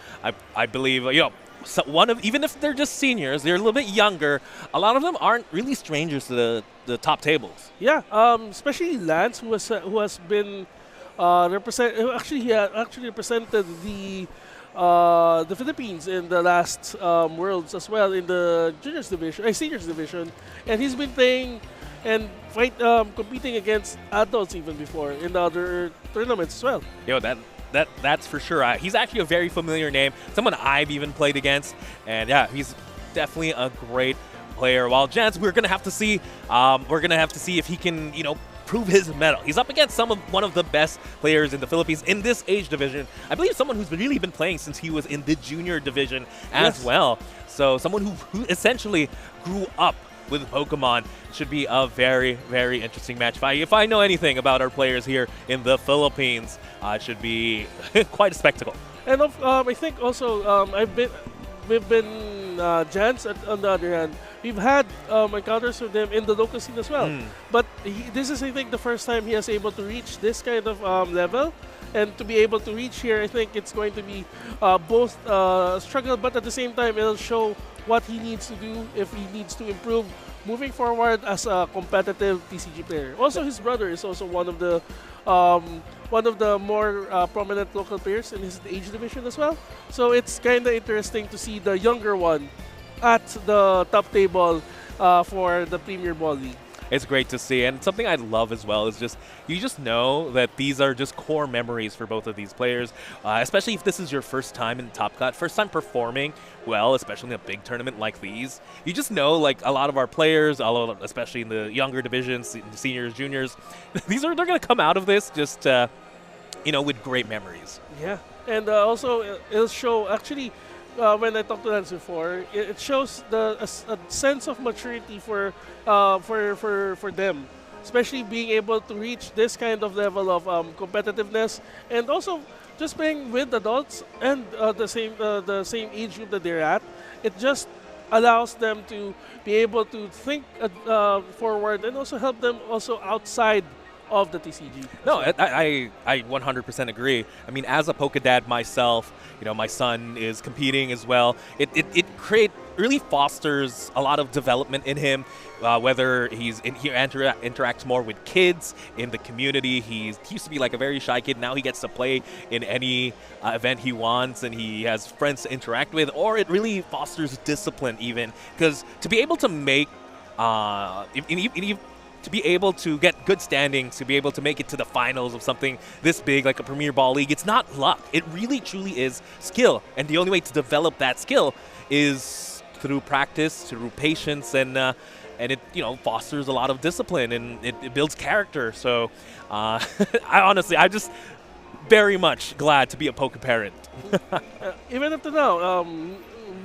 I believe, so even if they're just seniors, they're a little bit younger. A lot of them aren't really strangers to the top tables. Yeah, especially Lance, who has been he actually represented the Philippines in the last Worlds as well in the seniors division, and he's been playing and competing against adults even before in other tournaments as well. That's for sure. He's actually a very familiar name, someone I've even played against, and yeah, he's definitely a great player. While Jans, we're gonna have to see if he can, prove his mettle. He's up against one of the best players in the Philippines in this age division. I believe someone who's really been playing since he was in the junior division as well. So someone who essentially grew up with Pokemon. Should be a very, very interesting match. If I know anything about our players here in the Philippines, it should be quite a spectacle. And I think also we've been Jans on the other hand. We've had encounters with them in the local scene as well. But this is, I think, the first time he is able to reach this kind of level. And to be able to reach here, I think it's going to be both a struggle, but at the same time, it'll show what he needs to do if he needs to improve moving forward as a competitive TCG player. Also, his brother is also one of the more prominent local players in his age division as well. So it's kind of interesting to see the younger one at the top table for the Premier Ball League. It's great to see, and something I love as well is you just know that these are just core memories for both of these players, especially if this is your first time in Top Cut, first time performing well, especially in a big tournament like these. You just know, like a lot of our players, especially in the younger divisions, seniors, juniors, they're going to come out of this just with great memories. Yeah, and also it'll show actually. When I talked to Lance before, it shows a sense of maturity for them, especially being able to reach this kind of level of competitiveness, and also just playing with adults and the same age group that they're at. It just allows them to be able to think forward and also help them also outside of the TCG. No, I 100% agree. I mean, as a Pokedad myself, my son is competing as well. It really fosters a lot of development in him, whether he interacts more with kids in the community. He used to be like a very shy kid. Now he gets to play in any event he wants, and he has friends to interact with, or it really fosters discipline even, because to be able to make to be able to get good standings, to be able to make it to the finals of something this big like a Premier Ball League, it's not luck. It really truly is skill. And the only way to develop that skill is through practice, through patience, and it fosters a lot of discipline, and it builds character. So I'm just very much glad to be a Poke parent. Even up to now,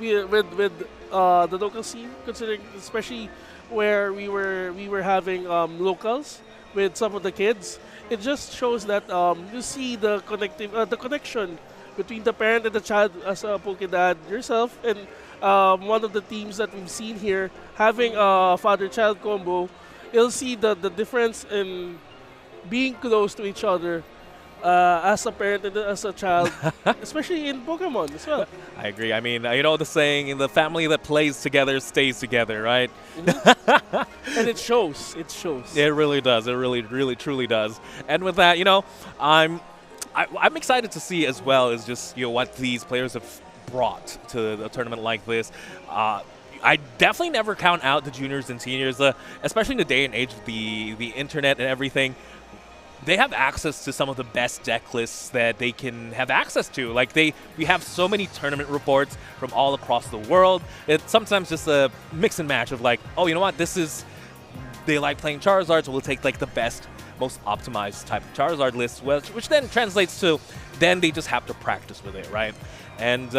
with the local scene, considering especially where we were having locals with some of the kids, it just shows that you see the connection between the parent and the child as a Pokedad yourself, and one of the teams that we've seen here having a father-child combo. You'll see the difference in being close to each other as a parent and as a child, especially in Pokemon as well. I agree. I mean, the saying, the family that plays together stays together, right? And it shows. It shows. It really does. It really, really, truly does. And with that, I'm excited to see as well as just what these players have brought to a tournament like this. I definitely never count out the juniors and seniors, especially in the day and age of the internet and everything. They have access to some of the best deck lists that they can have access to. Like we have so many tournament reports from all across the world. It's sometimes just a mix and match of like, oh, you know what, they like playing Charizard, so we'll take like the best, most optimized type of Charizard list, which then translates to, then they just have to practice with it, right? And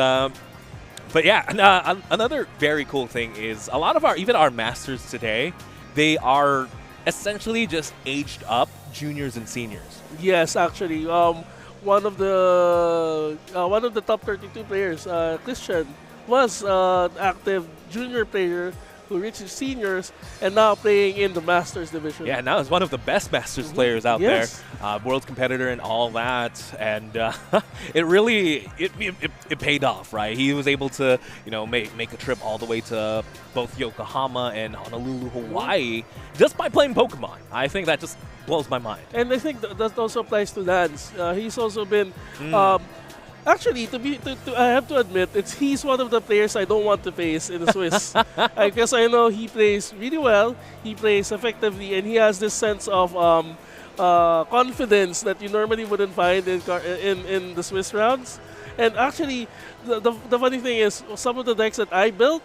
But yeah, and, another very cool thing is a lot of even our masters today, they are essentially just aged up juniors and seniors. Yes, actually, one of the top 32 players, Christian, was an active junior player who reached seniors and now playing in the Masters division. Yeah, now he's one of the best Masters players out there, world competitor and all that, and it really it paid off, right? He was able to make a trip all the way to both Yokohama and Honolulu, Hawaii, just by playing Pokemon. I think that just blows my mind. And I think that also applies to Lance. He's also been. Actually, I have to admit, he's one of the players I don't want to face in the Swiss, because I know he plays really well, he plays effectively, and he has this sense of confidence that you normally wouldn't find in the Swiss rounds. And actually, the funny thing is, some of the decks that I built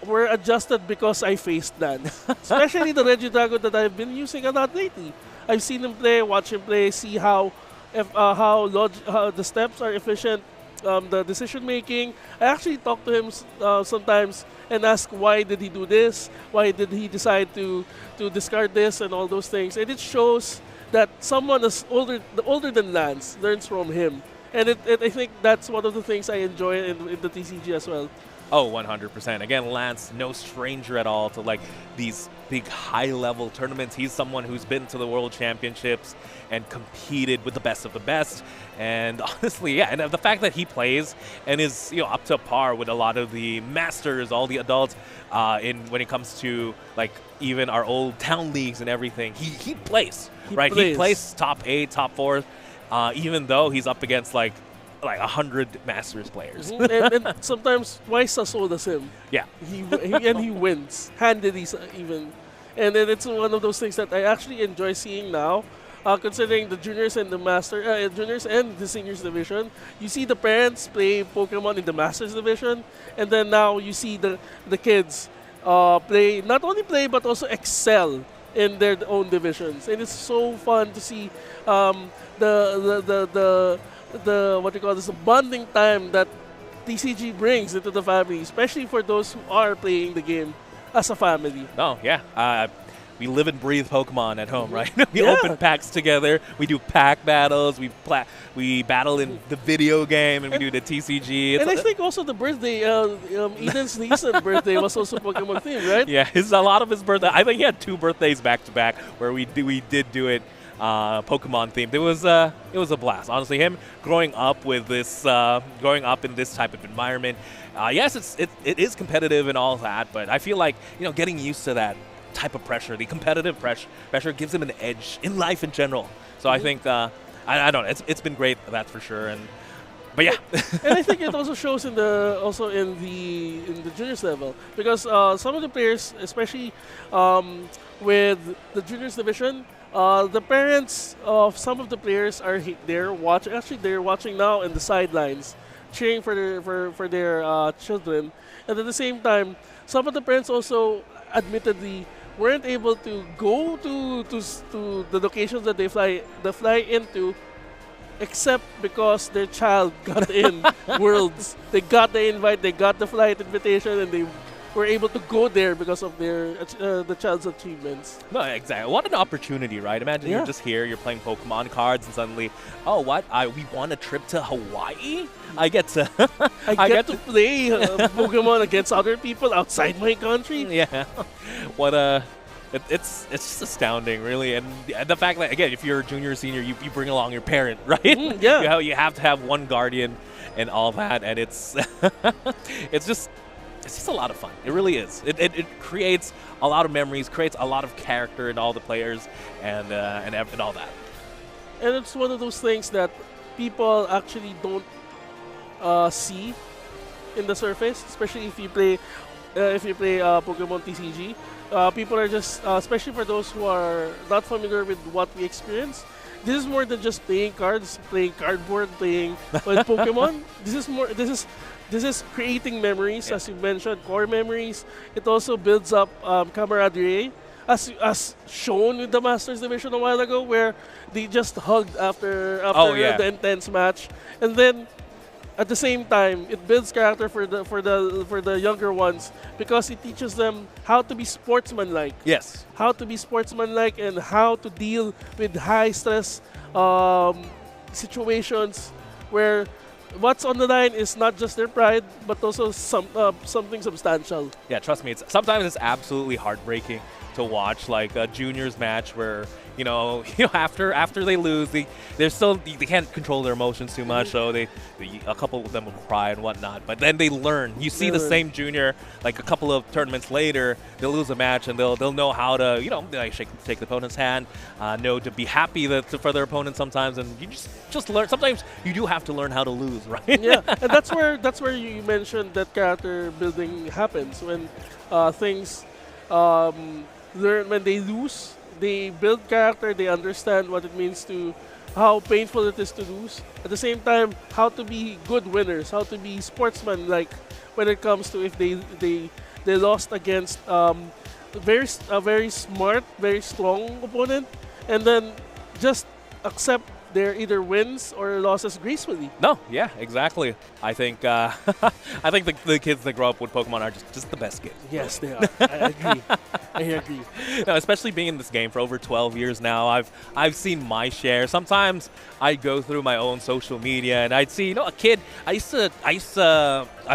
were adjusted because I faced Dan, especially the Regidrago that I've been using a lot lately. I've seen him play, watch him play, see how the steps are efficient, the decision making. I actually talk to him sometimes and ask why did he do this, why did he decide to discard this and all those things. And it shows that someone is older than Lance learns from him. And I think that's one of the things I enjoy in the TCG as well. Oh, 100%. Again, Lance, no stranger at all to like these big high-level tournaments. He's someone who's been to the World Championships and competed with the best of the best. And honestly, yeah, and the fact that he plays and is up to par with a lot of the masters, all the adults, when it comes to like even our old town leagues and everything, he plays, right? He plays top 8, top 4, even though he's up against like 100 Masters players. and sometimes twice as old as him. Yeah. He wins. Handedly even. And then it's one of those things that I actually enjoy seeing now, considering the juniors and the juniors and the seniors division. You see the parents play Pokemon in the Masters division, and then now you see the kids not only play but also excel in their own divisions. And it's so fun to see the bonding time that TCG brings into the family, especially for those who are playing the game as a family. Oh, yeah. We live and breathe Pokemon at home, right? We open packs together. We do pack battles. We battle in the video game, and we do the TCG. And I think also the birthday, Eden's recent birthday was also Pokemon themed, right? Yeah, a lot of his birthday. I think he had 2 birthdays back to back where we did do it Pokemon themed. It was a blast. Honestly, him growing up in this type of environment. Yes, it is competitive and all that, but I feel like getting used to that type of pressure, the competitive pressure gives him an edge in life in general. So I think I don't know. It's been great, that's for sure. But yeah, and I think it also shows in the juniors level, because some of the players, especially with the juniors division, the parents of some of the players are there watching. Actually, they're watching now in the sidelines, cheering for their children. And at the same time, some of the parents also admittedly weren't able to go to the locations that they fly into, except because their child got in Worlds. They got the invite, they got the flight invitation, and they were able to go there because of the child's achievements. No, exactly. What an opportunity, right? Imagine you're just here, you're playing Pokemon cards, and suddenly, oh, what? We won a trip to Hawaii? I get to I get to play Pokemon against other people outside my country. Yeah. What it's just astounding, really. And the fact that, again, if you're a junior or senior, you bring along your parent, right? Yeah. You have to have one guardian and all that, and it's just a lot of fun. It really is. It creates a lot of memories, creates a lot of character in all the players, and all that. And it's one of those things that people actually don't see in the surface, especially if you play Pokemon TCG. People are just, especially for those who are not familiar with what we experience, this is more than just playing cards, playing cardboard, playing with Pokemon. This is creating memories, as you mentioned, core memories. It also builds up camaraderie, as shown with the Masters Division a while ago, where they just hugged after the intense match. And then at the same time, it builds character for the younger ones because it teaches them how to be sportsmanlike. Yes. How to be sportsmanlike and how to deal with high stress situations where what's on the line is not just their pride but also something substantial. Yeah, trust me. Sometimes it's absolutely heartbreaking to watch, like a juniors match where after they lose, they can't control their emotions too much, so a couple of them will cry and whatnot. But then they learn. You see the same junior like a couple of tournaments later, they'll lose a match and they'll know how to like shake the opponent's hand, know to be happy for their opponent sometimes, and you just learn. Sometimes you do have to learn how to lose, right? Yeah, and that's where you mentioned that character building happens when things when they lose. They build character, they understand what it means to, how painful it is to lose. At the same time, how to be good winners, how to be sportsman-like when it comes to if they lost against a very smart, very strong opponent, and then just accept their either wins or losses gracefully. No, yeah, exactly. I think I think the kids that grow up with Pokemon are just the best kids. Yes, they are. I agree. I agree. No, especially being in this game for over 12 years now, I've seen my share. Sometimes I go through my own social media and I'd see a kid. I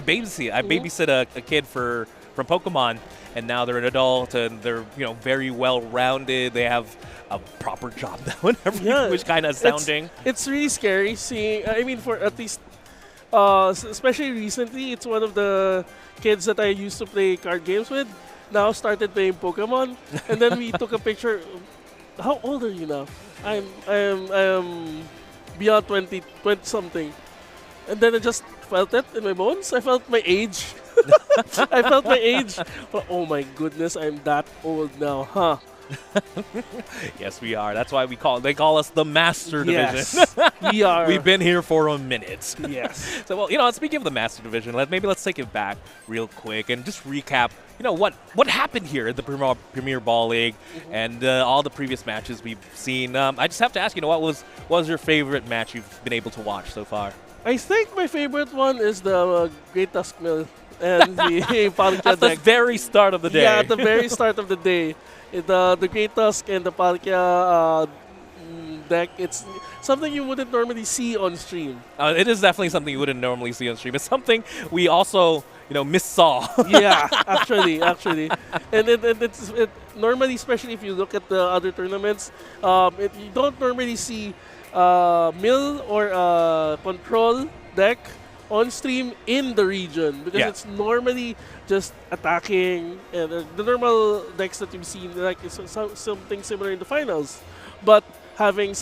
babysit a kid from Pokemon, and now they're an adult and they're very well rounded. They have a proper job now and everything, which kind of astounding. It's really scary seeing. I mean, for at least, especially recently, it's one of the kids that I used to play card games with. Now started playing Pokemon, and then we took a picture. How old are you now? I am beyond 20 something, and then I just felt it in my bones. I felt my age. I felt my age. Oh my goodness, I'm that old now, huh? Yes, we are. That's why they call us the Master Division. Yes, we are. We've been here for a minute. Yes. So, speaking of the Master Division, let's take it back real quick and just recap. What happened here at the Premier Ball League and all the previous matches we've seen. I just have to ask, what was your favorite match you've been able to watch so far? I think my favorite one is the Great Tusk Mill and the Palkia At the deck. very start of the day. Yeah, at the very start of the day. The Great Tusk and the Palkia deck, it's something you wouldn't normally see on stream. It is definitely something you wouldn't normally see on stream. It's something we also, missaw. Yeah, actually. And it's normally, especially if you look at the other tournaments, you don't normally see mill or control deck on stream in the region because it's normally just attacking and the normal decks that you've seen, like something similar in the finals. But having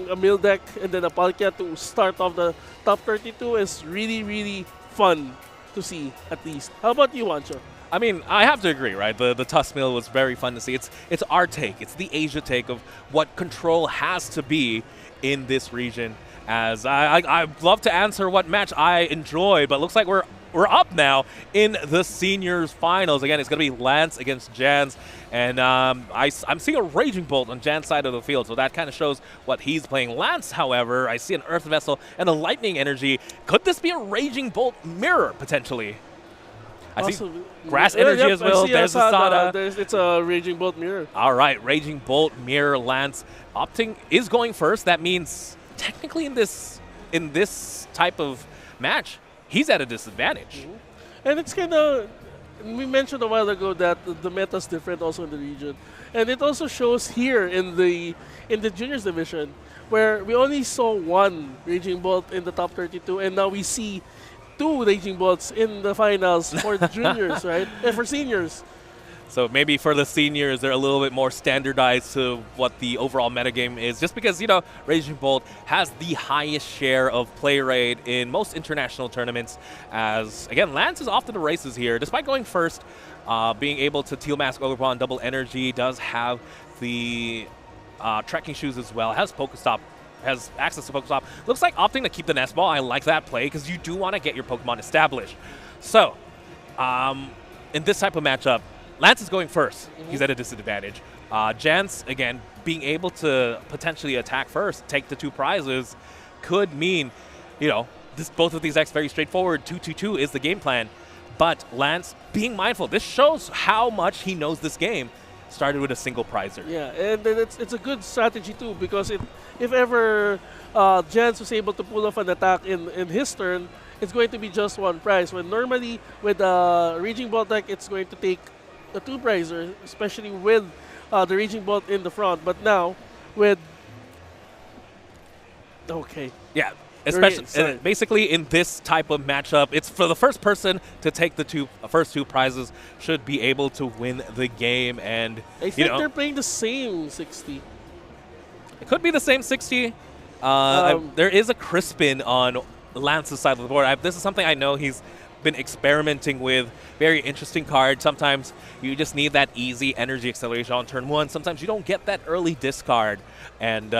a mill deck and then a Palkia to start off the top 32 is really, really fun to see, at least. How about you, Wancho? I mean, I have to agree, right? The Tusk Mill was very fun to see. It's our take. It's the Asia take of what control has to be in this region. As I'd love to answer what match I enjoyed, but it looks like we're up now in the seniors finals. Again, it's going to be Lance against Jans, and I'm seeing a Raging Bolt on Jan's side of the field, so that kind of shows what he's playing. Lance, however, I see an Earth Vessel and a Lightning Energy. Could this be a Raging Bolt mirror, potentially? I see Grass Energy as well. There's the Sada. It's a Raging Bolt mirror. All right, Raging Bolt, mirror, Lance. Opting is going first. That means technically in this type of match, he's at a disadvantage. And it's kind of, we mentioned a while ago that the meta's different also in the region. And it also shows here in the juniors division, where we only saw one Raging Bolt in the top 32, and now we see two Raging Bolts in the finals for the juniors, right? And for seniors. So maybe for the seniors, they're a little bit more standardized to what the overall metagame is, just because, Raging Bolt has the highest share of play rate in most international tournaments, as, again, Lance is off to the races here. Despite going first, being able to Teal Mask Overpawn double energy, does have the trekking shoes as well, has Pokestop, has access to Pokestop. Looks like opting to keep the Nest Ball. I like that play, because you do want to get your Pokemon established. So, in this type of matchup, Lance is going first. He's at a disadvantage. Jans, again, being able to potentially attack first, take the two prizes, could mean, both of these decks very straightforward. 2-2-2 is the game plan. But Lance being mindful. This shows how much he knows this game. Started with a single prizer. Yeah, and then it's a good strategy too, because if ever Jans was able to pull off an attack in his turn, it's going to be just one prize. When normally with a Raging Bolt deck, it's going to take a 2 prizer, especially with the Raging Bolt in the front. But now with Yeah, especially basically in this type of matchup, it's for the first person to take the first two prizes should be able to win the game. And I think they're playing the same 60. It could be the same 60. There is a Crispin on Lance's side of the board. This is something I know he's been experimenting with. Very interesting card. Sometimes you just need that easy energy acceleration on turn 1. Sometimes you don't get that early discard and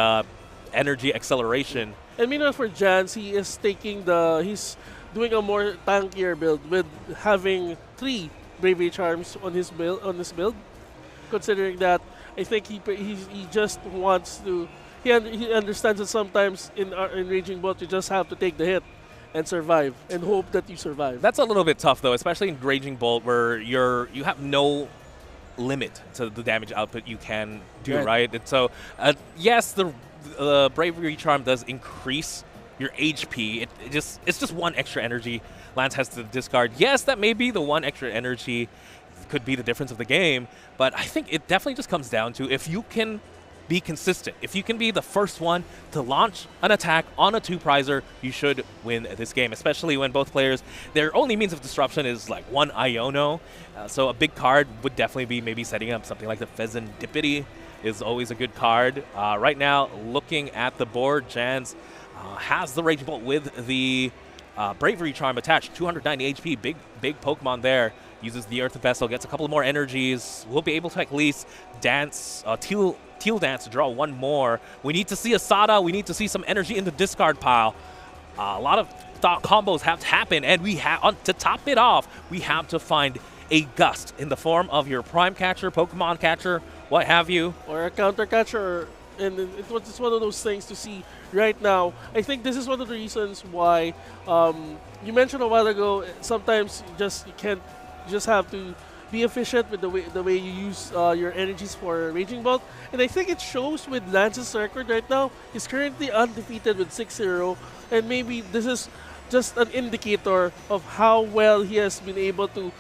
energy acceleration. And meanwhile for Jans, he's doing a more tankier build with having 3 Bravery Charms on his build. Considering that, I think he just wants to. He understands that sometimes in Raging Bolt you just have to take the hit and survive and hope that you survive. That's a little bit tough though, especially in Raging Bolt where you have no limit to the damage output you can do, right? And so yes, the Bravery Charm does increase your HP. It's just 1 extra energy Lance has to discard. Yes, that may be the 1 extra energy could be the difference of the game, but I think it definitely just comes down to if you can be consistent. If you can be the first one to launch an attack on a 2-prizer, you should win this game, especially when both players, their only means of disruption is like 1 Iono. So a big card would definitely be maybe setting up something like the Pheasantipity is always a good card. Right now, looking at the board, Jans has the Raging Bolt with the Bravery Charm attached, 290 HP, big Pokemon there. Uses the Earth Vessel, gets a couple more energies. We'll be able to at least dance, Teal Dance to draw 1 more. We need to see a Sada. We need to see some energy in the discard pile. A lot of thought combos have to happen, and to top it off, we have to find a Gust in the form of your Prime Catcher, Pokemon Catcher, what have you. Or a Counter Catcher. And it's one of those things to see right now. I think this is one of the reasons why you mentioned a while ago, sometimes you just have to be efficient with the way you use your energies for Raging Bolt. And I think it shows with Lance's record right now. He's currently undefeated with 6-0, and maybe this is just an indicator of how well he has been able to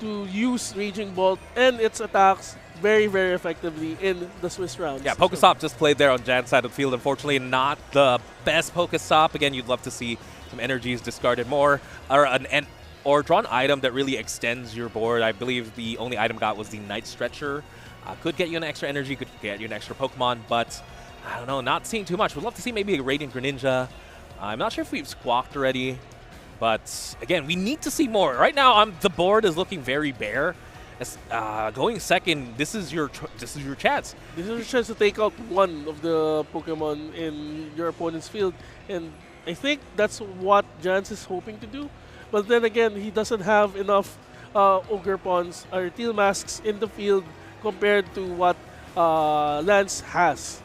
use Raging Bolt and its attacks very, very effectively in the Swiss rounds. Yeah, Pokestop just played there on Jan's side of the field. Unfortunately, not the best Pokestop. Again, you'd love to see some energies discarded more, or draw an item that really extends your board. I believe the only item got was the Night Stretcher. Could get you an extra energy, could get you an extra Pokemon, but I don't know, not seeing too much. Would love to see maybe a Radiant Greninja. I'm not sure if we've squawked already, but again, we need to see more. Right now, the board is looking very bare. Going second, this is your chance. This is your chance to take out 1 of the Pokemon in your opponent's field, and I think that's what Jans is hoping to do. But then again, he doesn't have enough Ogre Pawns or Teal Masks in the field compared to what Lance has.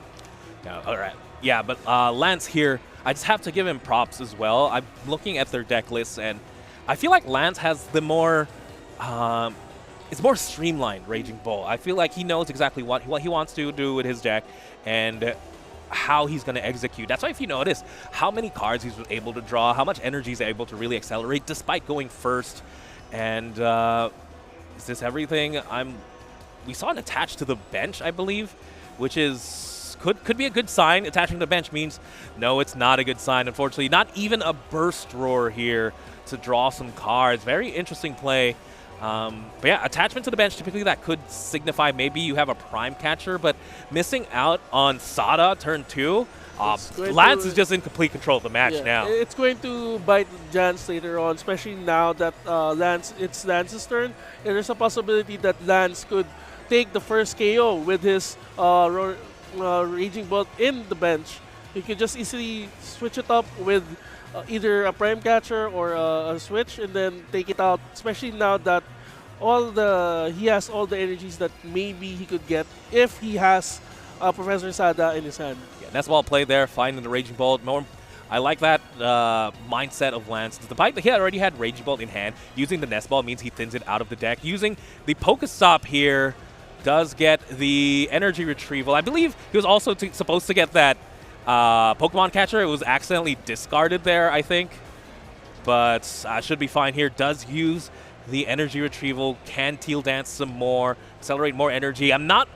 Yeah, all right. Yeah, but Lance here, I just have to give him props as well. I'm looking at their deck lists, and I feel like Lance has the more... it's more streamlined Raging Bolt. I feel like he knows exactly what he wants to do with his deck and how he's going to execute. That's why if you notice how many cards he's able to draw, how much energy he's able to really accelerate despite going first. And is this everything? We saw it attached to the bench, I believe, which is could be a good sign. Attaching to the bench means no, it's not a good sign, unfortunately. Not even a Burst Roar here to draw some cards. Very interesting play. But yeah, attachment to the bench, typically that could signify maybe you have a Prime Catcher, but missing out on Sada turn 2, Lance is just in complete control of the match now. It's going to bite Jans later on, especially now that it's Lance's turn. And there's a possibility that Lance could take the first KO with his Raging Bolt in the bench. You could just easily switch it up with either a Prime Catcher or a Switch and then take it out, especially now that he has all the energies that maybe he could get if he has Professor Sada in his hand. Yeah, that's well played there, finding the Raging Bolt. More, I like that mindset of Lance. Despite he already had Raging Bolt in hand, using the Nest Ball means he thins it out of the deck. Using the Pokestop here does get the energy retrieval. I believe he was also supposed to get that Pokemon Catcher. It was accidentally discarded there, I think. But should be fine here. Does use the energy retrieval. Can Teal Dance some more. Accelerate more energy. I'm not...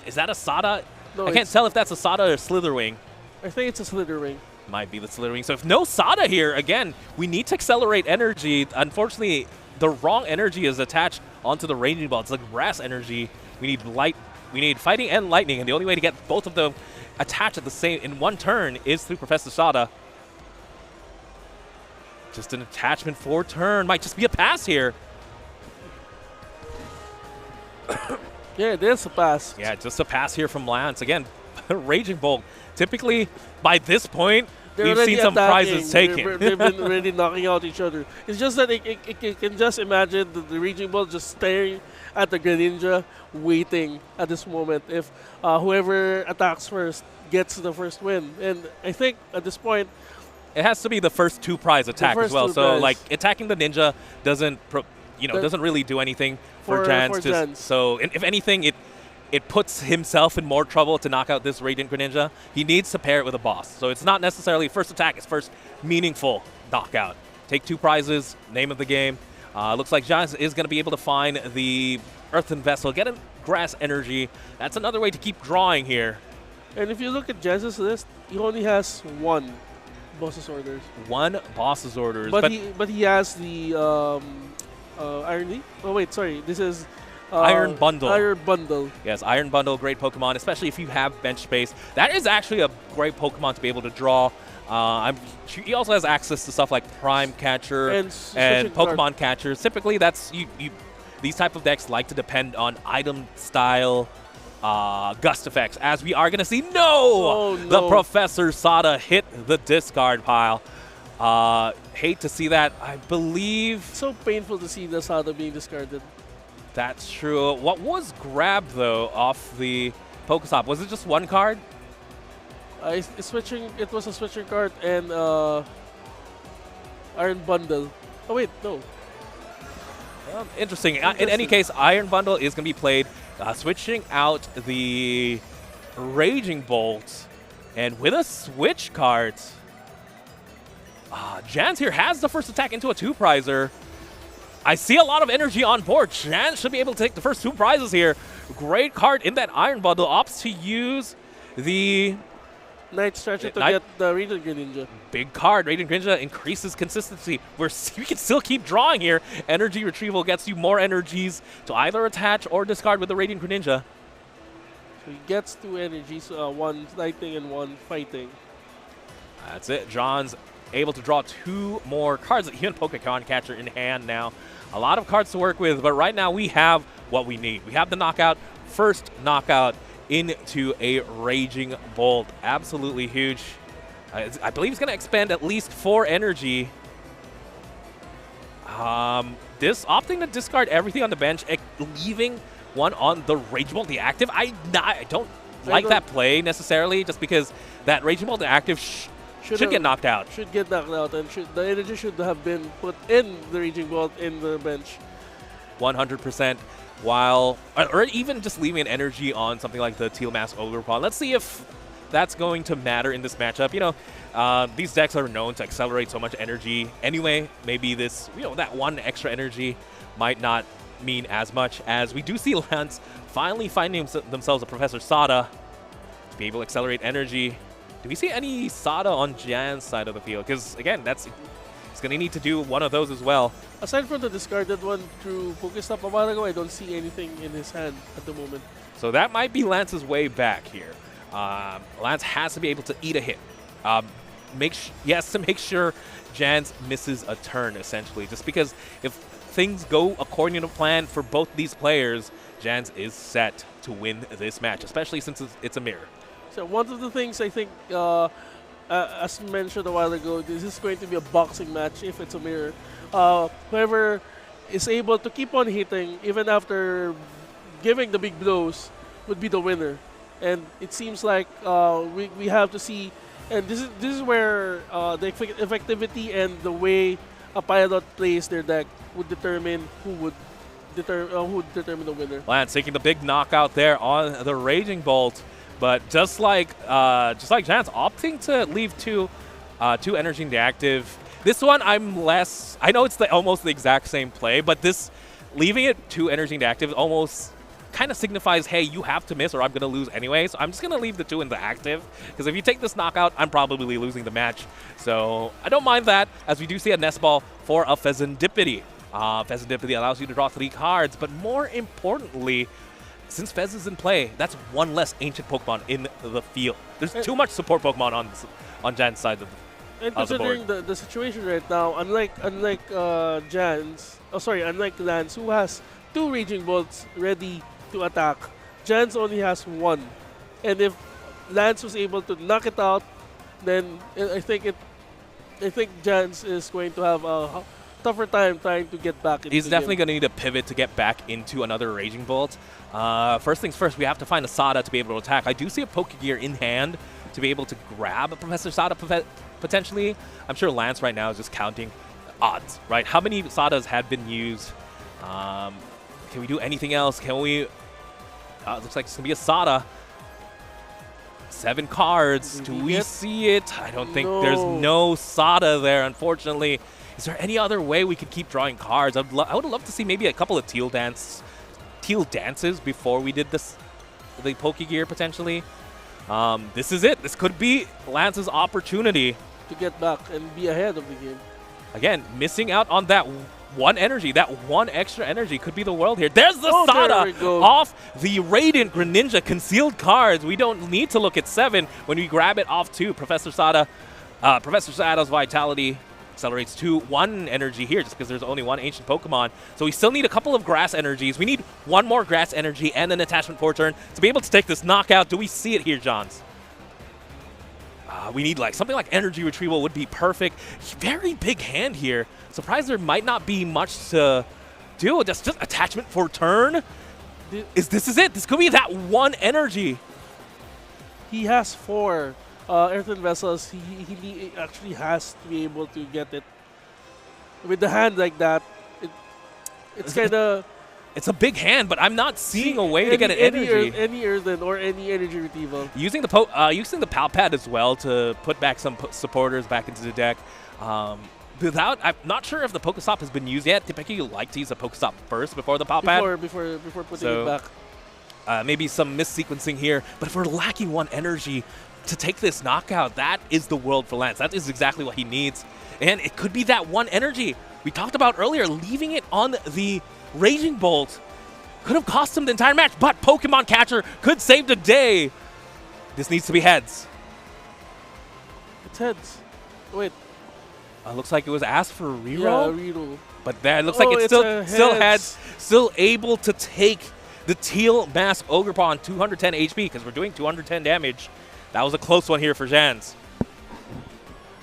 is that a Sada? No, I can't tell if that's a Sada or Slitherwing. I think it's a Slitherwing. Might be the Slitherwing. So if no Sada here, again, we need to accelerate energy. Unfortunately, the wrong energy is attached onto the Raging Ball. It's like grass energy. We need light. We need fighting and lightning, and the only way to get both of them attached at the same in one turn is through Professor Sada. Just an attachment for turn. Might just be a pass here. Yeah, it is a pass. Yeah, just a pass here from Lance. Again, Raging Bolt. Typically, by this point, They're we've seen some attacking. prizes taken. They've been already knocking out each other. It's just that you can just imagine the Raging Ball just staring at the Greninja, waiting at this moment if whoever attacks first gets the first win. And I think at this point, it has to be the first two prize attack as well. So, like, attacking the Ninja doesn't, doesn't really do anything for Jans. So, if anything, it puts himself in more trouble to knock out this Radiant Greninja. He needs to pair it with a boss. So it's not necessarily first attack, it's first meaningful knockout. Take two prizes, name of the game. Looks like Jans is going to be able to find the Earthen Vessel, get him grass energy. That's another way to keep drawing here. And if you look at Jans' list, he only has one boss's orders. One boss's orders. But he has the Iron Leaf. Oh wait, sorry. This is Iron Bundle. Iron Bundle. Yes, Iron Bundle, great Pokemon, especially if you have bench space. That is actually a great Pokemon to be able to draw. He also has access to stuff like Prime Catcher and Pokemon Catchers. Typically, that's these type of decks like to depend on item style gust effects, as we are going to see. No! The Professor Sada hit the discard pile. Hate to see that. I believe... So painful to see the Sada being discarded. That's true. What was grabbed, though, off the Pokestop? Was it just one card? It was a switching card and Iron Bundle. Oh, wait, no. Interesting. In any case, Iron Bundle is going to be played. Switching out the Raging Bolt. And with a switch card, Jans here has the first attack into a two-prizer. I see a lot of energy on board. Jans should be able to take the first two prizes here. Great card in that Iron Bundle. Opts to use the Night Stretcher to get the Radiant Greninja. Big card. Radiant Greninja increases consistency. We can still keep drawing here. Energy Retrieval gets you more energies to either attach or discard with the Radiant Greninja. So he gets two energies, one lightning and one fighting. That's it. John's able to draw two more cards. Even Pokemon Catcher in hand now. A lot of cards to work with, but right now we have what we need. We have the knockout. First knockout into a Raging Bolt. Absolutely huge. I believe it's going to expend at least 4 energy. This opting to discard everything on the bench, leaving one on the Raging Bolt the active. I don't like that play necessarily, just because that Raging Bolt the active should get knocked out. Should get knocked out, and the energy should have been put in the Raging Bolt in the bench. 100%. Or even just leaving an energy on something like the Teal Mask Ogre Pawn. Let's see if that's going to matter in this matchup. These decks are known to accelerate so much energy anyway. Maybe this, that one extra energy might not mean as much, as we do see Lance finally finding themselves a Professor Sada to be able to accelerate energy. Do we see any Sada on Jan's side of the field? Because, again, it's going to need to do one of those as well. Aside from the discarded one through Pokestop a while ago, I don't see anything in his hand at the moment. So that might be Lance's way back here. Lance has to be able to eat a hit. He has to make sure Jans misses a turn, essentially. Just because if things go according to plan for both these players, Jans is set to win this match, especially since it's a mirror. So one of the things I think, as mentioned a while ago, this is going to be a boxing match if it's a mirror. Whoever is able to keep on hitting, even after giving the big blows, would be the winner. And it seems like we have to see And this is where the effectivity and the way a pilot plays their deck would determine who would determine the winner. Lance taking the big knockout there on the Raging Bolt, but just like Jans, opting to leave two energy in the active. This one I'm less. I know it's almost the exact same play, but this leaving it 2 energy in the active almost kind of signifies, hey, you have to miss or I'm going to lose anyway. So I'm just going to leave the 2 in the active, because if you take this knockout, I'm probably losing the match. So I don't mind that, as we do see a nest ball for a Pheasantipity. Pheasantipity allows you to draw 3 cards, but more importantly, since Fez is in play, that's 1 less ancient Pokemon in the field. There's too much support Pokemon on Jan's side of And the board. considering the situation right now, unlike Lance, who has 2 Raging Bolts ready to attack, Jans only has 1. And if Lance was able to knock it out, then I think Jans is going to have a tougher time trying to get back into He's the definitely game. going to need a pivot to get back into another Raging Bolt. First things first, we have to find a Sada to be able to attack. I do see a Pokegear in hand to be able to grab a Professor Sada potentially. I'm sure Lance right now is just counting odds, right? How many Sadas had been used? Can we do anything else? Can we... it looks like it's going to be a Sada. 7 cards. Do we see it? I don't think there's no Sada there, unfortunately. Is there any other way we could keep drawing cards? I would love to see maybe a couple of teal dances before we did the Pokegear potentially. This is it. This could be Lance's opportunity to get back and be ahead of the game. Again, missing out on that 1 energy, that 1 extra energy could be the world here. There's the Sada off the Radiant Greninja concealed cards. We don't need to look at 7 when we grab it off 2. Professor Sada's Vitality accelerates to 1 energy here just because there's only 1 ancient Pokemon. So we still need a couple of grass energies. We need 1 more grass energy and an attachment for turn to be able to take this knockout. Do we see it here, Johns? We need something like energy retrieval would be perfect. Very big hand here. Surprised there might not be much to do. Just attachment for turn. This is it. This could be that 1 energy. He has 4 earthen vessels. He actually has to be able to get it with the hand like that. It's kind of... It's a big hand, but I'm not seeing a way to get an energy. Any earthen or any energy retrieval. Using the Pal Pad as well to put back some supporters back into the deck. I'm not sure if the Pokestop has been used yet. Typically, you like to use the Pokestop first before the Pal Pad. Before putting it back. Maybe some missequencing here. But if we're lacking 1 energy to take this knockout, that is the world for Lance. That is exactly what he needs. And it could be that 1 energy we talked about earlier. Leaving it on the Raging Bolt could have cost him the entire match, but Pokemon Catcher could save the day. This needs to be heads. It's heads. Wait. Looks like it was asked for a reroll. Yeah, reroll. But then it looks like it's still heads. Still able to take the Teal Mask Ogerpon 210 HP because we're doing 210 damage. That was a close one here for Jans.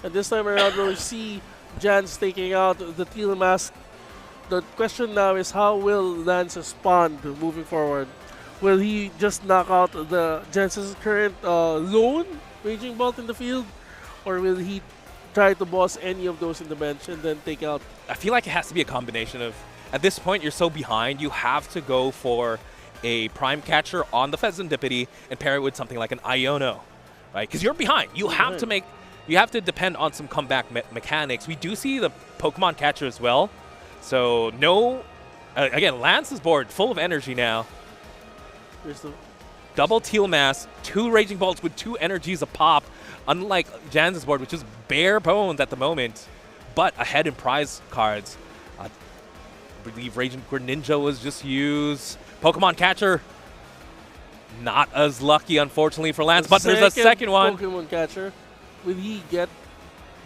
And this time around, we'll see Jans taking out the Teal Mask. The question now is, how will Lance respond moving forward? Will he just knock out the Jans' current lone Raging Bolt in the field? Or will he try to boss any of those in the bench and then take out? I feel like it has to be a combination of, at this point, you're so behind, you have to go for a Prime Catcher on the Pheasantipity and pair it with something like an Iono, right? Because you're behind. You have to depend on some comeback mechanics. We do see the Pokemon Catcher as well. So again, Lance's board full of energy now. There's the double Teal Mask, 2 Raging Bolts with 2 energies a pop, unlike Jans' board, which is bare bones at the moment, but ahead in prize cards. I believe Raging Greninja was just used. Pokemon Catcher, not as lucky, unfortunately, for Lance, but there's a second one. Pokemon Catcher. Will he get...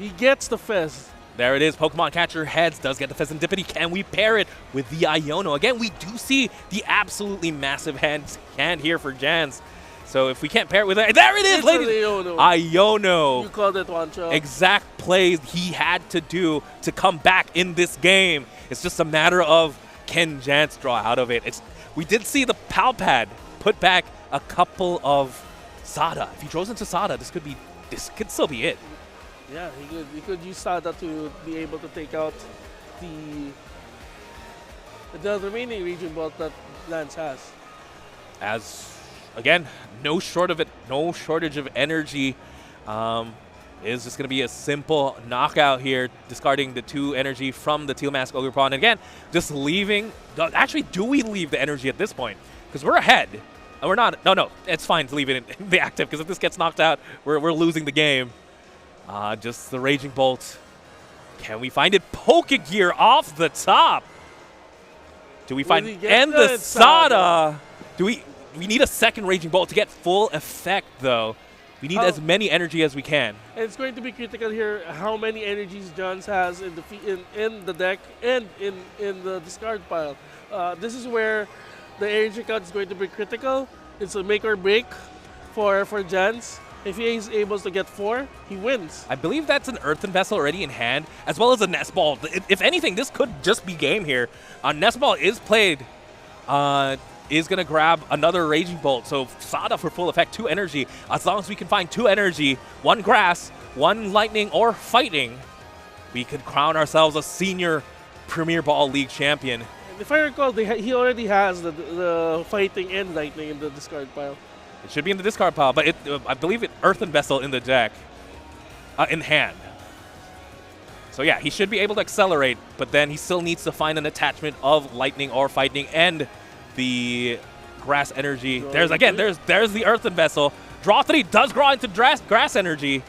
He gets the Fez. There it is. Pokemon Catcher heads, does get the Pheasantipity. Can we pair it with the Iono? Again, we do see the absolutely massive hand here for Jans. So if we can't pair it with it, there it is, ladies. Iono. You called it one shot. Exact plays he had to do to come back in this game. It's just a matter of, can Jans draw out of it? We did see the Pal Pad put back a couple of Sada. If he draws into Sada, this could be this could still be it. Yeah, he could use Sada to be able to take out the remaining region belt that Lance has. As again, no shortage of energy. Is just going to be a simple knockout here, discarding the 2 energy from the Teal Mask Ogre Pawn. And again, just leaving. Actually, do we leave the energy at this point? Because we're ahead. We're not. No, it's fine to leave it in the active, because if this gets knocked out, we're losing the game. Just the Raging Bolt. Can we find it? Pokegear off the top. Do we find and the Sada? Do we need a second Raging Bolt to get full effect though? We need as many energy as we can. And it's going to be critical here how many energies Johns has in the deck and in the discard pile. This is where the energy count is going to be critical. It's a make or break for Jans. If he is able to get 4, he wins. I believe that's an Earthen Vessel already in hand, as well as a Nest Ball. If anything, this could just be game here. Nest Ball is played. Is going to grab another Raging Bolt. So Sada for full effect, 2 energy. As long as we can find 2 energy, 1 grass, 1 lightning, or fighting, we could crown ourselves a senior Premier Ball League champion. If I recall, he already has the fighting and lightning in the discard pile. It should be in the discard pile, but I believe it Earthen Vessel in the deck, in hand. So yeah, he should be able to accelerate, but then he still needs to find an attachment of lightning or fighting and the grass energy. There's the Earthen Vessel. Draw 3 does draw into grass energy.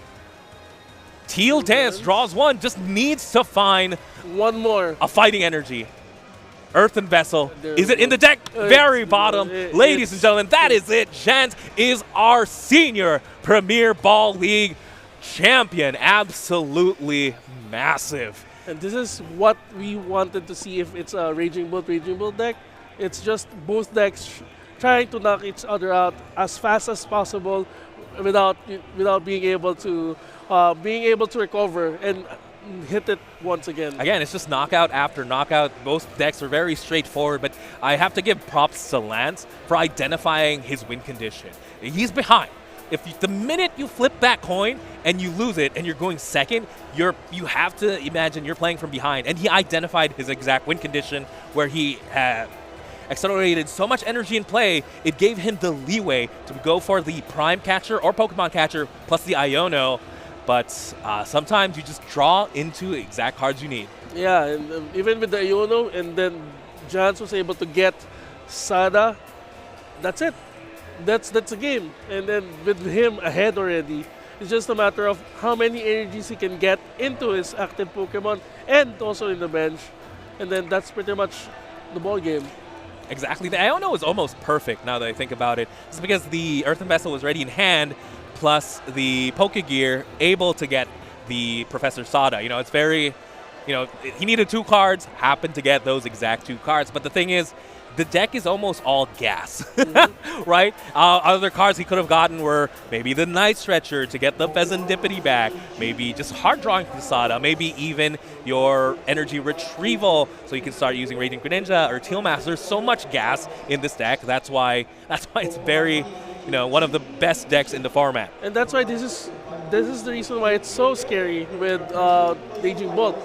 Teal Dance draws 1, just needs to find 1 more. A fighting energy. Earthen Vessel. Is it in the deck? Very bottom. Ladies and gentlemen, that is it. Jans is our senior Premier Ball League champion. Absolutely massive. And this is what we wanted to see if it's a Raging Bolt deck. It's just both decks trying to knock each other out as fast as possible without being able to recover and hit it once again. Again, it's just knockout after knockout. Both decks are very straightforward, but I have to give props to Lance for identifying his win condition. He's behind. The minute you flip that coin and you lose it and you're going second, you have to imagine you're playing from behind. And he identified his exact win condition where he accelerated so much energy in play, it gave him the leeway to go for the Prime Catcher or Pokemon Catcher plus the Iono. But sometimes you just draw into exact cards you need. Yeah, and even with the Iono, and then Jans was able to get Sada, that's it. That's a game. And then with him ahead already, it's just a matter of how many energies he can get into his active Pokemon and also in the bench. And then that's pretty much the ball game. Exactly. The Iono is almost perfect now that I think about it. It's because the Earthen Vessel was ready in hand, plus the Pokegear able to get the Professor Sada. It's very, he needed 2 cards, happened to get those exact 2 cards. But the thing is, the deck is almost all gas, right? Other cards he could have gotten were maybe the Night Stretcher to get the Pheasantipity back, maybe just hard drawing from Sada, maybe even your energy retrieval so you can start using Radiant Greninja or Teal Mask. There's so much gas in this deck. That's why it's very, one of the best decks in the format. And that's why this is the reason why it's so scary with Raging Bolt.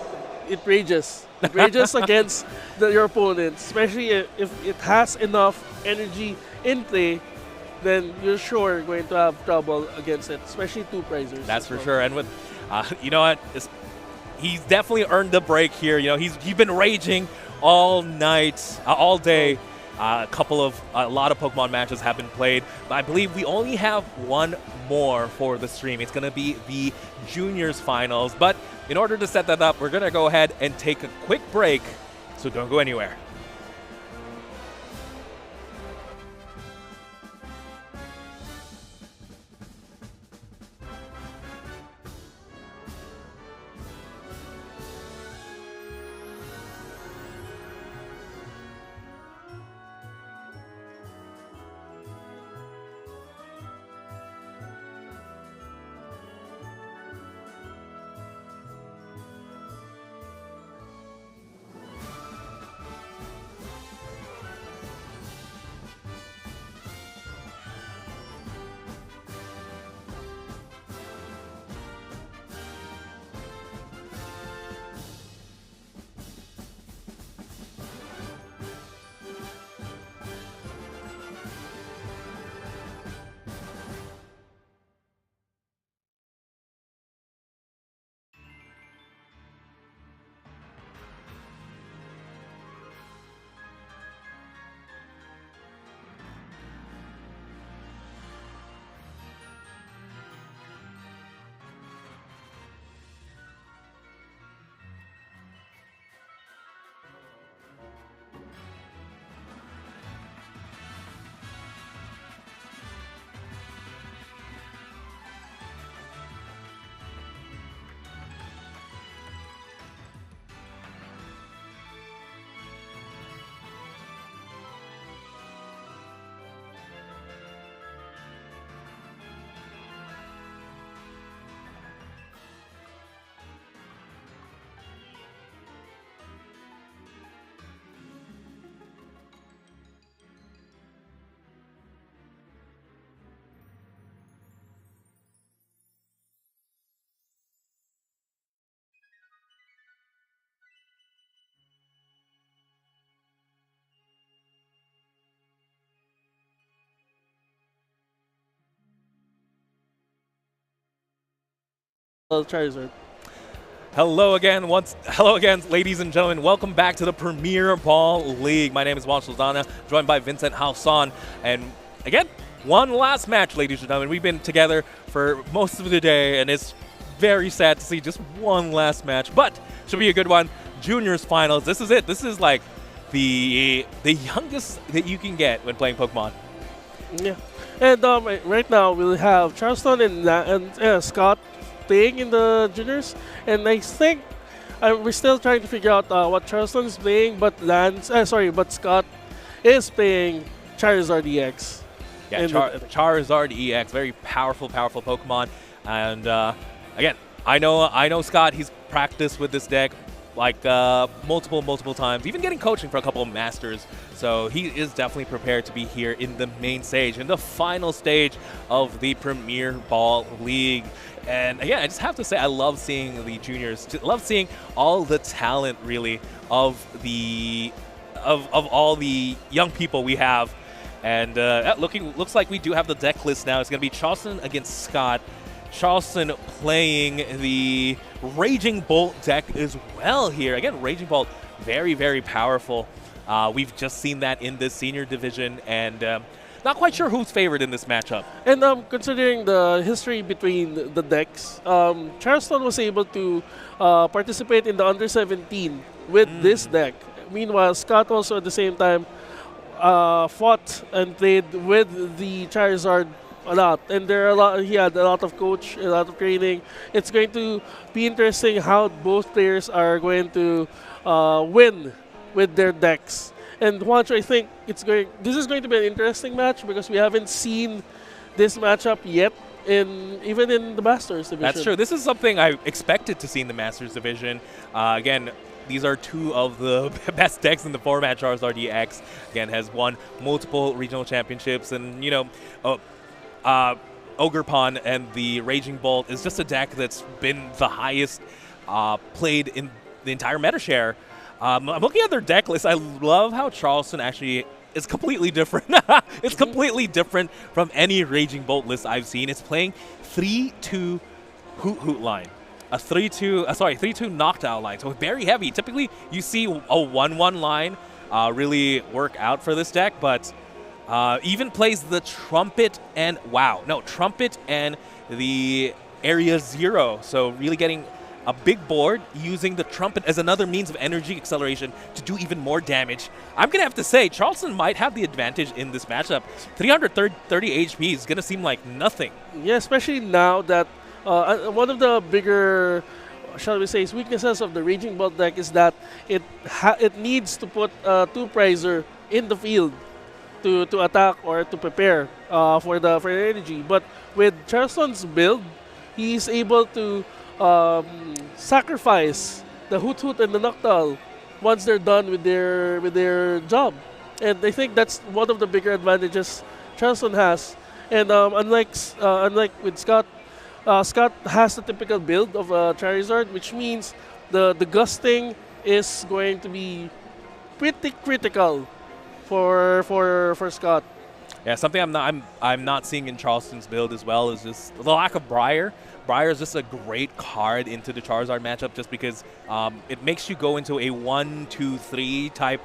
It rages. It rages against your opponent, especially if it has enough energy in play, then you're sure going to have trouble against it, especially 2 prizers. That's for sure. And with, he's definitely earned the break here. He's been raging all night, all day. A lot of Pokemon matches have been played, but I believe we only have 1 more for the stream. It's going to be the Juniors Finals, but in order to set that up, we're going to go ahead and take a quick break, so don't go anywhere. Charizard. Hello again, ladies and gentlemen. Welcome back to the Premier Ball League. My name is Juan Saldana, joined by Vincent Hauson. And again, one last match, ladies and gentlemen. We've been together for most of the day, and it's very sad to see just one last match, but should be a good one. Juniors finals. This is it. This is like the youngest that you can get when playing Pokemon. Yeah. And right now we'll have Charleston and Scott playing in the juniors, and I think we're still trying to figure out what Charleston is playing, but Scott is playing Charizard EX. Yeah, Charizard EX, very powerful Pokemon, and again, I know Scott. He's practiced with this deck like multiple times, even getting coaching for a couple of masters. So he is definitely prepared to be here in the main stage, in the final stage of the Premier Ball League. And again, I just have to say, I love seeing the juniors. Love seeing all the talent, really, of all the young people we have. And looks like we do have the deck list now. It's going to be Charleston against Scott. Charleston playing the Raging Bolt deck as well here. Again, Raging Bolt, very powerful. We've just seen that in the senior division, and not quite sure who's favored in this matchup. And considering the history between the decks, Charleston was able to participate in the under-17 with this deck. Meanwhile, Scott also at the same time fought and played with the Charizard a lot, and he had a lot of coach, a lot of training. It's going to be interesting how both players are going to win with their decks. And Juancho, I think this is going to be an interesting match because we haven't seen this matchup yet even in the Masters division. That's true. This is something I expected to see in the Masters division. Again, these are two of the best decks in the format. Charizard EX, again, has won multiple regional championships, and Ogerpon and the Raging Bolt is just a deck that's been the highest played in the entire meta share. I'm looking at their deck list. I love how Charleston actually is completely different. It's completely different from any Raging Bolt list I've seen. It's playing 3-2 Hoot line. A 3-2 knockdown line. So very heavy. Typically, you see a 1-1 line really work out for this deck, but even plays the Trumpet and the Area Zero. So really getting a big board, using the Trumpet as another means of energy acceleration to do even more damage. I'm going to have to say, Charleston might have the advantage in this matchup. 330 HP is going to seem like nothing. Yeah, especially now that one of the bigger, shall we say, weaknesses of the Raging Bolt deck is that it needs to put two prizer in the field to attack or to prepare for the energy. But with Charleston's build, he's able to sacrifice the Hoot and the Noctowl once they're done with their job. And I think that's one of the bigger advantages Charleston has. And unlike with Scott, Scott has the typical build of Charizard, which means the gusting is going to be pretty critical for Scott. Yeah, something I'm not seeing in Charleston's build as well is just the lack of Briar. Briar is just a great card into the Charizard matchup just because it makes you go into a 1-2-3 type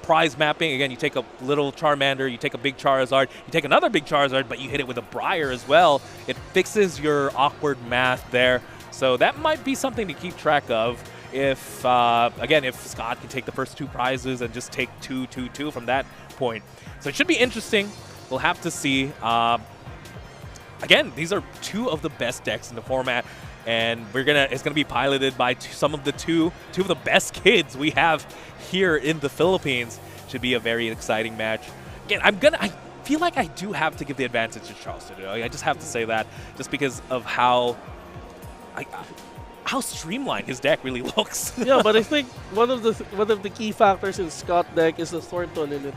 prize mapping. Again, you take a little Charmander, you take a big Charizard, you take another big Charizard, but you hit it with a Briar as well. It fixes your awkward math there. So that might be something to keep track of if Scott can take the first two prizes and just take 2-2-2 from that point. So it should be interesting. We'll have to see. Again, these are two of the best decks in the format, and it's gonna be piloted by some of two of the best kids we have here in the Philippines. Should be a very exciting match. Again, I feel like I do have to give the advantage to Charleston. I just have to say that, just because of how streamlined his deck really looks. Yeah, but I think one of the key factors in Scott deck is the Thornton in it.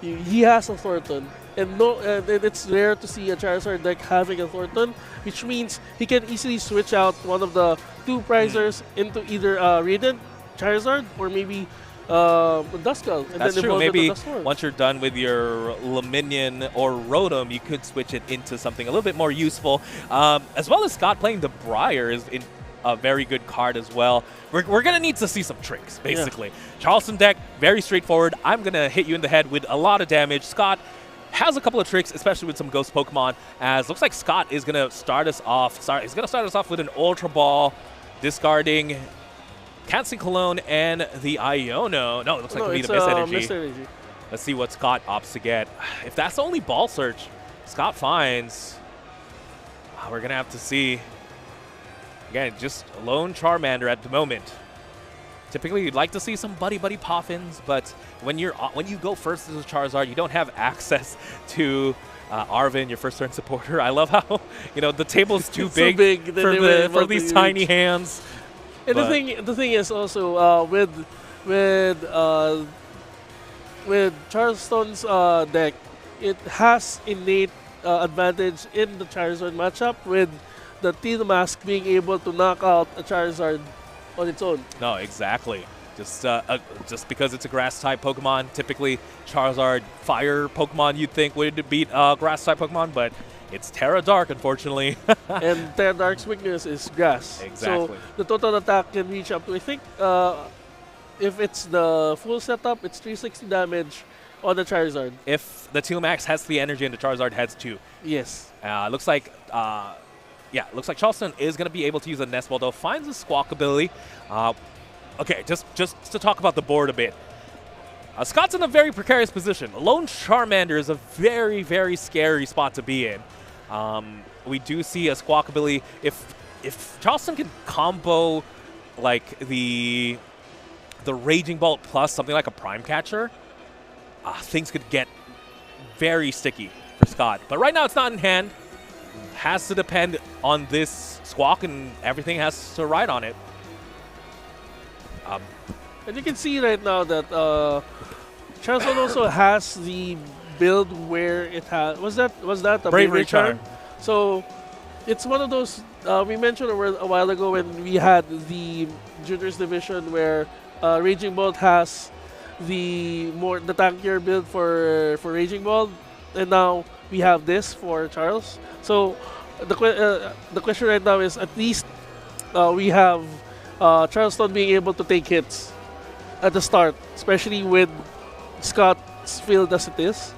He has a Thornton, and it's rare to see a Charizard deck having a Thornton, which means he can easily switch out one of the two prizers into either Radiant Charizard or maybe Duskull. And That's then true. evolve it to Maybe Dusknoir. once you're done with your Luminion or Rotom, you could switch it into something a little bit more useful. As well as Scott playing the Briar is in a very good card as well. We're going to need to see some tricks, basically. Charleston deck, very straightforward. I'm going to hit you in the head with a lot of damage. Scott has a couple of tricks, especially with some Ghost Pokemon, as looks like Scott is going to start us off. He's going to start us off with an Ultra Ball, discarding Cancing Cologne and the Iono. No, it looks like it'll be the Mist Energy. Let's see what Scott opts to get. If that's the only Ball Search Scott finds, we're going to have to see. Again, just a lone Charmander at the moment. Typically, you'd like to see some buddy Poffins, but when you go first as a Charizard, you don't have access to Arvin, your first turn supporter. I love how the table's too big, for these tiny hands. And the thing is also with Charleston's deck, it has innate advantage in the Charizard matchup with the Teal Mask being able to knock out a Charizard on its own. No, exactly. Just because it's a Grass-type Pokemon, typically Charizard Fire Pokemon you'd think would beat Grass-type Pokemon, but it's Terra Dark, unfortunately. And Terra Dark's weakness is Grass. Exactly. So the total attack can reach up to, I think, if it's the full setup, it's 360 damage on the Charizard. If the Teal Max has 3 energy and the Charizard has 2. Yes. Looks like Charleston is going to be able to use a Nest Ball, though. Finds a Squawk ability. Okay, just to talk about the board a bit. Scott's in a very precarious position. Lone Charmander is a very, very scary spot to be in. We do see a Squawk ability. If Charleston can combo like the Raging Bolt plus something like a Prime Catcher, things could get very sticky for Scott. But right now it's not in hand. Has to depend on this Squawk, and everything has to ride on it. And you can see right now that Charleston also has the build where it has was that a Bravery Charm? So it's one of those we mentioned a while ago when we had the juniors division where Raging Bolt has the tankier build for Raging Bolt, and now we have this for Charles. So the question right now is, at least we have Charleston being able to take hits at the start, especially with Scott's field as it is.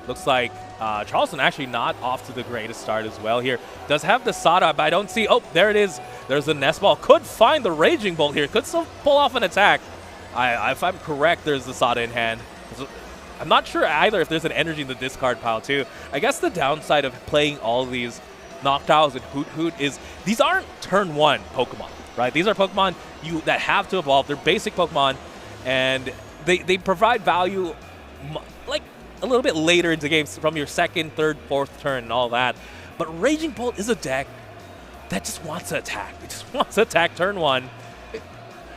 Looks like Charleston actually not off to the greatest start as well here. Does have the Sada, but I don't see. Oh, there it is. There's the Nest Ball. Could find the Raging Bolt here. Could still pull off an attack. If I'm correct, there's the Sada in hand. I'm not sure either if there's an energy in the discard pile too. I guess the downside of playing all these Noctowls and Hoot is these aren't turn 1 Pokemon, right? These are Pokemon that have to evolve. They're basic Pokemon, and they provide value like a little bit later into games from your second, third, fourth turn and all that. But Raging Bolt is a deck that just wants to attack. It just wants to attack turn 1.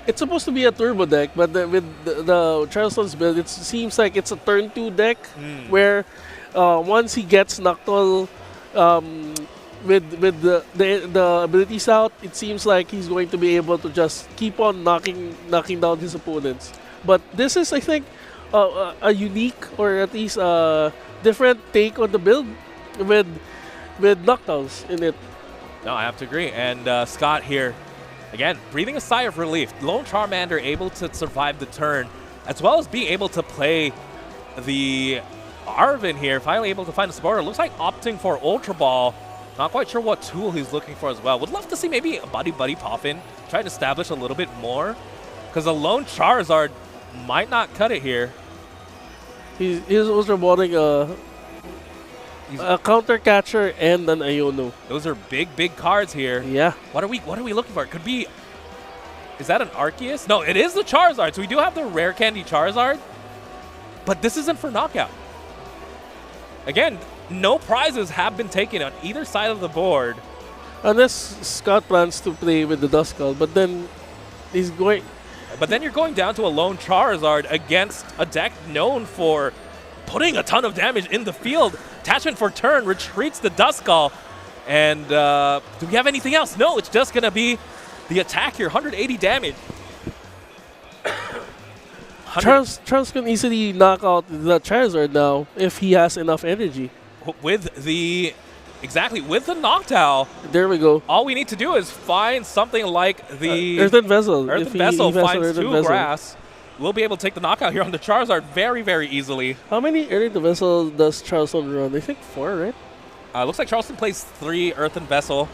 It's supposed to be a turbo deck, but with the Charleston's build, it seems like it's a turn 2 deck where once he gets Noctowl with the abilities out, it seems like he's going to be able to just keep on knocking down his opponents. But this is, I think, a unique, or at least a different take on the build with Noctowls in it. No, I have to agree. And Scott here, again, breathing a sigh of relief. Lone Charmander able to survive the turn, as well as being able to play the Arvin here. Finally able to find a supporter. Looks like opting for Ultra Ball. Not quite sure what tool he's looking for as well. Would love to see maybe a Buddy Poffin try to establish a little bit more, because a lone Charizard might not cut it here. He's also wanting a counter catcher and an Iono. Those are big cards here. Yeah. What are we looking for? It could be. Is that an Arceus? No, it is the Charizard. So we do have the rare candy Charizard, but this isn't for knockout. Again, no prizes have been taken on either side of the board. Unless Scott plans to play with the Duskull, but then he's going. But then you're going down to a lone Charizard against a deck known for putting a ton of damage in the field. Attachment for turn retreats the Duskull. And do we have anything else? No, it's just going to be the attack here, 180 damage. Charles can easily knock out the Charizard now if he has enough energy. with the with the Noctowl. There we go. All we need to do is find something like the Earthen Vessel. Earthen If Vessel he has an finds Earthen 2 Vessel. grass. We'll be able to take the knockout here on the Charizard very, very easily. How many Earthen Vessel does Charleston run? I think 4, right? Looks like Charleston plays 3 Earthen Vessel.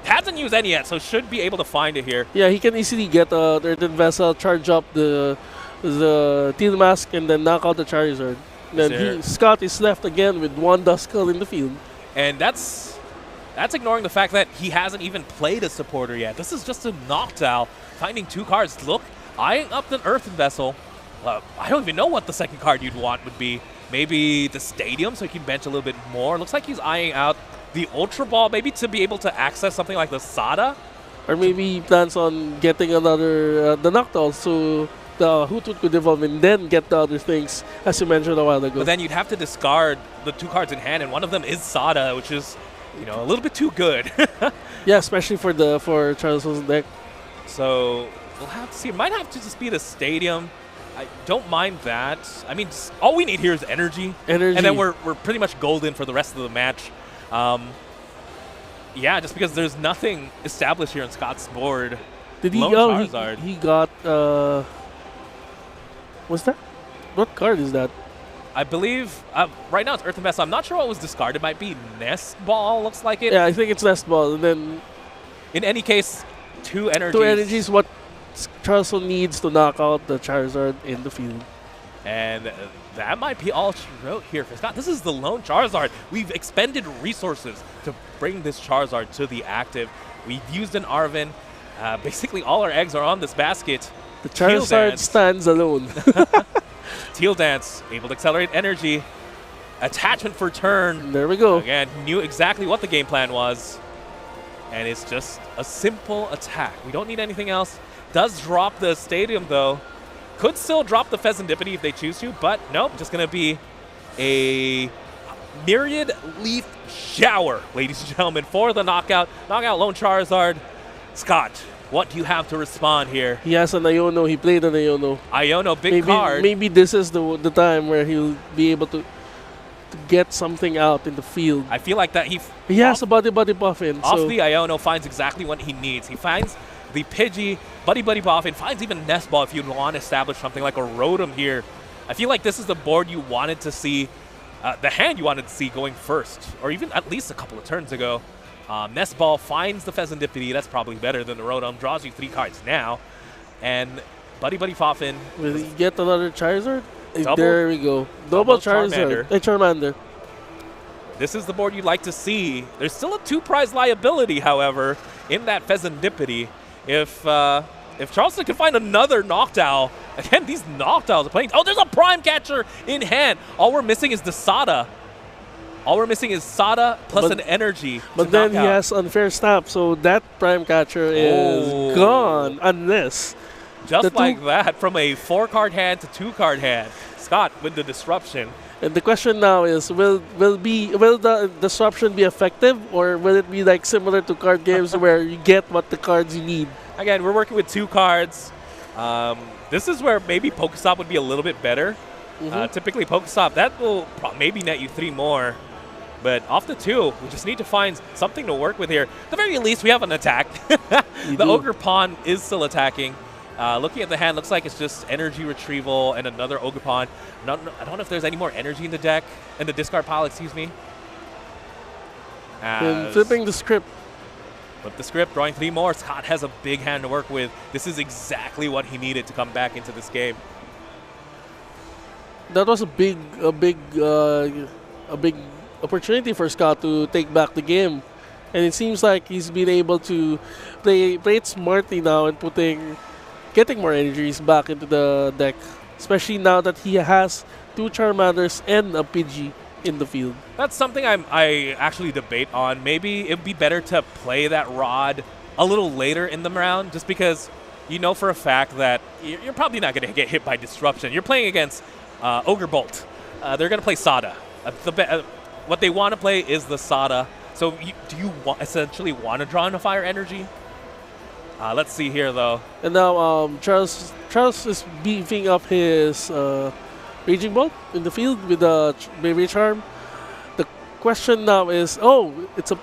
Hasn't used any yet, so should be able to find it here. Yeah, he can easily get the Earthen Vessel, charge up the Teal Mask, and then knock out the Charizard. Then Scott is left again with 1 Duskull in the field. And that's ignoring the fact that he hasn't even played a supporter yet. This is just a Noctowl finding 2 cards. Look, eyeing up the Earthen Vessel. I don't even know what the second card you'd want would be. Maybe the Stadium, so he can bench a little bit more. Looks like he's eyeing out the Ultra Ball, maybe to be able to access something like the Sada. Or maybe he plans on getting another the Noctowl, so the Hoothoot could evolve and then get the other things, as you mentioned a while ago. But then you'd have to discard the 2 cards in hand, and one of them is Sada, which is, a little bit too good. Yeah, especially for Charles's deck. So we'll have to see. It might have to just be the Stadium. I don't mind that. I mean, all we need here is energy. And then we're pretty much golden for the rest of the match. Yeah, just because there's nothing established here on Scott's board. Did he? Charizard. He got. What's that? What card is that? I believe right now it's Earthen Vessel. I'm not sure what was discarded. It might be Nest Ball. Looks like it. Yeah, I think it's Nest Ball. And then, in any case, 2 energies. 2 energies. What Charleston needs to knock out the Charizard in the field. And that might be all she wrote here for Scott. This is the lone Charizard. We've expended resources to bring this Charizard to the active. We've used an Arven. Basically, all our eggs are on this basket. The Charizard stands alone. Teal Dance, able to accelerate energy. Attachment for turn. There we go. Again, knew exactly what the game plan was. And it's just a simple attack. We don't need anything else. Does drop the Stadium, though. Could still drop the Pheasantipity if they choose to, but nope, just going to be a Myriad Leaf Shower, ladies and gentlemen, for the knockout. Knockout lone Charizard. Scott, what do you have to respond here? He has an Iono. He played an Iono. Iono, big card. Maybe this is the time where he'll be able to get something out in the field. I feel like that he has a Buddy Buffin. Off the Iono finds exactly what he needs. He finds the Pidgey, Buddy Buffin, finds even Nest Ball if you want to establish something like a Rotom here. I feel like this is the board you wanted to see, the hand you wanted to see going first, or even at least a couple of turns ago. Nest Ball finds the Pheasantipity. That's probably better than the Rotom. Draws you 3 cards now. And Buddy Poffin. Will he get another Charizard? Double, there we go. Double Charizard. Charmander. This is the board you'd like to see. There's still a 2-prize liability, however, in that Pheasantipity. If Charleston can find another Noctowl, again, these Noctowls are playing. Oh, there's a Prime Catcher in hand. All we're missing is the Sada. All we're missing is Sada plus an energy. But then he has Unfair Snap, so that Prime Catcher is gone unless. Just like that, from a 4-card hand to 2-card hand. Scott with the disruption. And the question now is, will the disruption be effective, or will it be like similar to card games where you get what the cards you need? Again, we're working with 2 cards. This is where maybe Pokestop would be a little bit better. Typically, Pokestop, that will maybe net you 3 more. But off the 2, we just need to find something to work with here. At the very least, we have an attack. The Ogre Pawn is still attacking. Looking at the hand, looks like it's just energy retrieval and another Ogre Pawn. I don't know if there's any more energy in the deck, in the discard pile, excuse me. And flipping the script. Flip the script, drawing 3 more. Scott has a big hand to work with. This is exactly what he needed to come back into this game. That was a big opportunity for Scott to take back the game. And it seems like he's been able to play it smartly now and getting more energies back into the deck. Especially now that he has 2 Charmanders and a Pidgey in the field. That's something I actually debate on. Maybe it would be better to play that Rod a little later in the round, just because you know for a fact that you're probably not going to get hit by Disruption. You're playing against Ogre Bolt. They're going to play Sada. What they want to play is the Sada. So do you essentially want to draw in a Fire Energy? Let's see here, though. And now Charles Charles is beefing up his Raging Bolt in the field with the Bravery Charm. The question now is, it's a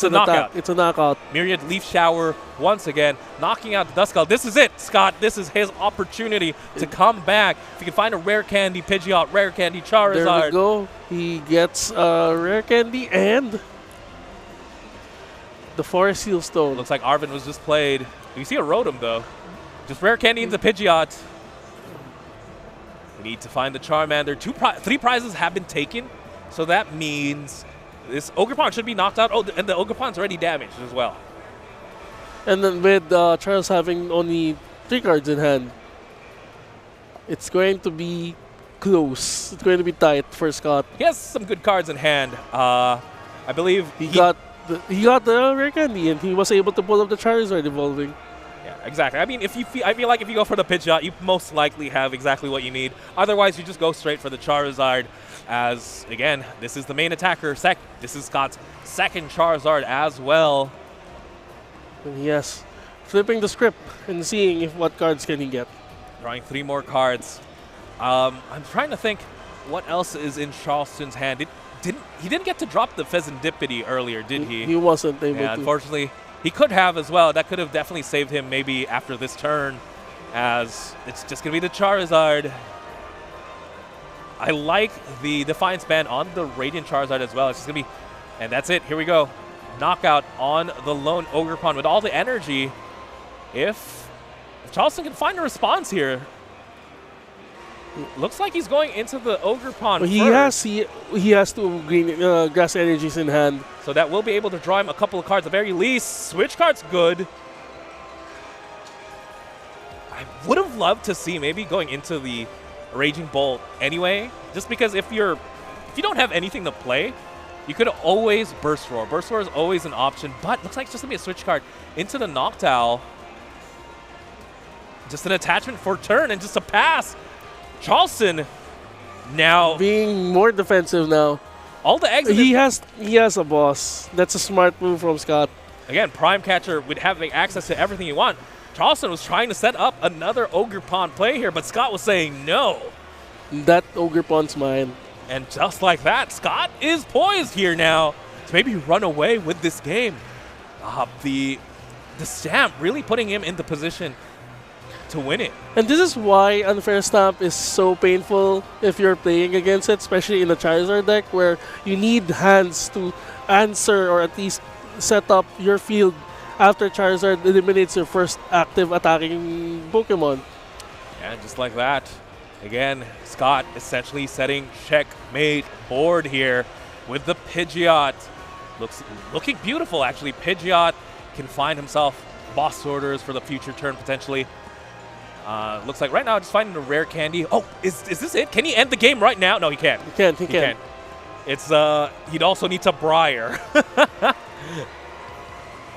an knockout. attack. It's a knockout. Myriad Leaf Shower once again, knocking out the Duskull. This is it, Scott. This is his opportunity to come back. If he can find a Rare Candy Pidgeot, Rare Candy Charizard. There we go. He gets Rare Candy and the Forest Seal Stone. Looks like Arvin was just played. You see a Rotom, though. Just Rare Candy into Pidgeot. We need to find the Charmander. 3 prizes have been taken, so that means this Ogerpon should be knocked out. Oh, and the Ogerpon's already damaged as well. And then with Charles having only 3 cards in hand, it's going to be close. It's going to be tight for Scott. He has some good cards in hand. I believe He got the Rare Candy, and he was able to pull up the Charizard evolving. Yeah, exactly. I mean, I feel like if you go for the Pidgeot, you most likely have exactly what you need. Otherwise, you just go straight for the Charizard. As again, this is the main attacker. This is Scott's second Charizard as well. And yes, flipping the script and seeing what cards can he get. Drawing 3 more cards. I'm trying to think what else is in Charleston's hand. He didn't get to drop the Pheasantipity earlier, did he? He wasn't able Yeah, to. unfortunately, he could have as well. That could have definitely saved him maybe after this turn, as it's just going to be the Charizard. I like the Defiance Band on the Radiant Charizard as well. It's just going to be, and that's it. Here we go. Knockout on the lone Ogerpon with all the energy. If Charleston can find a response here, looks like he's going into the Ogerpon first. He has 2 green grass energies in hand. So that will be able to draw him a couple of cards at the very least. Switch card's good. I would have loved to see maybe going into the Raging Bolt anyway, just because if you don't have anything to play, you could always Burst Roar. Burst Roar is always an option, but looks like it's just going to be a switch card into the Noctowl. Just an attachment for turn and just a pass. Charleston now Being more defensive now. all the eggs in He has a boss. That's a smart move from Scott. Again, Prime Catcher with having access to everything you want. Charleston was trying to set up another Ogerpon play here, but Scott was saying no. That Ogerpon's mine. And just like that, Scott is poised here now to maybe run away with this game. The Stamp really putting him in the position to win it. And this is why Unfair Stamp is so painful if you're playing against it, especially in the Charizard deck, where you need hands to answer or at least set up your field after Charizard eliminates your first active attacking Pokemon. And just like that, again, Scott essentially setting checkmate board here with the Pidgeot. Looking beautiful, actually. Pidgeot can find himself boss orders for the future turn, potentially. Looks like right now just finding a Rare Candy. Oh, is this it? Can he end the game right now? No, he can't. He can't. It's he'd also need to Briar.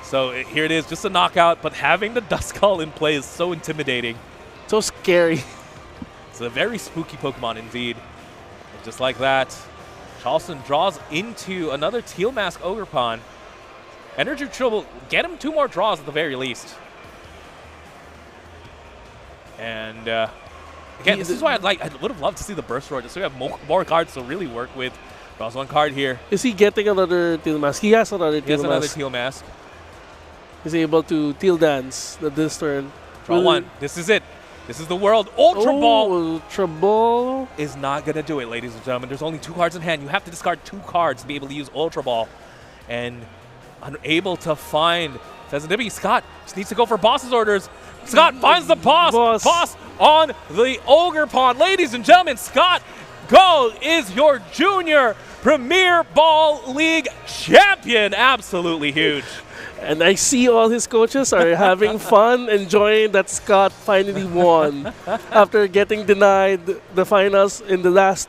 So here it is, just a knockout, but having the Duskull in play is so intimidating. So scary. It's a very spooky Pokemon indeed. And just like that, Charleston draws into another Teal Mask Ogerpon. Energy Triple, get him 2 more draws at the very least. And again, this is why I would have loved to see the Burst Roar, just so we have more cards to really work with. Draws 1 card here. Is he getting another Teal Mask? He has another He has Teal another Mask. Teal Mask. He's able to Teal Dance this turn. Draw 1. This is it. This is the world. Ultra Ball Ultra Ball. is not going to do it, ladies and gentlemen. There's only 2 cards in hand. You have to discard 2 cards to be able to use Ultra Ball. And unable to find Pheasantipity. Scott just needs to go for boss's orders. Scott finds the boss. Boss on the Ogerpon. Ladies and gentlemen, Scott Go is your junior Premier Ball League champion. Absolutely huge. And I see all his coaches are having fun, enjoying that Scott finally won. After getting denied the finals in the last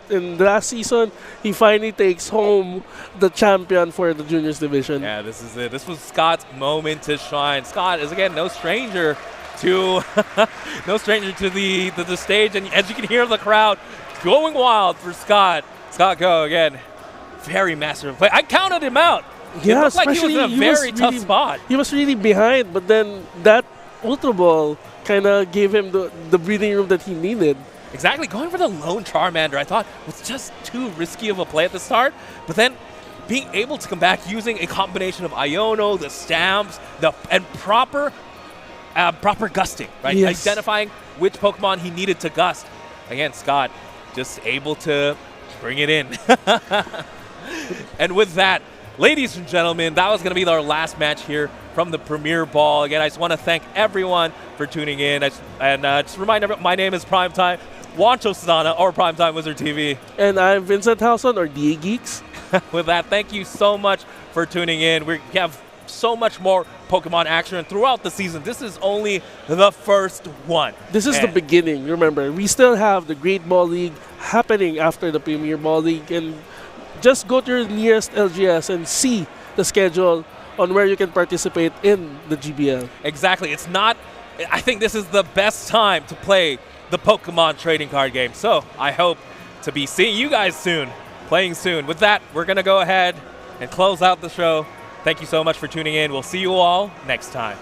season, he finally takes home the champion for the juniors division. Yeah, this is it. This was Scott's moment to shine. Scott is again no stranger to the stage, and as you can hear the crowd going wild for Scott. Scott Go again, very massive play. I counted him out. Yeah, it looked like he was in a very tough really, spot. He was really behind, but then that Ultra Ball kind of gave him the breathing room that he needed. Exactly. Going for the lone Charmander, I thought was just too risky of a play at the start. But then being able to come back using a combination of Iono, the stamps, and proper gusting, right? Yes. Identifying which Pokemon he needed to gust. Again, Scott just able to bring it in. And with that, ladies and gentlemen, that was going to be our last match here from the Premier Ball. Again, I just want to thank everyone for tuning in. Just remind everyone, my name is Primetime Wancho Sadana, or Primetime Wizard TV. And I'm Vincent Housen, or DA Geeks. With that, thank you so much for tuning in. We have so much more Pokemon action throughout the season. This is only the first one. This is the beginning. Remember, we still have the Great Ball League happening after the Premier Ball League. And just go to your nearest LGS and see the schedule on where you can participate in the GBL. Exactly. I think this is the best time to play the Pokemon trading card game. So I hope to be seeing you guys soon, playing soon. With that, we're going to go ahead and close out the show. Thank you so much for tuning in. We'll see you all next time.